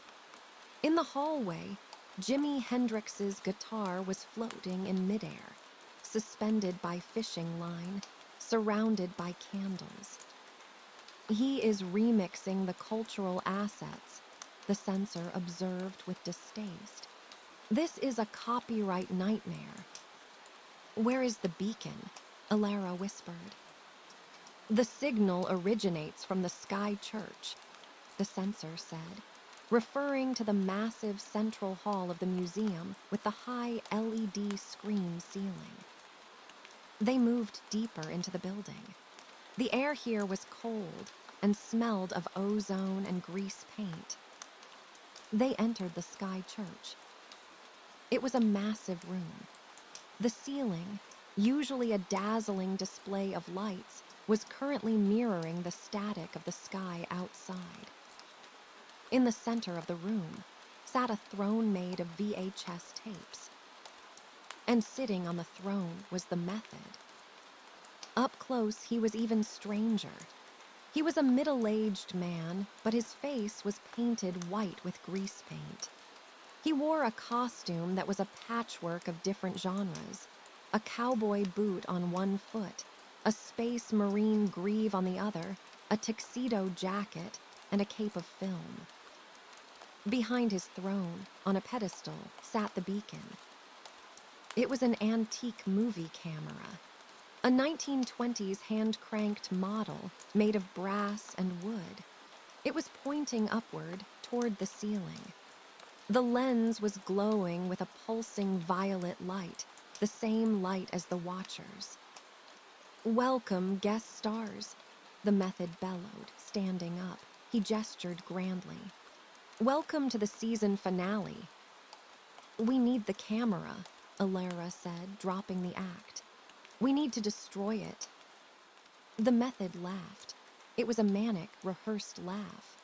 In the hallway, Jimi Hendrix's guitar was floating in midair, suspended by fishing line, surrounded by candles. "He is remixing the cultural assets," the censor observed with distaste. "This is a copyright nightmare." "Where is the beacon?" Alara whispered. "The signal originates from the Sky Church," the censor said, referring to the massive central hall of the museum with the high LED screen ceiling. They moved deeper into the building. The air here was cold and smelled of ozone and grease paint. They entered the Sky Church. It was a massive room. The ceiling, usually a dazzling display of lights, was currently mirroring the static of the sky outside. In the center of the room, sat a throne made of VHS tapes. And sitting on the throne was the method. Up close, he was even stranger. He was a middle-aged man, but his face was painted white with grease paint. He wore a costume that was a patchwork of different genres, a cowboy boot on one foot, a space marine greave on the other, a tuxedo jacket, and a cape of film. Behind his throne, on a pedestal, sat the beacon. It was an antique movie camera, a 1920s hand-cranked model made of brass and wood. It was pointing upward toward the ceiling. The lens was glowing with a pulsing violet light, the same light as the watchers. "Welcome, guest stars," the method bellowed, standing up. He gestured grandly. "Welcome to the season finale." "We need the camera," Alara said, dropping the act. "We need to destroy it." The method laughed. It was a manic, rehearsed laugh.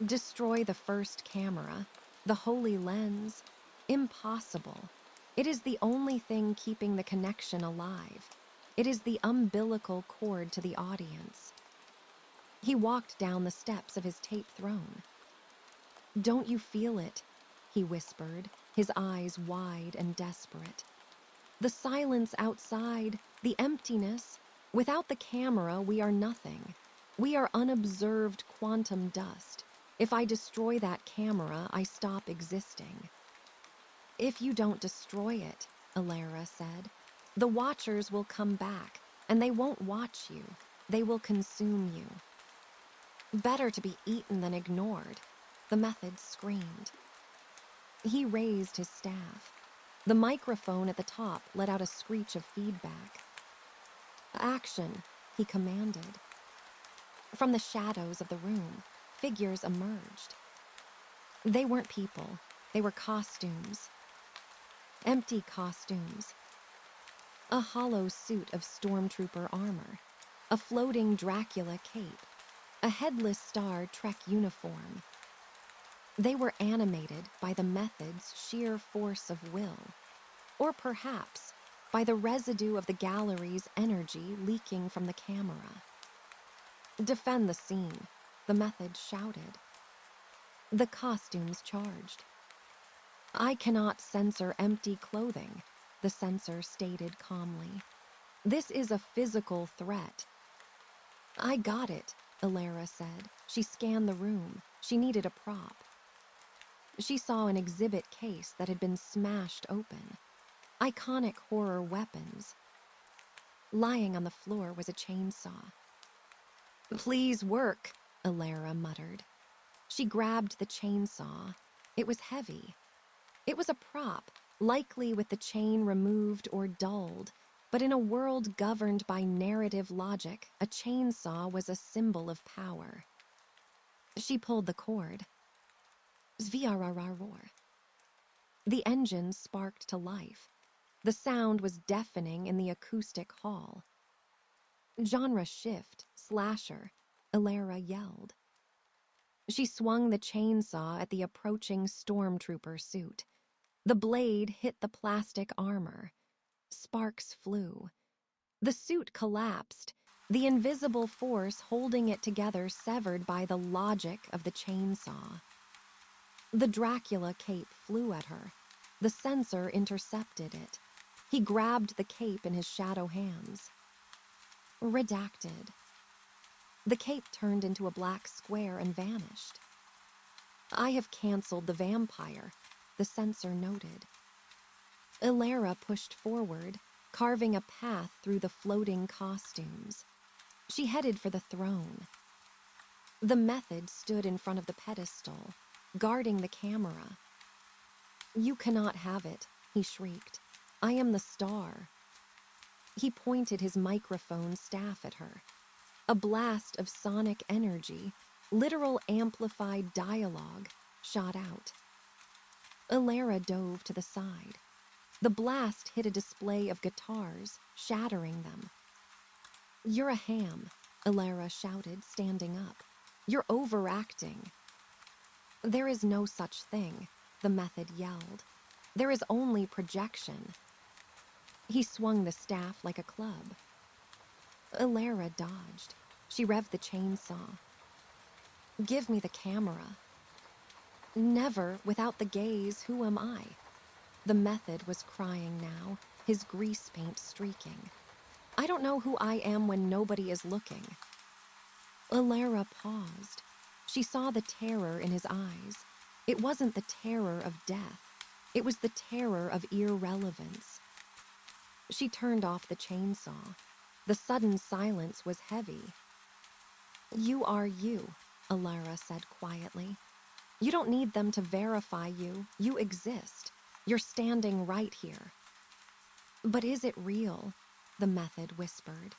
"Destroy the first camera, the holy lens? Impossible. It is the only thing keeping the connection alive. It is the umbilical cord to the audience." He walked down the steps of his tape throne. "Don't you feel it?" he whispered, his eyes wide and desperate. "The silence outside, the emptiness. Without the camera, we are nothing. We are unobserved quantum dust. If I destroy that camera, I stop existing." "If you don't destroy it," Alara said, "the watchers will come back, and they won't watch you. They will consume you." "Better to be eaten than ignored," the method screamed. He raised his staff. The microphone at the top let out a screech of feedback. "Action," he commanded. From the shadows of the room, figures emerged. They weren't people. They were costumes. Empty costumes. A hollow suit of stormtrooper armor, a floating Dracula cape, a headless Star Trek uniform. They were animated by the method's sheer force of will, or perhaps by the residue of the gallery's energy leaking from the camera. "Defend the scene," the method shouted. The costumes charged. "I cannot censor empty clothing," the censor stated calmly. "This is a physical threat." "I got it," Alara said. She scanned the room. She needed a prop. She saw an exhibit case that had been smashed open. Iconic horror weapons. Lying on the floor was a chainsaw. "Please work," Alara muttered. She grabbed the chainsaw. It was heavy. It was a prop, likely with the chain removed or dulled, but in a world governed by narrative logic, a chainsaw was a symbol of power. She pulled the cord. Zviarararor. The engine sparked to life. The sound was deafening in the acoustic hall. "Genre shift, slasher," Alara yelled. She swung the chainsaw at the approaching stormtrooper suit. The blade hit the plastic armor. Sparks flew. The suit collapsed, the invisible force holding it together severed by the logic of the chainsaw. The Dracula cape flew at her. The censor intercepted it. He grabbed the cape in his shadow hands. Redacted. The cape turned into a black square and vanished. "I have canceled the vampire," the censor noted. Alara pushed forward, carving a path through the floating costumes. She headed for the throne. The method stood in front of the pedestal, guarding the camera. "You cannot have it," he shrieked. "I am the star." He pointed his microphone staff at her. A blast of sonic energy, literal amplified dialogue, shot out. Alara dove to the side. The blast hit a display of guitars, shattering them. "You're a ham," Alara shouted, standing up. "You're overacting." There is no such thing, the method yelled. There is only projection. He swung the staff like a club. Ilara dodged. She revved the chainsaw. Give me the camera. Never, without the gaze, who am I? The method was crying now, his grease paint streaking. I don't know who I am when nobody is looking. Ilara paused. She saw the terror in his eyes. It wasn't the terror of death. It was the terror of irrelevance. She turned off the chainsaw. The sudden silence was heavy. You are you, Ilara said quietly. You don't need them to verify you. You exist. You're standing right here. But is it real? The method whispered.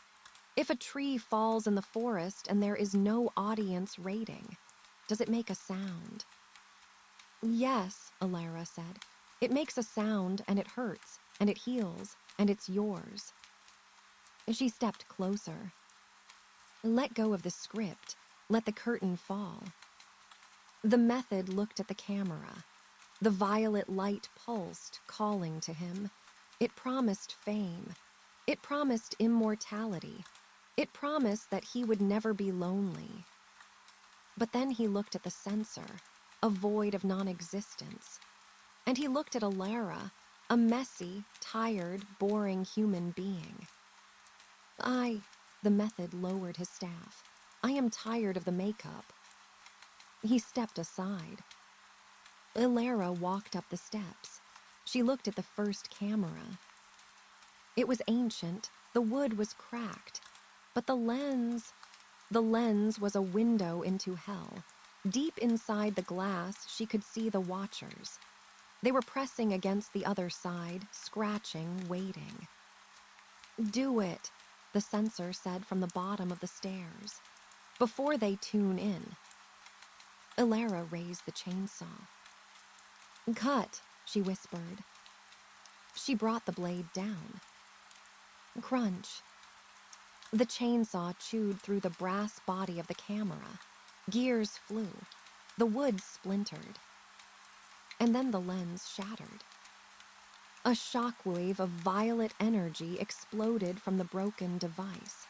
If a tree falls in the forest and there is no audience rating, does it make a sound? Yes, Ilara said. It makes a sound and it hurts and it heals and it's yours. She stepped closer. Let go of the script. Let the curtain fall. The method looked at the camera. The violet light pulsed, calling to him. It promised fame. It promised immortality. It promised that he would never be lonely. But then he looked at the sensor, a void of non-existence. And he looked at Ilara, a messy, tired, boring human being. The method lowered his staff. I am tired of the makeup. He stepped aside. Ilara walked up the steps. She looked at the first camera. It was ancient, the wood was cracked, but the lens was a window into hell. Deep inside the glass, she could see the watchers. They were pressing against the other side, scratching, waiting. Do it, the censor said from the bottom of the stairs. Before they tune in. Ilara raised the chainsaw. Cut, she whispered. She brought the blade down. Crunch. The chainsaw chewed through the brass body of the camera. Gears flew. The wood splintered. And then the lens shattered. A shockwave of violet energy exploded from the broken device.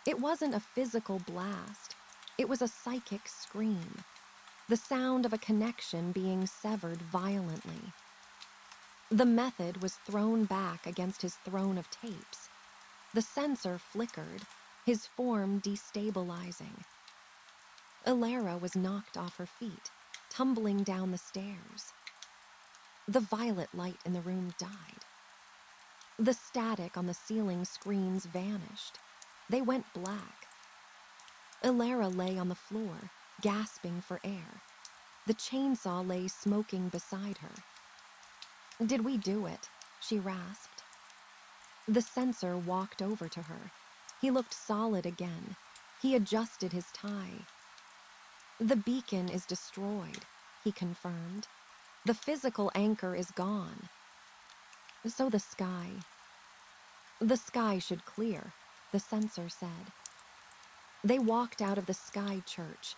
It wasn't a physical blast. It was a psychic scream. The sound of a connection being severed violently. The method was thrown back against his throne of tapes. The sensor flickered, his form destabilizing. Ilara was knocked off her feet, tumbling down the stairs. The violet light in the room died. The static on the ceiling screens vanished. They went black. Ilara lay on the floor, gasping for air. The chainsaw lay smoking beside her. Did we do it? She rasped. The censor walked over to her. He looked solid again. He adjusted his tie. The beacon is destroyed, he confirmed. The physical anchor is gone. So the sky. The sky should clear, the censor said. They walked out of the sky church,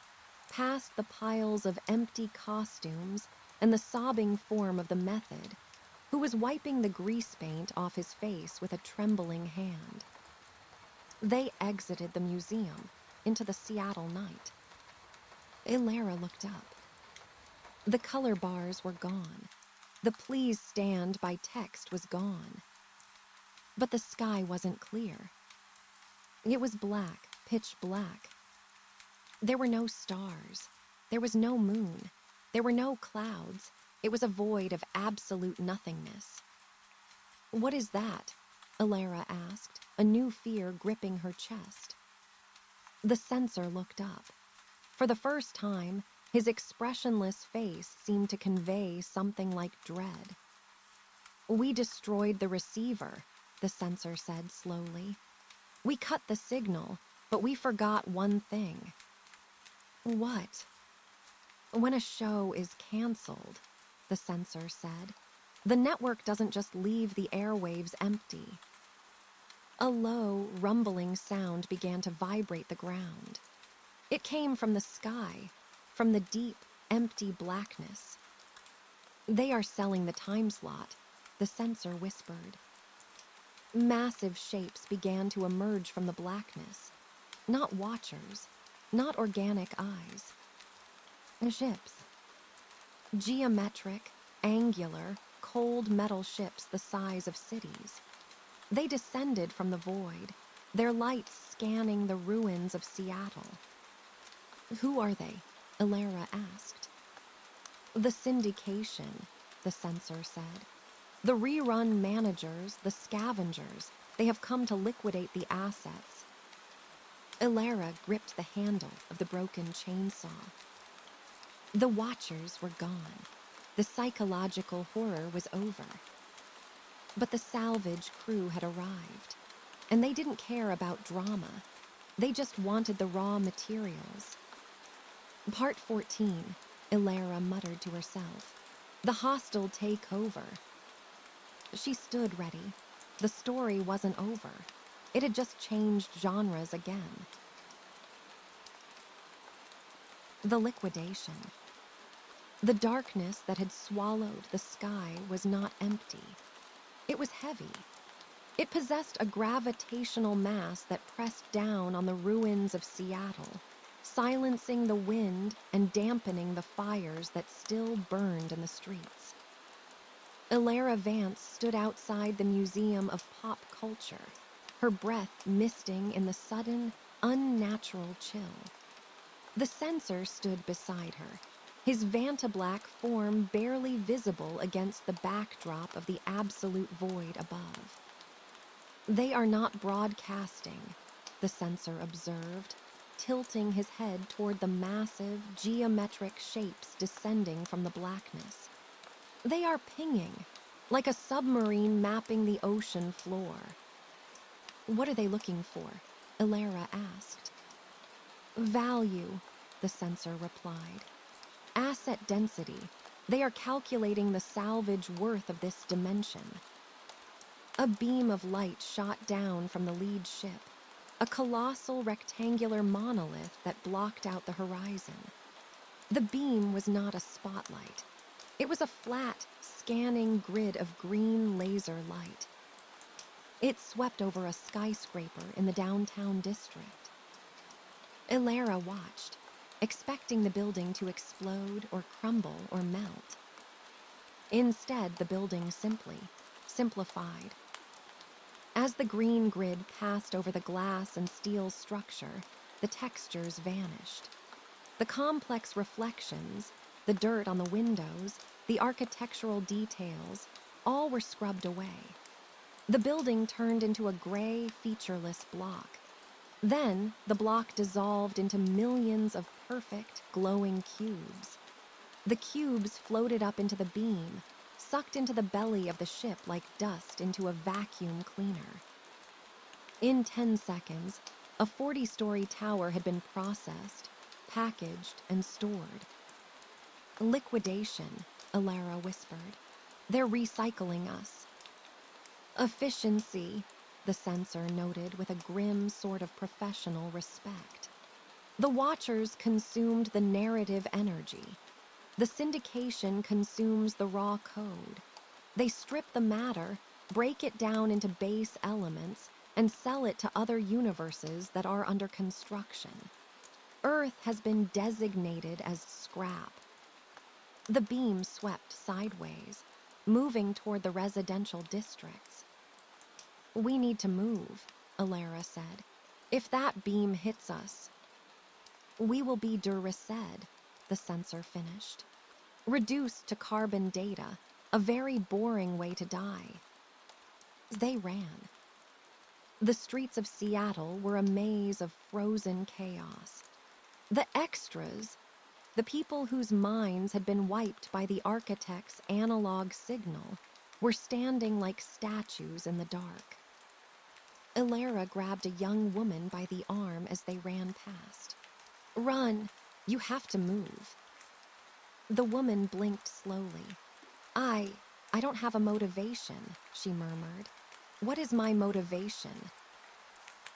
past the piles of empty costumes and the sobbing form of the method, who was wiping the grease paint off his face with a trembling hand. They exited the museum into the Seattle night. Ilara looked up. The color bars were gone. The please stand by text was gone. But the sky wasn't clear. It was black, pitch black. There were no stars. There was no moon. There were no clouds. It was a void of absolute nothingness. What is that? Ilara asked, a new fear gripping her chest. The censor looked up. For the first time, his expressionless face seemed to convey something like dread. We destroyed the receiver, the censor said slowly. We cut the signal, but we forgot one thing. What? When a show is canceled, the censor said, the network doesn't just leave the airwaves empty. A low, rumbling sound began to vibrate the ground. It came from the sky, from the deep, empty blackness. "They are selling the time slot," the censor whispered. Massive shapes began to emerge from the blackness. Not watchers, not organic eyes. Ships. Geometric, angular, cold metal ships the size of cities. They descended from the void, their lights scanning the ruins of Seattle. "Who are they?" Elara asked. "The syndication," the censor said. "The rerun managers, the scavengers. They have come to liquidate the assets." Elara gripped the handle of the broken chainsaw. The Watchers were gone. The psychological horror was over. But the salvage crew had arrived, and they didn't care about drama. They just wanted the raw materials. Part 14, Elara muttered to herself. The hostile takeover. She stood ready. The story wasn't over. It had just changed genres again. The liquidation. The darkness that had swallowed the sky was not empty. It was heavy. It possessed a gravitational mass that pressed down on the ruins of Seattle, silencing the wind and dampening the fires that still burned in the streets. Elara Vance stood outside the Museum of Pop Culture, her breath misting in the sudden, unnatural chill. The censor stood beside her, his vantablack form barely visible against the backdrop of the absolute void above. "They are not broadcasting," the censor observed, tilting his head toward the massive, geometric shapes descending from the blackness. "They are pinging, like a submarine mapping the ocean floor." "What are they looking for?" Elara asked. "Value," the censor replied. "Asset density. They are calculating the salvage worth of this dimension." A beam of light shot down from the lead ship, a colossal rectangular monolith that blocked out the horizon. The beam was not a spotlight. It was a flat, scanning grid of green laser light. It swept over a skyscraper in the downtown district. Elara watched, expecting the building to explode or crumble or melt. Instead, the building simplified. As the green grid passed over the glass and steel structure, the textures vanished. The complex reflections, the dirt on the windows, the architectural details, all were scrubbed away. The building turned into a gray, featureless block. Then, the block dissolved into millions of perfect, glowing cubes. The cubes floated up into the beam, sucked into the belly of the ship like dust into a vacuum cleaner. In 10 seconds, a 40-story tower had been processed, packaged, and stored. "Liquidation," Elara whispered. "They're recycling us." "Efficiency," the censor noted with a grim sort of professional respect. "The Watchers consumed the narrative energy. The syndication consumes the raw code. They strip the matter, break it down into base elements, and sell it to other universes that are under construction. Earth has been designated as scrap." The beam swept sideways, moving toward the residential districts. "We need to move," Elara said. "If that beam hits us." "We will be Duraced," the censor finished. "Reduced to carbon data, a very boring way to die." They ran. The streets of Seattle were a maze of frozen chaos. The extras, the people whose minds had been wiped by the architect's analog signal, were standing like statues in the dark. Elara grabbed a young woman by the arm as they ran past. "Run! You have to move." The woman blinked slowly. I don't have a motivation," she murmured. "What is my motivation?"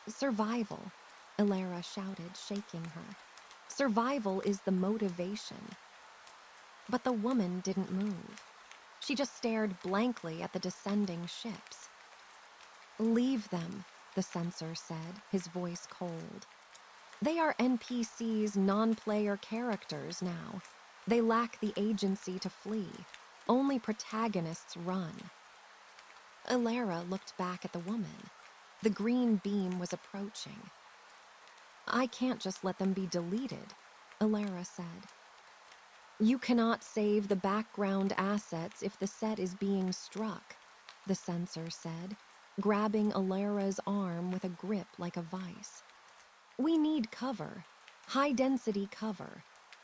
"Survival," Elara shouted, shaking her. "Survival is the motivation." But the woman didn't move. She just stared blankly at the descending ships. "Leave them," the censor said, his voice cold. "They are NPCs, non-player characters now. They lack the agency to flee. Only protagonists run." Alara looked back at the woman. The green beam was approaching. "I can't just let them be deleted," Alara said. "You cannot save the background assets if the set is being struck," the censor said, grabbing Alara's arm with a grip like a vice. "We need cover, high-density cover,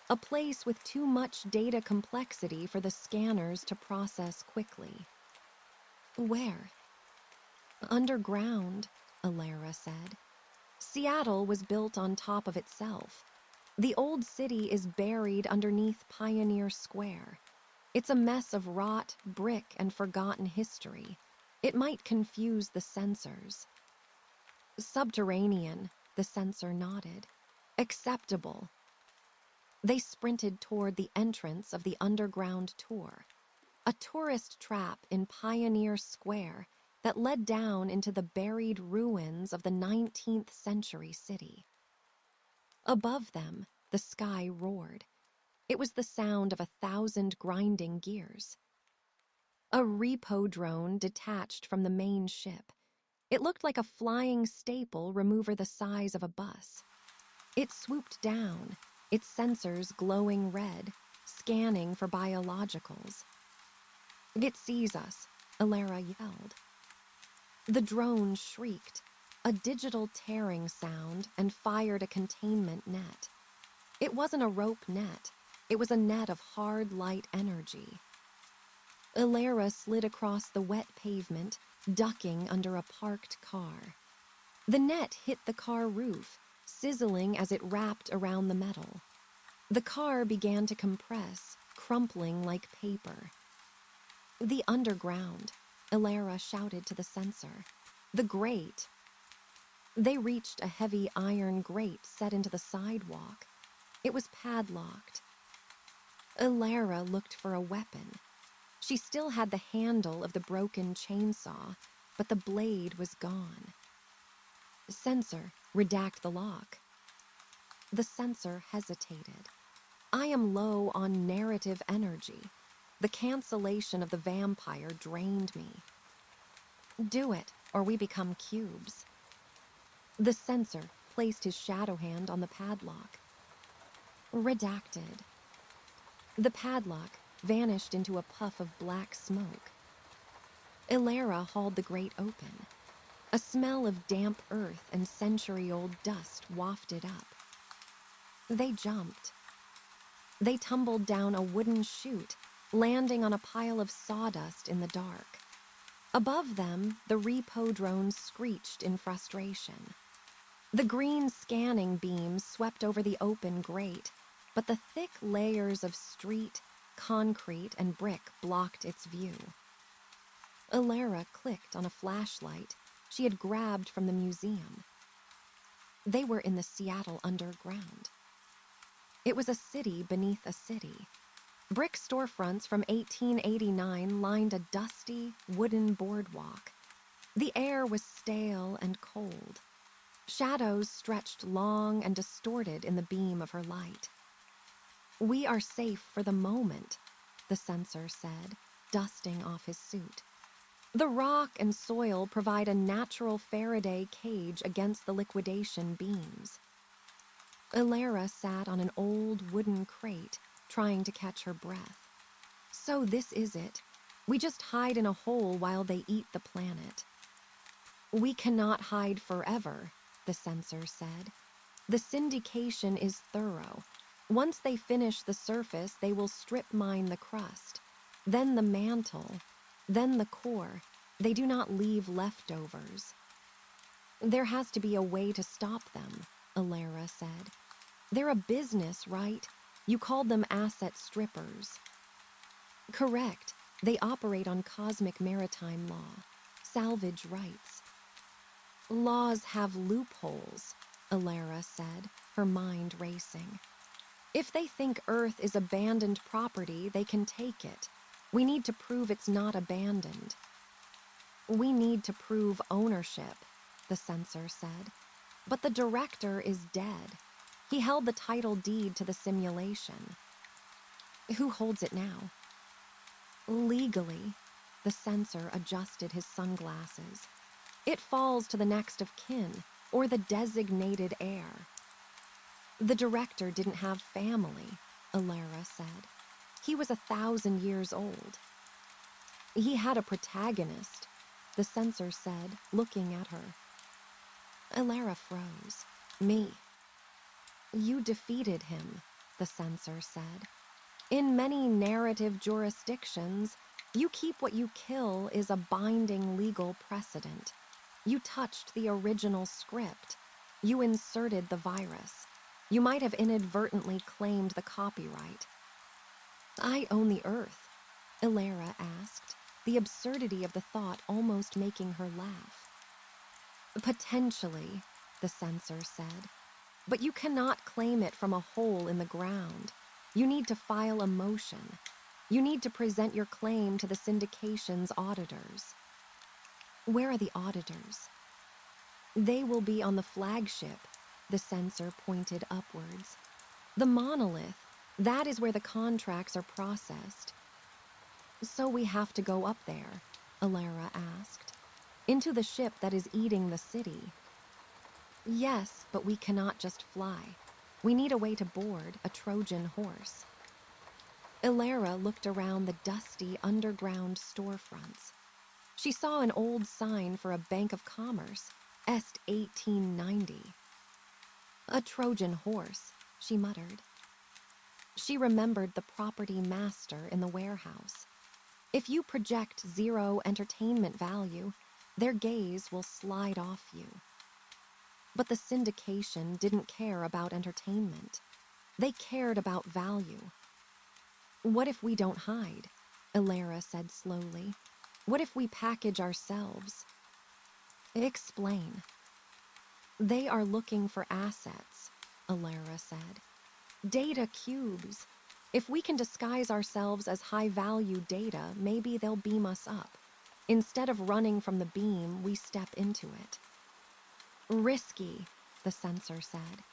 a place with too much data complexity for the scanners to process quickly." "Where?" "Underground," Alara said. "Seattle was built on top of itself. The old city is buried underneath Pioneer Square. It's a mess of rot, brick, and forgotten history. It might confuse the sensors." "Subterranean," the censor nodded. "Acceptable." They sprinted toward the entrance of the underground tour, a tourist trap in Pioneer Square that led down into the buried ruins of the 19th century city. Above them, the sky roared. It was the sound of 1,000 grinding gears. A repo drone detached from the main ship. It looked like a flying staple remover the size of a bus. It swooped down, its sensors glowing red, scanning for biologicals. "It sees us," Alara yelled. The drone shrieked, a digital tearing sound, and fired a containment net. It wasn't a rope net. It was a net of hard light energy. Alara slid across the wet pavement, ducking under a parked car. The net hit the car roof, sizzling as it wrapped around the metal. The car began to compress, crumpling like paper. "The underground," Alara shouted to the sensor. "The grate." They reached a heavy iron grate set into the sidewalk. It was padlocked. Alara looked for a weapon. She still had the handle of the broken chainsaw, but the blade was gone. "Sensor, redact the lock." The sensor hesitated. "I am low on narrative energy. The cancellation of the vampire drained me." "Do it, or we become cubes." The censor placed his shadow hand on the padlock. "Redacted." The padlock vanished into a puff of black smoke. Alara hauled the grate open. A smell of damp earth and century-old dust wafted up. They jumped. They tumbled down a wooden chute, landing on a pile of sawdust in the dark. Above them, the repo drones screeched in frustration. The green scanning beams swept over the open grate, but the thick layers of street, concrete, and brick blocked its view. Alara clicked on a flashlight she had grabbed from the museum. They were in the Seattle underground. It was a city beneath a city. Brick storefronts from 1889 lined a dusty, wooden boardwalk. The air was stale and cold. Shadows stretched long and distorted in the beam of her light. "We are safe for the moment," the censor said, dusting off his suit. "The rock and soil provide a natural Faraday cage against the liquidation beams." Alara sat on an old wooden crate, trying to catch her breath. "So this is it. We just hide in a hole while they eat the planet." "We cannot hide forever," the censor said. "The syndication is thorough. Once they finish the surface, they will strip mine the crust. Then the mantle. Then the core. They do not leave leftovers." "There has to be a way to stop them," Alara said. "They're a business, right? You called them asset strippers." "Correct. They operate on cosmic maritime law. Salvage rights." "Laws have loopholes," Alara said, her mind racing. If they think Earth is abandoned property, they can take it. We need to prove it's not abandoned. We need to prove ownership, the censor said. But the director is dead. He held the title deed to the simulation. Who holds it now? Legally, the censor adjusted his sunglasses. It falls to the next of kin, or the designated heir. The director didn't have family, Alara said. He was 1,000 years old. He had a protagonist, the censor said, looking at her. Alara froze. Me. You defeated him, the censor said. In many narrative jurisdictions, you keep what you kill is a binding legal precedent. You touched the original script. You inserted the virus. You might have inadvertently claimed the copyright. I own the Earth, Alara asked, the absurdity of the thought almost making her laugh. Potentially, the censor said, but you cannot claim it from a hole in the ground. You need to file a motion. You need to present your claim to the syndication's auditors. Where are the auditors? They will be on the flagship, the censor pointed upwards. The monolith, that is where the contracts are processed. So we have to go up there, Alara asked. Into the ship that is eating the city. Yes, but we cannot just fly. We need a way to board a Trojan horse. Alara looked around the dusty underground storefronts. She saw an old sign for a Bank of Commerce, Est 1890. A Trojan horse, she muttered. She remembered the property master in the warehouse. If you project zero entertainment value, their gaze will slide off you. But the syndication didn't care about entertainment. They cared about value. What if we don't hide? Alara said slowly. What if we package ourselves? Explain. They are looking for assets, Alara said. Data cubes. If we can disguise ourselves as high-value data, maybe they'll beam us up. Instead of running from the beam, we step into it. Risky, the censor said.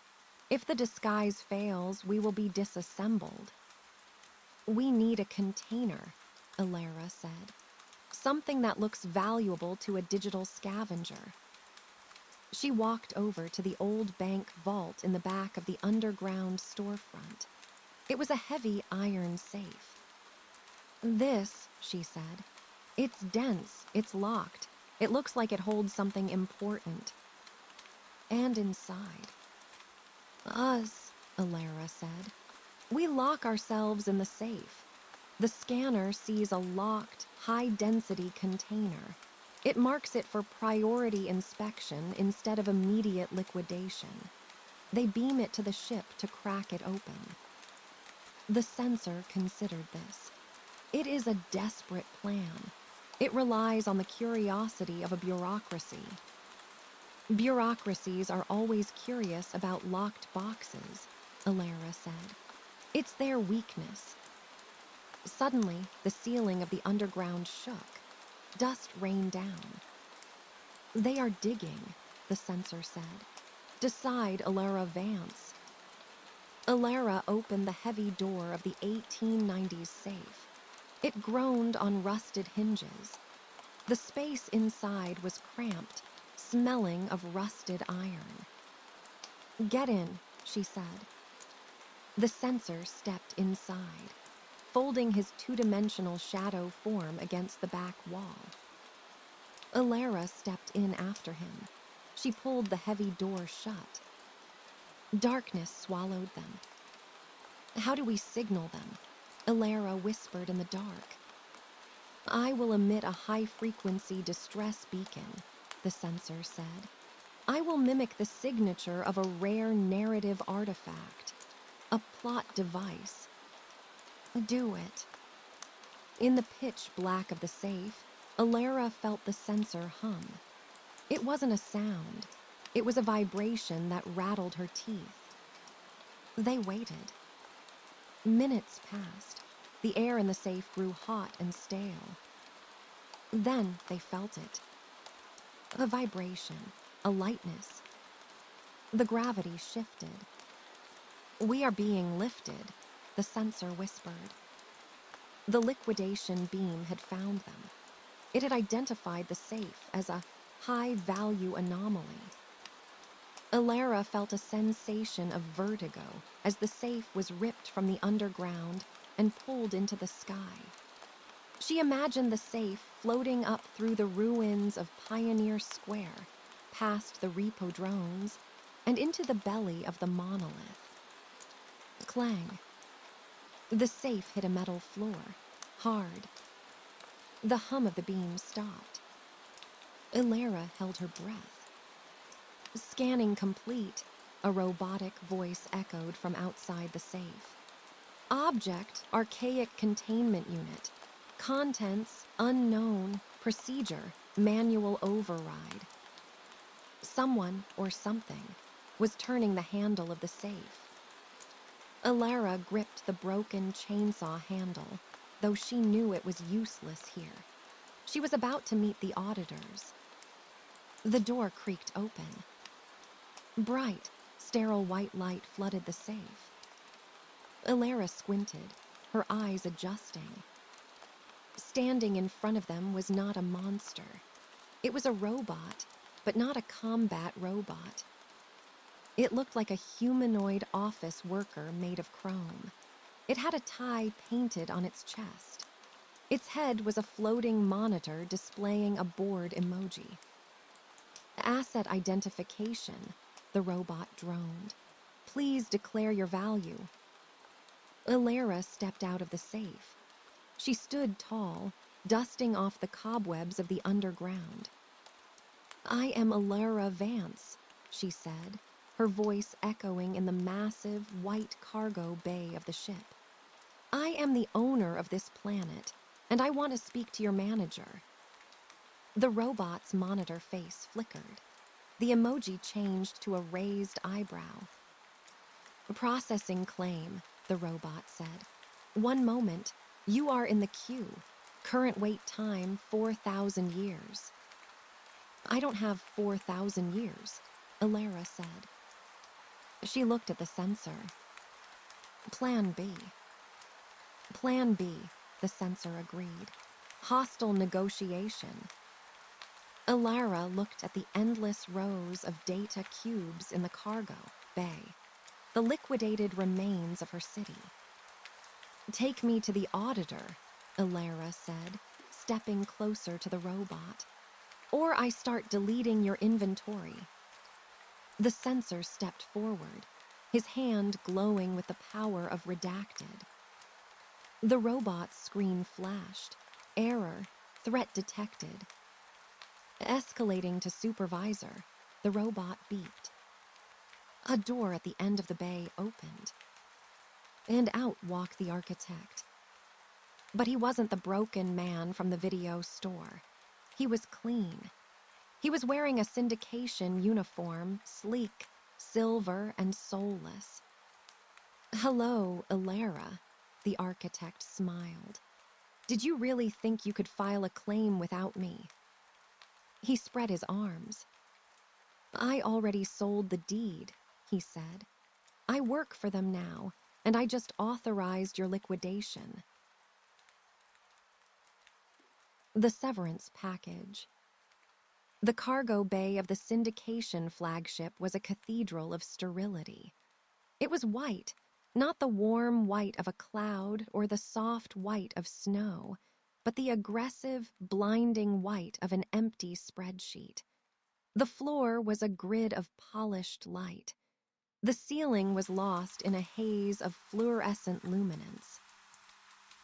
If the disguise fails, we will be disassembled. We need a container, Alara said. Something that looks valuable to a digital scavenger. She walked over to the old bank vault in the back of the underground storefront. It was a heavy iron safe. This, she said. It's dense, it's locked. It looks like it holds something important. And inside. Us, Alara said. We lock ourselves in the safe. The scanner sees a locked, high-density container. It marks it for priority inspection instead of immediate liquidation. They beam it to the ship to crack it open. The censor considered this. It is a desperate plan. It relies on the curiosity of a bureaucracy. Bureaucracies are always curious about locked boxes, Alara said. It's their weakness. Suddenly, the ceiling of the underground shook. Dust rained down. They are digging, the censor said. Decide, Alara Vance. Alara opened the heavy door of the 1890s safe. It groaned on rusted hinges. The space inside was cramped, smelling of rusted iron. Get in, she said. The censor stepped inside, folding his two-dimensional shadow form against the back wall. Alara stepped in after him. She pulled the heavy door shut. Darkness swallowed them. How do we signal them? Alara whispered in the dark. I will emit a high-frequency distress beacon, the censor said. I will mimic the signature of a rare narrative artifact, a plot device. Do it. In the pitch black of the safe, Alara felt the censor hum. It wasn't a sound. It was a vibration that rattled her teeth. They waited. Minutes passed. The air in the safe grew hot and stale. Then they felt it. A vibration, a lightness. The gravity shifted. "We are being lifted," the sensor whispered. The liquidation beam had found them. It had identified the safe as a high-value anomaly. Alara felt a sensation of vertigo as the safe was ripped from the underground and pulled into the sky. She imagined the safe floating up through the ruins of Pioneer Square, past the repo drones, and into the belly of the monolith. Clang. The safe hit a metal floor, hard. The hum of the beam stopped. Alara held her breath. Scanning complete, a robotic voice echoed from outside the safe. "Object, archaic containment unit. Contents, unknown. Procedure, manual override." Someone, or something, was turning the handle of the safe. Alara gripped the broken chainsaw handle, though she knew it was useless here. She was about to meet the auditors. The door creaked open. Bright, sterile white light flooded the safe. Alara squinted, her eyes adjusting. Standing in front of them was not a monster. It was a robot, but not a combat robot. It looked like a humanoid office worker made of chrome. It had a tie painted on its chest. Its head was a floating monitor displaying a bored emoji. "Asset identification," the robot droned. "Please declare your value." Alara stepped out of the safe. She stood tall, dusting off the cobwebs of the underground. "I am Alara Vance," she said, her voice echoing in the massive, white cargo bay of the ship. "I am the owner of this planet, and I want to speak to your manager." The robot's monitor face flickered. The emoji changed to a raised eyebrow. "Processing claim," the robot said. "One moment, you are in the queue. Current wait time, 4,000 years. "I don't have 4,000 years, Alara said. She looked at the sensor. "Plan B." "Plan B," the sensor agreed. "Hostile negotiation." Alara looked at the endless rows of data cubes in the cargo bay, the liquidated remains of her city. "Take me to the auditor," Alara said, stepping closer to the robot. "Or I start deleting your inventory." The sensor stepped forward, his hand glowing with the power of redacted. The robot's screen flashed. Error, threat detected. Escalating to supervisor, the robot beeped. A door at the end of the bay opened, and out walked the architect. But he wasn't the broken man from the video store. He was clean. He was wearing a syndication uniform, sleek, silver, and soulless. "Hello, Alara," the architect smiled. "Did you really think you could file a claim without me?" He spread his arms. "I already sold the deed," he said. "I work for them now, and I just authorized your liquidation." The severance package. The cargo bay of the syndication flagship was a cathedral of sterility. It was white, not the warm white of a cloud or the soft white of snow, but the aggressive, blinding white of an empty spreadsheet. The floor was a grid of polished light. The ceiling was lost in a haze of fluorescent luminance.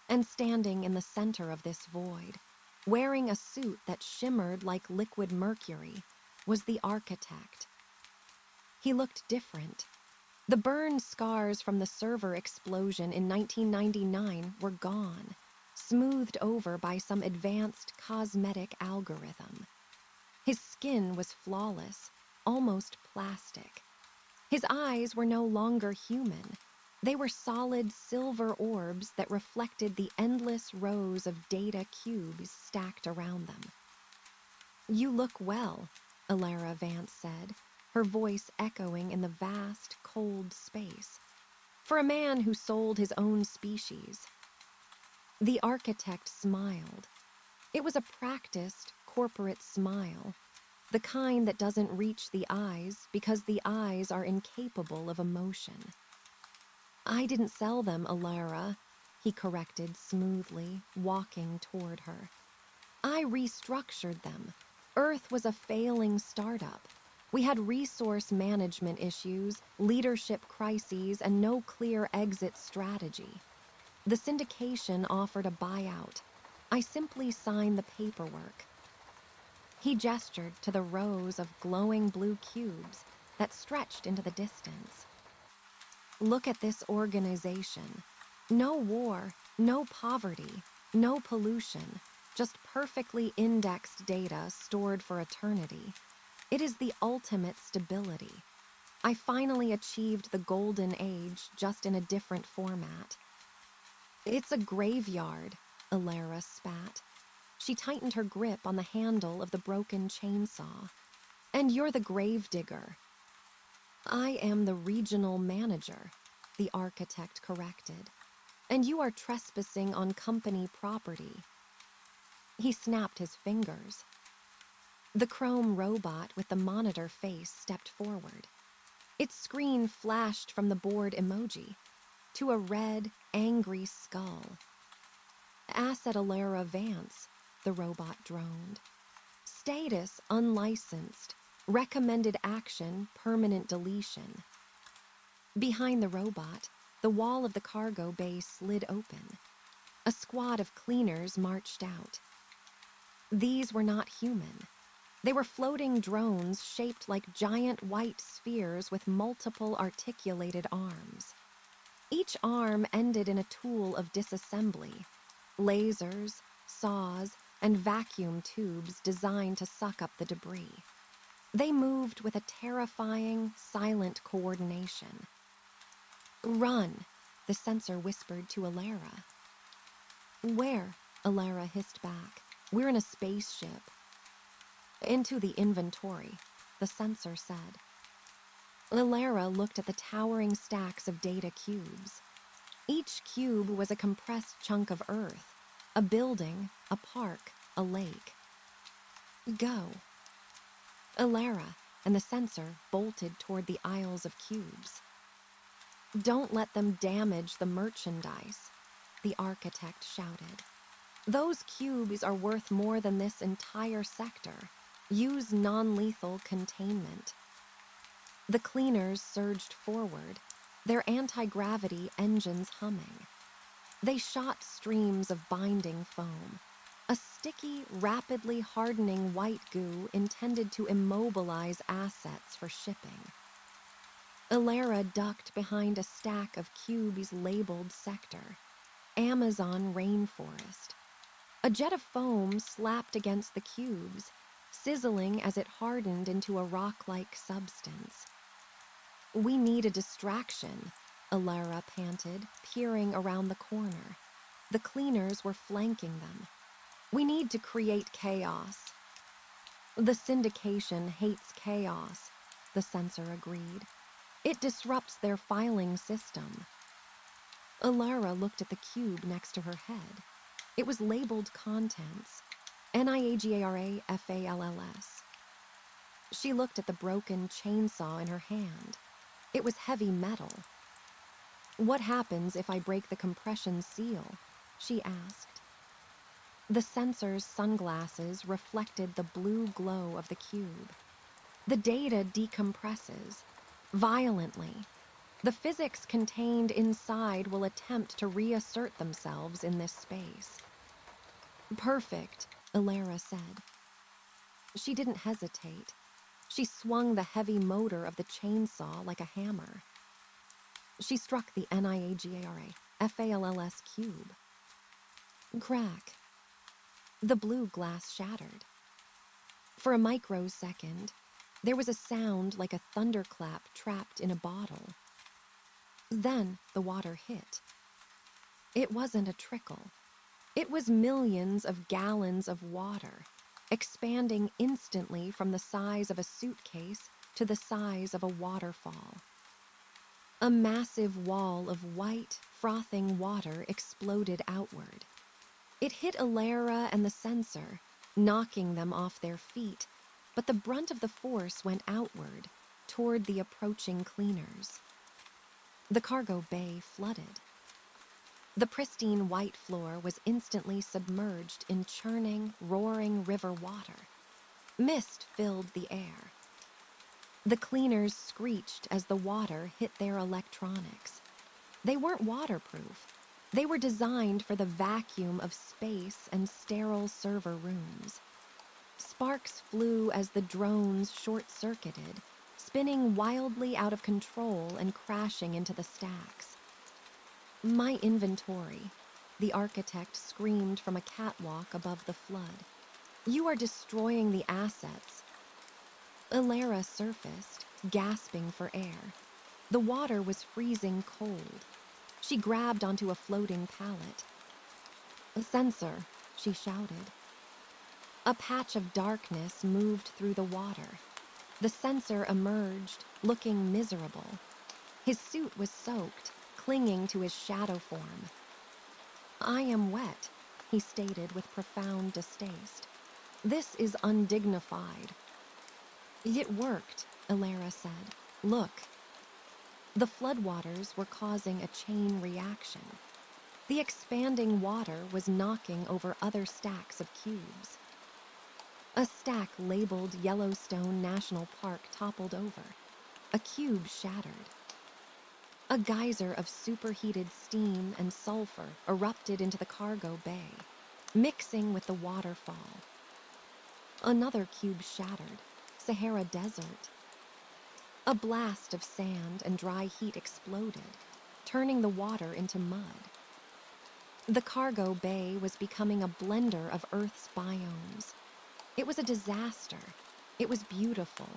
And standing in the center of this void, wearing a suit that shimmered like liquid mercury, was the architect. He looked different. The burn scars from the server explosion in 1999 were gone, smoothed over by some advanced cosmetic algorithm. His skin was flawless, almost plastic. His eyes were no longer human. They were solid silver orbs that reflected the endless rows of data cubes stacked around them. "You look well," Alara Vance said, her voice echoing in the vast, cold space. "For a man who sold his own species." The architect smiled. It was a practiced, corporate smile, the kind that doesn't reach the eyes because the eyes are incapable of emotion. "I didn't sell them, Alara," he corrected smoothly, walking toward her. "I restructured them. Earth was a failing startup. We had resource management issues, leadership crises, and no clear exit strategy. The syndication offered a buyout. I simply signed the paperwork." He gestured to the rows of glowing blue cubes that stretched into the distance. "Look at this organization. No war, no poverty, no pollution, just perfectly indexed data stored for eternity. It is the ultimate stability. I finally achieved the golden age, just in a different format." "It's a graveyard," Alara spat. She tightened her grip on the handle of the broken chainsaw. "And you're the gravedigger." "I am the regional manager," the architect corrected. "And you are trespassing on company property." He snapped his fingers. The chrome robot with the monitor face stepped forward. Its screen flashed from the board emoji to a red, angry skull. "Asset Alara Vance," the robot droned. "Status unlicensed. Recommended action permanent deletion." Behind the robot, the wall of the cargo bay slid open. A squad of cleaners marched out. These were not human. They were floating drones shaped like giant white spheres with multiple articulated arms. Each arm ended in a tool of disassembly: lasers, saws, and vacuum tubes designed to suck up the debris. They moved with a terrifying, silent coordination. "Run," the sensor whispered to Alara. "Where?" Alara hissed back. "We're in a spaceship." "Into the inventory," the sensor said. Alara looked at the towering stacks of data cubes. Each cube was a compressed chunk of Earth, a building, a park, a lake. "Go." Alara and the sensor bolted toward the aisles of cubes. "Don't let them damage the merchandise," the architect shouted. "Those cubes are worth more than this entire sector. Use non-lethal containment." The cleaners surged forward, their anti-gravity engines humming. They shot streams of binding foam, a sticky, rapidly hardening white goo intended to immobilize assets for shipping. Alara ducked behind a stack of cubes labeled sector: Amazon rainforest. A jet of foam slapped against the cubes, sizzling as it hardened into a rock-like substance. "We need a distraction," Alara panted, peering around the corner. The cleaners were flanking them. "We need to create chaos." "The syndication hates chaos," the sensor agreed. "It disrupts their filing system." Alara looked at the cube next to her head. It was labeled contents: NIAGARA FALLS. She looked at the broken chainsaw in her hand. It was heavy metal. "What happens if I break the compression seal?" she asked. The sensor's sunglasses reflected the blue glow of the cube. "The data decompresses violently. The physics contained inside will attempt to reassert themselves in this space." "Perfect," Alara said. She didn't hesitate. She swung the heavy motor of the chainsaw like a hammer. She struck the NIAGARA FALLS cube. Crack. The blue glass shattered. For a microsecond, there was a sound like a thunderclap trapped in a bottle. Then the water hit. It wasn't a trickle. It was millions of gallons of water, expanding instantly from the size of a suitcase to the size of a waterfall. A massive wall of white, frothing water exploded outward. It hit Alara and the sensor, knocking them off their feet, but the brunt of the force went outward, toward the approaching cleaners. The cargo bay flooded. The pristine white floor was instantly submerged in churning, roaring river water. Mist filled the air. The cleaners screeched as the water hit their electronics. They weren't waterproof. They were designed for the vacuum of space and sterile server rooms. Sparks flew as the drones short-circuited, spinning wildly out of control and crashing into the stacks. "My inventory," the architect screamed from a catwalk above the flood. "You are destroying the assets." Alara surfaced, gasping for air. The water was freezing cold. She grabbed onto a floating pallet. "A sensor," she shouted. A patch of darkness moved through the water. The sensor emerged, looking miserable. His suit was soaked, clinging to his shadow form. "I am wet," he stated with profound distaste. "This is undignified." "It worked," Alara said. "Look." The floodwaters were causing a chain reaction. The expanding water was knocking over other stacks of cubes. A stack labeled Yellowstone National Park toppled over. A cube shattered. A geyser of superheated steam and sulfur erupted into the cargo bay, mixing with the waterfall. Another cube shattered, Sahara Desert. A blast of sand and dry heat exploded, turning the water into mud. The cargo bay was becoming a blender of Earth's biomes. It was a disaster. It was beautiful.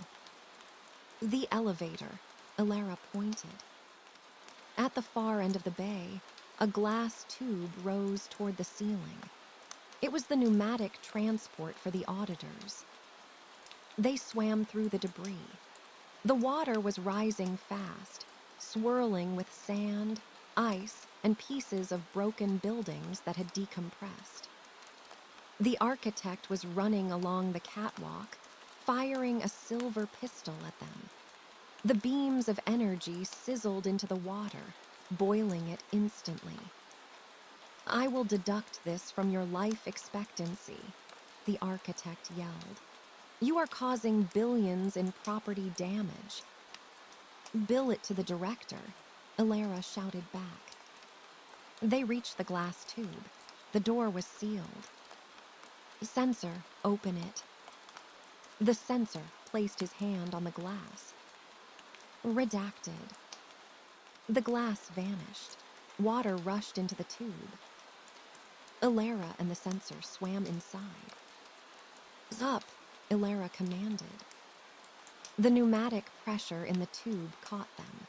"The elevator," Alara pointed. At the far end of the bay, a glass tube rose toward the ceiling. It was the pneumatic transport for the auditors. They swam through the debris. The water was rising fast, swirling with sand, ice, and pieces of broken buildings that had decompressed. The architect was running along the catwalk, firing a silver pistol at them. The beams of energy sizzled into the water, boiling it instantly. "I will deduct this from your life expectancy," the architect yelled. "You are causing billions in property damage." "Bill it to the director," Alara shouted back. They reached the glass tube. The door was sealed. "Sensor, open it." The sensor placed his hand on the glass. Redacted. The glass vanished. Water rushed into the tube. Alara and the sensor swam inside. "Up," Alara commanded. The pneumatic pressure in the tube caught them.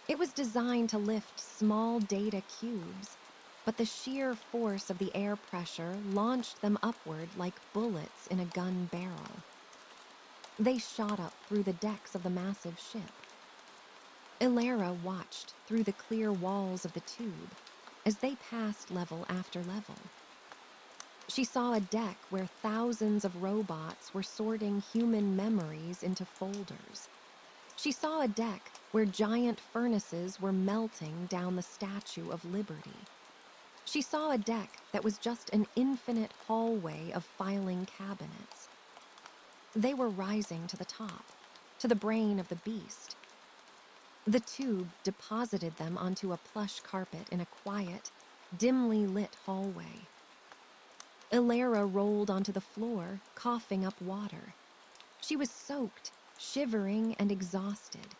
It was designed to lift small data cubes, but the sheer force of the air pressure launched them upward like bullets in a gun barrel. They shot up through the decks of the massive ship. Alara watched through the clear walls of the tube as they passed level after level. She saw a deck where thousands of robots were sorting human memories into folders. She saw a deck where giant furnaces were melting down the Statue of Liberty. She saw a deck that was just an infinite hallway of filing cabinets. They were rising to the top, to the brain of the beast. The tube deposited them onto a plush carpet in a quiet, dimly lit hallway. Alara rolled onto the floor, coughing up water. She was soaked, shivering, and exhausted.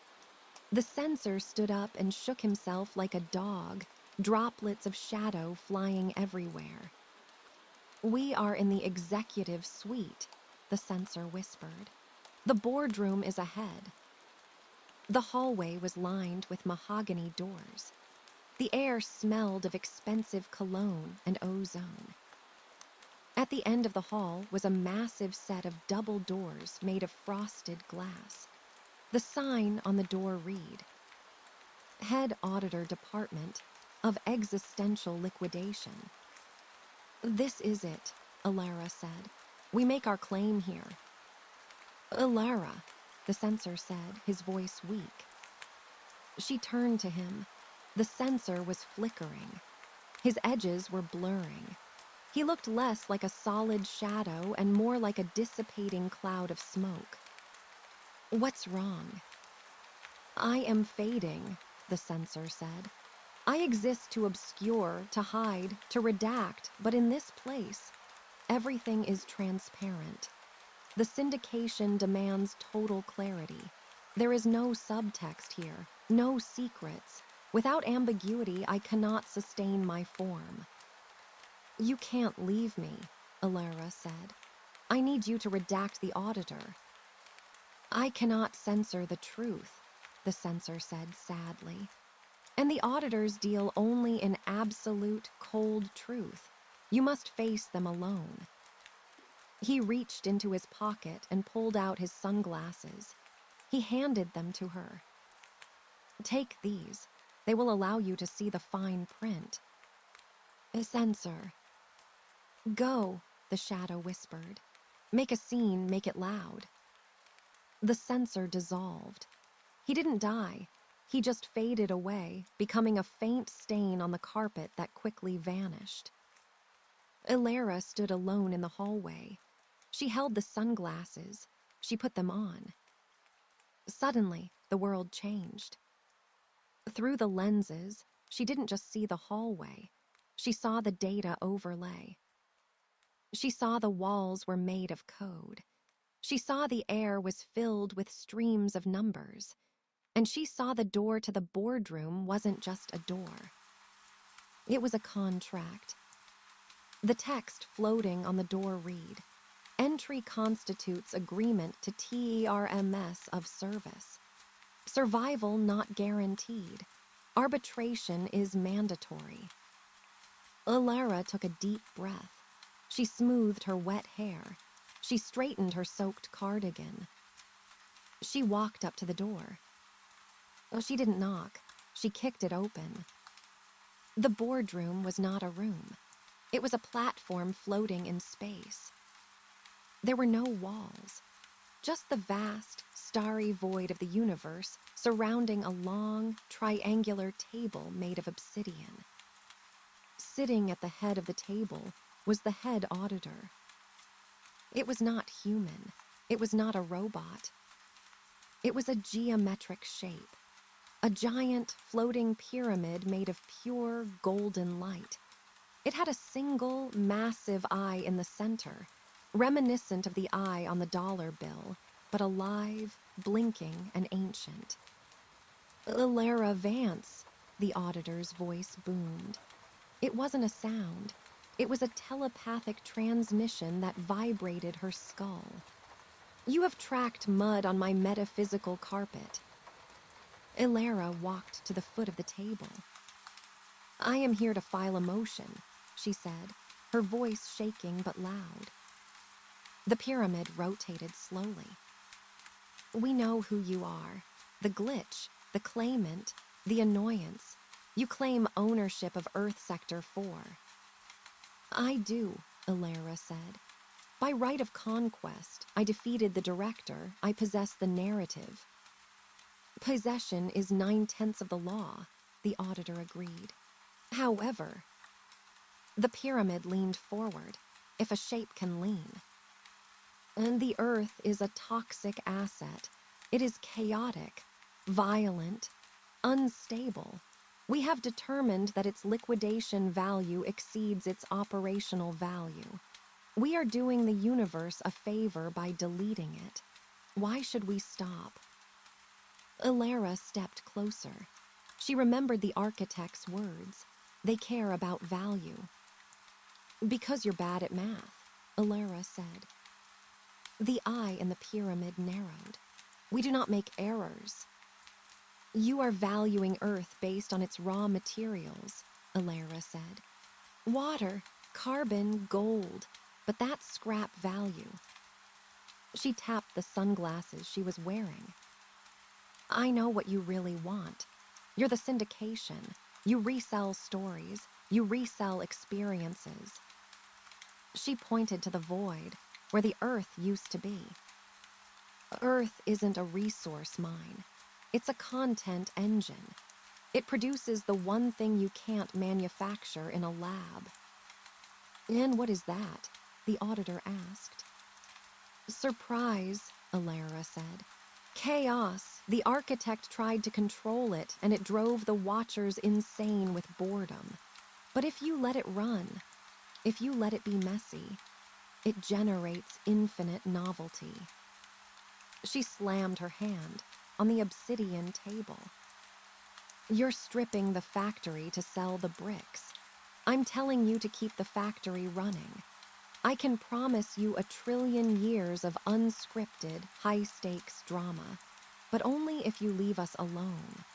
The sensor stood up and shook himself like a dog, droplets of shadow flying everywhere. "We are in the executive suite," the sensor whispered. "The boardroom is ahead." The hallway was lined with mahogany doors. The air smelled of expensive cologne and ozone. At the end of the hall was a massive set of double doors made of frosted glass. The sign on the door read, Head Auditor Department of Existential Liquidation. This is it, Alara said. We make our claim here. Alara, the censor said, his voice weak. She turned to him. The censor was flickering. His edges were blurring. He looked less like a solid shadow and more like a dissipating cloud of smoke. What's wrong? I am fading, the censor said. I exist to obscure, to hide, to redact, but in this place, everything is transparent. The syndication demands total clarity. There is no subtext here, no secrets. Without ambiguity, I cannot sustain my form. You can't leave me, Alara said. I need you to redact the auditor. I cannot censor the truth, the censor said sadly. And the auditors deal only in absolute, cold truth. You must face them alone. He reached into his pocket and pulled out his sunglasses. He handed them to her. Take these. They will allow you to see the fine print. Censor. Go, the shadow whispered. Make a scene, make it loud. The censor dissolved. He didn't die. He just faded away, becoming a faint stain on the carpet that quickly vanished. Alara stood alone in the hallway. She held the sunglasses. She put them on. Suddenly, the world changed. Through the lenses, she didn't just see the hallway. She saw the data overlay. She saw the walls were made of code. She saw the air was filled with streams of numbers. And she saw the door to the boardroom wasn't just a door. It was a contract. The text floating on the door read, Entry constitutes agreement to TERMS of service. Survival not guaranteed. Arbitration is mandatory. Alara took a deep breath. She smoothed her wet hair. She straightened her soaked cardigan. She walked up to the door. She didn't knock. She kicked it open. The boardroom was not a room. It was a platform floating in space. There were no walls, just the vast, starry void of the universe surrounding a long, triangular table made of obsidian. Sitting at the head of the table was the head auditor. It was not human. It was not a robot. It was a geometric shape, a giant floating pyramid made of pure golden light. It had a single, massive eye in the center, reminiscent of the eye on the dollar bill, but alive, blinking, and ancient. Alara Vance, the auditor's voice boomed. It wasn't a sound. It was a telepathic transmission that vibrated her skull. You have tracked mud on my metaphysical carpet. Alara walked to the foot of the table. I am here to file a motion, she said, her voice shaking but loud. The pyramid rotated slowly. We know who you are. The glitch, the claimant, the annoyance. You claim ownership of Earth Sector 4. I do, Alara said. By right of conquest, I defeated the director. I possess the narrative. Possession is 9/10 of the law, the auditor agreed. However, the pyramid leaned forward, if a shape can lean. And the Earth is a toxic asset. It is chaotic, violent, unstable. We have determined that its liquidation value exceeds its operational value. We are doing the universe a favor by deleting it. Why should we stop? Alara stepped closer. She remembered the architect's words. They care about value. Because you're bad at math, Alara said. The eye in the pyramid narrowed. We do not make errors. You are valuing Earth based on its raw materials, Alara said. Water, carbon, gold, but that's scrap value. She tapped the sunglasses she was wearing. I know what you really want. You're the syndication. You resell stories. You resell experiences. She pointed to the void, where the Earth used to be. Earth isn't a resource mine. It's a content engine. It produces the one thing you can't manufacture in a lab. And what is that? The auditor asked. Surprise, Alara said. Chaos. The architect tried to control it, and it drove the watchers insane with boredom. But if you let it run, if you let it be messy, it generates infinite novelty. She slammed her hand on the obsidian table. You're stripping the factory to sell the bricks. I'm telling you to keep the factory running. I can promise you 1,000,000,000 years of unscripted, high-stakes drama, but only if you leave us alone.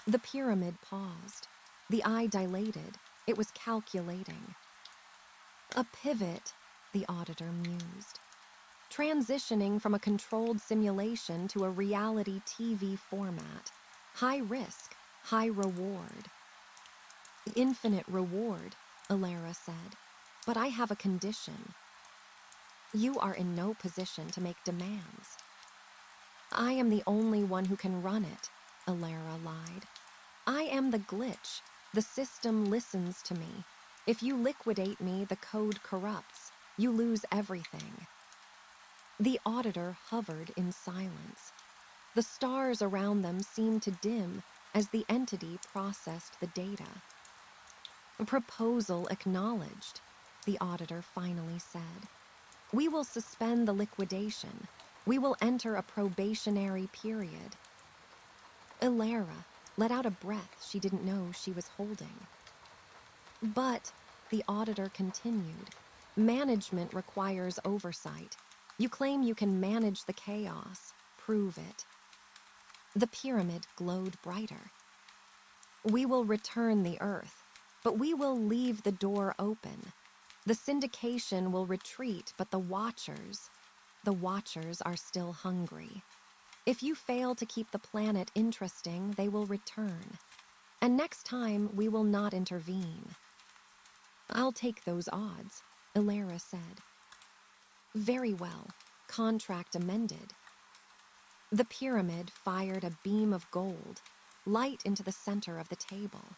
The pyramid paused. The eye dilated. It was calculating. A pivot, the auditor mused. Transitioning from a controlled simulation to a reality TV format. High risk, high reward. Infinite reward, Alara said. But I have a condition. You are in no position to make demands. I am the only one who can run it, Alara lied. I am the glitch. The system listens to me. If you liquidate me, the code corrupts. You lose everything. The auditor hovered in silence. The stars around them seemed to dim as the entity processed the data. Proposal acknowledged, the auditor finally said. We will suspend the liquidation. We will enter a probationary period. Alara let out a breath she didn't know she was holding. But, the auditor continued, management requires oversight. You claim you can manage the chaos. Prove it. The pyramid glowed brighter. We will return the Earth, but we will leave the door open. The syndication will retreat, but the Watchers are still hungry. If you fail to keep the planet interesting, they will return. And next time, we will not intervene. I'll take those odds, Alara said. Very well. Contract amended. The pyramid fired a beam of gold, light into the center of the table.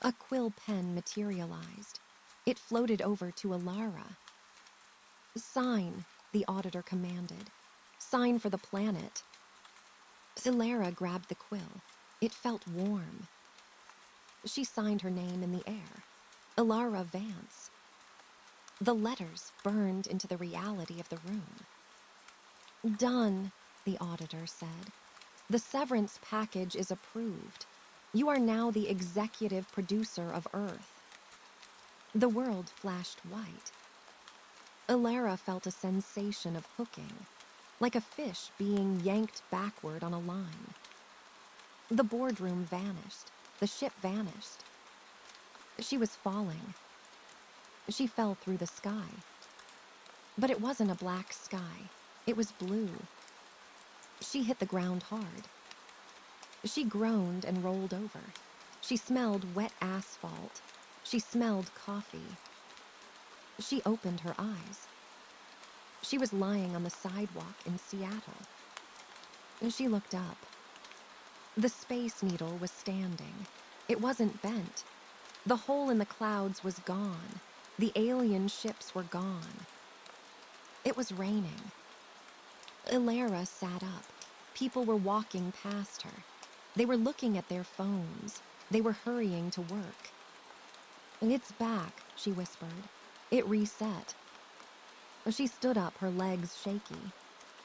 A quill pen materialized. It floated over to Alara. Sign, the auditor commanded. Sign for the planet. Alara grabbed the quill. It felt warm. She signed her name in the air. Alara Vance. The letters burned into the reality of the room. Done, the auditor said. The severance package is approved. You are now the executive producer of Earth. The world flashed white. Alara felt a sensation of hooking, like a fish being yanked backward on a line. The boardroom vanished. The ship vanished. She was falling. She fell through the sky. But it wasn't a black sky. It was blue. She hit the ground hard. She groaned and rolled over. She smelled wet asphalt. She smelled coffee. She opened her eyes. She was lying on the sidewalk in Seattle. She looked up. The Space Needle was standing. It wasn't bent. The hole in the clouds was gone. The alien ships were gone. It was raining. Alara sat up. People were walking past her. They were looking at their phones. They were hurrying to work. It's back, she whispered. It reset. She stood up, her legs shaky.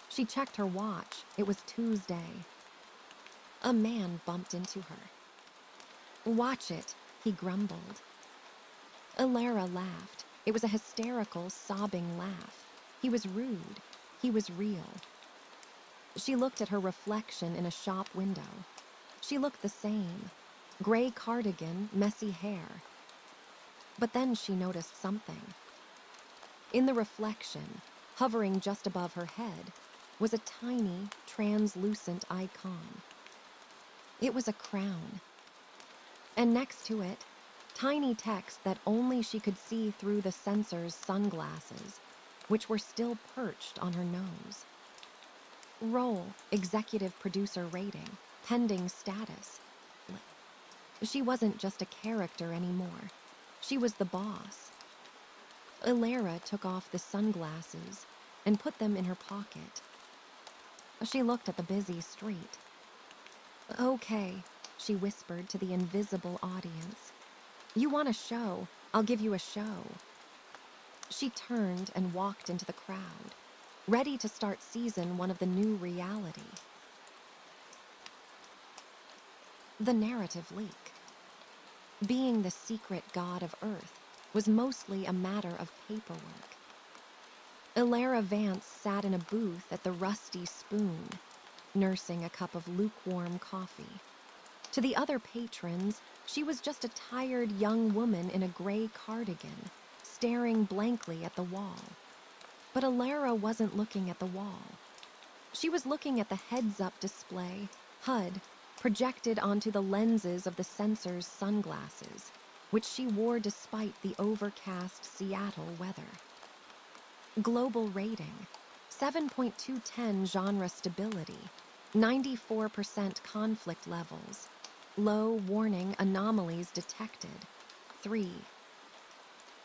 She checked her watch. It was Tuesday. A man bumped into her. Watch it, he grumbled. Alara laughed. It was a hysterical, sobbing laugh. He was rude. He was real. She looked at her reflection in a shop window. She looked the same. Gray cardigan, messy hair. But then she noticed something. In the reflection, hovering just above her head, was a tiny, translucent icon. It was a crown. And next to it, tiny text that only she could see through the sensor's sunglasses, which were still perched on her nose. Role, executive producer rating, pending status. She wasn't just a character anymore. She was the boss. Ilara took off the sunglasses and put them in her pocket. She looked at the busy street. "Okay," she whispered to the invisible audience. "You want a show? I'll give you a show." She turned and walked into the crowd, ready to start season 1 of the new reality. The narrative leak. Being the secret god of Earth was mostly a matter of paperwork. Ilara Vance sat in a booth at the Rusty Spoon, nursing a cup of lukewarm coffee. To the other patrons, she was just a tired young woman in a gray cardigan, staring blankly at the wall. But Ilara wasn't looking at the wall. She was looking at the heads-up display, HUD, projected onto the lenses of the sensor's sunglasses, which she wore despite the overcast Seattle weather. Global rating, 7.210 genre stability, 94% conflict levels, low warning anomalies detected, 3.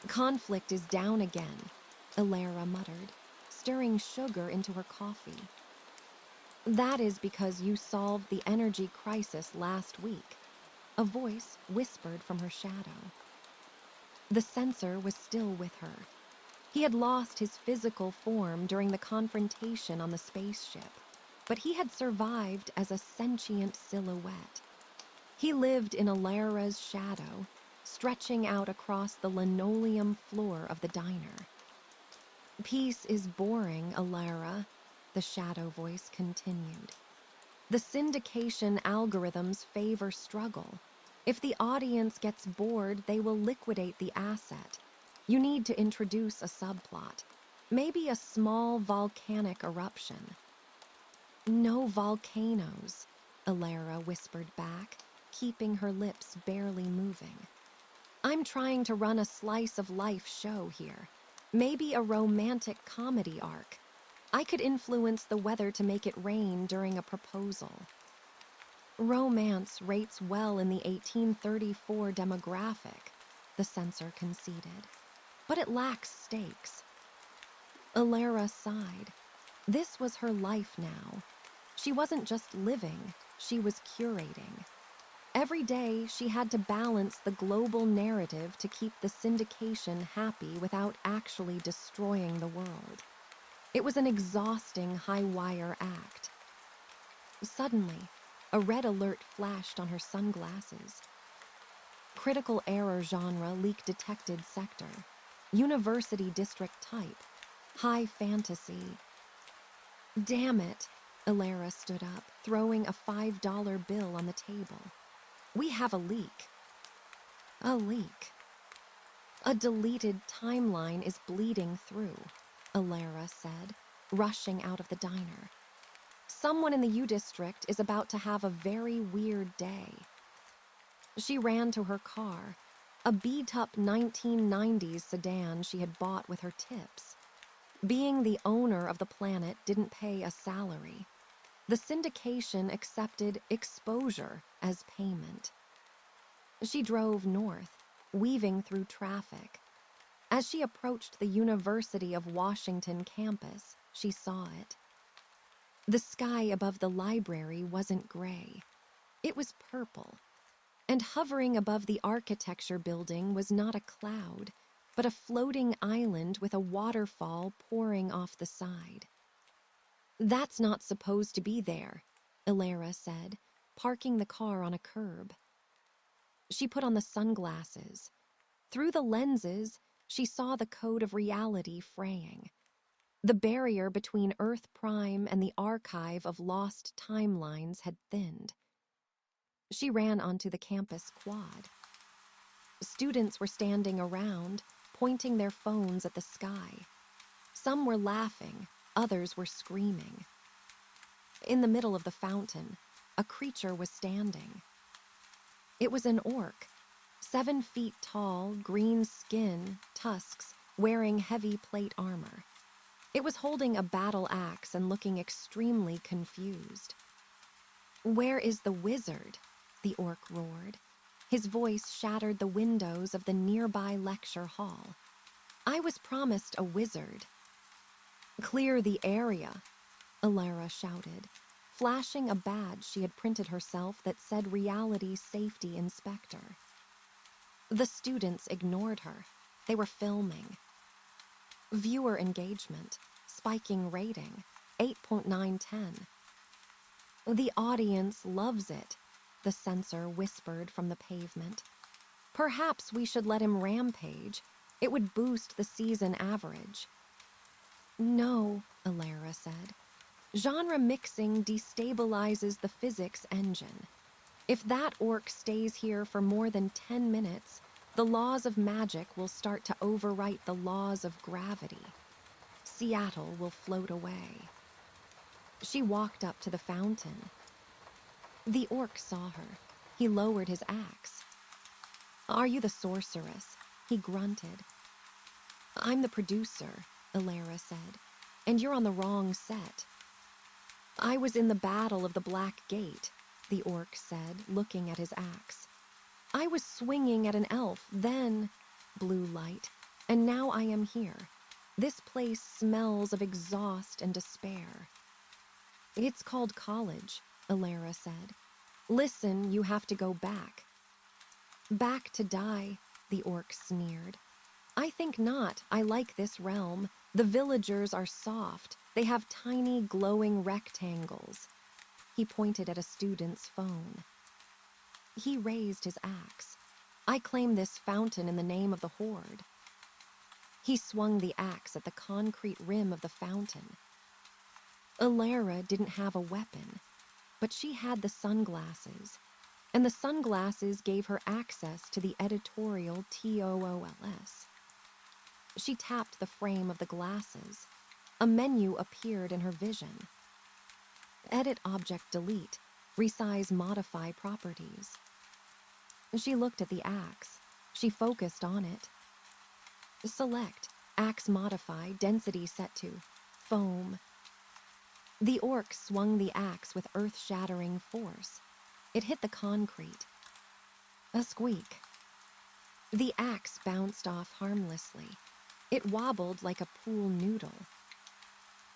Conflict is down again, Ilara muttered, stirring sugar into her coffee. "That is because you solved the energy crisis last week," a voice whispered from her shadow. The censor was still with her. He had lost his physical form during the confrontation on the spaceship, but he had survived as a sentient silhouette. He lived in Ilara's shadow, stretching out across the linoleum floor of the diner. "Peace is boring, Ilara," the shadow voice continued. "The syndication algorithms favor struggle. If the audience gets bored, they will liquidate the asset. You need to introduce a subplot. Maybe a small volcanic eruption." "No volcanoes," Ilara whispered back, keeping her lips barely moving. "I'm trying to run a slice of life show here. Maybe a romantic comedy arc. I could influence the weather to make it rain during a proposal." "Romance rates well in the 1834 demographic," the censor conceded. "But it lacks stakes." Ilara sighed. This was her life now. She wasn't just living, she was curating. Every day, she had to balance the global narrative to keep the syndication happy without actually destroying the world. It was an exhausting high-wire act. Suddenly, a red alert flashed on her sunglasses. Critical error genre leak detected sector. University district type. High fantasy. "Damn it," Ilara stood up, throwing a $5 bill on the table. "We have a leak." "A leak." "A deleted timeline is bleeding through," Ilara said, rushing out of the diner. "Someone in the U District is about to have a very weird day." She ran to her car, a beat-up 1990s sedan she had bought with her tips. Being the owner of the planet didn't pay a salary. The syndication accepted exposure as payment. She drove north, weaving through traffic. As she approached the University of Washington campus, she saw it. The sky above the library wasn't gray. It was purple. And hovering above the architecture building was not a cloud, but a floating island with a waterfall pouring off the side. "That's not supposed to be there," Ilara said, parking the car on a curb. She put on the sunglasses. Through the lenses, she saw the code of reality fraying. The barrier between Earth Prime and the archive of lost timelines had thinned. She ran onto the campus quad. Students were standing around, pointing their phones at the sky. Some were laughing, others were screaming. In the middle of the fountain, a creature was standing. It was an orc, 7 feet tall, green skin, tusks, wearing heavy plate armor. It was holding a battle axe and looking extremely confused. "Where is the wizard?" the orc roared. His voice shattered the windows of the nearby lecture hall. "I was promised a wizard." "Clear the area," Alara shouted, flashing a badge she had printed herself that said Reality Safety Inspector. The students ignored her. They were filming. Viewer engagement, spiking rating, 8.910. "The audience loves it," the censor whispered from the pavement. "Perhaps we should let him rampage. It would boost the season average." "No," Alara said. "Genre mixing destabilizes the physics engine. If that orc stays here for more than 10 minutes, the laws of magic will start to overwrite the laws of gravity. Seattle will float away." She walked up to the fountain. The orc saw her. He lowered his axe. "Are you the sorceress?" he grunted. "I'm the producer," Alara said, "and you're on the wrong set." "I was in the Battle of the Black Gate," the orc said, looking at his axe. "I was swinging at an elf, then blue light, and now I am here. This place smells of exhaust and despair." "It's called college," Alara said. "Listen, you have to go back." "Back to die," the orc sneered. "I think not. I like this realm. The villagers are soft. They have tiny, glowing rectangles." He pointed at a student's phone. He raised his axe. "I claim this fountain in the name of the Horde." He swung the axe at the concrete rim of the fountain. Alara didn't have a weapon, but she had the sunglasses, and the sunglasses gave her access to the editorial TOOLS. She tapped the frame of the glasses. A menu appeared in her vision. Edit object delete, resize modify properties. She looked at the axe. She focused on it. Select, axe modify, density set to foam. The orc swung the axe with earth-shattering force. It hit the concrete. A squeak. The axe bounced off harmlessly. It wobbled like a pool noodle.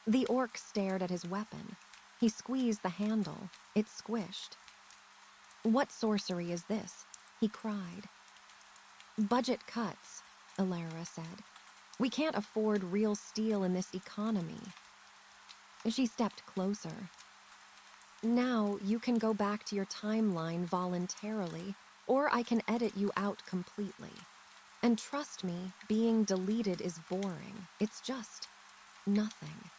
The orc stared at his weapon. He squeezed the handle. It squished. "What sorcery is this?" he cried. "Budget cuts," Alara said. "We can't afford real steel in this economy." She stepped closer. "Now you can go back to your timeline voluntarily, or I can edit you out completely. And trust me, being deleted is boring. It's just nothing."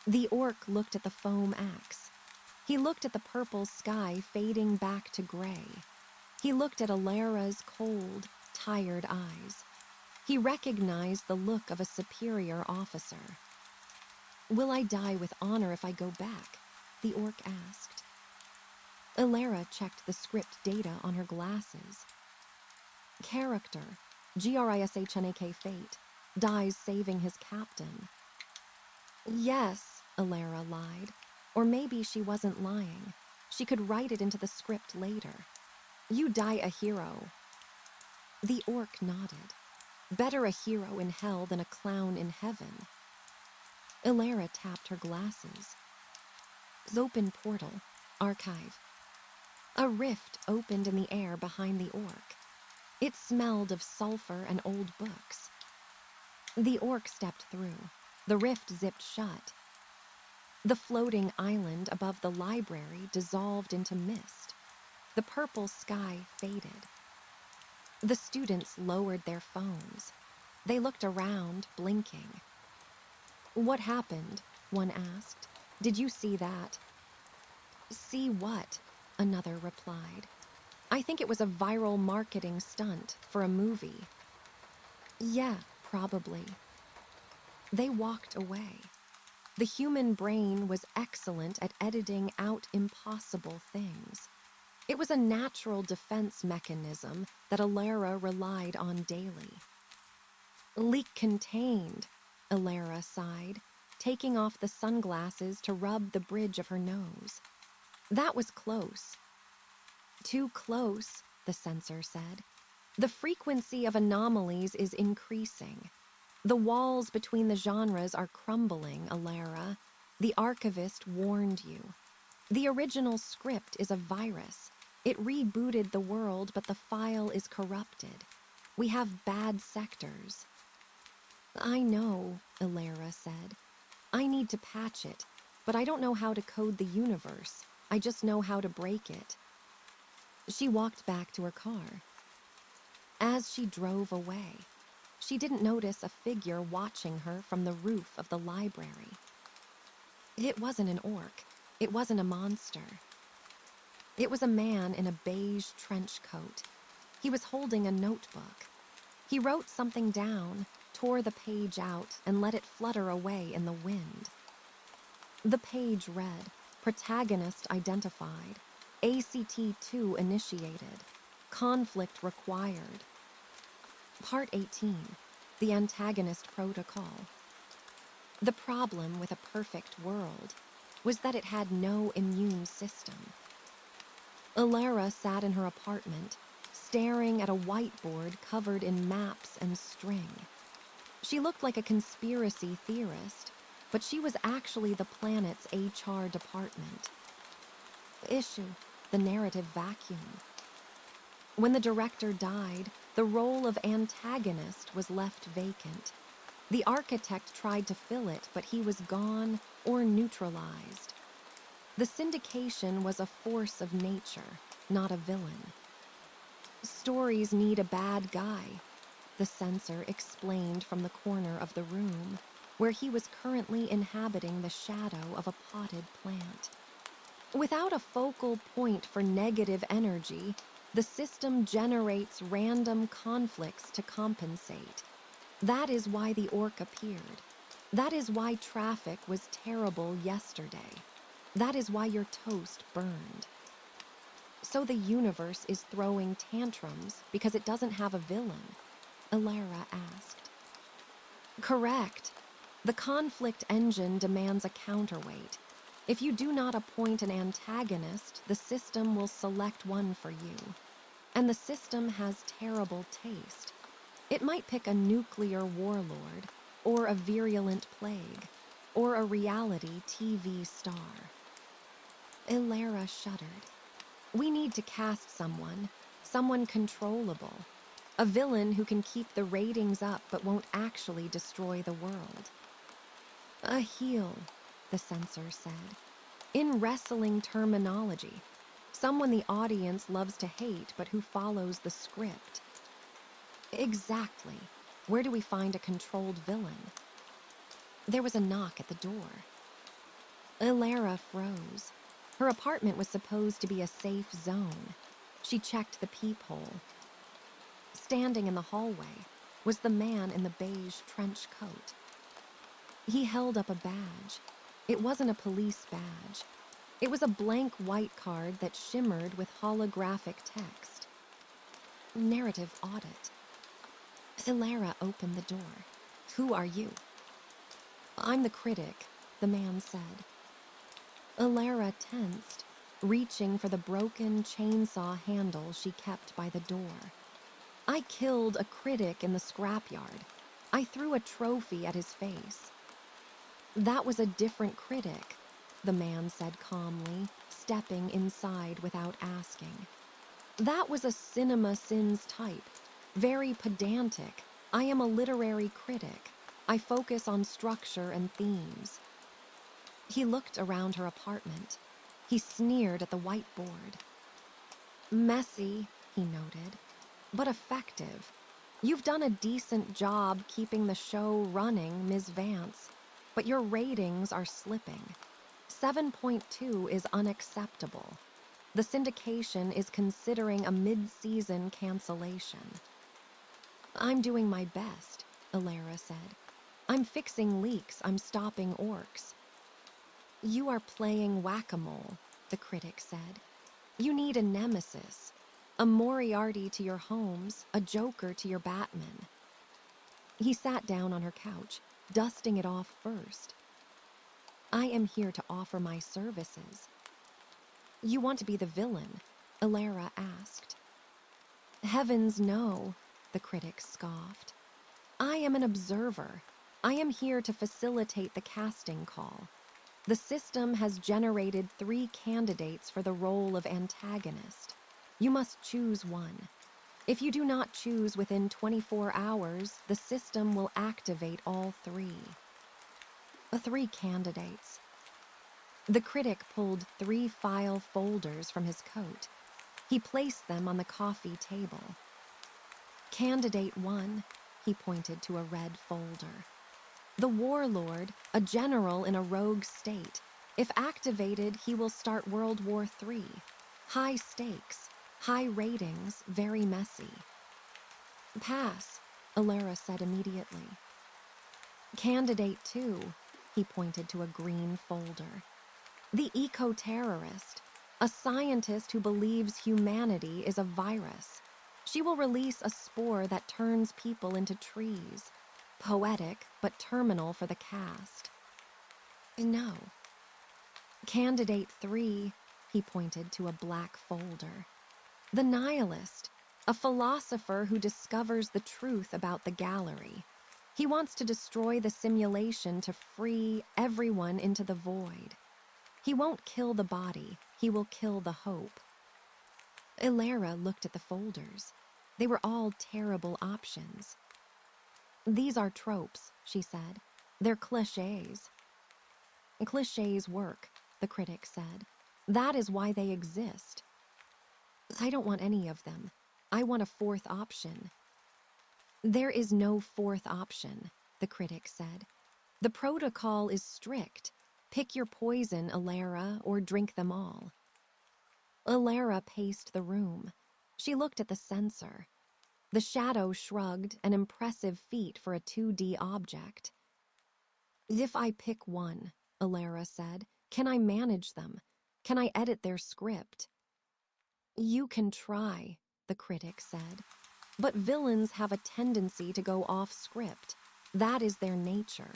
The orc looked at the foam axe. He looked at the purple sky fading back to gray. He looked at Alara's cold, tired eyes. He recognized the look of a superior officer. "Will I die with honor if I go back?" the orc asked. Alara checked the script data on her glasses. Character, GRISHNAK fate, dies saving his captain. "Yes," Alara lied. Or maybe she wasn't lying. She could write it into the script later. "You die a hero." The orc nodded. "Better a hero in hell than a clown in heaven." Alara tapped her glasses. Open portal, archive. A rift opened in the air behind the orc. It smelled of sulfur and old books. The orc stepped through. The rift zipped shut. The floating island above the library dissolved into mist. The purple sky faded. The students lowered their phones. They looked around, blinking. What happened? One asked. Did you see that? See what? Another replied. I think it was a viral marketing stunt for a movie. Yeah, probably. They walked away. The human brain was excellent at editing out impossible things. It was a natural defense mechanism that Alara relied on daily. Leak contained, Alara sighed, taking off the sunglasses to rub the bridge of her nose. That was close. Too close, the sensor said. The frequency of anomalies is increasing. The walls between the genres are crumbling, Alara. The archivist warned you. The original script is a virus. It rebooted the world, but the file is corrupted. We have bad sectors. I know, Alara said. I need to patch it, but I don't know how to code the universe. I just know how to break it. She walked back to her car. As she drove away, she didn't notice a figure watching her from the roof of the library. It wasn't an orc. It wasn't a monster. It was a man in a beige trench coat. He was holding a notebook. He wrote something down, tore the page out, and let it flutter away in the wind. The page read, Protagonist identified, ACT-2 initiated, conflict required. Part 18, the antagonist protocol. The problem with a perfect world was that it had no immune system. Alara sat in her apartment, staring at a whiteboard covered in maps and string. She looked like a conspiracy theorist, but she was actually the planet's HR department. Issue, the narrative vacuum. When the director died, the role of antagonist was left vacant. The architect tried to fill it, but he was gone or neutralized. The syndication was a force of nature, not a villain. Stories need a bad guy, the censor explained from the corner of the room, where he was currently inhabiting the shadow of a potted plant. Without a focal point for negative energy, the system generates random conflicts to compensate. That is why the orc appeared. That is why traffic was terrible yesterday. That is why your toast burned. So the universe is throwing tantrums because it doesn't have a villain? Alara asked. Correct. The conflict engine demands a counterweight. If you do not appoint an antagonist, the system will select one for you. And the system has terrible taste. It might pick a nuclear warlord, or a virulent plague, or a reality TV star. Alara shuddered. We need to cast someone controllable. A villain who can keep the ratings up but won't actually destroy the world. A heel, the censor said. In wrestling terminology, someone the audience loves to hate but who follows the script. Exactly. Where do we find a controlled villain? There was a knock at the door. Alara froze. Her apartment was supposed to be a safe zone. She checked the peephole. Standing in the hallway was the man in the beige trench coat. He held up a badge. It wasn't a police badge. It was a blank white card that shimmered with holographic text. Narrative audit. Alara opened the door. Who are you? I'm the critic, the man said. Alara tensed, reaching for the broken chainsaw handle she kept by the door. I killed a critic in the scrapyard. I threw a trophy at his face. That was a different critic, the man said calmly, stepping inside without asking. That was a cinema sins type, very pedantic. I am a literary critic. I focus on structure and themes. He looked around her apartment. He sneered at the whiteboard. Messy, he noted, but effective. You've done a decent job keeping the show running, Ms. Vance. But your ratings are slipping. 7.2 is unacceptable. The syndication is considering a mid-season cancellation. I'm doing my best, Alara said. I'm fixing leaks, I'm stopping orcs. You are playing whack-a-mole, the critic said. You need a nemesis, a Moriarty to your Holmes, a Joker to your Batman. He sat down on her couch, dusting it off first. I am here to offer my services. You want to be the villain? Alara asked. Heavens no, the critic scoffed. I am an observer. I am here to facilitate the casting call. The system has generated 3 candidates for the role of antagonist. You must choose one. If you do not choose within 24 hours, the system will activate all 3. 3 candidates. The critic pulled 3 file folders from his coat. He placed them on the coffee table. Candidate 1, he pointed to a red folder. The warlord, a general in a rogue state. If activated, he will start World War III. High stakes, high ratings, very messy. Pass, Alara said immediately. Candidate 2, he pointed to a green folder. The eco-terrorist, a scientist who believes humanity is a virus. She will release a spore that turns people into trees. Poetic, but terminal for the cast. No. Candidate 3, he pointed to a black folder. The nihilist, a philosopher who discovers the truth about the gallery. He wants to destroy the simulation to free everyone into the void. He won't kill the body, he will kill the hope. Alara looked at the folders. They were all terrible options. These are tropes, she said. They're clichés. Clichés work, the critic said. That is why they exist. I don't want any of them. I want a 4th option. There is no 4th option, the critic said. The protocol is strict. Pick your poison, Alara, or drink them all. Alara paced the room. She looked at the sensor. The shadow shrugged, an impressive feat for a 2D object. If I pick one, Alara said, can I manage them? Can I edit their script? You can try, the critic said. But villains have a tendency to go off script. That is their nature.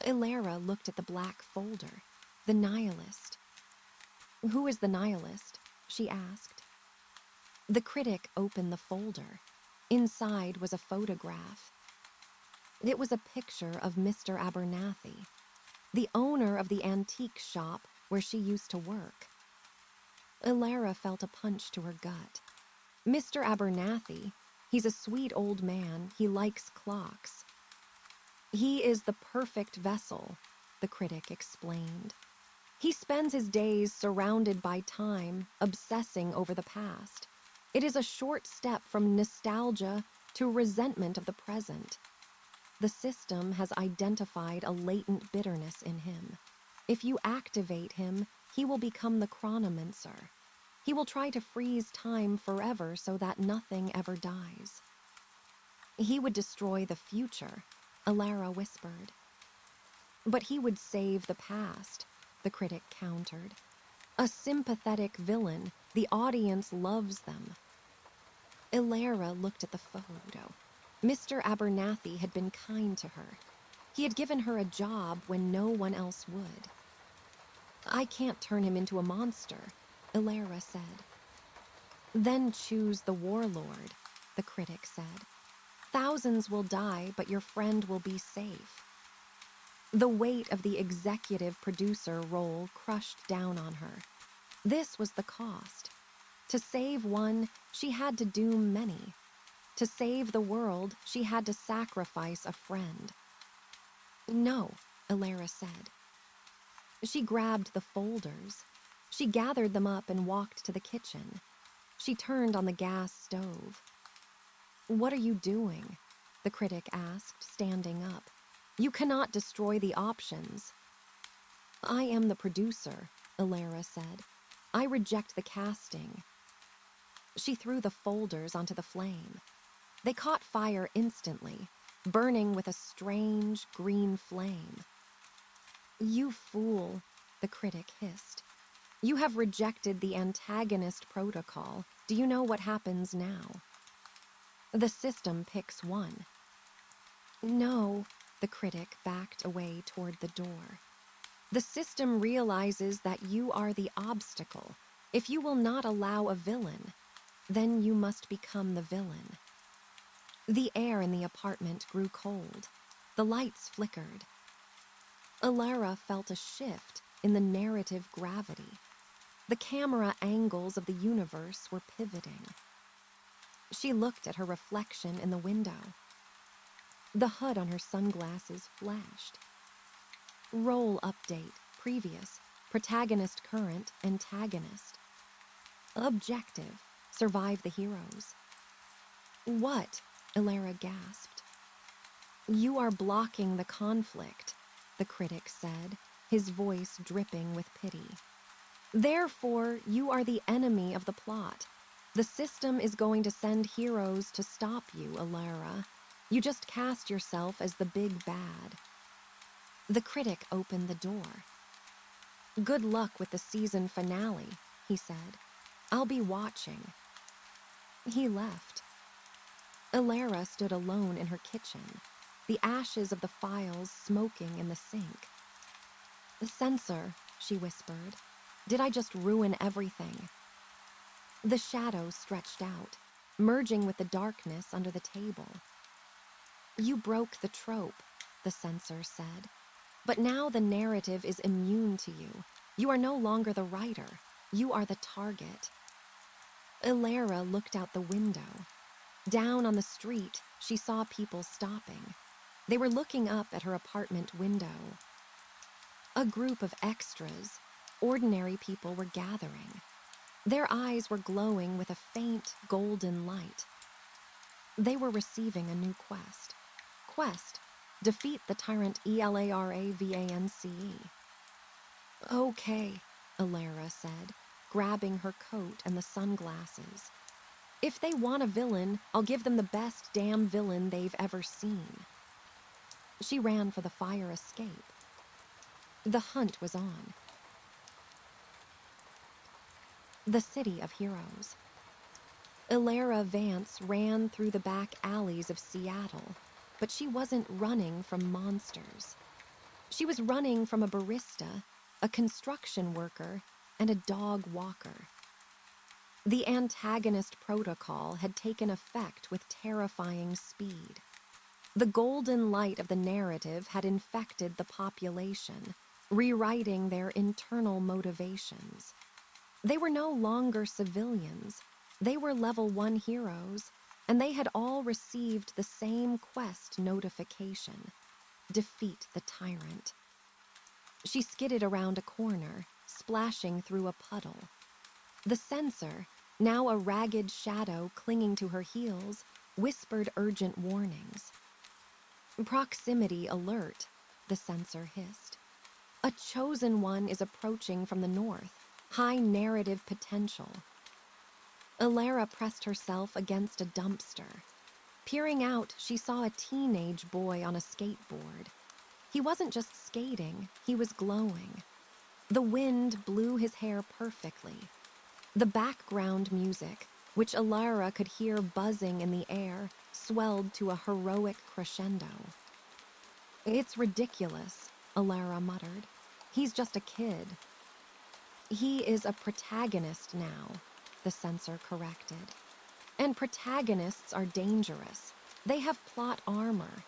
Alara looked at the black folder. The nihilist. Who is the nihilist? She asked. The critic opened the folder. Inside was a photograph. It was a picture of Mr. Abernathy, the owner of the antique shop where she used to work. Alara felt a punch to her gut. Mr. Abernathy, he's a sweet old man, he likes clocks. He is the perfect vessel, the critic explained. He spends his days surrounded by time, obsessing over the past. It is a short step from nostalgia to resentment of the present. The system has identified a latent bitterness in him. If you activate him, he will become the chronomancer. He will try to freeze time forever so that nothing ever dies. He would destroy the future, Alara whispered. But he would save the past, the critic countered. A sympathetic villain, the audience loves them. Alara looked at the photo. Mr. Abernathy had been kind to her. He had given her a job when no one else would. I can't turn him into a monster, Alara said. Then choose the warlord, the critic said. Thousands will die, but your friend will be safe. The weight of the executive producer role crushed down on her. This was the cost. To save one, she had to doom many. To save the world, she had to sacrifice a friend. No, Alara said. She grabbed the folders. She gathered them up and walked to the kitchen. She turned on the gas stove. What are you doing? The critic asked, standing up. You cannot destroy the options. I am the producer, Alara said. I reject the casting. She threw the folders onto the flame. They caught fire instantly, burning with a strange green flame. You fool, the critic hissed. You have rejected the antagonist protocol. Do you know what happens now? The system picks one. No, the critic backed away toward the door. The system realizes that you are the obstacle. If you will not allow a villain, then you must become the villain. The air in the apartment grew cold. The lights flickered. Alara felt a shift in the narrative gravity. The camera angles of the universe were pivoting. She looked at her reflection in the window. The hood on her sunglasses flashed. Role update, previous, protagonist current, antagonist. Objective, survive the heroes. What? Alara gasped. You are blocking the conflict, the critic said, his voice dripping with pity. Therefore, you are the enemy of the plot. The system is going to send heroes to stop you, Alara. You just cast yourself as the big bad. The critic opened the door. Good luck with the season finale, he said. I'll be watching. He left. Alara stood alone in her kitchen, the ashes of the files smoking in the sink. The censor, she whispered. Did I just ruin everything? The shadow stretched out, merging with the darkness under the table. You broke the trope, the censor said. But now the narrative is immune to you. You are no longer the writer. You are the target. Alara looked out the window. Down on the street, she saw people stopping. They were looking up at her apartment window. A group of extras, ordinary people, were gathering. Their eyes were glowing with a faint golden light. They were receiving a new quest. Quest: defeat the tyrant Elara-Vance. Okay, Alara said, grabbing her coat and the sunglasses. If they want a villain, I'll give them the best damn villain they've ever seen. She ran for the fire escape. The hunt was on. The city of heroes. Alara Vance ran through the back alleys of Seattle, but she wasn't running from monsters. She was running from a barista, a construction worker, and a dog walker. The antagonist protocol had taken effect with terrifying speed. The golden light of the narrative had infected the population, rewriting their internal motivations. They were no longer civilians. They were level 1 heroes, and they had all received the same quest notification: defeat the tyrant. She skidded around a corner, splashing through a puddle. The censor, now a ragged shadow clinging to her heels, whispered urgent warnings. Proximity alert, the censor hissed. A chosen one is approaching from the north. High narrative potential. Alara pressed herself against a dumpster. Peering out, she saw a teenage boy on a skateboard. He wasn't just skating, he was glowing. The wind blew his hair perfectly. The background music, which Alara could hear buzzing in the air, swelled to a heroic crescendo. It's ridiculous, Alara muttered. He's just a kid. He is a protagonist now, the censor corrected. And protagonists are dangerous. They have plot armor.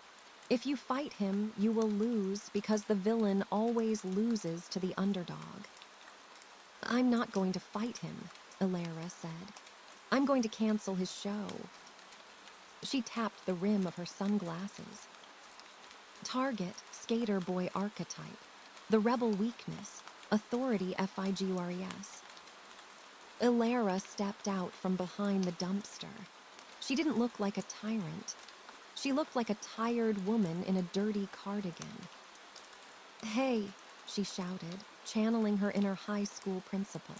If you fight him, you will lose because the villain always loses to the underdog. I'm not going to fight him, Alara said. I'm going to cancel his show. She tapped the rim of her sunglasses. Target, skater boy archetype. The rebel weakness. Authority figures. Alara stepped out from behind the dumpster. She didn't look like a tyrant. She looked like a tired woman in a dirty cardigan. "Hey," she shouted, channeling her inner high school principal.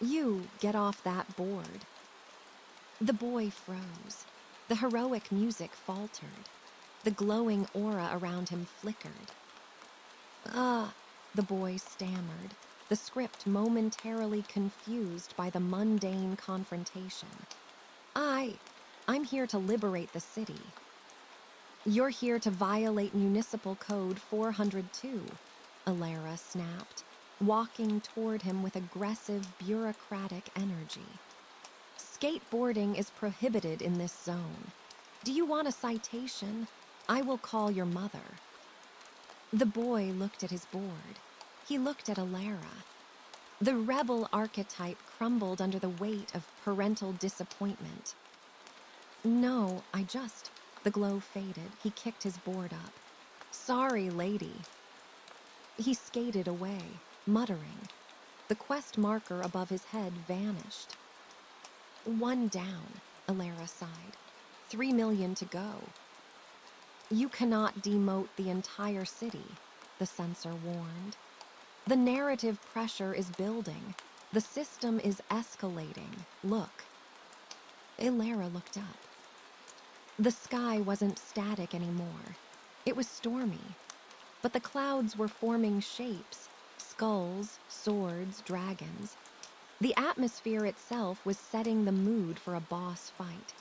"You get off that board." The boy froze. The heroic music faltered. The glowing aura around him flickered. "Ah," the boy stammered, the script momentarily confused by the mundane confrontation. I'm here to liberate the city." "You're here to violate Municipal Code 402, Alara snapped, walking toward him with aggressive, bureaucratic energy. "Skateboarding is prohibited in this zone. Do you want a citation? I will call your mother." The boy looked at his board. He looked at Alara. The rebel archetype crumbled under the weight of parental disappointment. "No, The glow faded. He kicked his board up. "Sorry, lady." He skated away, muttering. The quest marker above his head vanished. "One down," Alara sighed. 3 million to go. "You cannot demote the entire city," the censor warned. "The narrative pressure is building. The system is escalating. Look." Alara looked up. The sky wasn't static anymore. It was stormy. But the clouds were forming shapes: skulls, swords, dragons. The atmosphere itself was setting the mood for a boss fight.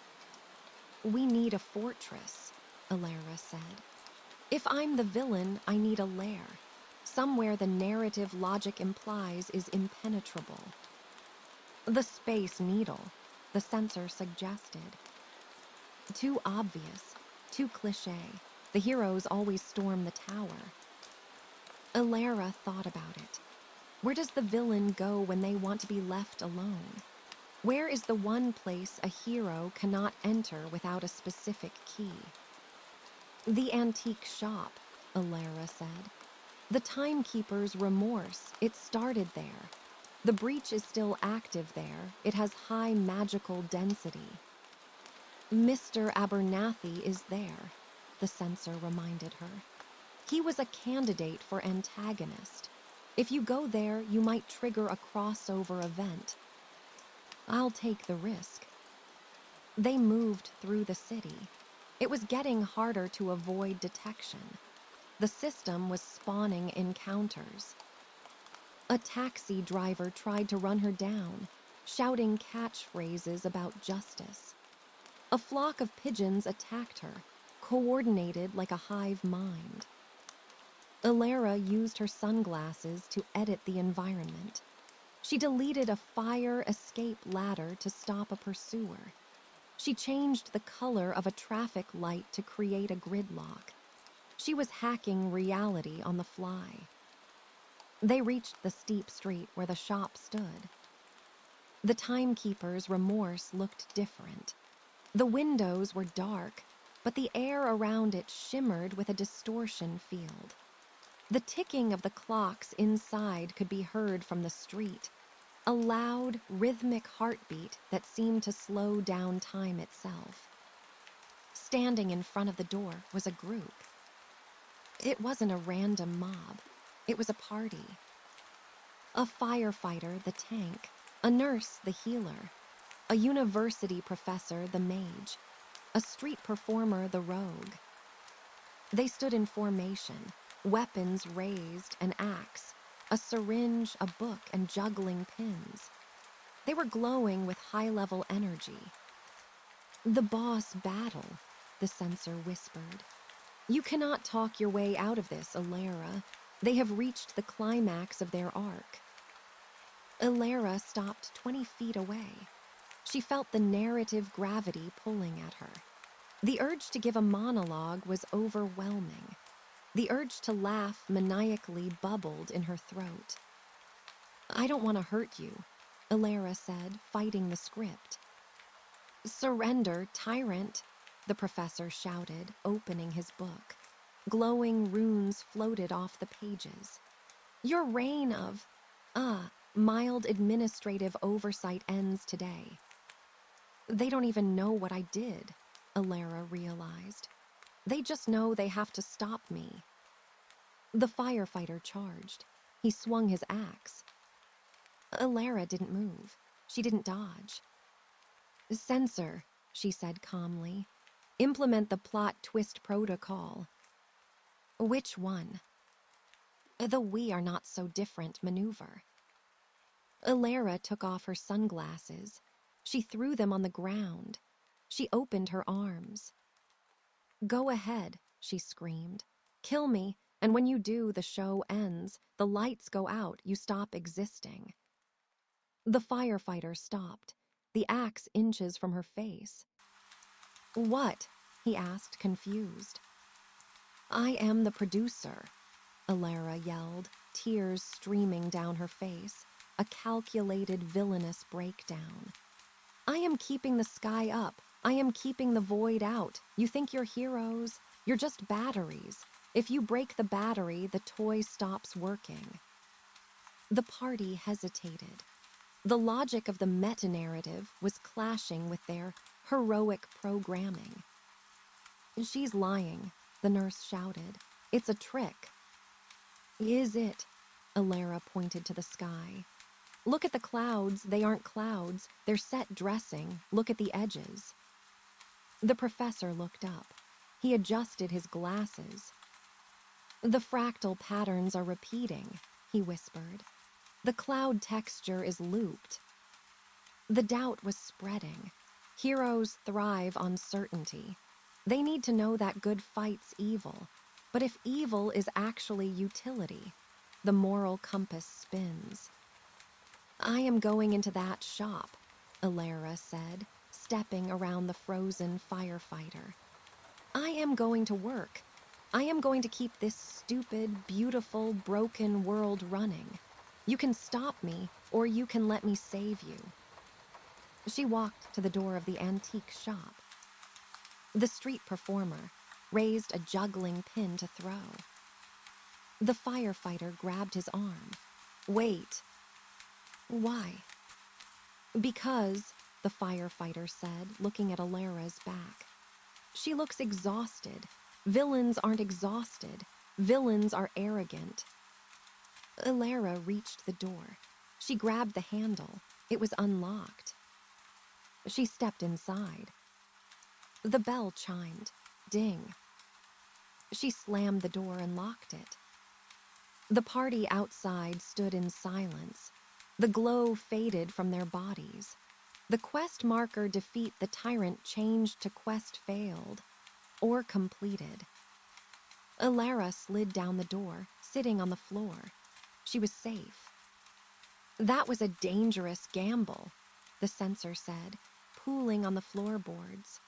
"We need a fortress," Alara said. "If I'm the villain, I need a lair. Somewhere the narrative logic implies is impenetrable." "The Space Needle," the censor suggested. "Too obvious, too cliché. The heroes always storm the tower." Alara thought about it. Where does the villain go when they want to be left alone? Where is the one place a hero cannot enter without a specific key? "The antique shop," Alara said. "The timekeeper's remorse, it started there. The breach is still active there. It has high magical density." "Mr. Abernathy is there," the censor reminded her. "He was a candidate for antagonist. If you go there, you might trigger a crossover event." "I'll take the risk." They moved through the city. It was getting harder to avoid detection. The system was spawning encounters. A taxi driver tried to run her down, shouting catchphrases about justice. A flock of pigeons attacked her, coordinated like a hive mind. Alara used her sunglasses to edit the environment. She deleted a fire escape ladder to stop a pursuer. She changed the color of a traffic light to create a gridlock. She was hacking reality on the fly. They reached the steep street where the shop stood. The timekeeper's remorse looked different. The windows were dark, but the air around it shimmered with a distortion field. The ticking of the clocks inside could be heard from the street, a loud, rhythmic heartbeat that seemed to slow down time itself. Standing in front of the door was a group. It wasn't a random mob. It was a party. A firefighter, the tank; a nurse, the healer; a university professor, the mage; a street performer, the rogue. They stood in formation, weapons raised, an axe, a syringe, a book, and juggling pins. They were glowing with high-level energy. "The boss battle," the censor whispered. "You cannot talk your way out of this, Alara. They have reached the climax of their arc." Alara stopped 20 feet away. She felt the narrative gravity pulling at her. The urge to give a monologue was overwhelming. The urge to laugh maniacally bubbled in her throat. "I don't want to hurt you," Alara said, fighting the script. "Surrender, tyrant," the professor shouted, opening his book. Glowing runes floated off the pages. "Your reign of, mild administrative oversight ends today." "They don't even know what I did," Alara realized. They just know they have to stop me. The firefighter charged. He swung his axe. Alara didn't move. She didn't dodge. Censor, she said calmly. Implement the plot twist protocol. Which one? The we are not so different maneuver. Alara took off her sunglasses. She threw them on the ground. She opened her arms. Go ahead, she screamed. Kill me, and when you do, the show ends. The lights go out, you stop existing. The firefighter stopped, the axe inches from her face. What? He asked, confused. I am the producer, Alara yelled, tears streaming down her face, a calculated villainous breakdown. I am keeping the sky up. I am keeping the void out. You think you're heroes? You're just batteries. If you break the battery, the toy stops working. The party hesitated. The logic of the meta-narrative was clashing with their heroic programming. She's lying, the nurse shouted. It's a trick. Is it? Alara pointed to the sky. Look at the clouds. They aren't clouds. They're set dressing. Look at the edges. The professor looked up. He adjusted his glasses. The fractal patterns are repeating, he whispered. The cloud texture is looped. The doubt was spreading. Heroes thrive on certainty. They need to know that good fights evil. But if evil is actually utility, the moral compass spins. I am going into that shop, Alara said, stepping around the frozen firefighter. I am going to work. I am going to keep this stupid, beautiful, broken world running. You can stop me, or you can let me save you. She walked to the door of the antique shop. The street performer raised a juggling pin to throw. The firefighter grabbed his arm. Wait. Why? Because, the firefighter said, looking at Alara's back. She looks exhausted. Villains aren't exhausted. Villains are arrogant. Alara reached the door. She grabbed the handle. It was unlocked. She stepped inside. The bell chimed. Ding. She slammed the door and locked it. The party outside stood in silence. The glow faded from their bodies. The quest marker defeat the tyrant changed to quest failed, or completed. Alara slid down the door, sitting on the floor. She was safe. That was a dangerous gamble, the censor said, pooling on the floorboards.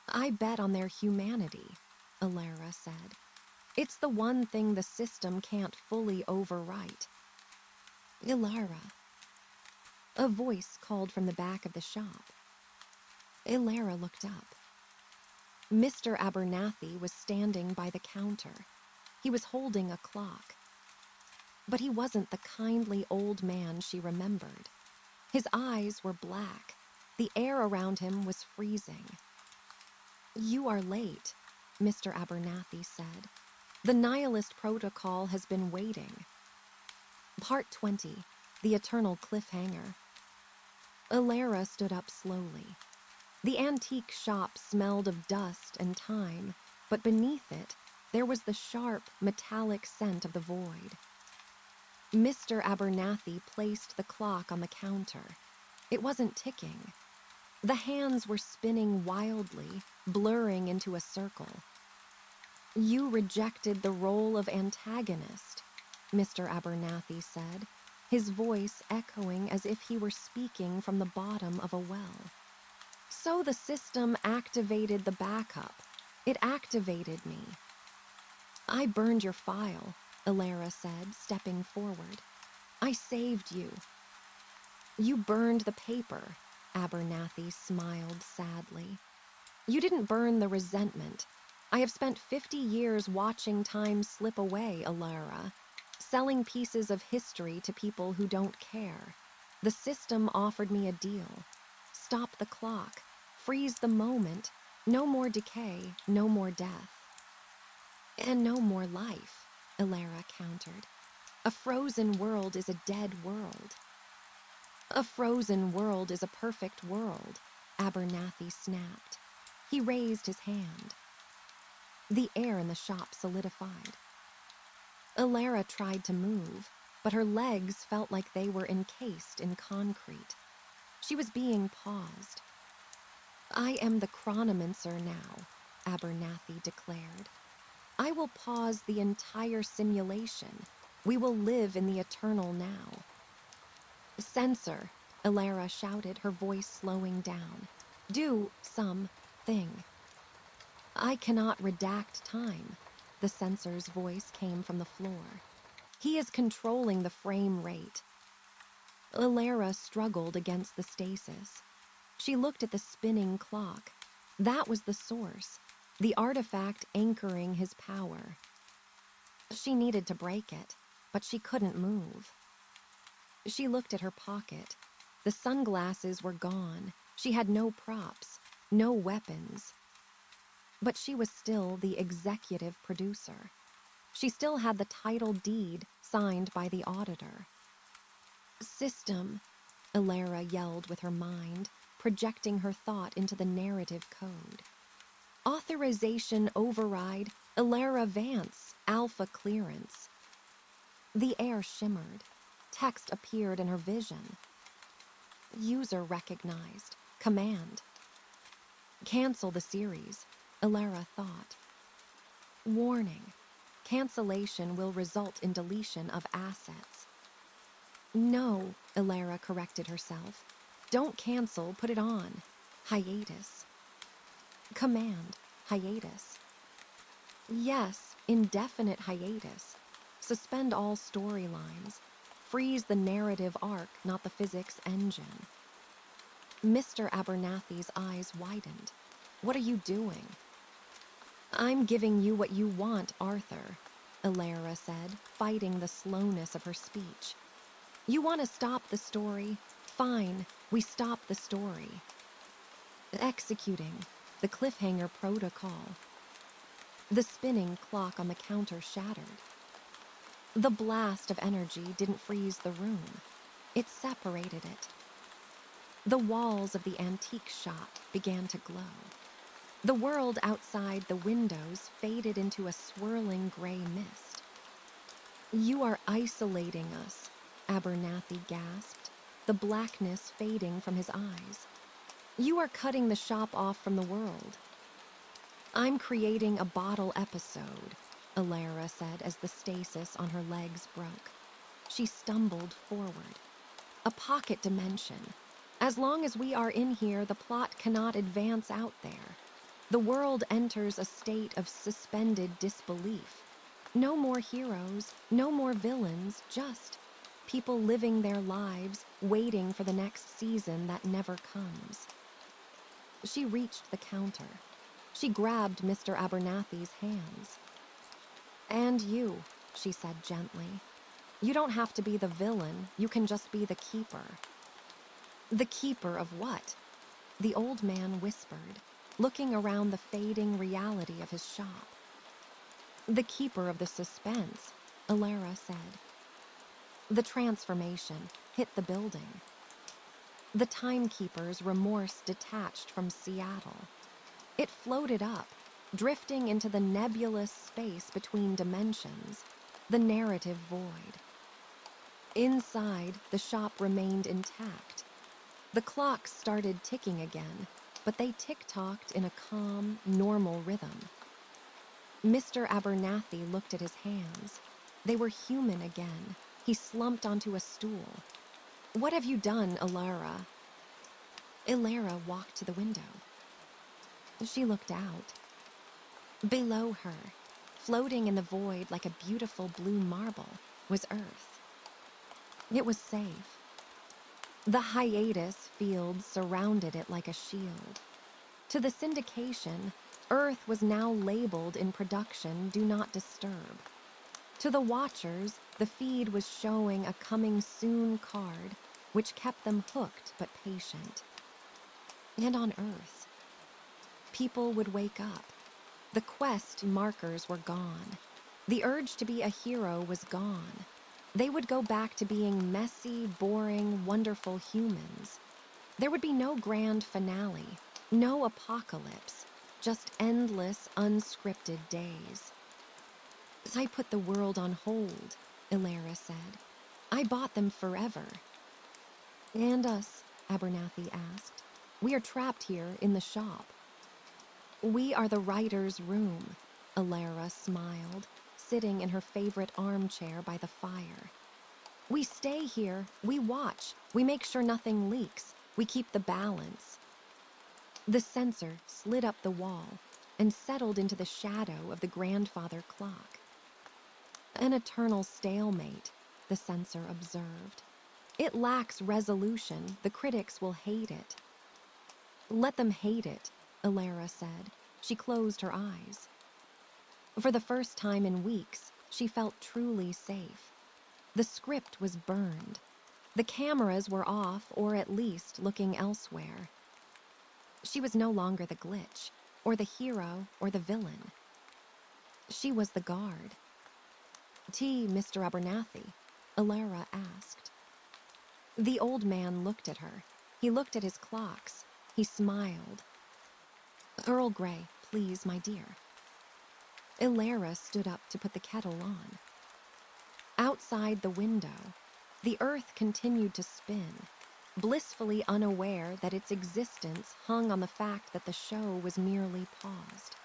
I bet on their humanity, Alara said. It's the one thing the system can't fully overwrite. Alara. A voice called from the back of the shop. Alara looked up. Mr. Abernathy was standing by the counter. He was holding a clock. But he wasn't the kindly old man she remembered. His eyes were black. The air around him was freezing. You are late, Mr. Abernathy said. The nihilist protocol has been waiting. Part 20, The Eternal Cliffhanger. Alara stood up slowly. The antique shop smelled of dust and time, but beneath it, there was the sharp, metallic scent of the void. Mr. Abernathy placed the clock on the counter. It wasn't ticking. The hands were spinning wildly, blurring into a circle. You rejected the role of antagonist, Mr. Abernathy said, his voice echoing as if he were speaking from the bottom of a well. So the system activated the backup. It activated me. I burned your file, Alara said, stepping forward. I saved you. You burned the paper, Abernathy smiled sadly. You didn't burn the resentment. I have spent 50 years watching time slip away, Alara, selling pieces of history to people who don't care. The system offered me a deal. Stop the clock. Freeze the moment. No more decay, no more death. And no more life, Elara countered. A frozen world is a dead world. A frozen world is a perfect world, Abernathy snapped. He raised his hand. The air in the shop solidified. Elara tried to move, but her legs felt like they were encased in concrete. She was being paused. I am the chronomancer now, Abernathy declared. I will pause the entire simulation. We will live in the eternal now. Censor, Elara shouted, her voice slowing down. Do something. I cannot redact time. The censor's voice came from the floor. He is controlling the frame rate. Elara struggled against the stasis. She looked at the spinning clock. That was the source, the artifact anchoring his power. She needed to break it, but she couldn't move. She looked at her pocket. The sunglasses were gone. She had no props, no weapons. But she was still the executive producer. She still had the title deed signed by the auditor. System, Elara yelled with her mind, projecting her thought into the narrative code. Authorization override, Elara Vance, alpha clearance. The air shimmered. Text appeared in her vision. User recognized. Command. Cancel the series, Elara thought. Warning. Cancellation will result in deletion of assets. No, Elara corrected herself. Don't cancel, put it on. Hiatus. Command. Hiatus. Yes, indefinite hiatus. Suspend all storylines. Freeze the narrative arc, not the physics engine. Mr. Abernathy's eyes widened. What are you doing? I'm giving you what you want, Arthur, Elara said, fighting the slowness of her speech. You want to stop the story? Fine, we stop the story. Executing the cliffhanger protocol. The spinning clock on the counter shattered. The blast of energy didn't freeze the room. It separated it. The walls of the antique shop began to glow. The world outside the windows faded into a swirling gray mist. You are isolating us, Abernathy gasped, the blackness fading from his eyes. You are cutting the shop off from the world. I'm creating a bottle episode, Elara said as the stasis on her legs broke. She stumbled forward. A pocket dimension. As long as we are in here, the plot cannot advance out there. The world enters a state of suspended disbelief. No more heroes, no more villains, just people living their lives, waiting for the next season that never comes. She reached the counter. She grabbed Mr. Abernathy's hands. And you, she said gently. You don't have to be the villain, you can just be the keeper. The keeper of what? The old man whispered, looking around the fading reality of his shop. The keeper of the suspense, Elara said. The transformation hit the building. The timekeeper's remorse detached from Seattle. It floated up, drifting into the nebulous space between dimensions, the narrative void. Inside, the shop remained intact. The clocks started ticking again, but they tick-tocked in a calm, normal rhythm. Mr. Abernathy looked at his hands. They were human again. He slumped onto a stool. What have you done, Elara? Elara walked to the window. She looked out. Below her, floating in the void like a beautiful blue marble, was Earth. It was safe. The hiatus fields surrounded it like a shield. To the syndication, Earth was now labeled in production Do Not Disturb. To the watchers, the feed was showing a coming soon card, which kept them hooked but patient. And on Earth, People would wake up. The quest markers were gone. The urge to be a hero was gone. They would go back to being messy, boring, wonderful humans. There would be no grand finale, no apocalypse, just endless, unscripted days. I put the world on hold, Ilara said. I bought them forever. And us, Abernathy asked. We are trapped here in the shop. We are the writer's room, Ilara smiled, sitting in her favorite armchair by the fire. We stay here, we watch, we make sure nothing leaks, we keep the balance. The sensor slid up the wall and settled into the shadow of the grandfather clock. An eternal stalemate, the sensor observed. It lacks resolution, the critics will hate it. Let them hate it, Ilara said. She closed her eyes. For the first time in weeks, she felt truly safe. The script was burned. The cameras were off, or at least looking elsewhere. She was no longer the glitch, or the hero, or the villain. She was the guard. "Tea, Mr. Abernathy?" Ilara asked. The old man looked at her. He looked at his clocks. He smiled. "Earl Grey, please, my dear." Ilara stood up to put the kettle on. Outside the window, the earth continued to spin, blissfully unaware that its existence hung on the fact that the show was merely paused.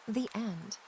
The end.